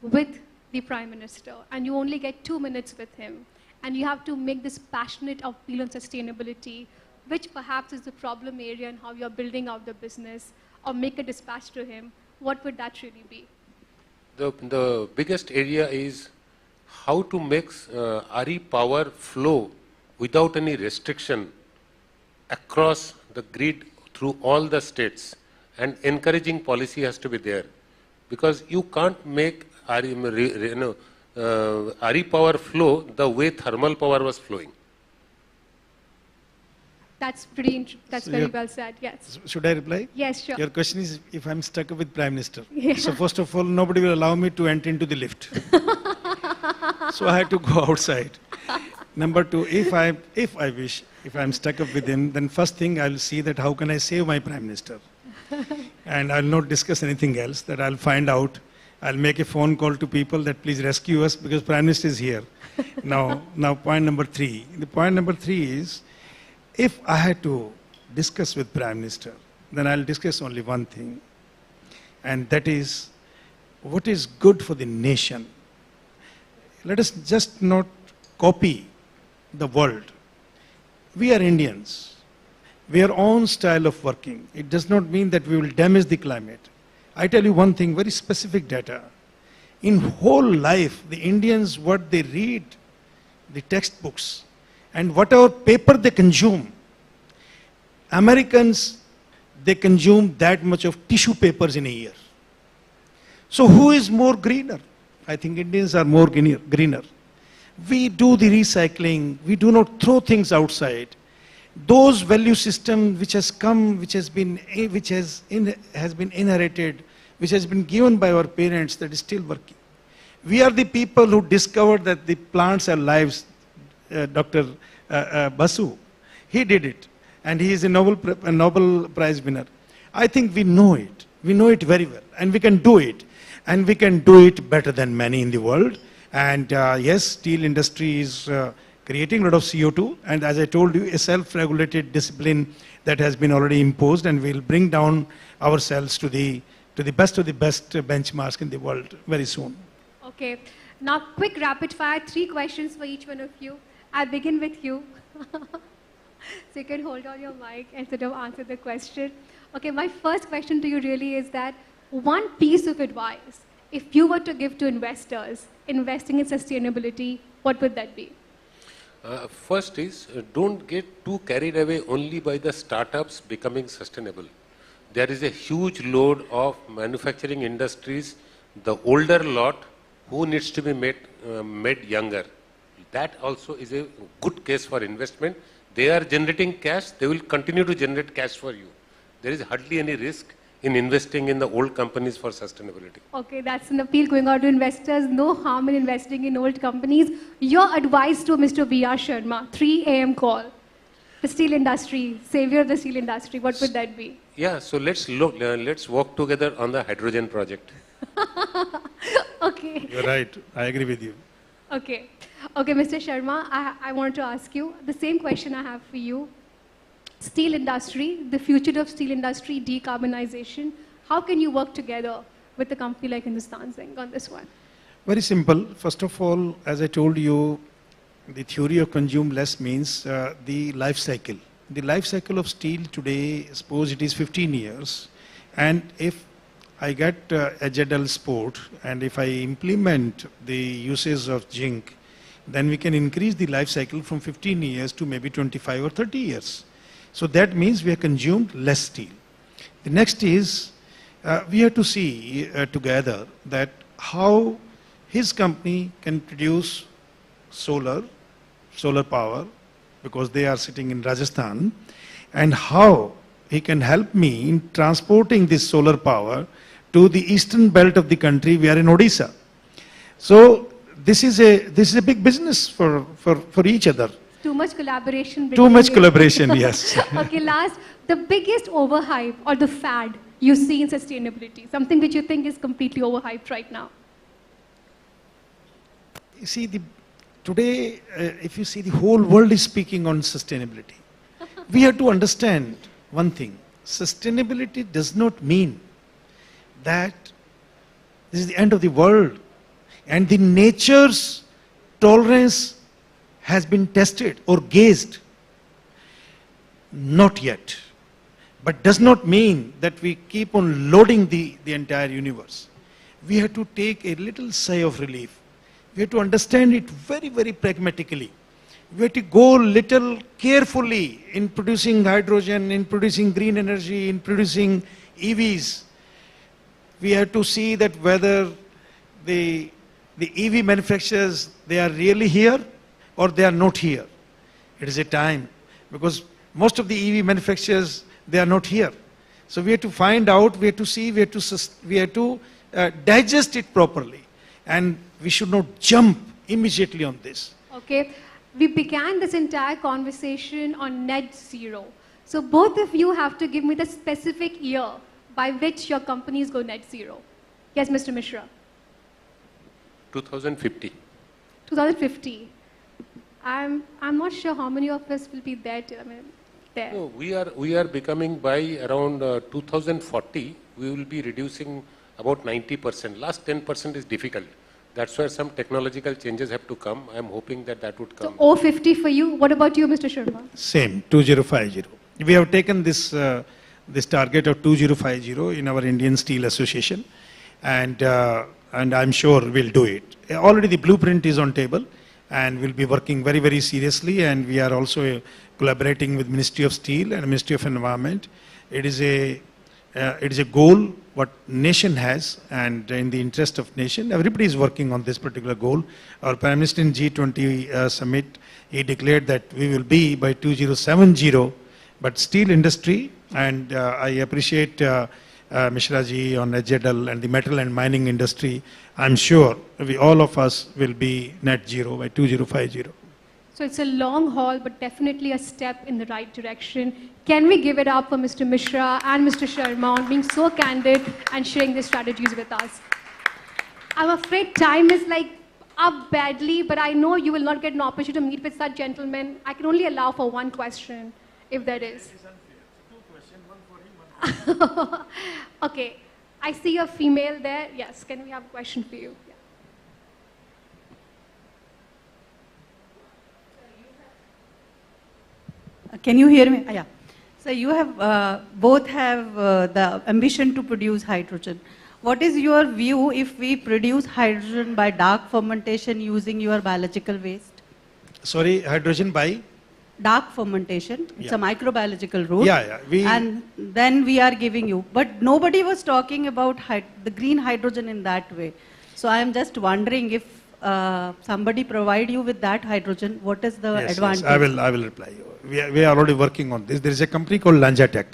with the Prime Minister and you only get 2 minutes with him and you have to make this passionate appeal on sustainability, which perhaps is the problem area and how you're building out the business, or make a dispatch to him. What would that really be? The biggest area is how to make RE power flow without any restriction across the grid through all the states, and encouraging policy has to be there, because you can't make RE power flow the way thermal power was flowing. That's So very well said, yes. Should I reply? Yes, sure. Your question is if I'm stuck with Prime Minister. Yeah. So first of all, nobody will allow me to enter into the lift. So I had to go outside. Number two, if I wish, if I'm stuck up with him, then first thing I'll see that how can I save my Prime Minister? And I'll not discuss anything else, that I'll find out. I'll make a phone call to people that please rescue us because Prime Minister is here. Now point number three. The point number three is, if I had to discuss with Prime Minister, then I'll discuss only one thing. And that is, what is good for the nation? Let us just not copy the world. We are Indians. We have our own style of working. It does not mean that we will damage the climate. I tell you one thing, very specific data. In whole life, the Indians, what they read, the textbooks, and whatever paper they consume, Americans, they consume that much of tissue papers in a year. So who is more greener? I think Indians are more greener. We do the recycling, we do not throw things outside. Those value systems which has come, which has been inherited, which has been given by our parents, that is still working. We are the people who discovered that the plants are lives. Dr. Basu, he did it, and he is a Nobel Prize winner. I think we know it very well, and we can do it, and we can do it better than many in the world. And yes, steel industry is creating a lot of CO2, and as I told you, a self-regulated discipline that has been already imposed, and we'll bring down ourselves to the best of the best benchmarks in the world very soon. Okay, now quick rapid fire, 3 questions for each one of you. I'll begin with you. So you can hold on your mic and sort of answer the question. Okay, my first question to you really is that one piece of advice, if you were to give to investors investing in sustainability, what would that be? First is, don't get too carried away only by the startups becoming sustainable. There is a huge load of manufacturing industries, the older lot, who needs to be made younger. That also is a good case for investment. They are generating cash, they will continue to generate cash for you. There is hardly any risk in investing in the old companies for sustainability. Okay, that's an appeal going out to investors. No harm in investing in old companies. Your advice to Mr. V.R. Sharma, 3 a.m. call, the steel industry, savior of the steel industry, what would that be? Yeah, so let's work together on the hydrogen project. Okay. You're right, I agree with you. Okay. Okay, Mr. Sharma, I want to ask you the same question I have for you. Steel industry, the future of steel industry, decarbonization, how can you work together with a company like Hindustan Zinc on this one? Very simple. First of all, as I told you, the theory of consume less means the life cycle. The life cycle of steel today, suppose it is 15 years, and if I get a ZL Sport, and if I implement the usage of zinc, then we can increase the life cycle from 15 years to maybe 25 or 30 years. So that means we have consumed less steel. The next is, we have to see together that how his company can produce solar power, because they are sitting in Rajasthan, and how he can help me in transporting this solar power to the eastern belt of the country. We are in Odisha. So this is a big business for each other. Too much collaboration. Too much collaboration, yes. Okay, last, the biggest overhype or the fad you see in sustainability, something which you think is completely overhyped right now. You see, today, if you see, the whole world is speaking on sustainability. We have to understand one thing. Sustainability does not mean that this is the end of the world. And the nature's tolerance has been tested or gauged. Not yet. But does not mean that we keep on loading the entire universe. We have to take a little sigh of relief. We have to understand it very, very pragmatically. We have to go little carefully in producing hydrogen, in producing green energy, in producing EVs. We have to see that whether the EV manufacturers, they are really here or they are not here. It is a time, because Most of the EV manufacturers, they are not here. So we have to find out, we have to see, we have to digest it properly. And we should not jump immediately on this. Okay, we began this entire conversation on net zero. So both of you have to give me the specific year by which your companies go net zero. Yes, Mr. Mishra. 2050. 2050. I'm not sure how many of us will be there. There. No, we are becoming by around 2040. We will be reducing about 90%. Last 10% is difficult. That's where some technological changes have to come. I'm hoping that that would come. So 050 for you. What about you, Mr. Sharma? Same, 2050. We have taken this this target of 2050 in our Indian Steel Association, and I'm sure we'll do it. Already the blueprint is on table, and we'll be working very, very seriously, and we are also collaborating with Ministry of Steel and Ministry of Environment. It is a goal what nation has, and in the interest of nation, everybody is working on this particular goal. Our Prime Minister in G20 summit, he declared that we will be by 2070, but steel industry, and I appreciate Mishra ji on HZL and the metal and mining industry. I'm sure all of us will be net zero by 2050. So it's a long haul, but definitely a step in the right direction. Can we give it up for Mr. Mishra and Mr. Sharma on being so candid and sharing their strategies with us? I'm afraid time is like up badly, but I know you will not get an opportunity to meet with such gentlemen. I can only allow for one question, if there is. Okay, I see a female there. Yes, can we have a question for you? Can you hear me? Yeah. So you have both have the ambition to produce hydrogen. What is your view if we produce hydrogen by dark fermentation using your biological waste? Sorry, hydrogen by? Dark fermentation. It's a microbiological route. Yeah. And then we are giving you. But nobody was talking about the green hydrogen in that way. So I am just wondering if somebody provide you with that hydrogen, what is the advantage? Yes, I will reply you. We are already working on this. There is a company called Lanjatech.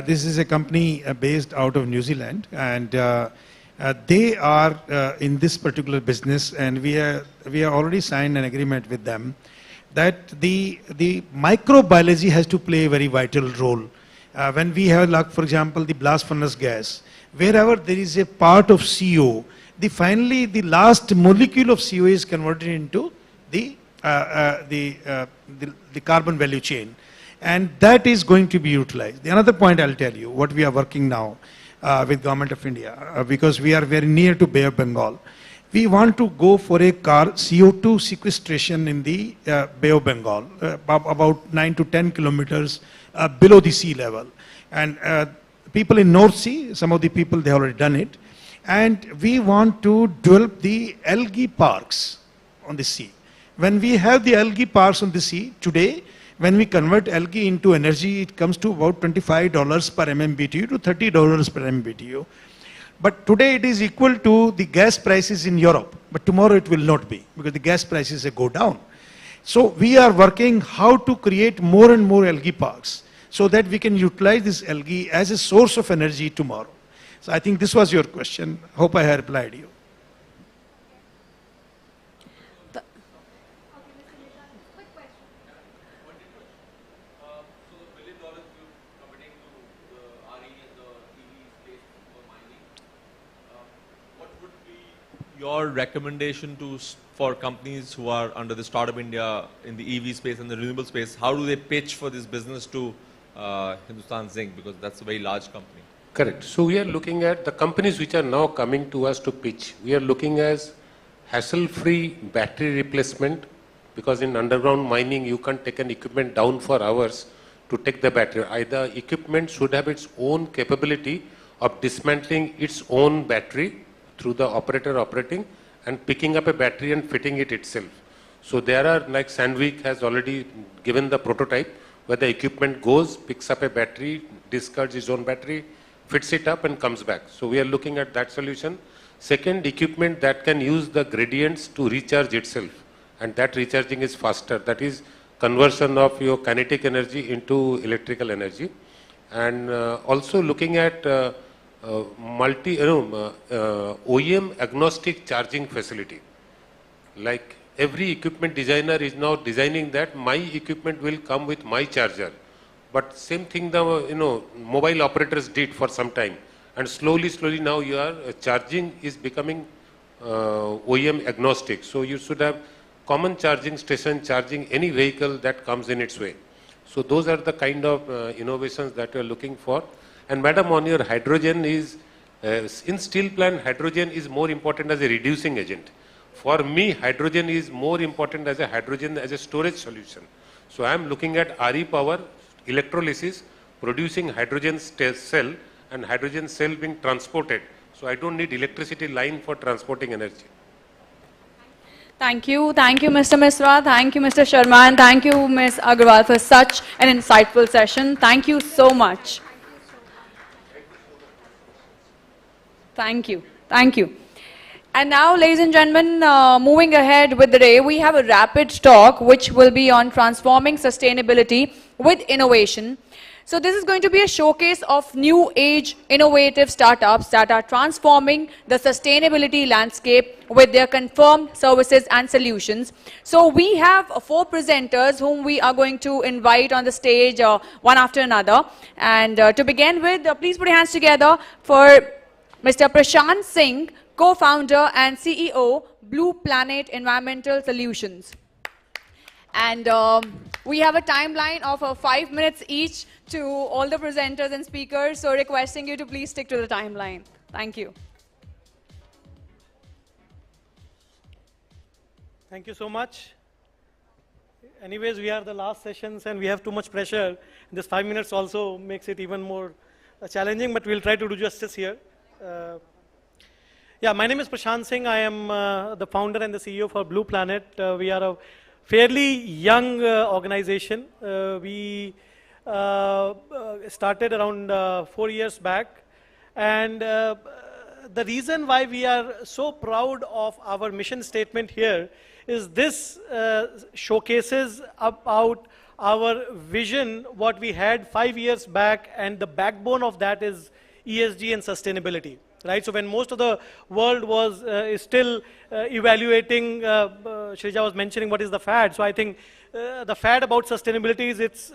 This is a company based out of New Zealand, and they are in this particular business, and we have already signed an agreement with them that the microbiology has to play a very vital role. When we have, like, for example, the blast furnace gas, wherever there is a part of CO, finally the last molecule of CO is converted into the carbon value chain, and that is going to be utilized. The another point I'll tell you, what we are working now with Government of India, because we are very near to Bay of Bengal. We want to go for a CO2 sequestration in the Bay of Bengal, about 9 to 10 kilometers below the sea level. And people in North Sea, some of the people, they already done it. And we want to develop the algae parks on the sea. When we have the algae parks on the sea, today, when we convert algae into energy, it comes to about $25 per MMBTU to $30 per MMBTU. But today it is equal to the gas prices in Europe, but tomorrow it will not be, because the gas prices go down. So we are working how to create more and more algae parks so that we can utilize this algae as a source of energy tomorrow. So I think this was your question. Hope I have replied you. Your recommendation for companies who are under the Startup India in the EV space and the renewable space, how do they pitch for this business to Hindustan Zinc, because that's a very large company? Correct. So we are looking at the companies which are now coming to us to pitch. We are looking as hassle-free battery replacement, because in underground mining you can't take an equipment down for hours to take the battery. Either equipment should have its own capability of dismantling its own battery through the operator operating and picking up a battery and fitting it itself. So there are, like Sandvik has already given the prototype where the equipment goes, picks up a battery, discards its own battery, fits it up and comes back. So we are looking at that solution. Second, equipment that can use the gradients to recharge itself, and that recharging is faster. That is conversion of your kinetic energy into electrical energy, and also looking at OEM agnostic charging facility. Like every equipment designer is now designing that my equipment will come with my charger. But same thing the mobile operators did for some time, and slowly now your charging is becoming OEM agnostic. So you should have common charging station charging any vehicle that comes in its way. So those are the kind of innovations that we are looking for. And madam, on your hydrogen is, in steel plant, hydrogen is more important as a reducing agent. For me, hydrogen is more important as a storage solution. So I am looking at RE power, electrolysis, producing hydrogen cell, and hydrogen cell being transported. So I don't need electricity line for transporting energy. Thank you, Mr. Misra, thank you, Mr. Sharma, and thank you, Ms. Agarwal, for such an insightful session. Thank you so much. Thank you. And now, ladies and gentlemen, moving ahead with the day, we have a rapid talk which will be on transforming sustainability with innovation. So this is going to be a showcase of new age innovative startups that are transforming the sustainability landscape with their confirmed services and solutions. So we have 4 presenters whom we are going to invite on the stage one after another. And to begin with, please put your hands together for Mr. Prashant Singh, co-founder and CEO, Blue Planet Environmental Solutions. And we have a timeline of 5 minutes each to all the presenters and speakers, so requesting you to please stick to the timeline. Thank you. Thank you so much. Anyways, we are the last sessions and we have too much pressure. This 5 minutes also makes it even more challenging, but we'll try to do justice here. Yeah, my name is Prashant Singh. I am the founder and the CEO for Blue Planet. We are a fairly young organization. We started around 4 years back. And the reason why we are so proud of our mission statement here is this showcases about our vision, what we had 5 years back, and the backbone of that is ESG and sustainability. Right, so when most of the world was still evaluating, Shrija was mentioning what is the fad. So I think the fad about sustainability is its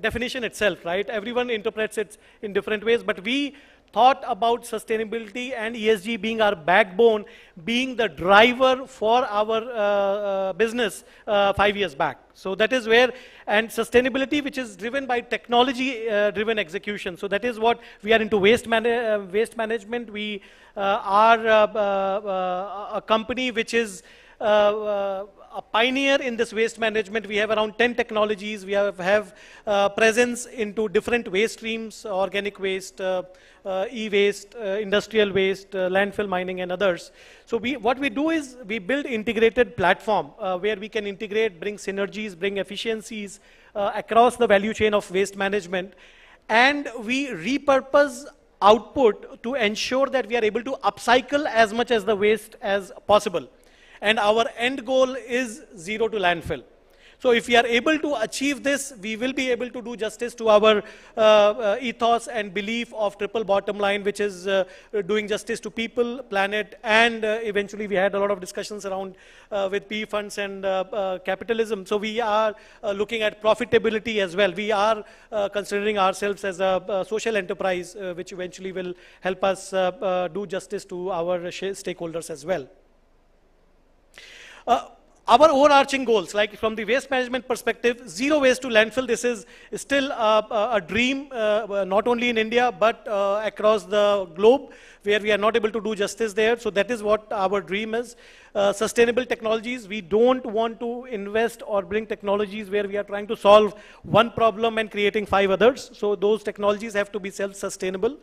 definition itself, right? Everyone interprets it in different ways, but we thought about sustainability and ESG being our backbone, being the driver for our business 5 years back. So that is where, and sustainability which is driven by technology driven execution. So that is what we are into, waste management. We are a company which is a pioneer in this waste management. We have around 10 technologies. We have presence into different waste streams, organic waste, e-waste, industrial waste, landfill mining and others. So what we do is we build integrated platform where we can integrate, bring synergies, bring efficiencies across the value chain of waste management. And we repurpose output to ensure that we are able to upcycle as much as the waste as possible. And our end goal is zero to landfill. So if we are able to achieve this, we will be able to do justice to our ethos and belief of triple bottom line, which is doing justice to people, planet, and eventually we had a lot of discussions around with PE funds and capitalism. So we are looking at profitability as well. We are considering ourselves as a social enterprise, which eventually will help us do justice to our stakeholders as well. Our overarching goals, like from the waste management perspective, zero waste to landfill, this is still a dream, not only in India, but across the globe, where we are not able to do justice there. So that is what our dream is. Sustainable technologies, we don't want to invest or bring technologies where we are trying to solve one problem and creating 5 others. So those technologies have to be self-sustainable.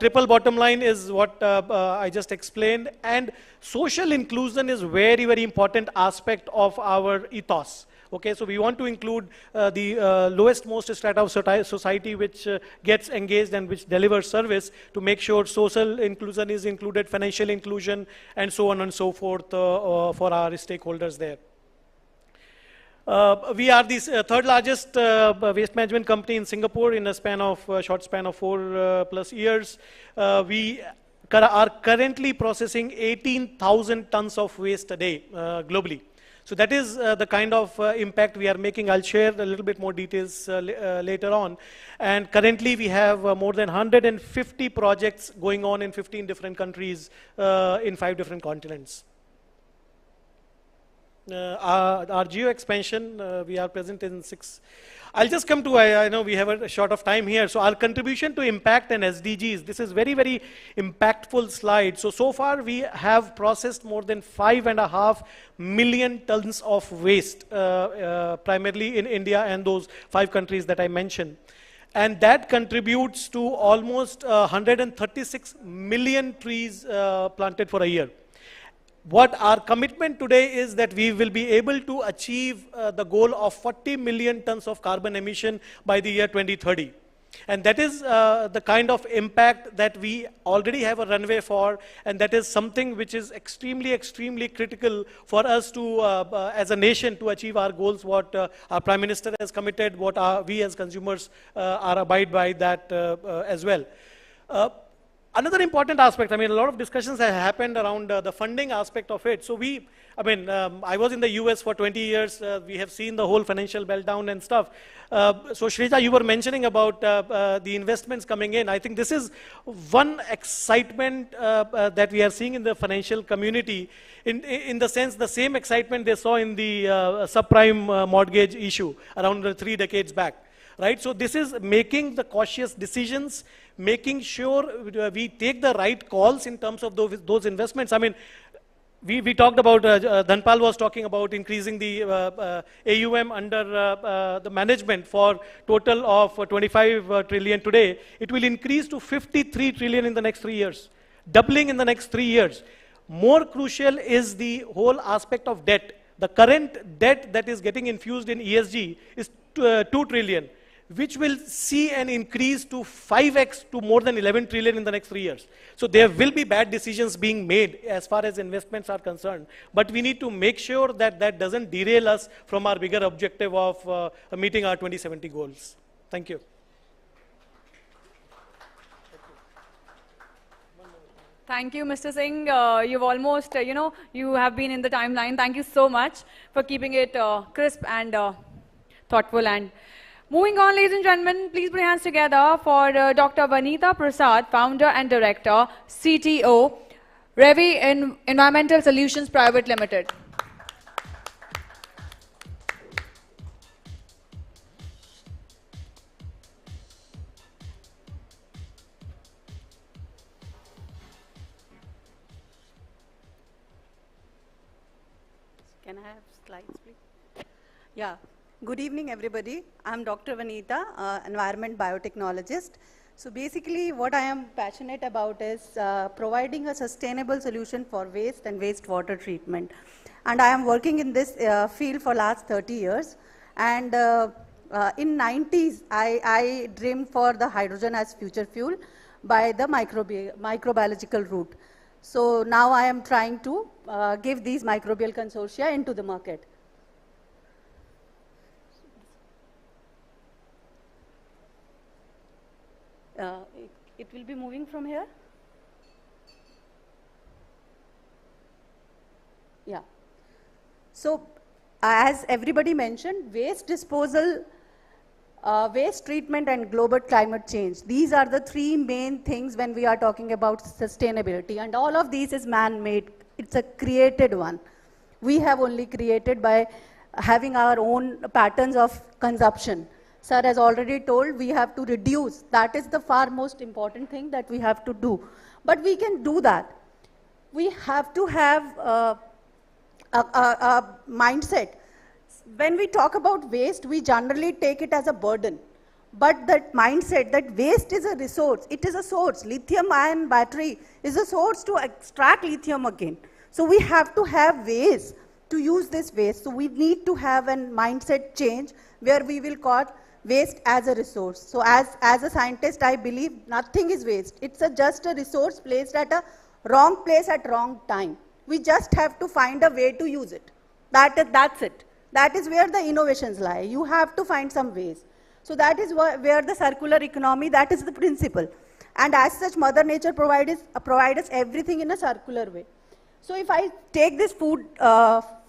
Triple bottom line is what I just explained, and social inclusion is very, very important aspect of our ethos. Okay, so we want to include the lowest, most strata of society which gets engaged and which delivers service, to make sure social inclusion is included, financial inclusion, and so on and so forth for our stakeholders there. We are the third largest waste management company in Singapore in a short span of 4+ years. We are currently processing 18,000 tons of waste a day globally. So that is the kind of impact we are making. I'll share a little bit more details later on. And currently we have more than 150 projects going on in 15 different countries in 5 different continents. Our geo expansion, we are present in 6. I'll just come to, I know we have a short of time here. So our contribution to impact and SDGs, this is very, very impactful slide. So far we have processed more than 5.5 million tons of waste, primarily in India and those 5 countries that I mentioned. And that contributes to almost 136 million trees planted for a year. What our commitment today is that we will be able to achieve the goal of 40 million tons of carbon emission by the year 2030. And that is the kind of impact that we already have a runway for, and that is something which is extremely, extremely critical for us to, as a nation, to achieve our goals, what our Prime Minister has committed, what we as consumers are abide by that as well. Another important aspect, I mean, a lot of discussions have happened around the funding aspect of it. So I was in the US for 20 years. We have seen the whole financial meltdown and stuff. So Shrija, you were mentioning about the investments coming in. I think this is one excitement that we are seeing in the financial community, in the sense the same excitement they saw in the subprime mortgage issue around 3 decades back. Right? So this is making the cautious decisions, making sure we take the right calls in terms of those investments. I mean, we talked about, Dhanpal was talking about increasing the AUM under the management for total of 25 trillion today. It will increase to 53 trillion in the next 3 years, doubling in the next 3 years. More crucial is the whole aspect of debt. The current debt that is getting infused in ESG is 2 trillion. Which will see an increase to 5x to more than 11 trillion in the next 3 years. So there will be bad decisions being made as far as investments are concerned. But we need to make sure that that doesn't derail us from our bigger objective of meeting our 2070 goals. Thank you. Thank you, Mr. Singh. You've almost, you have been in the timeline. Thank you so much for keeping it crisp and thoughtful. And moving on, ladies and gentlemen, please put your hands together for Dr. Vanitha Prasad, Founder and Director, CTO, Revi Environmental Solutions Private Limited. Can I have slides, please? Yeah. Good evening, everybody. I'm Dr. Vanitha, environment biotechnologist. So basically, what I am passionate about is providing a sustainable solution for waste and wastewater treatment. And I am working in this field for last 30 years. And in 90s, I dreamed for the hydrogen as future fuel by the microbiological route. So now I am trying to give these microbial consortia into the market. It will be moving from here. Yeah. So as everybody mentioned, waste disposal, waste treatment and global climate change. These are the 3 main things when we are talking about sustainability. And all of these is man-made. It's a created one. We have only created by having our own patterns of consumption. Sir has already told we have to reduce. That is the far most important thing that we have to do. But we can do that. We have to have a mindset. When we talk about waste, we generally take it as a burden. But that mindset that waste is a resource, it is a source. Lithium-ion battery is a source to extract lithium again. So we have to have ways to use this waste. So we need to have a mindset change where we will call waste as a resource. So as a scientist, I believe nothing is waste. It's just a resource placed at a wrong place at wrong time. We just have to find a way to use it. That's it. That is where the innovations lie. You have to find some ways. So that is where the circular economy, that is the principle. And as such, Mother Nature provides us everything in a circular way. So if I take this food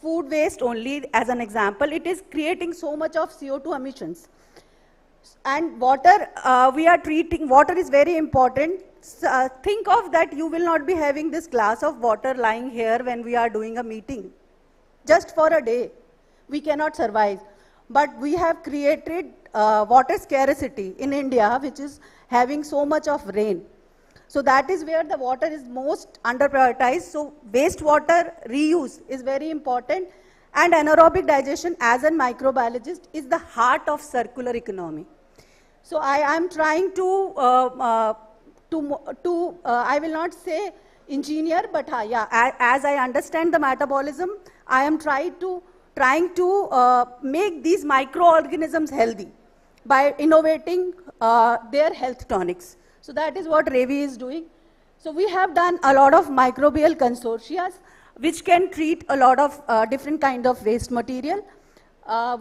waste only as an example, it is creating so much of CO2 emissions. And water, we are treating, water is very important. Think of that you will not be having this glass of water lying here when we are doing a meeting. Just for a day, we cannot survive. But we have created water scarcity in India, which is having so much of rain. So that is where the water is most under-prioritized. So wastewater reuse is very important. And anaerobic digestion as a microbiologist is the heart of circular economy. So I am trying to I will not say engineer, but yeah, as I understand the metabolism, I am trying to make these microorganisms healthy by innovating their health tonics. So that is what Ravi is doing. So we have done a lot of microbial consortia which can treat a lot of different kind of waste material.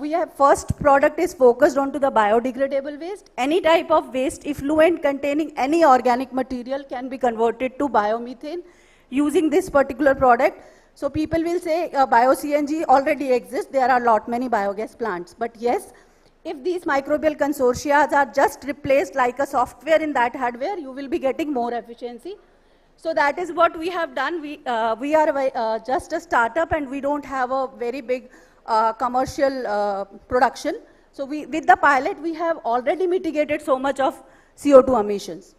We have first product is focused onto the biodegradable waste. Any type of waste effluent containing any organic material can be converted to biomethane using this particular product. So people will say bio-CNG already exists. There are many biogas plants. But yes, if these microbial consortia are just replaced like a software in that hardware, you will be getting more efficiency. So that is what we have done. We are just a startup and we don't have a very big commercial production. So with the pilot, we have already mitigated so much of CO2 emissions.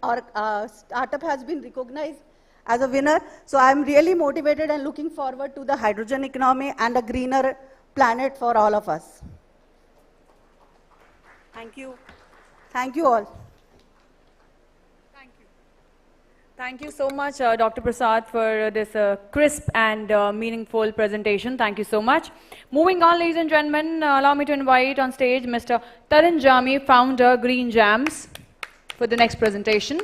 Our startup has been recognized as a winner. So I'm really motivated and looking forward to the hydrogen economy and a greener planet for all of us. Thank you. Thank you all. Thank you so much, Dr. Prasad, for this crisp and meaningful presentation. Thank you so much. Moving on, ladies and gentlemen, allow me to invite on stage Mr. Tarun Jami, founder, Green Jams, for the next presentation.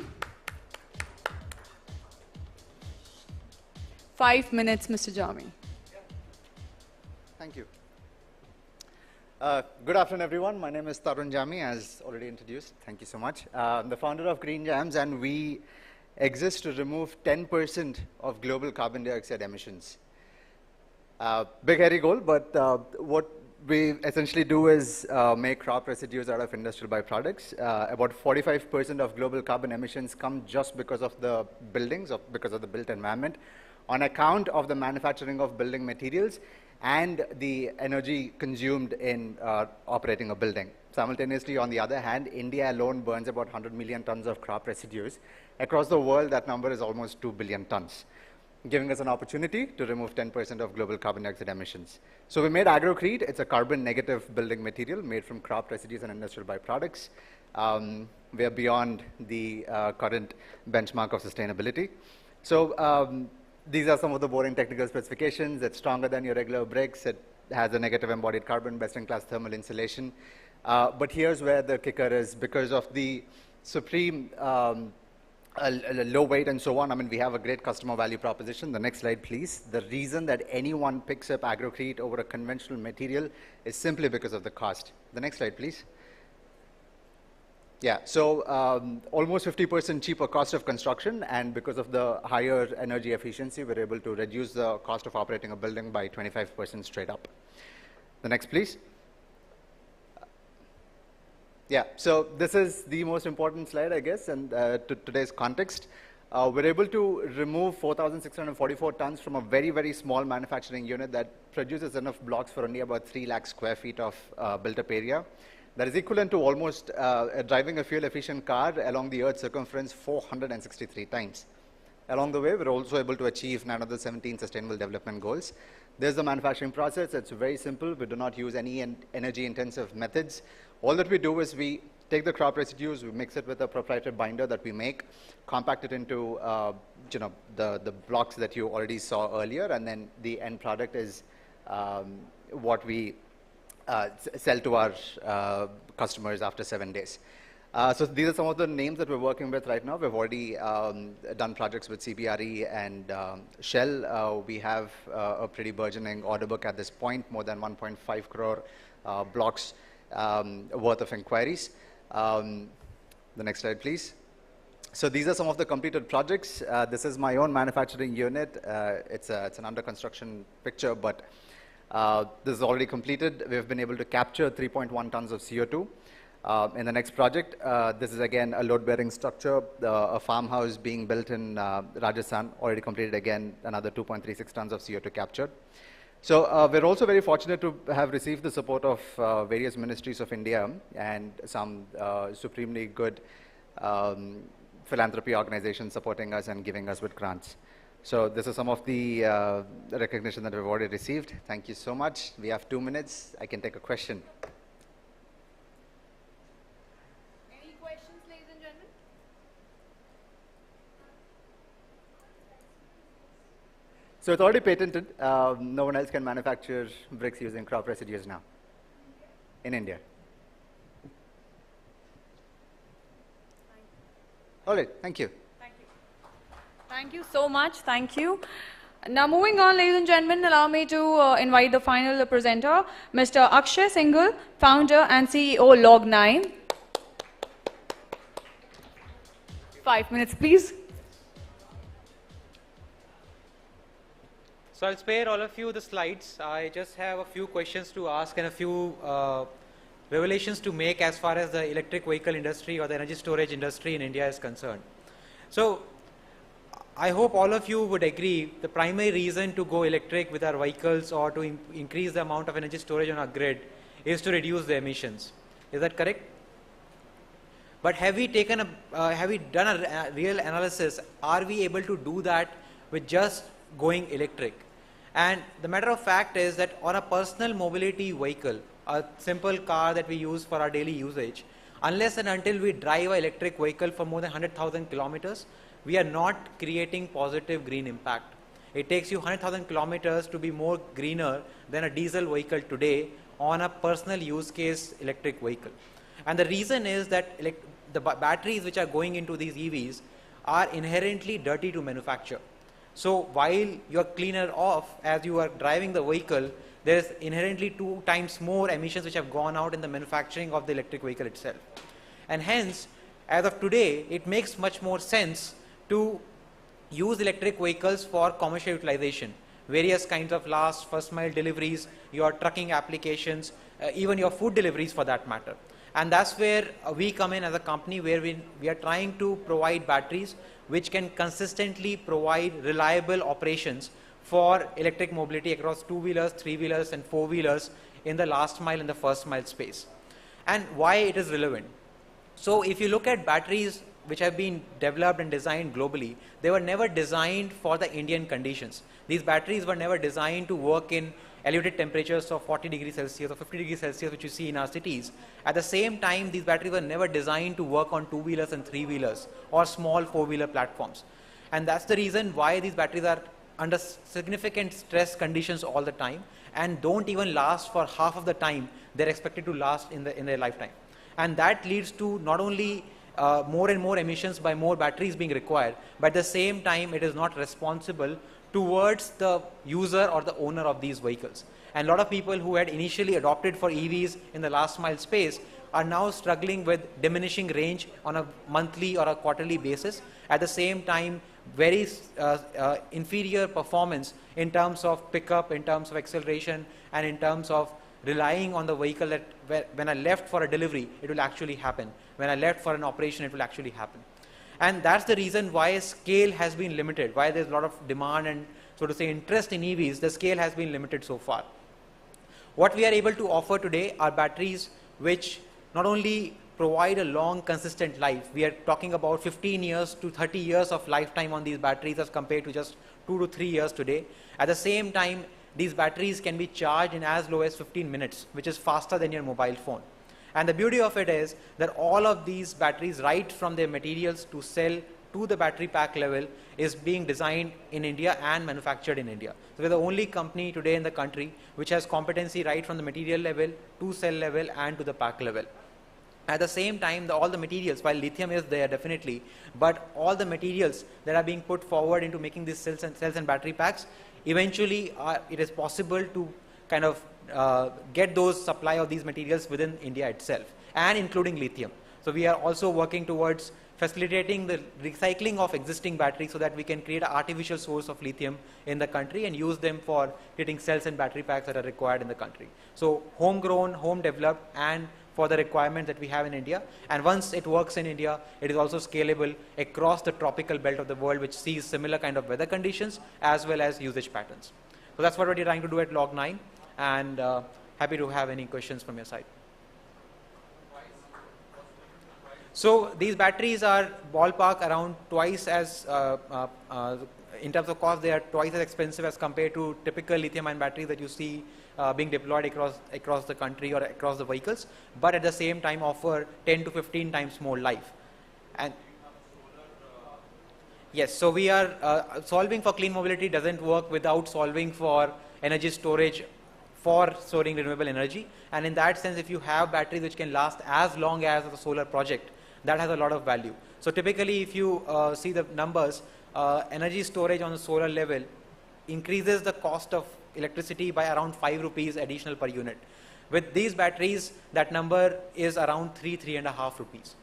5 minutes, Mr. Jami. Thank you. Good afternoon, everyone. My name is Tarun Jami, as already introduced. Thank you so much. I'm the founder of Green Jams, and we exist to remove 10% of global carbon dioxide emissions. Big, hairy goal, but what we essentially do is make crop residues out of industrial byproducts. About 45% of global carbon emissions come just because of the buildings, because of the built environment, on account of the manufacturing of building materials and the energy consumed in operating a building. Simultaneously, on the other hand, India alone burns about 100 million tons of crop residues. Across the world, that number is almost 2 billion tons, giving us an opportunity to remove 10% of global carbon dioxide emissions. So we made Agrocrete. It's a carbon negative building material made from crop residues and industrial byproducts. We are beyond the current benchmark of sustainability. So these are some of the boring technical specifications. It's stronger than your regular bricks. It has a negative embodied carbon, best-in-class thermal insulation. But here's where the kicker is. Because of the supreme low weight and so on, I mean, we have a great customer value proposition. The next slide, please. The reason that anyone picks up Agrocrete over a conventional material is simply because of the cost. The next slide, please. Yeah, so almost 50% cheaper cost of construction, and because of the higher energy efficiency, we're able to reduce the cost of operating a building by 25% straight up. The next, please. Yeah, so this is the most important slide, I guess, and to today's context. We're able to remove 4,644 tons from a very, very small manufacturing unit that produces enough blocks for only about 3 lakh square feet of built-up area. That is equivalent to almost driving a fuel-efficient car along the Earth's circumference 463 times. Along the way, we're also able to achieve 9 of the 17 Sustainable Development Goals. There's the manufacturing process. It's very simple. We do not use any energy-intensive methods. All that we do is we take the crop residues, we mix it with a proprietary binder that we make, compact it into the blocks that you already saw earlier, and then the end product is what we sell to our customers after 7 days. So these are some of the names that we're working with right now. We've already done projects with CBRE and Shell. We have a pretty burgeoning order book at this point, more than 1.5 crore blocks worth of inquiries. The next slide, please. So these are some of the completed projects. This is my own manufacturing unit. It's an under construction picture, but this is already completed. We've been able to capture 3.1 tons of CO2. In the next project, this is again a load-bearing structure, a farmhouse being built in Rajasthan, already completed again, another 2.36 tons of CO2 captured. So we're also very fortunate to have received the support of various ministries of India and some supremely good philanthropy organizations supporting us and giving us with grants. So this is some of the recognition that we've already received. Thank you so much. We have 2 minutes. I can take a question. Any questions, ladies and gentlemen? So it's already patented. No one else can manufacture bricks using crop residues now in India. All right, thank you. Thank you so much. Thank you. Now moving on, ladies and gentlemen, allow me to invite the final presenter, Mr. Akshay Singhal, founder and CEO Log9. 5 minutes, please. So I'll spare all of you the slides. I just have a few questions to ask and a few revelations to make as far as the electric vehicle industry or the energy storage industry in India is concerned. So I hope all of you would agree the primary reason to go electric with our vehicles or to increase the amount of energy storage on our grid is to reduce the emissions. Is that correct? But have we done a real analysis? Are we able to do that with just going electric? And the matter of fact is that on a personal mobility vehicle, a simple car that we use for our daily usage, unless and until we drive an electric vehicle for more than 100,000 kilometers, we are not creating positive green impact. It takes you 100,000 kilometers to be more greener than a diesel vehicle today on a personal use case electric vehicle. And the reason is that the batteries which are going into these EVs are inherently dirty to manufacture. So while you're cleaner off as you are driving the vehicle, there is inherently 2 times more emissions which have gone out in the manufacturing of the electric vehicle itself. And hence, as of today, it makes much more sense to use electric vehicles for commercial utilization. Various kinds of last, first mile deliveries, your trucking applications, even your food deliveries for that matter. And that's where we come in as a company where we are trying to provide batteries which can consistently provide reliable operations for electric mobility across 2-wheelers, 3-wheelers and 4-wheelers in the last mile and the first mile space. And why it is relevant. So if you look at batteries which have been developed and designed globally, they were never designed for the Indian conditions. These batteries were never designed to work in elevated temperatures of 40 degrees Celsius or 50 degrees Celsius which you see in our cities. At the same time, these batteries were never designed to work on 2-wheelers and 3-wheelers or small 4-wheeler platforms. And that's the reason why these batteries are under significant stress conditions all the time and don't even last for half of the time they're expected to last in their lifetime. And that leads to not only more and more emissions by more batteries being required, but at the same time it is not responsible towards the user or the owner of these vehicles. And a lot of people who had initially adopted for EVs in the last mile space are now struggling with diminishing range on a monthly or a quarterly basis. At the same time, very inferior performance in terms of pickup, in terms of acceleration, and in terms of relying on the vehicle that when I left for a delivery, it will actually happen. When I left for an operation, it will actually happen. And that's the reason why scale has been limited, why there's a lot of demand and, so to say, interest in EVs, the scale has been limited so far. What we are able to offer today are batteries which not only provide a long, consistent life. We are talking about 15 years to 30 years of lifetime on these batteries as compared to just 2 to 3 years today. At the same time, these batteries can be charged in as low as 15 minutes, which is faster than your mobile phone. And the beauty of it is that all of these batteries, right from their materials to cell to the battery pack level, is being designed in India and manufactured in India. So we're the only company today in the country which has competency right from the material level to cell level and to the pack level. At the same time, all the materials, while lithium is there definitely, but all the materials that are being put forward into making these cells and battery packs, eventually it is possible to kind of get those supply of these materials within India itself, and including lithium. So we are also working towards facilitating the recycling of existing batteries so that we can create an artificial source of lithium in the country and use them for creating cells and battery packs that are required in the country. So homegrown, home developed, and for the requirement that we have in India. And once it works in India, it is also scalable across the tropical belt of the world, which sees similar kind of weather conditions as well as usage patterns. So that's what we're trying to do at Log9, and happy to have any questions from your side. So these batteries are ballpark around twice as, in terms of cost, they are twice as expensive as compared to typical lithium-ion batteries that you see being deployed across the country or across the vehicles, but at the same time offer 10 to 15 times more life. And yes, so we are solving for clean mobility doesn't work without solving for energy storage for storing renewable energy. And in that sense, if you have batteries which can last as long as the solar project, that has a lot of value. So typically, if you see the numbers, energy storage on the solar level increases the cost of electricity by around 5 rupees additional per unit. With these batteries, that number is around 3.5 rupees.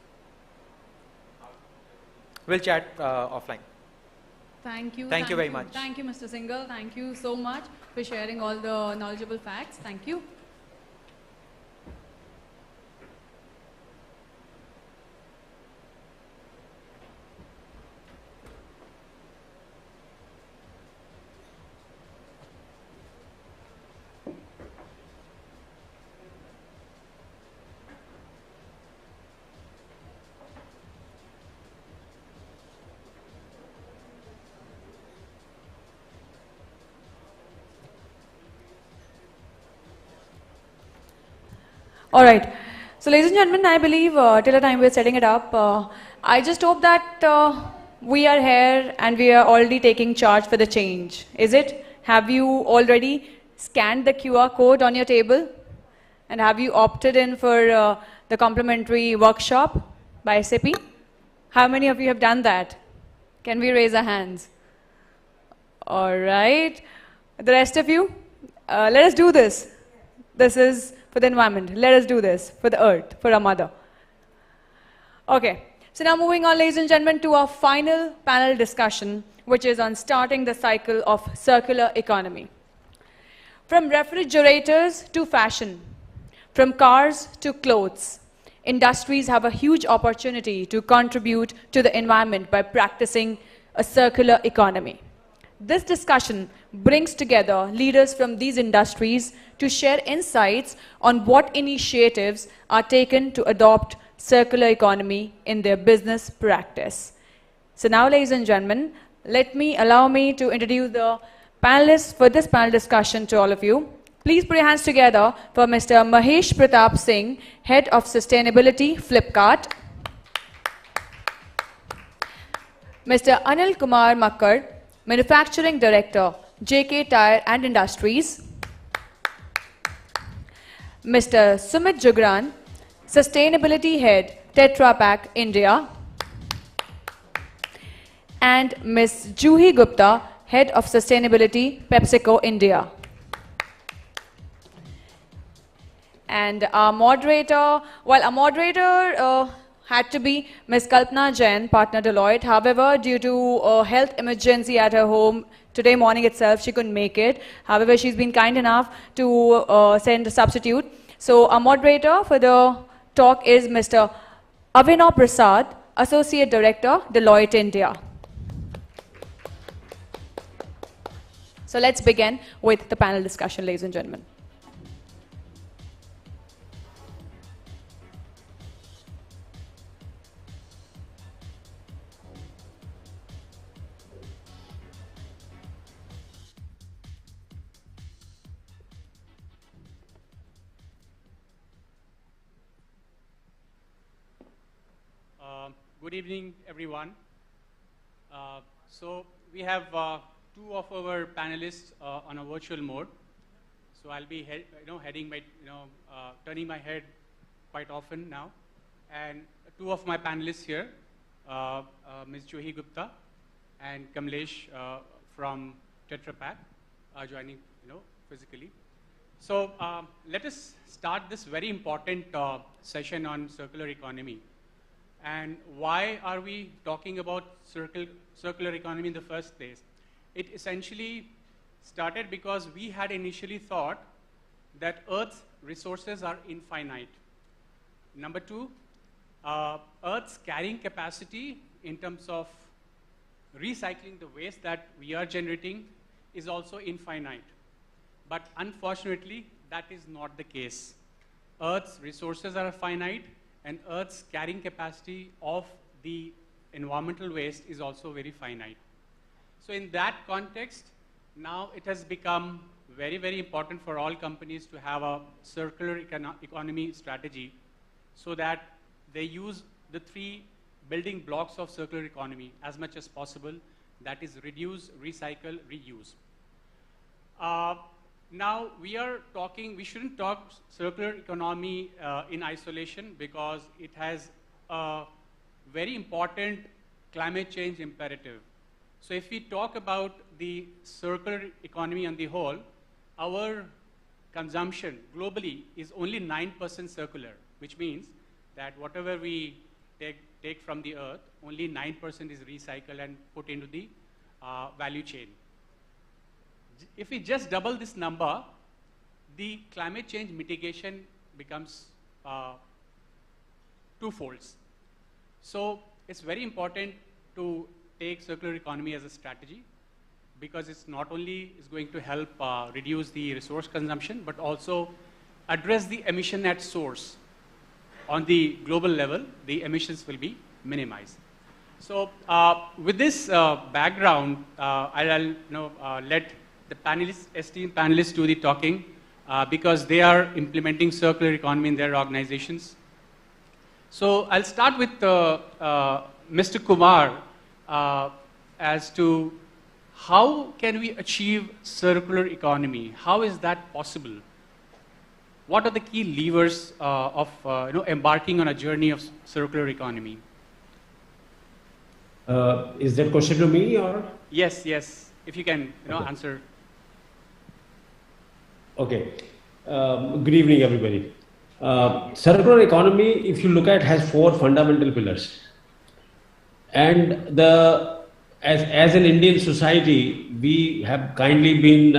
We'll chat offline. Thank you. Thank you very much. Thank you, Mr. Singhal. Thank you so much for sharing all the knowledgeable facts. Thank you. All right. So, ladies and gentlemen, I believe till the time we're setting it up, I just hope that we are here and we are already taking charge for the change. Is it? Have you already scanned the QR code on your table? And have you opted in for the complimentary workshop by SAP? How many of you have done that? Can we raise our hands? All right. The rest of you, let us do this. This is for the environment. Let us do this for the earth, for our mother. Okay. So now moving on, ladies and gentlemen, to our final panel discussion, which is on starting the cycle of circular economy. From refrigerators to fashion, from cars to clothes, industries have a huge opportunity to contribute to the environment by practicing a circular economy. This discussion brings together leaders from these industries to share insights on what initiatives are taken to adopt circular economy in their business practice. So now, ladies and gentlemen, allow me to introduce the panelists for this panel discussion to all of you. Please put your hands together for Mr. Mahesh Pratap Singh, Head of Sustainability, Flipkart. Mr. Anil Kumar Makkar, Manufacturing Director, JK Tyre and Industries. Mr. Sumit Jugran, Sustainability Head, Tetra Pak, India. And Ms. Juhi Gupta, Head of Sustainability, PepsiCo, India. And our moderator, had to be Ms. Kalpana Jain, partner Deloitte. However, due to a health emergency at her home, today morning itself, she couldn't make it. However, she's been kind enough to send a substitute. So our moderator for the talk is Mr. Avinav Prasad, Associate Director, Deloitte, India. So let's begin with the panel discussion, ladies and gentlemen. Good evening, everyone. So we have two of our panelists on a virtual mode. So I'll be turning my head quite often now. And two of my panelists here, Ms. Juhi Gupta and Kamlesh from Tetra Pak are joining, physically. So let us start this very important session on circular economy. And why are we talking about circular economy in the first place? It essentially started because we had initially thought that Earth's resources are infinite. Number two, Earth's carrying capacity in terms of recycling the waste that we are generating is also infinite. But unfortunately, that is not the case. Earth's resources are finite, and Earth's carrying capacity of the environmental waste is also very finite. So in that context, now it has become very, very important for all companies to have a circular economy strategy so that they use the three building blocks of circular economy as much as possible. That is reduce, recycle, reuse. Now we shouldn't talk circular economy in isolation because it has a very important climate change imperative. So if we talk about the circular economy on the whole, our consumption globally is only 9% circular, which means that whatever we take from the earth, only 9% is recycled and put into the value chain. If we just double this number, the climate change mitigation becomes twofolds. So it's very important to take circular economy as a strategy because it's not only is going to help reduce the resource consumption, but also address the emission at source. On the global level, the emissions will be minimized. So with this background, I'll let the esteemed panelists do the talking because they are implementing circular economy in their organizations. So I'll start with Mr. Kumar as to how can we achieve circular economy? How is that possible? What are the key levers of embarking on a journey of circular economy? Is that question to me or? Yes. If you can, Okay. answer. Okay. Good evening, everybody. Circular economy, if you look at, has four fundamental pillars. And as an Indian society, we have kindly been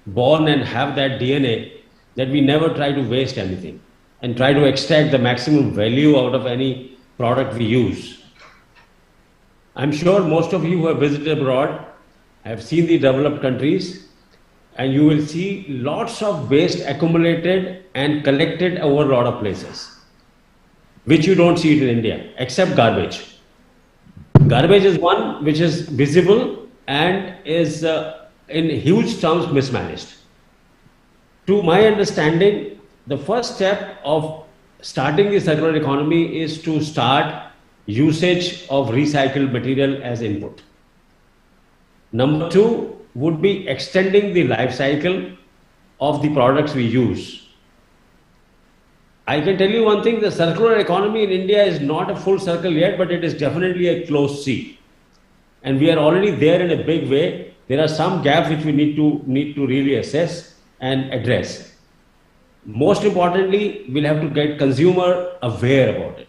born and have that DNA that we never try to waste anything and try to extract the maximum value out of any product we use. I'm sure most of you who have visited abroad have seen the developed countries, and you will see lots of waste accumulated and collected over a lot of places, which you don't see it in India, except garbage. Garbage is one which is visible and is in huge terms mismanaged. To my understanding, the first step of starting the circular economy is to start usage of recycled material as input. Number two would be extending the life cycle of the products we use. I can tell you one thing, the circular economy in India is not a full circle yet, but it is definitely a closed C. And we are already there in a big way. There are some gaps which we need to really assess and address. Most importantly, we'll have to get consumer aware about it.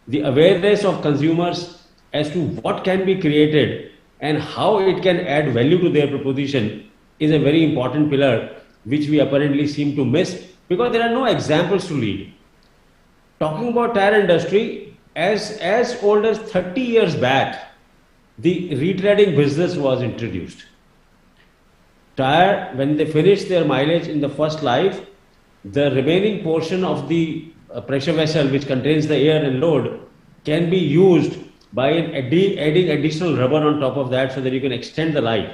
The awareness of consumers as to what can be created and how it can add value to their proposition is a very important pillar which we apparently seem to miss because there are no examples to lead. Talking about tire industry, as old as 30 years back, the retreading business was introduced. Tire, when they finish their mileage in the first life, the remaining portion of the pressure vessel which contains the air and load can be used by adding additional rubber on top of that so that you can extend the life.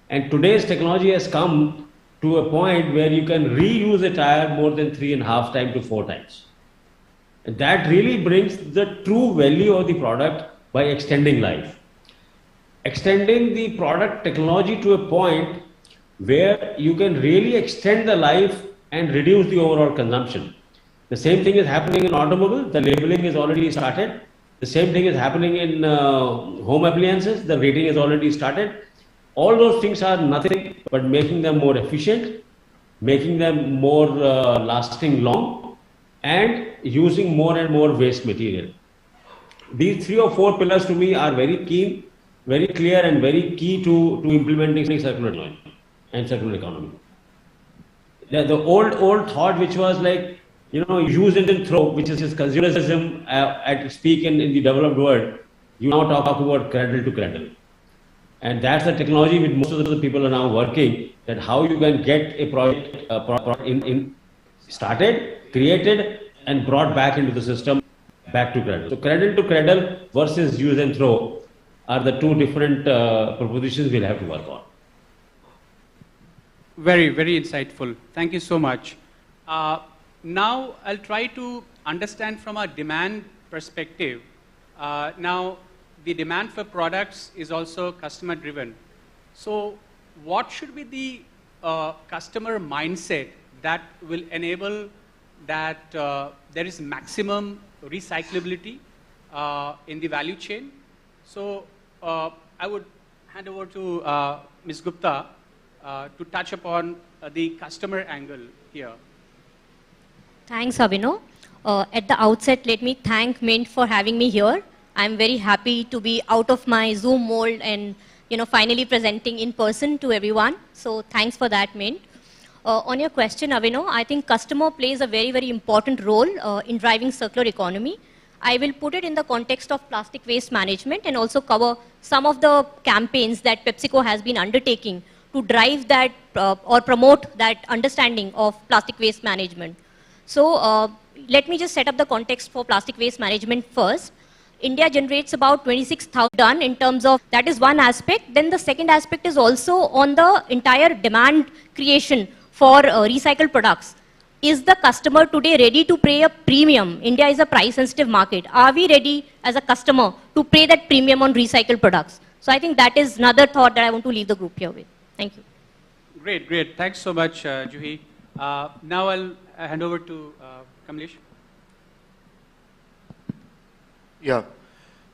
And today's technology has come to a point where you can reuse a tire more than 3.5 times to 4 times. And that really brings the true value of the product by extending life. Extending the product technology to a point where you can really extend the life and reduce the overall consumption. The same thing is happening in automobile. The labeling is already started. The same thing is happening in home appliances. The rating is already started. All those things are nothing but making them more efficient, making them more lasting long, and using more and more waste material. These 3 or 4 pillars to me are very keen, very clear, and very key to implementing circular economy and circular economy. The old thought, which was like, use it and throw, which is consumerism at speak in the developed world, you now talk about cradle to cradle. And that's the technology which most of the people are now working, that how you can get a project started, created, and brought back into the system, back to cradle. So cradle to cradle versus use and throw are the two different propositions we'll have to work on. Very, very insightful. Thank you so much. Now, I'll try to understand from a demand perspective. Now, the demand for products is also customer driven. So, what should be the customer mindset that will enable that there is maximum recyclability in the value chain? So, I would hand over to Ms. Gupta to touch upon the customer angle here. Thanks, Abhinav. At the outset, let me thank Mint for having me here. I'm very happy to be out of my Zoom mold and finally presenting in person to everyone. So thanks for that, Mint. On your question, Abhinav, I think customer plays a very, very important role in driving circular economy. I will put it in the context of plastic waste management and also cover some of the campaigns that PepsiCo has been undertaking to drive that or promote that understanding of plastic waste management. So let me just set up the context for plastic waste management first. India generates about 26,000 tons in terms of, that is one aspect. Then the second aspect is also on the entire demand creation for recycled products. Is the customer today ready to pay a premium? India is a price sensitive market. Are we ready as a customer to pay that premium on recycled products? So I think that is another thought that I want to leave the group here with. Thank you. Great, great. Thanks so much, Juhi. Now I'll hand over to Kamlesh. Yeah.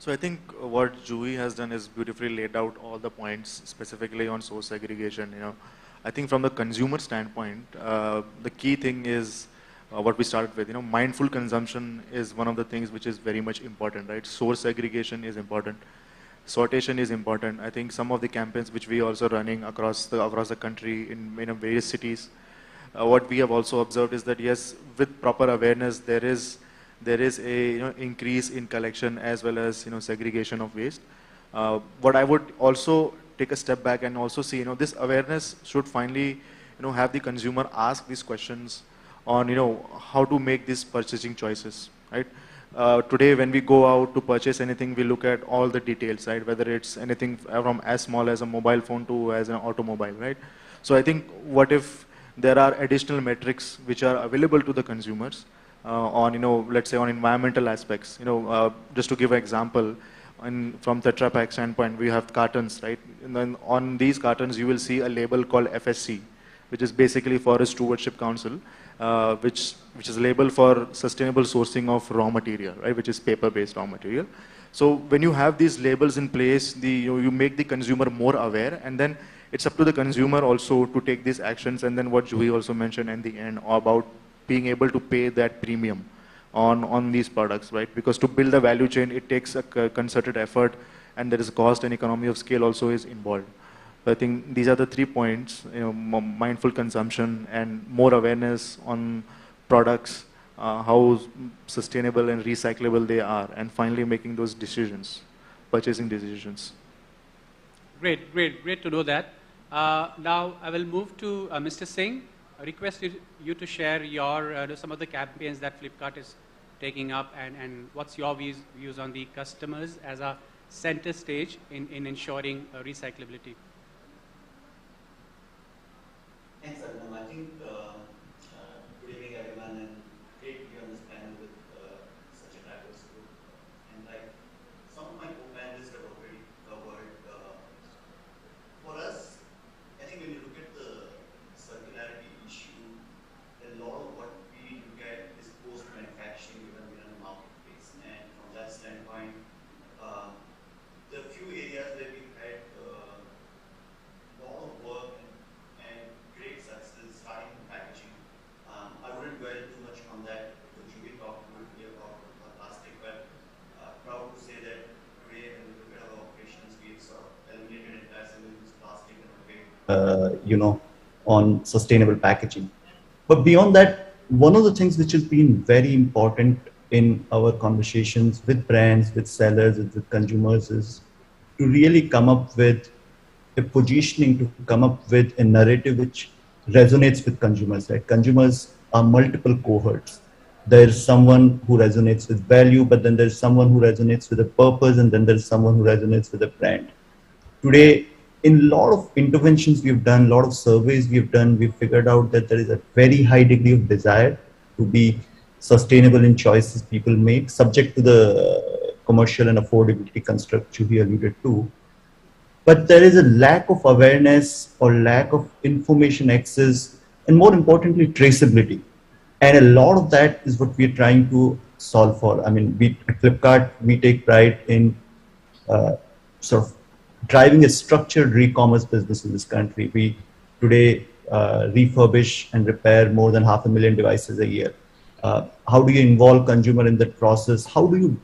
So I think what Juhi has done is beautifully laid out all the points specifically on source segregation. I think from the consumer standpoint, the key thing is what we started with. Mindful consumption is one of the things which is very much important, right? Source segregation is important. Sortation is important. I think some of the campaigns which we are also running across the country in various cities, what we have also observed is that yes, with proper awareness, there is a increase in collection as well as segregation of waste. What I would also take a step back and also see, this awareness should finally have the consumer ask these questions on how to make these purchasing choices, right? Today when we go out to purchase anything, we look at all the details, right? Whether it's anything from as small as a mobile phone to as an automobile, right? So I think what if there are additional metrics which are available to the consumers on, let's say on environmental aspects, just to give an example, from Tetra Pak standpoint, we have cartons, right? And then on these cartons, you will see a label called FSC, which is basically Forest Stewardship Council, which is a label for sustainable sourcing of raw material, right? Which is paper-based raw material. So when you have these labels in place, you make the consumer more aware, and then it's up to the consumer also to take these actions. And then what Juhi also mentioned in the end about being able to pay that premium on these products, right? Because to build a value chain, it takes a concerted effort, and there is a cost and economy of scale also is involved. So I think these are the 3 points, mindful consumption and more awareness on products, how sustainable and recyclable they are, and finally making those decisions, purchasing decisions. Great, great, great to know that. Now I will move to Mr. Singh. I request you to share your some of the campaigns that Flipkart is taking up, and what's your views on the customers as a center stage in ensuring recyclability. Thanks, Abhinav. I think good evening, everyone, and great to be on this panel with such a diverse group. And like some of my co-panelists have already covered, for us, I think when you look at the circularity issue, a lot of what we look at is post on sustainable packaging. But beyond that, one of the things which has been very important in our conversations with brands, with sellers, with consumers is to really come up with a positioning, to come up with a narrative which resonates with consumers, right? Consumers are multiple cohorts. There's someone who resonates with value, but then there's someone who resonates with a purpose, and then there's someone who resonates with a brand. Today, in a lot of interventions we've done, a lot of surveys we've done, we've figured out that there is a very high degree of desire to be sustainable in choices people make, subject to the commercial and affordability construct you alluded to. But there is a lack of awareness or lack of information access, and more importantly, traceability. And a lot of that is what we're trying to solve for. I mean, at Flipkart, we take pride in sort of driving a structured e-commerce business in this country. We today refurbish and repair more than 500,000 devices a year. How do you involve consumer in that process? How do you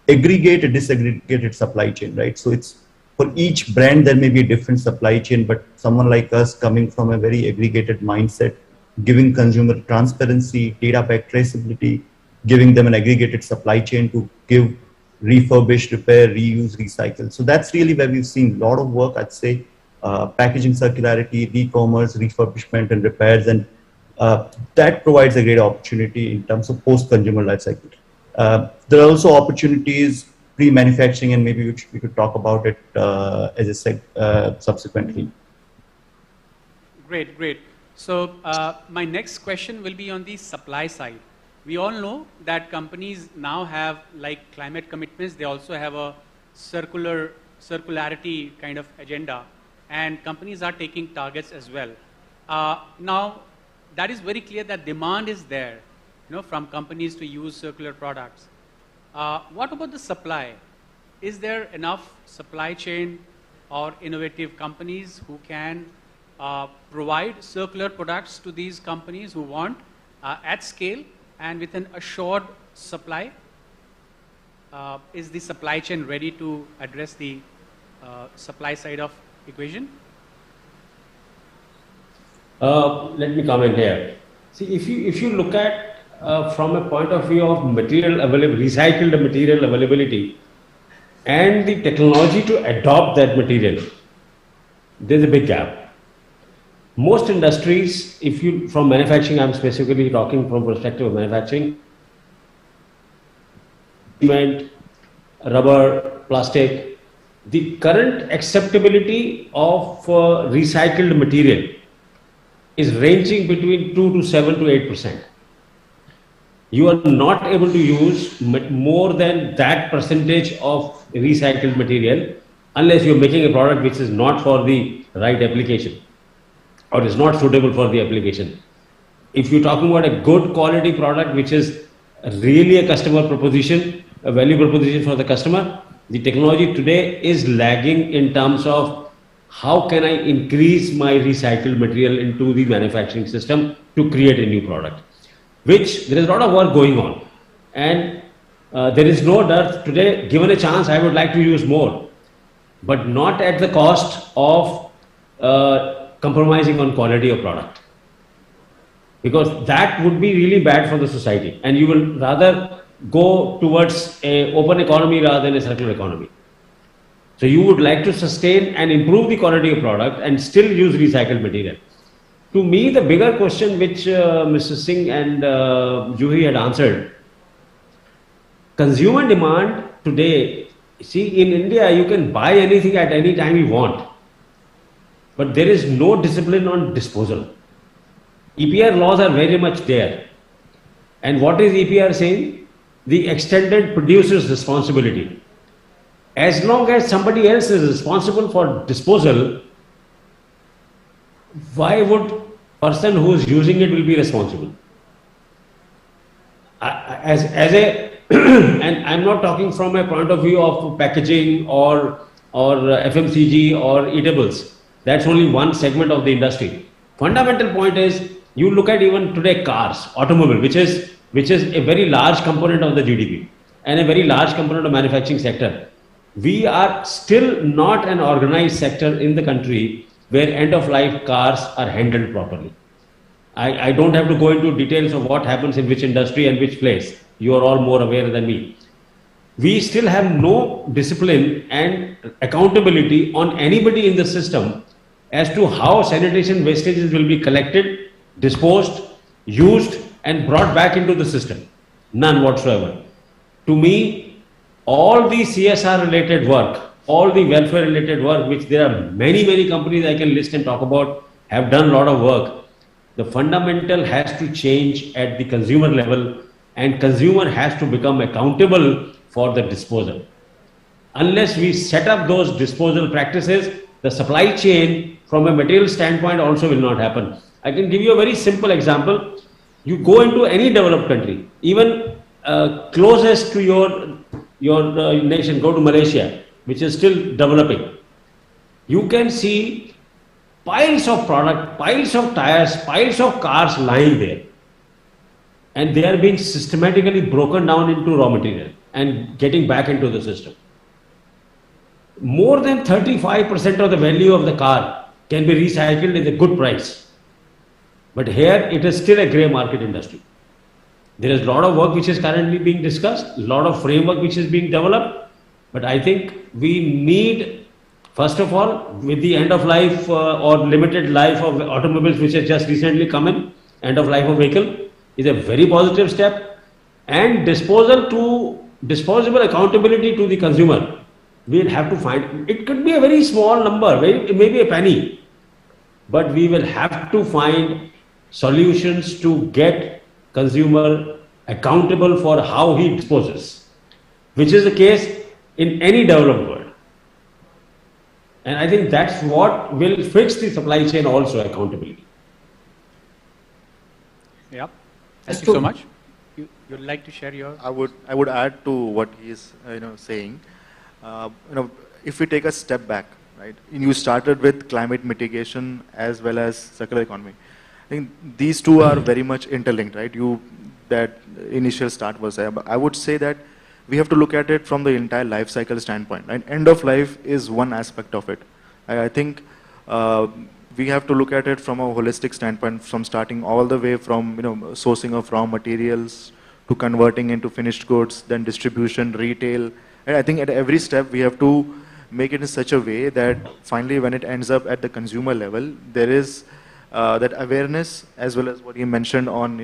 aggregate a disaggregated supply chain, right? So it's for each brand, there may be a different supply chain, but someone like us coming from a very aggregated mindset, giving consumer transparency, data back traceability, giving them an aggregated supply chain to give refurbish, repair, reuse, recycle. So that's really where we've seen a lot of work, I'd say, packaging circularity, e-commerce, refurbishment and repairs, and that provides a great opportunity in terms of post-consumer life cycle. There are also opportunities pre-manufacturing, and maybe we could talk about it as I said subsequently. Great. So my next question will be on the supply side. We all know that companies now have, like, climate commitments. They also have a circularity kind of agenda, and companies are taking targets as well. Now, that is very clear that demand is there, from companies to use circular products. What about the supply? Is there enough supply chain or innovative companies who can provide circular products to these companies who want at scale and with an assured supply? Is the supply chain ready to address the supply side of equation? Let me comment here. See, if you look at from a point of view of material availability, recycled material availability, and the technology to adopt that material, there's a big gap. Most industries, from manufacturing, I'm specifically talking from perspective of manufacturing, cement, rubber, plastic, the current acceptability of recycled material is ranging between 2 to 7 to 8%. You are not able to use more than that percentage of recycled material unless you're making a product which is not for the right application or is not suitable for the application. If you're talking about a good quality product which is really a customer proposition, a value proposition for the customer, the technology today is lagging in terms of how can I increase my recycled material into the manufacturing system to create a new product, which there is a lot of work going on. And there is no doubt today, given a chance, I would like to use more, but not at the cost of compromising on quality of product, because that would be really bad for the society, and you will rather go towards an open economy rather than a circular economy. So you would like to sustain and improve the quality of product and still use recycled material. To me, the bigger question which Mr. Singh and Juhi had answered, consumer demand today, see, in India you can buy anything at any time you want, but there is no discipline on disposal. EPR laws are very much there. And what is EPR saying? The extended producer's responsibility. As long as somebody else is responsible for disposal, why would person who is using it will be responsible? And I'm not talking from a point of view of packaging or FMCG or eatables. That's only one segment of the industry. Fundamental point is, you look at even today cars, automobile, which is a very large component of the GDP and a very large component of manufacturing sector. We are still not an organized sector in the country where end-of-life cars are handled properly. I don't have to go into details of what happens in which industry and which place. You are all more aware than me. We still have no discipline and accountability on anybody in the system as to how sanitation wastages will be collected, disposed, used, and brought back into the system. None whatsoever. To me, all the CSR related work, all the welfare related work, which there are many, many companies I can list and talk about, have done a lot of work. The fundamental has to change at the consumer level, and consumer has to become accountable for the disposal. Unless we set up those disposal practices, the supply chain from a material standpoint also will not happen. I can give you a very simple example. You go into any developed country, even closest to your nation, go to Malaysia, which is still developing. You can see piles of product, piles of tires, piles of cars lying there. And they are being systematically broken down into raw material and getting back into the system. More than 35% of the value of the car can be recycled at a good price. But here it is still a grey market industry. There is a lot of work which is currently being discussed, a lot of framework which is being developed. But I think we need, first of all, with the end of life or limited life of automobiles which has just recently come in, end of life of vehicle is a very positive step, and disposable accountability to the consumer. We'll have to find, it could be a very small number, it may be a penny, but we will have to find solutions to get consumer accountable for how he disposes, which is the case in any developed world. And I think that's what will fix the supply chain also, accountability. Yeah. Thank you so much. You'd like to share your... I would add to what he's saying. If we take a step back, right? You started with climate mitigation as well as circular economy. I think these two are very much interlinked, right? That initial start was there. But I would say that we have to look at it from the entire life cycle standpoint. Right? End of life is one aspect of it. I think we have to look at it from a holistic standpoint, from starting all the way from sourcing of raw materials to converting into finished goods, then distribution, retail. And I think at every step we have to make it in such a way that finally when it ends up at the consumer level, there is that awareness as well as what you mentioned on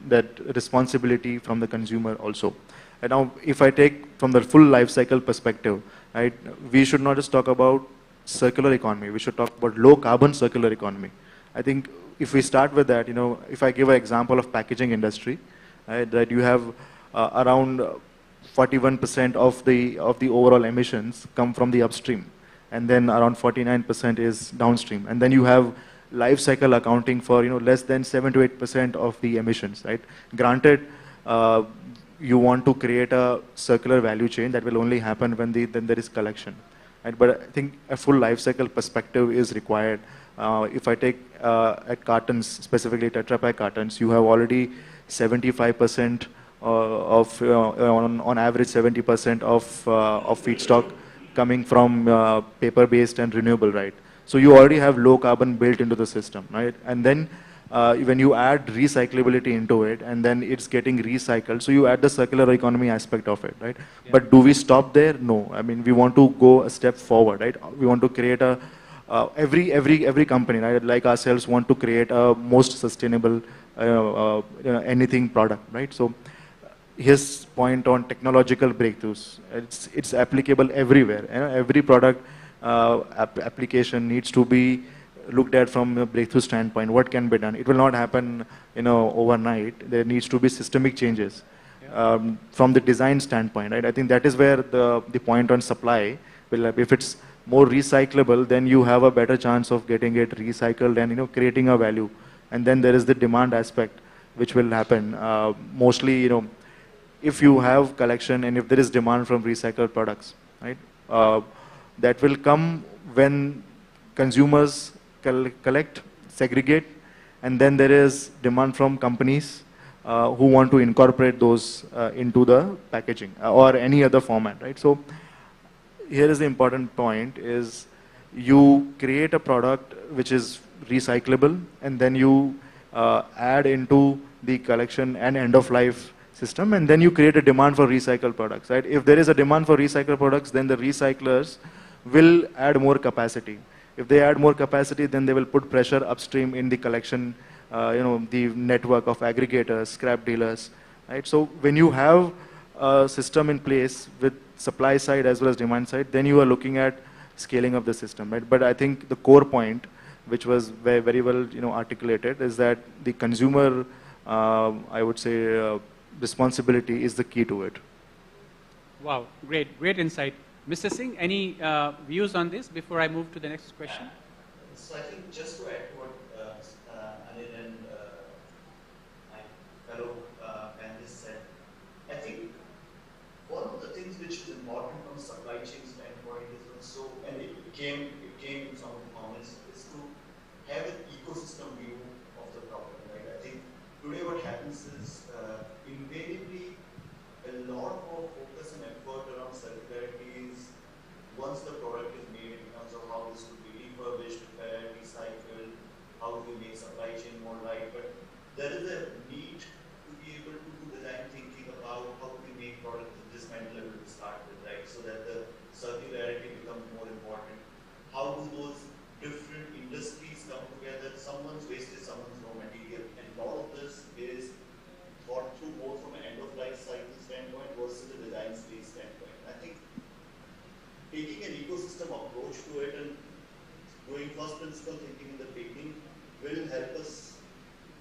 that responsibility from the consumer also. And now if I take from the full life cycle perspective, right, we should not just talk about circular economy, we should talk about low carbon circular economy. I think if we start with that, if I give an example of packaging industry, right, that you have around 41% of the overall emissions come from the upstream, and then around 49% is downstream, and then you have life cycle accounting for less than 7 to 8% of the emissions, right? Granted, you want to create a circular value chain that will only happen when then there is collection, right? But I think a full life cycle perspective is required. If I take at cartons, specifically Tetra Pak cartons, you have already 75% on average 70% of feedstock coming from paper-based and renewable, right? So you already have low carbon built into the system, right? And then when you add recyclability into it, and then it's getting recycled, so you add the circular economy aspect of it, right? Yeah. But do we stop there? No. I mean, we want to go a step forward, right? We want to create a every company, right, like ourselves, want to create a most sustainable anything product, right? So his point on technological breakthroughs, it's applicable everywhere. Every product application needs to be looked at from a breakthrough standpoint. What can be done? It will not happen overnight. There needs to be systemic changes from the design standpoint, right? I think that is where the point on supply will, if it's more recyclable, then you have a better chance of getting it recycled and creating a value. And then there is the demand aspect which will happen. Mostly, if you have collection and if there is demand from recycled products, right? That will come when consumers collect, segregate, and then there is demand from companies who want to incorporate those into the packaging or any other format, right? So here is the important point is you create a product which is recyclable, and then you add into the collection and end of life system, and then you create a demand for recycled products, right? If there is a demand for recycled products, then the recyclers will add more capacity. If they add more capacity, then they will put pressure upstream in the collection, the network of aggregators, scrap dealers, right? So when you have a system in place with supply side as well as demand side, then you are looking at scaling up the system, right? But I think the core point, which was very, very well articulated, is that the consumer, I would say, responsibility is the key to it. Wow, great insight. Mr. Singh, any views on this before I move to the next question? So I think just to add to what Anil and my fellow panelists said, I think one of the things which is important from a supply chain standpoint is also, and it came in some of the comments, is to have an ecosystem view of the problem, right? I think today what happens is invariably a lot of focus and effort around circularity is once the product is made in terms of how this could be refurbished, repaired, recycled, how do we make supply chain more right, but there is a need to be able to do design thinking about how do we make products dismantlable to start with, right? So that the circularity becomes more important. How do those different industries come together? Someone's waste is someone's raw material, and a lot of this is thought through both from an end-of-life cycle standpoint versus a design space standpoint. I think taking an ecosystem approach to it and doing first principle thinking in the beginning will help us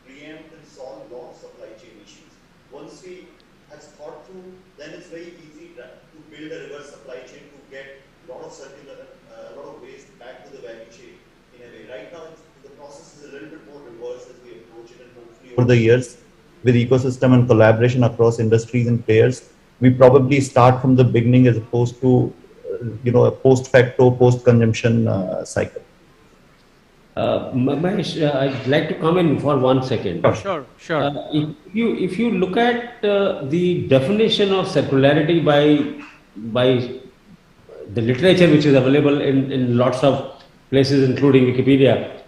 preempt and solve a lot of supply chain issues. Once we have thought through, then it's very easy to build a reverse supply chain to get a lot of waste back to the value chain in a way. Right now, the process is a little bit more reverse as we approach it, and hopefully over the years, with ecosystem and collaboration across industries and players, we probably start from the beginning as opposed to a post-facto, post-consumption cycle. Mahesh, I'd like to come in for 1 second. Sure. If you look at the definition of circularity by the literature which is available in lots of places, including Wikipedia,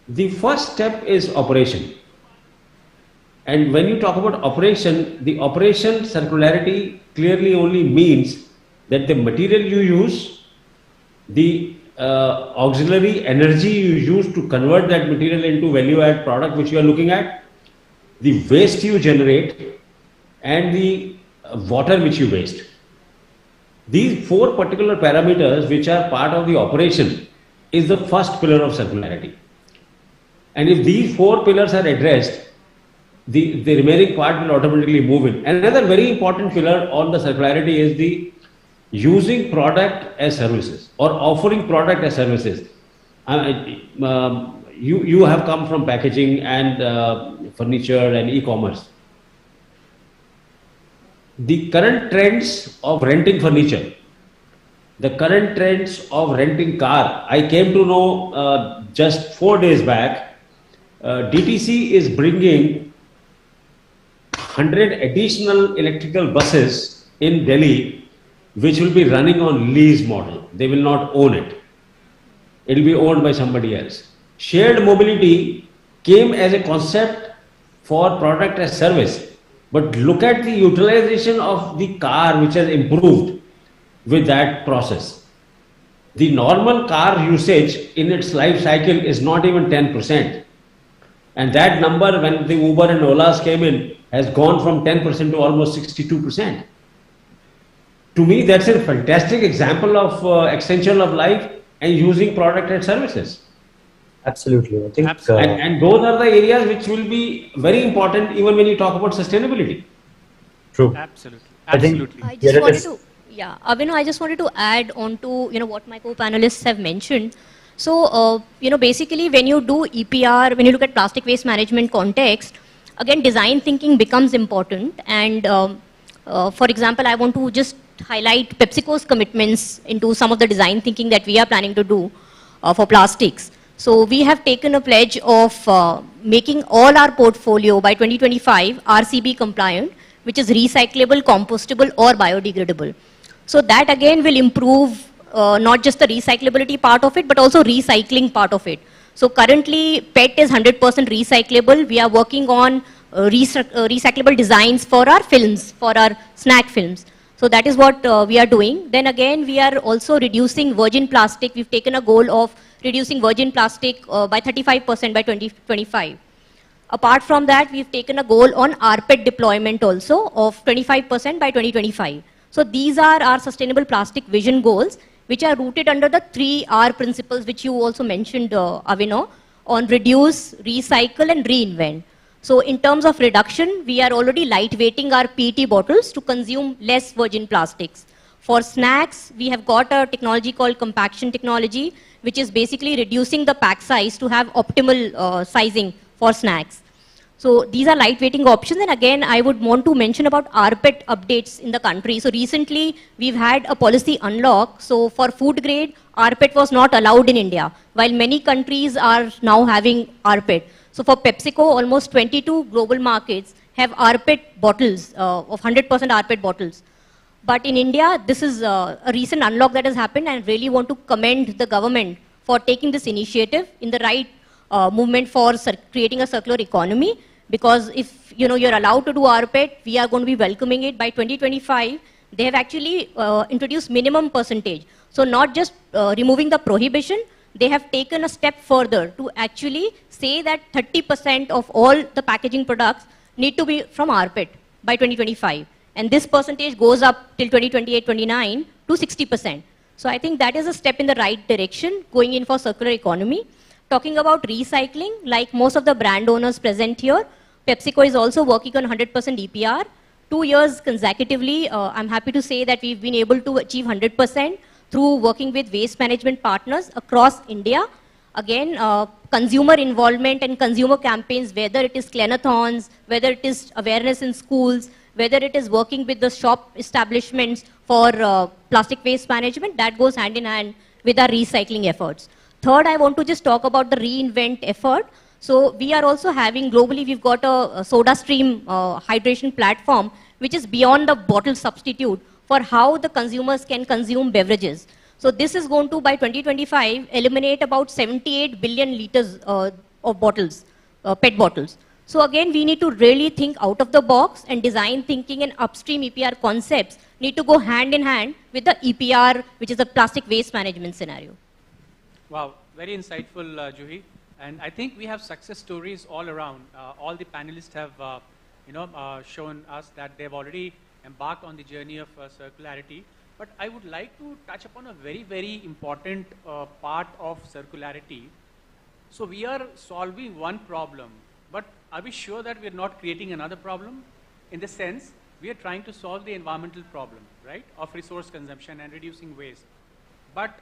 the first step is operation. And when you talk about operation, the operation circularity clearly only means that the material you use, the auxiliary energy you use to convert that material into value-add product which you are looking at, the waste you generate, and the water which you waste. These 4 particular parameters which are part of the operation is the first pillar of circularity. And if these 4 pillars are addressed, the remaining part will automatically move in. And another very important pillar on the circularity is the using product as services or offering product as services. You have come from packaging and furniture and e-commerce. The current trends of renting furniture, the current trends of renting car, I came to know just 4 days back, DTC is bringing 100 additional electrical buses in Delhi which will be running on lease model. They will not own it. It will be owned by somebody else. Shared mobility came as a concept for product as service. But look at the utilization of the car which has improved with that process. The normal car usage in its life cycle is not even 10%. And that number, when the Uber and Olas came in, has gone from 10% to almost 62%. To me, that's a fantastic example of extension of life and using product and services. Absolutely. I think, and those are the areas which will be very important even when you talk about sustainability. True. Absolutely. I just wanted to, Abhinav, I just wanted to add on to what my co-panelists have mentioned. So, basically when you do EPR, when you look at plastic waste management context, again, design thinking becomes important. And for example, I want to just highlight PepsiCo's commitments into some of the design thinking that we are planning to do for plastics. So we have taken a pledge of making all our portfolio by 2025 RCB compliant, which is recyclable, compostable or biodegradable. So that again will improve not just the recyclability part of it, but also recycling part of it. So currently, PET is 100% recyclable. We are working on recyclable designs for our films, for our snack films. So that is what we are doing. Then again, we are also reducing virgin plastic. We've taken a goal of reducing virgin plastic by 35% by 2025. Apart from that, we've taken a goal on rPET deployment also of 25% by 2025. So these are our sustainable plastic vision goals, which are rooted under the 3R principles, which you also mentioned, Avino, on reduce, recycle, and reinvent. So in terms of reduction, we are already lightweighting our PET bottles to consume less virgin plastics. For snacks, we have got a technology called compaction technology, which is basically reducing the pack size to have optimal sizing for snacks. So these are lightweighting options. And again, I would want to mention about rPET updates in the country. So recently, we've had a policy unlock. So for food grade, rPET was not allowed in India, while many countries are now having rPET. So for PepsiCo, almost 22 global markets have rPET bottles, of 100% rPET bottles. But in India, this is a recent unlock that has happened, and I really want to commend the government for taking this initiative in the right movement for creating a circular economy. Because if you're allowed to do rPET, we are going to be welcoming it. By 2025, they have actually introduced minimum percentage. So not just removing the prohibition, they have taken a step further to actually say that 30% of all the packaging products need to be from rPET by 2025. And this percentage goes up till 2028-29 to 60%. So I think that is a step in the right direction, going in for circular economy. Talking about recycling, like most of the brand owners present here, PepsiCo is also working on 100% EPR. 2 years consecutively, I'm happy to say that we've been able to achieve 100% through working with waste management partners across India. Again, consumer involvement and consumer campaigns, whether it is cleanathons, whether it is awareness in schools, whether it is working with the shop establishments for plastic waste management, that goes hand in hand with our recycling efforts. Third, I want to just talk about the reinvent effort. So we are also having, globally, we've got a soda stream hydration platform, which is beyond the bottle substitute for how the consumers can consume beverages. So this is going to, by 2025, eliminate about 78 billion liters of bottles, PET bottles. So again, we need to really think out of the box, and design thinking and upstream EPR concepts need to go hand in hand with the EPR, which is a plastic waste management scenario. Wow, very insightful, Juhi. And I think we have success stories all around. All the panelists have, shown us that they've already embarked on the journey of circularity. But I would like to touch upon a very, very important part of circularity. So we are solving one problem, but are we sure that we are not creating another problem? In the sense, we are trying to solve the environmental problem, right, of resource consumption and reducing waste. But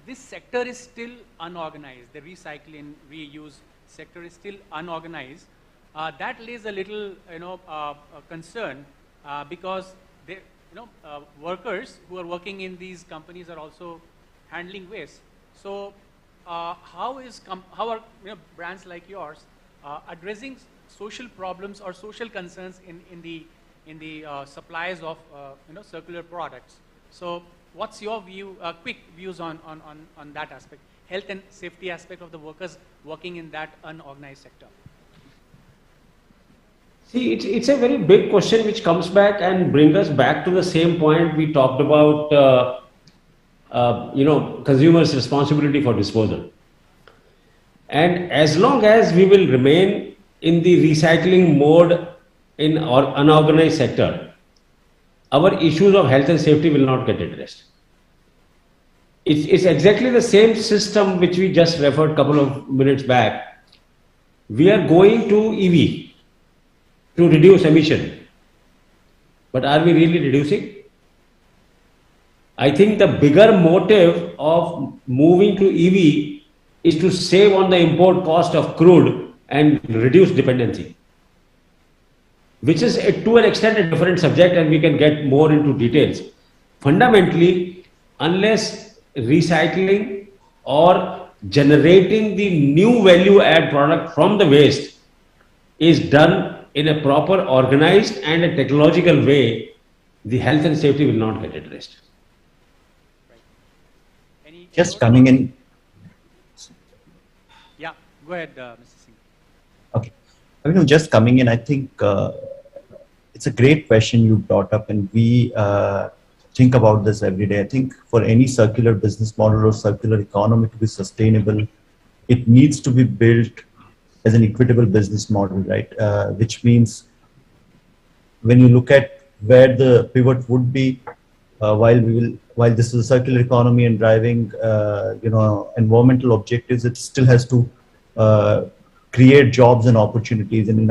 this sector is still unorganized. The recycling, reuse sector is still unorganized. That lays a little, concern because they, workers who are working in these companies are also handling waste. So how are brands like yours addressing social problems or social concerns in the supplies of circular products? So what's your view, quick views on that aspect, health and safety aspect of the workers working in that unorganized sector? See, it's a very big question which comes back and brings us back to the same point we talked about, consumers' responsibility for disposal. And as long as we will remain in the recycling mode in our unorganized sector, our issues of health and safety will not get addressed. It's exactly the same system which we just referred a couple of minutes back. We are going to EV to reduce emission. But are we really reducing? I think the bigger motive of moving to EV is to save on the import cost of crude and reduce dependency, which is to an extent a different subject, and we can get more into details. Fundamentally, unless recycling or generating the new value add product from the waste is done in a proper, organized and a technological way, the health and safety will not get addressed. just coming in. Yeah, go ahead, Mr. Singh. Okay. Just coming in, I think it's a great question you brought up, and we think about this every day. I think for any circular business model or circular economy to be sustainable, it needs to be built as an equitable business model, right? Which means when you look at where the pivot would be, while this is a circular economy and driving, environmental objectives, it still has to create jobs and opportunities. And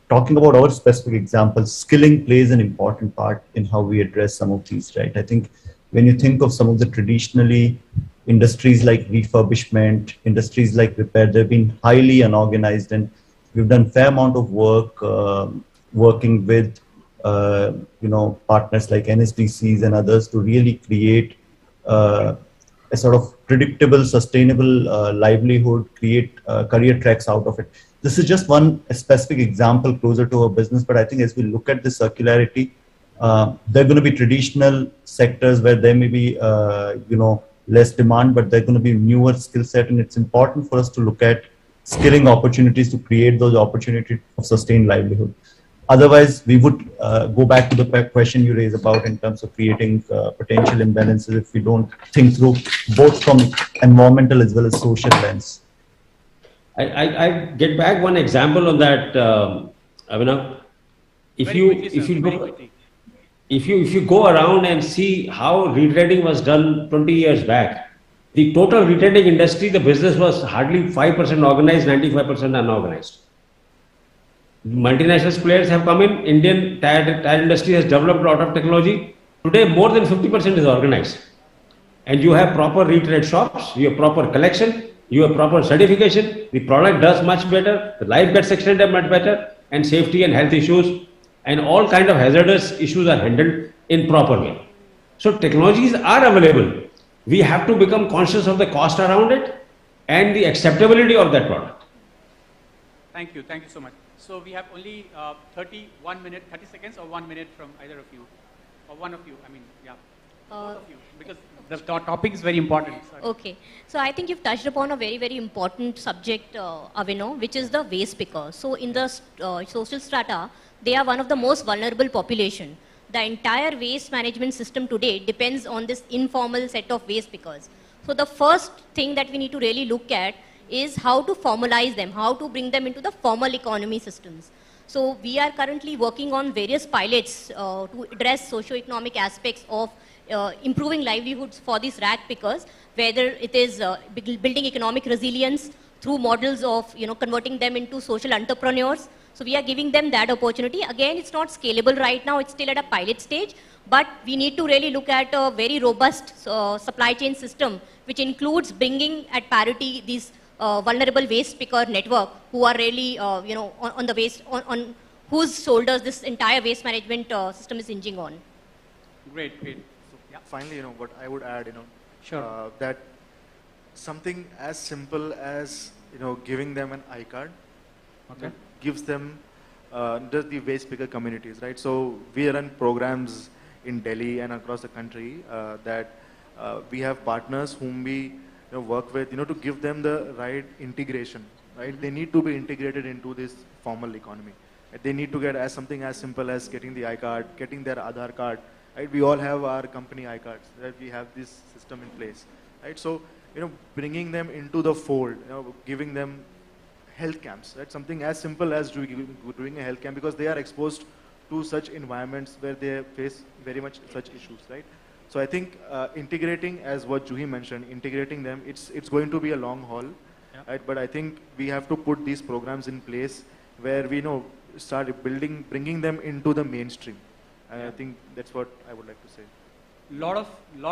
talking about our specific examples, skilling plays an important part in how we address some of these, right? I think when you think of some of the traditionally industries like refurbishment, industries like repair, they've been highly unorganized, and we've done a fair amount of work working with partners like NSDCs and others to really create a sort of predictable, sustainable livelihood, create career tracks out of it. This is just one specific example closer to our business, but I think as we look at the circularity, there are going to be traditional sectors where there may be, less demand, but there are going to be newer skill set, and it's important for us to look at skilling opportunities to create those opportunities of sustained livelihood. Otherwise, we would go back to the question you raised about in terms of creating potential imbalances if we don't think through both from environmental as well as social lens. I get back one example on that, Abhinav. If you go around and see how retreading was done 20 years back, the total retreading industry, the business was hardly 5% organized, 95% unorganized. Multinational players have come in. Indian tire industry has developed a lot of technology. Today, more than 50% is organized. And you have proper retread shops, you have proper collection, you have proper certification, the product does much better, the life gets extended much better, and safety and health issues and all kind of hazardous issues are handled in proper way. So technologies are available. We have to become conscious of the cost around it and the acceptability of that product. Thank you so much. So we have only 31 minutes, 30 seconds or 1 minute from either of you, or one of you, both of you, because the topic is very important. Sorry. Okay, so I think you've touched upon a very, very important subject, Avino, which is the waste picker. So in the social strata, they are one of the most vulnerable population. The entire waste management system today depends on this informal set of waste pickers. So the first thing that we need to really look at is how to formalize them, how to bring them into the formal economy systems. So we are currently working on various pilots to address socio-economic aspects of improving livelihoods for these rag pickers, whether it is building economic resilience through models of converting them into social entrepreneurs. So we are giving them that opportunity. Again, it's not scalable right now, it's still at a pilot stage, but we need to really look at a very robust supply chain system, which includes bringing at parity these vulnerable waste picker network who are really, on the waste, on whose shoulders this entire waste management system is hinging on. Great. So, yeah. Finally, what I would add, sure. That something as simple as, giving them an iCard, okay, gives them does the waste picker communities, right? So we run programs in Delhi and across the country that we have partners whom we work with, to give them the right integration, right? They need to be integrated into this formal economy. They need to get something as simple as getting the iCard, getting their Aadhaar card, right? We all have our company iCards, right? We have this system in place, right? So, bringing them into the fold, giving them health camps, right? Something as simple as doing a health camp, because they are exposed to such environments where they face very much such issues, right? So I think integrating, as what Juhi mentioned, integrating them, it's going to be a long haul, right? But I think we have to put these programs in place where we start bringing them into the mainstream. And I think that's what I would like to say. Lot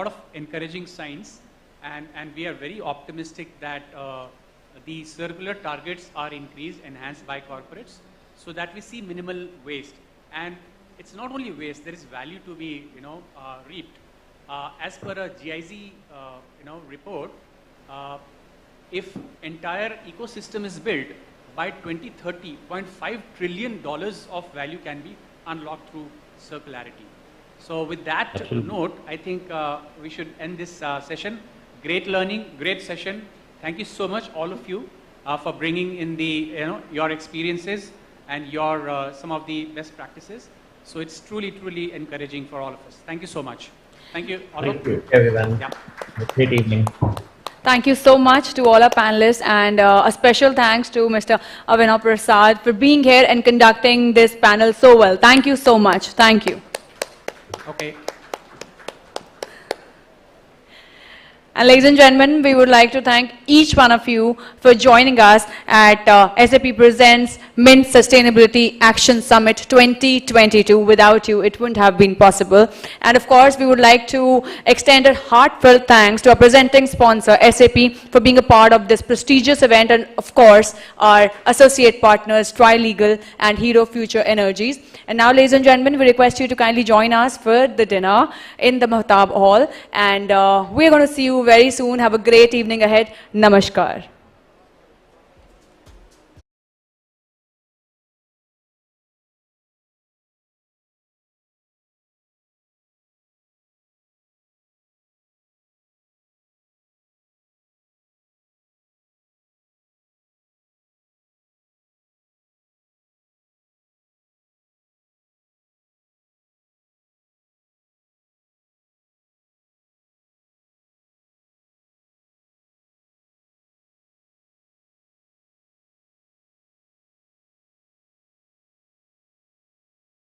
of encouraging signs, and we are very optimistic that the circular targets are enhanced by corporates, so that we see minimal waste. And it's not only waste; there is value to be reaped. As per a GIZ report, if entire ecosystem is built by 2030, $0.5 trillion of value can be unlocked through circularity. So with that note, I think we should end this session. Great learning, great session. Thank you so much, all of you, for bringing in the, your experiences and your some of the best practices. So it's truly, truly encouraging for all of us. Thank you so much. Thank you. Thank you, everyone. Yeah. Great evening. Thank you so much to all our panelists, and a special thanks to Mr. Abhinav Prasad for being here and conducting this panel so well. Thank you so much. Thank you. Okay. And ladies and gentlemen, we would like to thank each one of you for joining us at SAP Presents Mint Sustainability Action Summit 2022. Without you, it wouldn't have been possible. And of course, we would like to extend a heartfelt thanks to our presenting sponsor, SAP, for being a part of this prestigious event, and of course, our associate partners, Tri-Legal and Hero Future Energies. And now, ladies and gentlemen, we request you to kindly join us for the dinner in the Mahtab Hall. And we're going to see you very soon. Have a great evening ahead. Namaskar.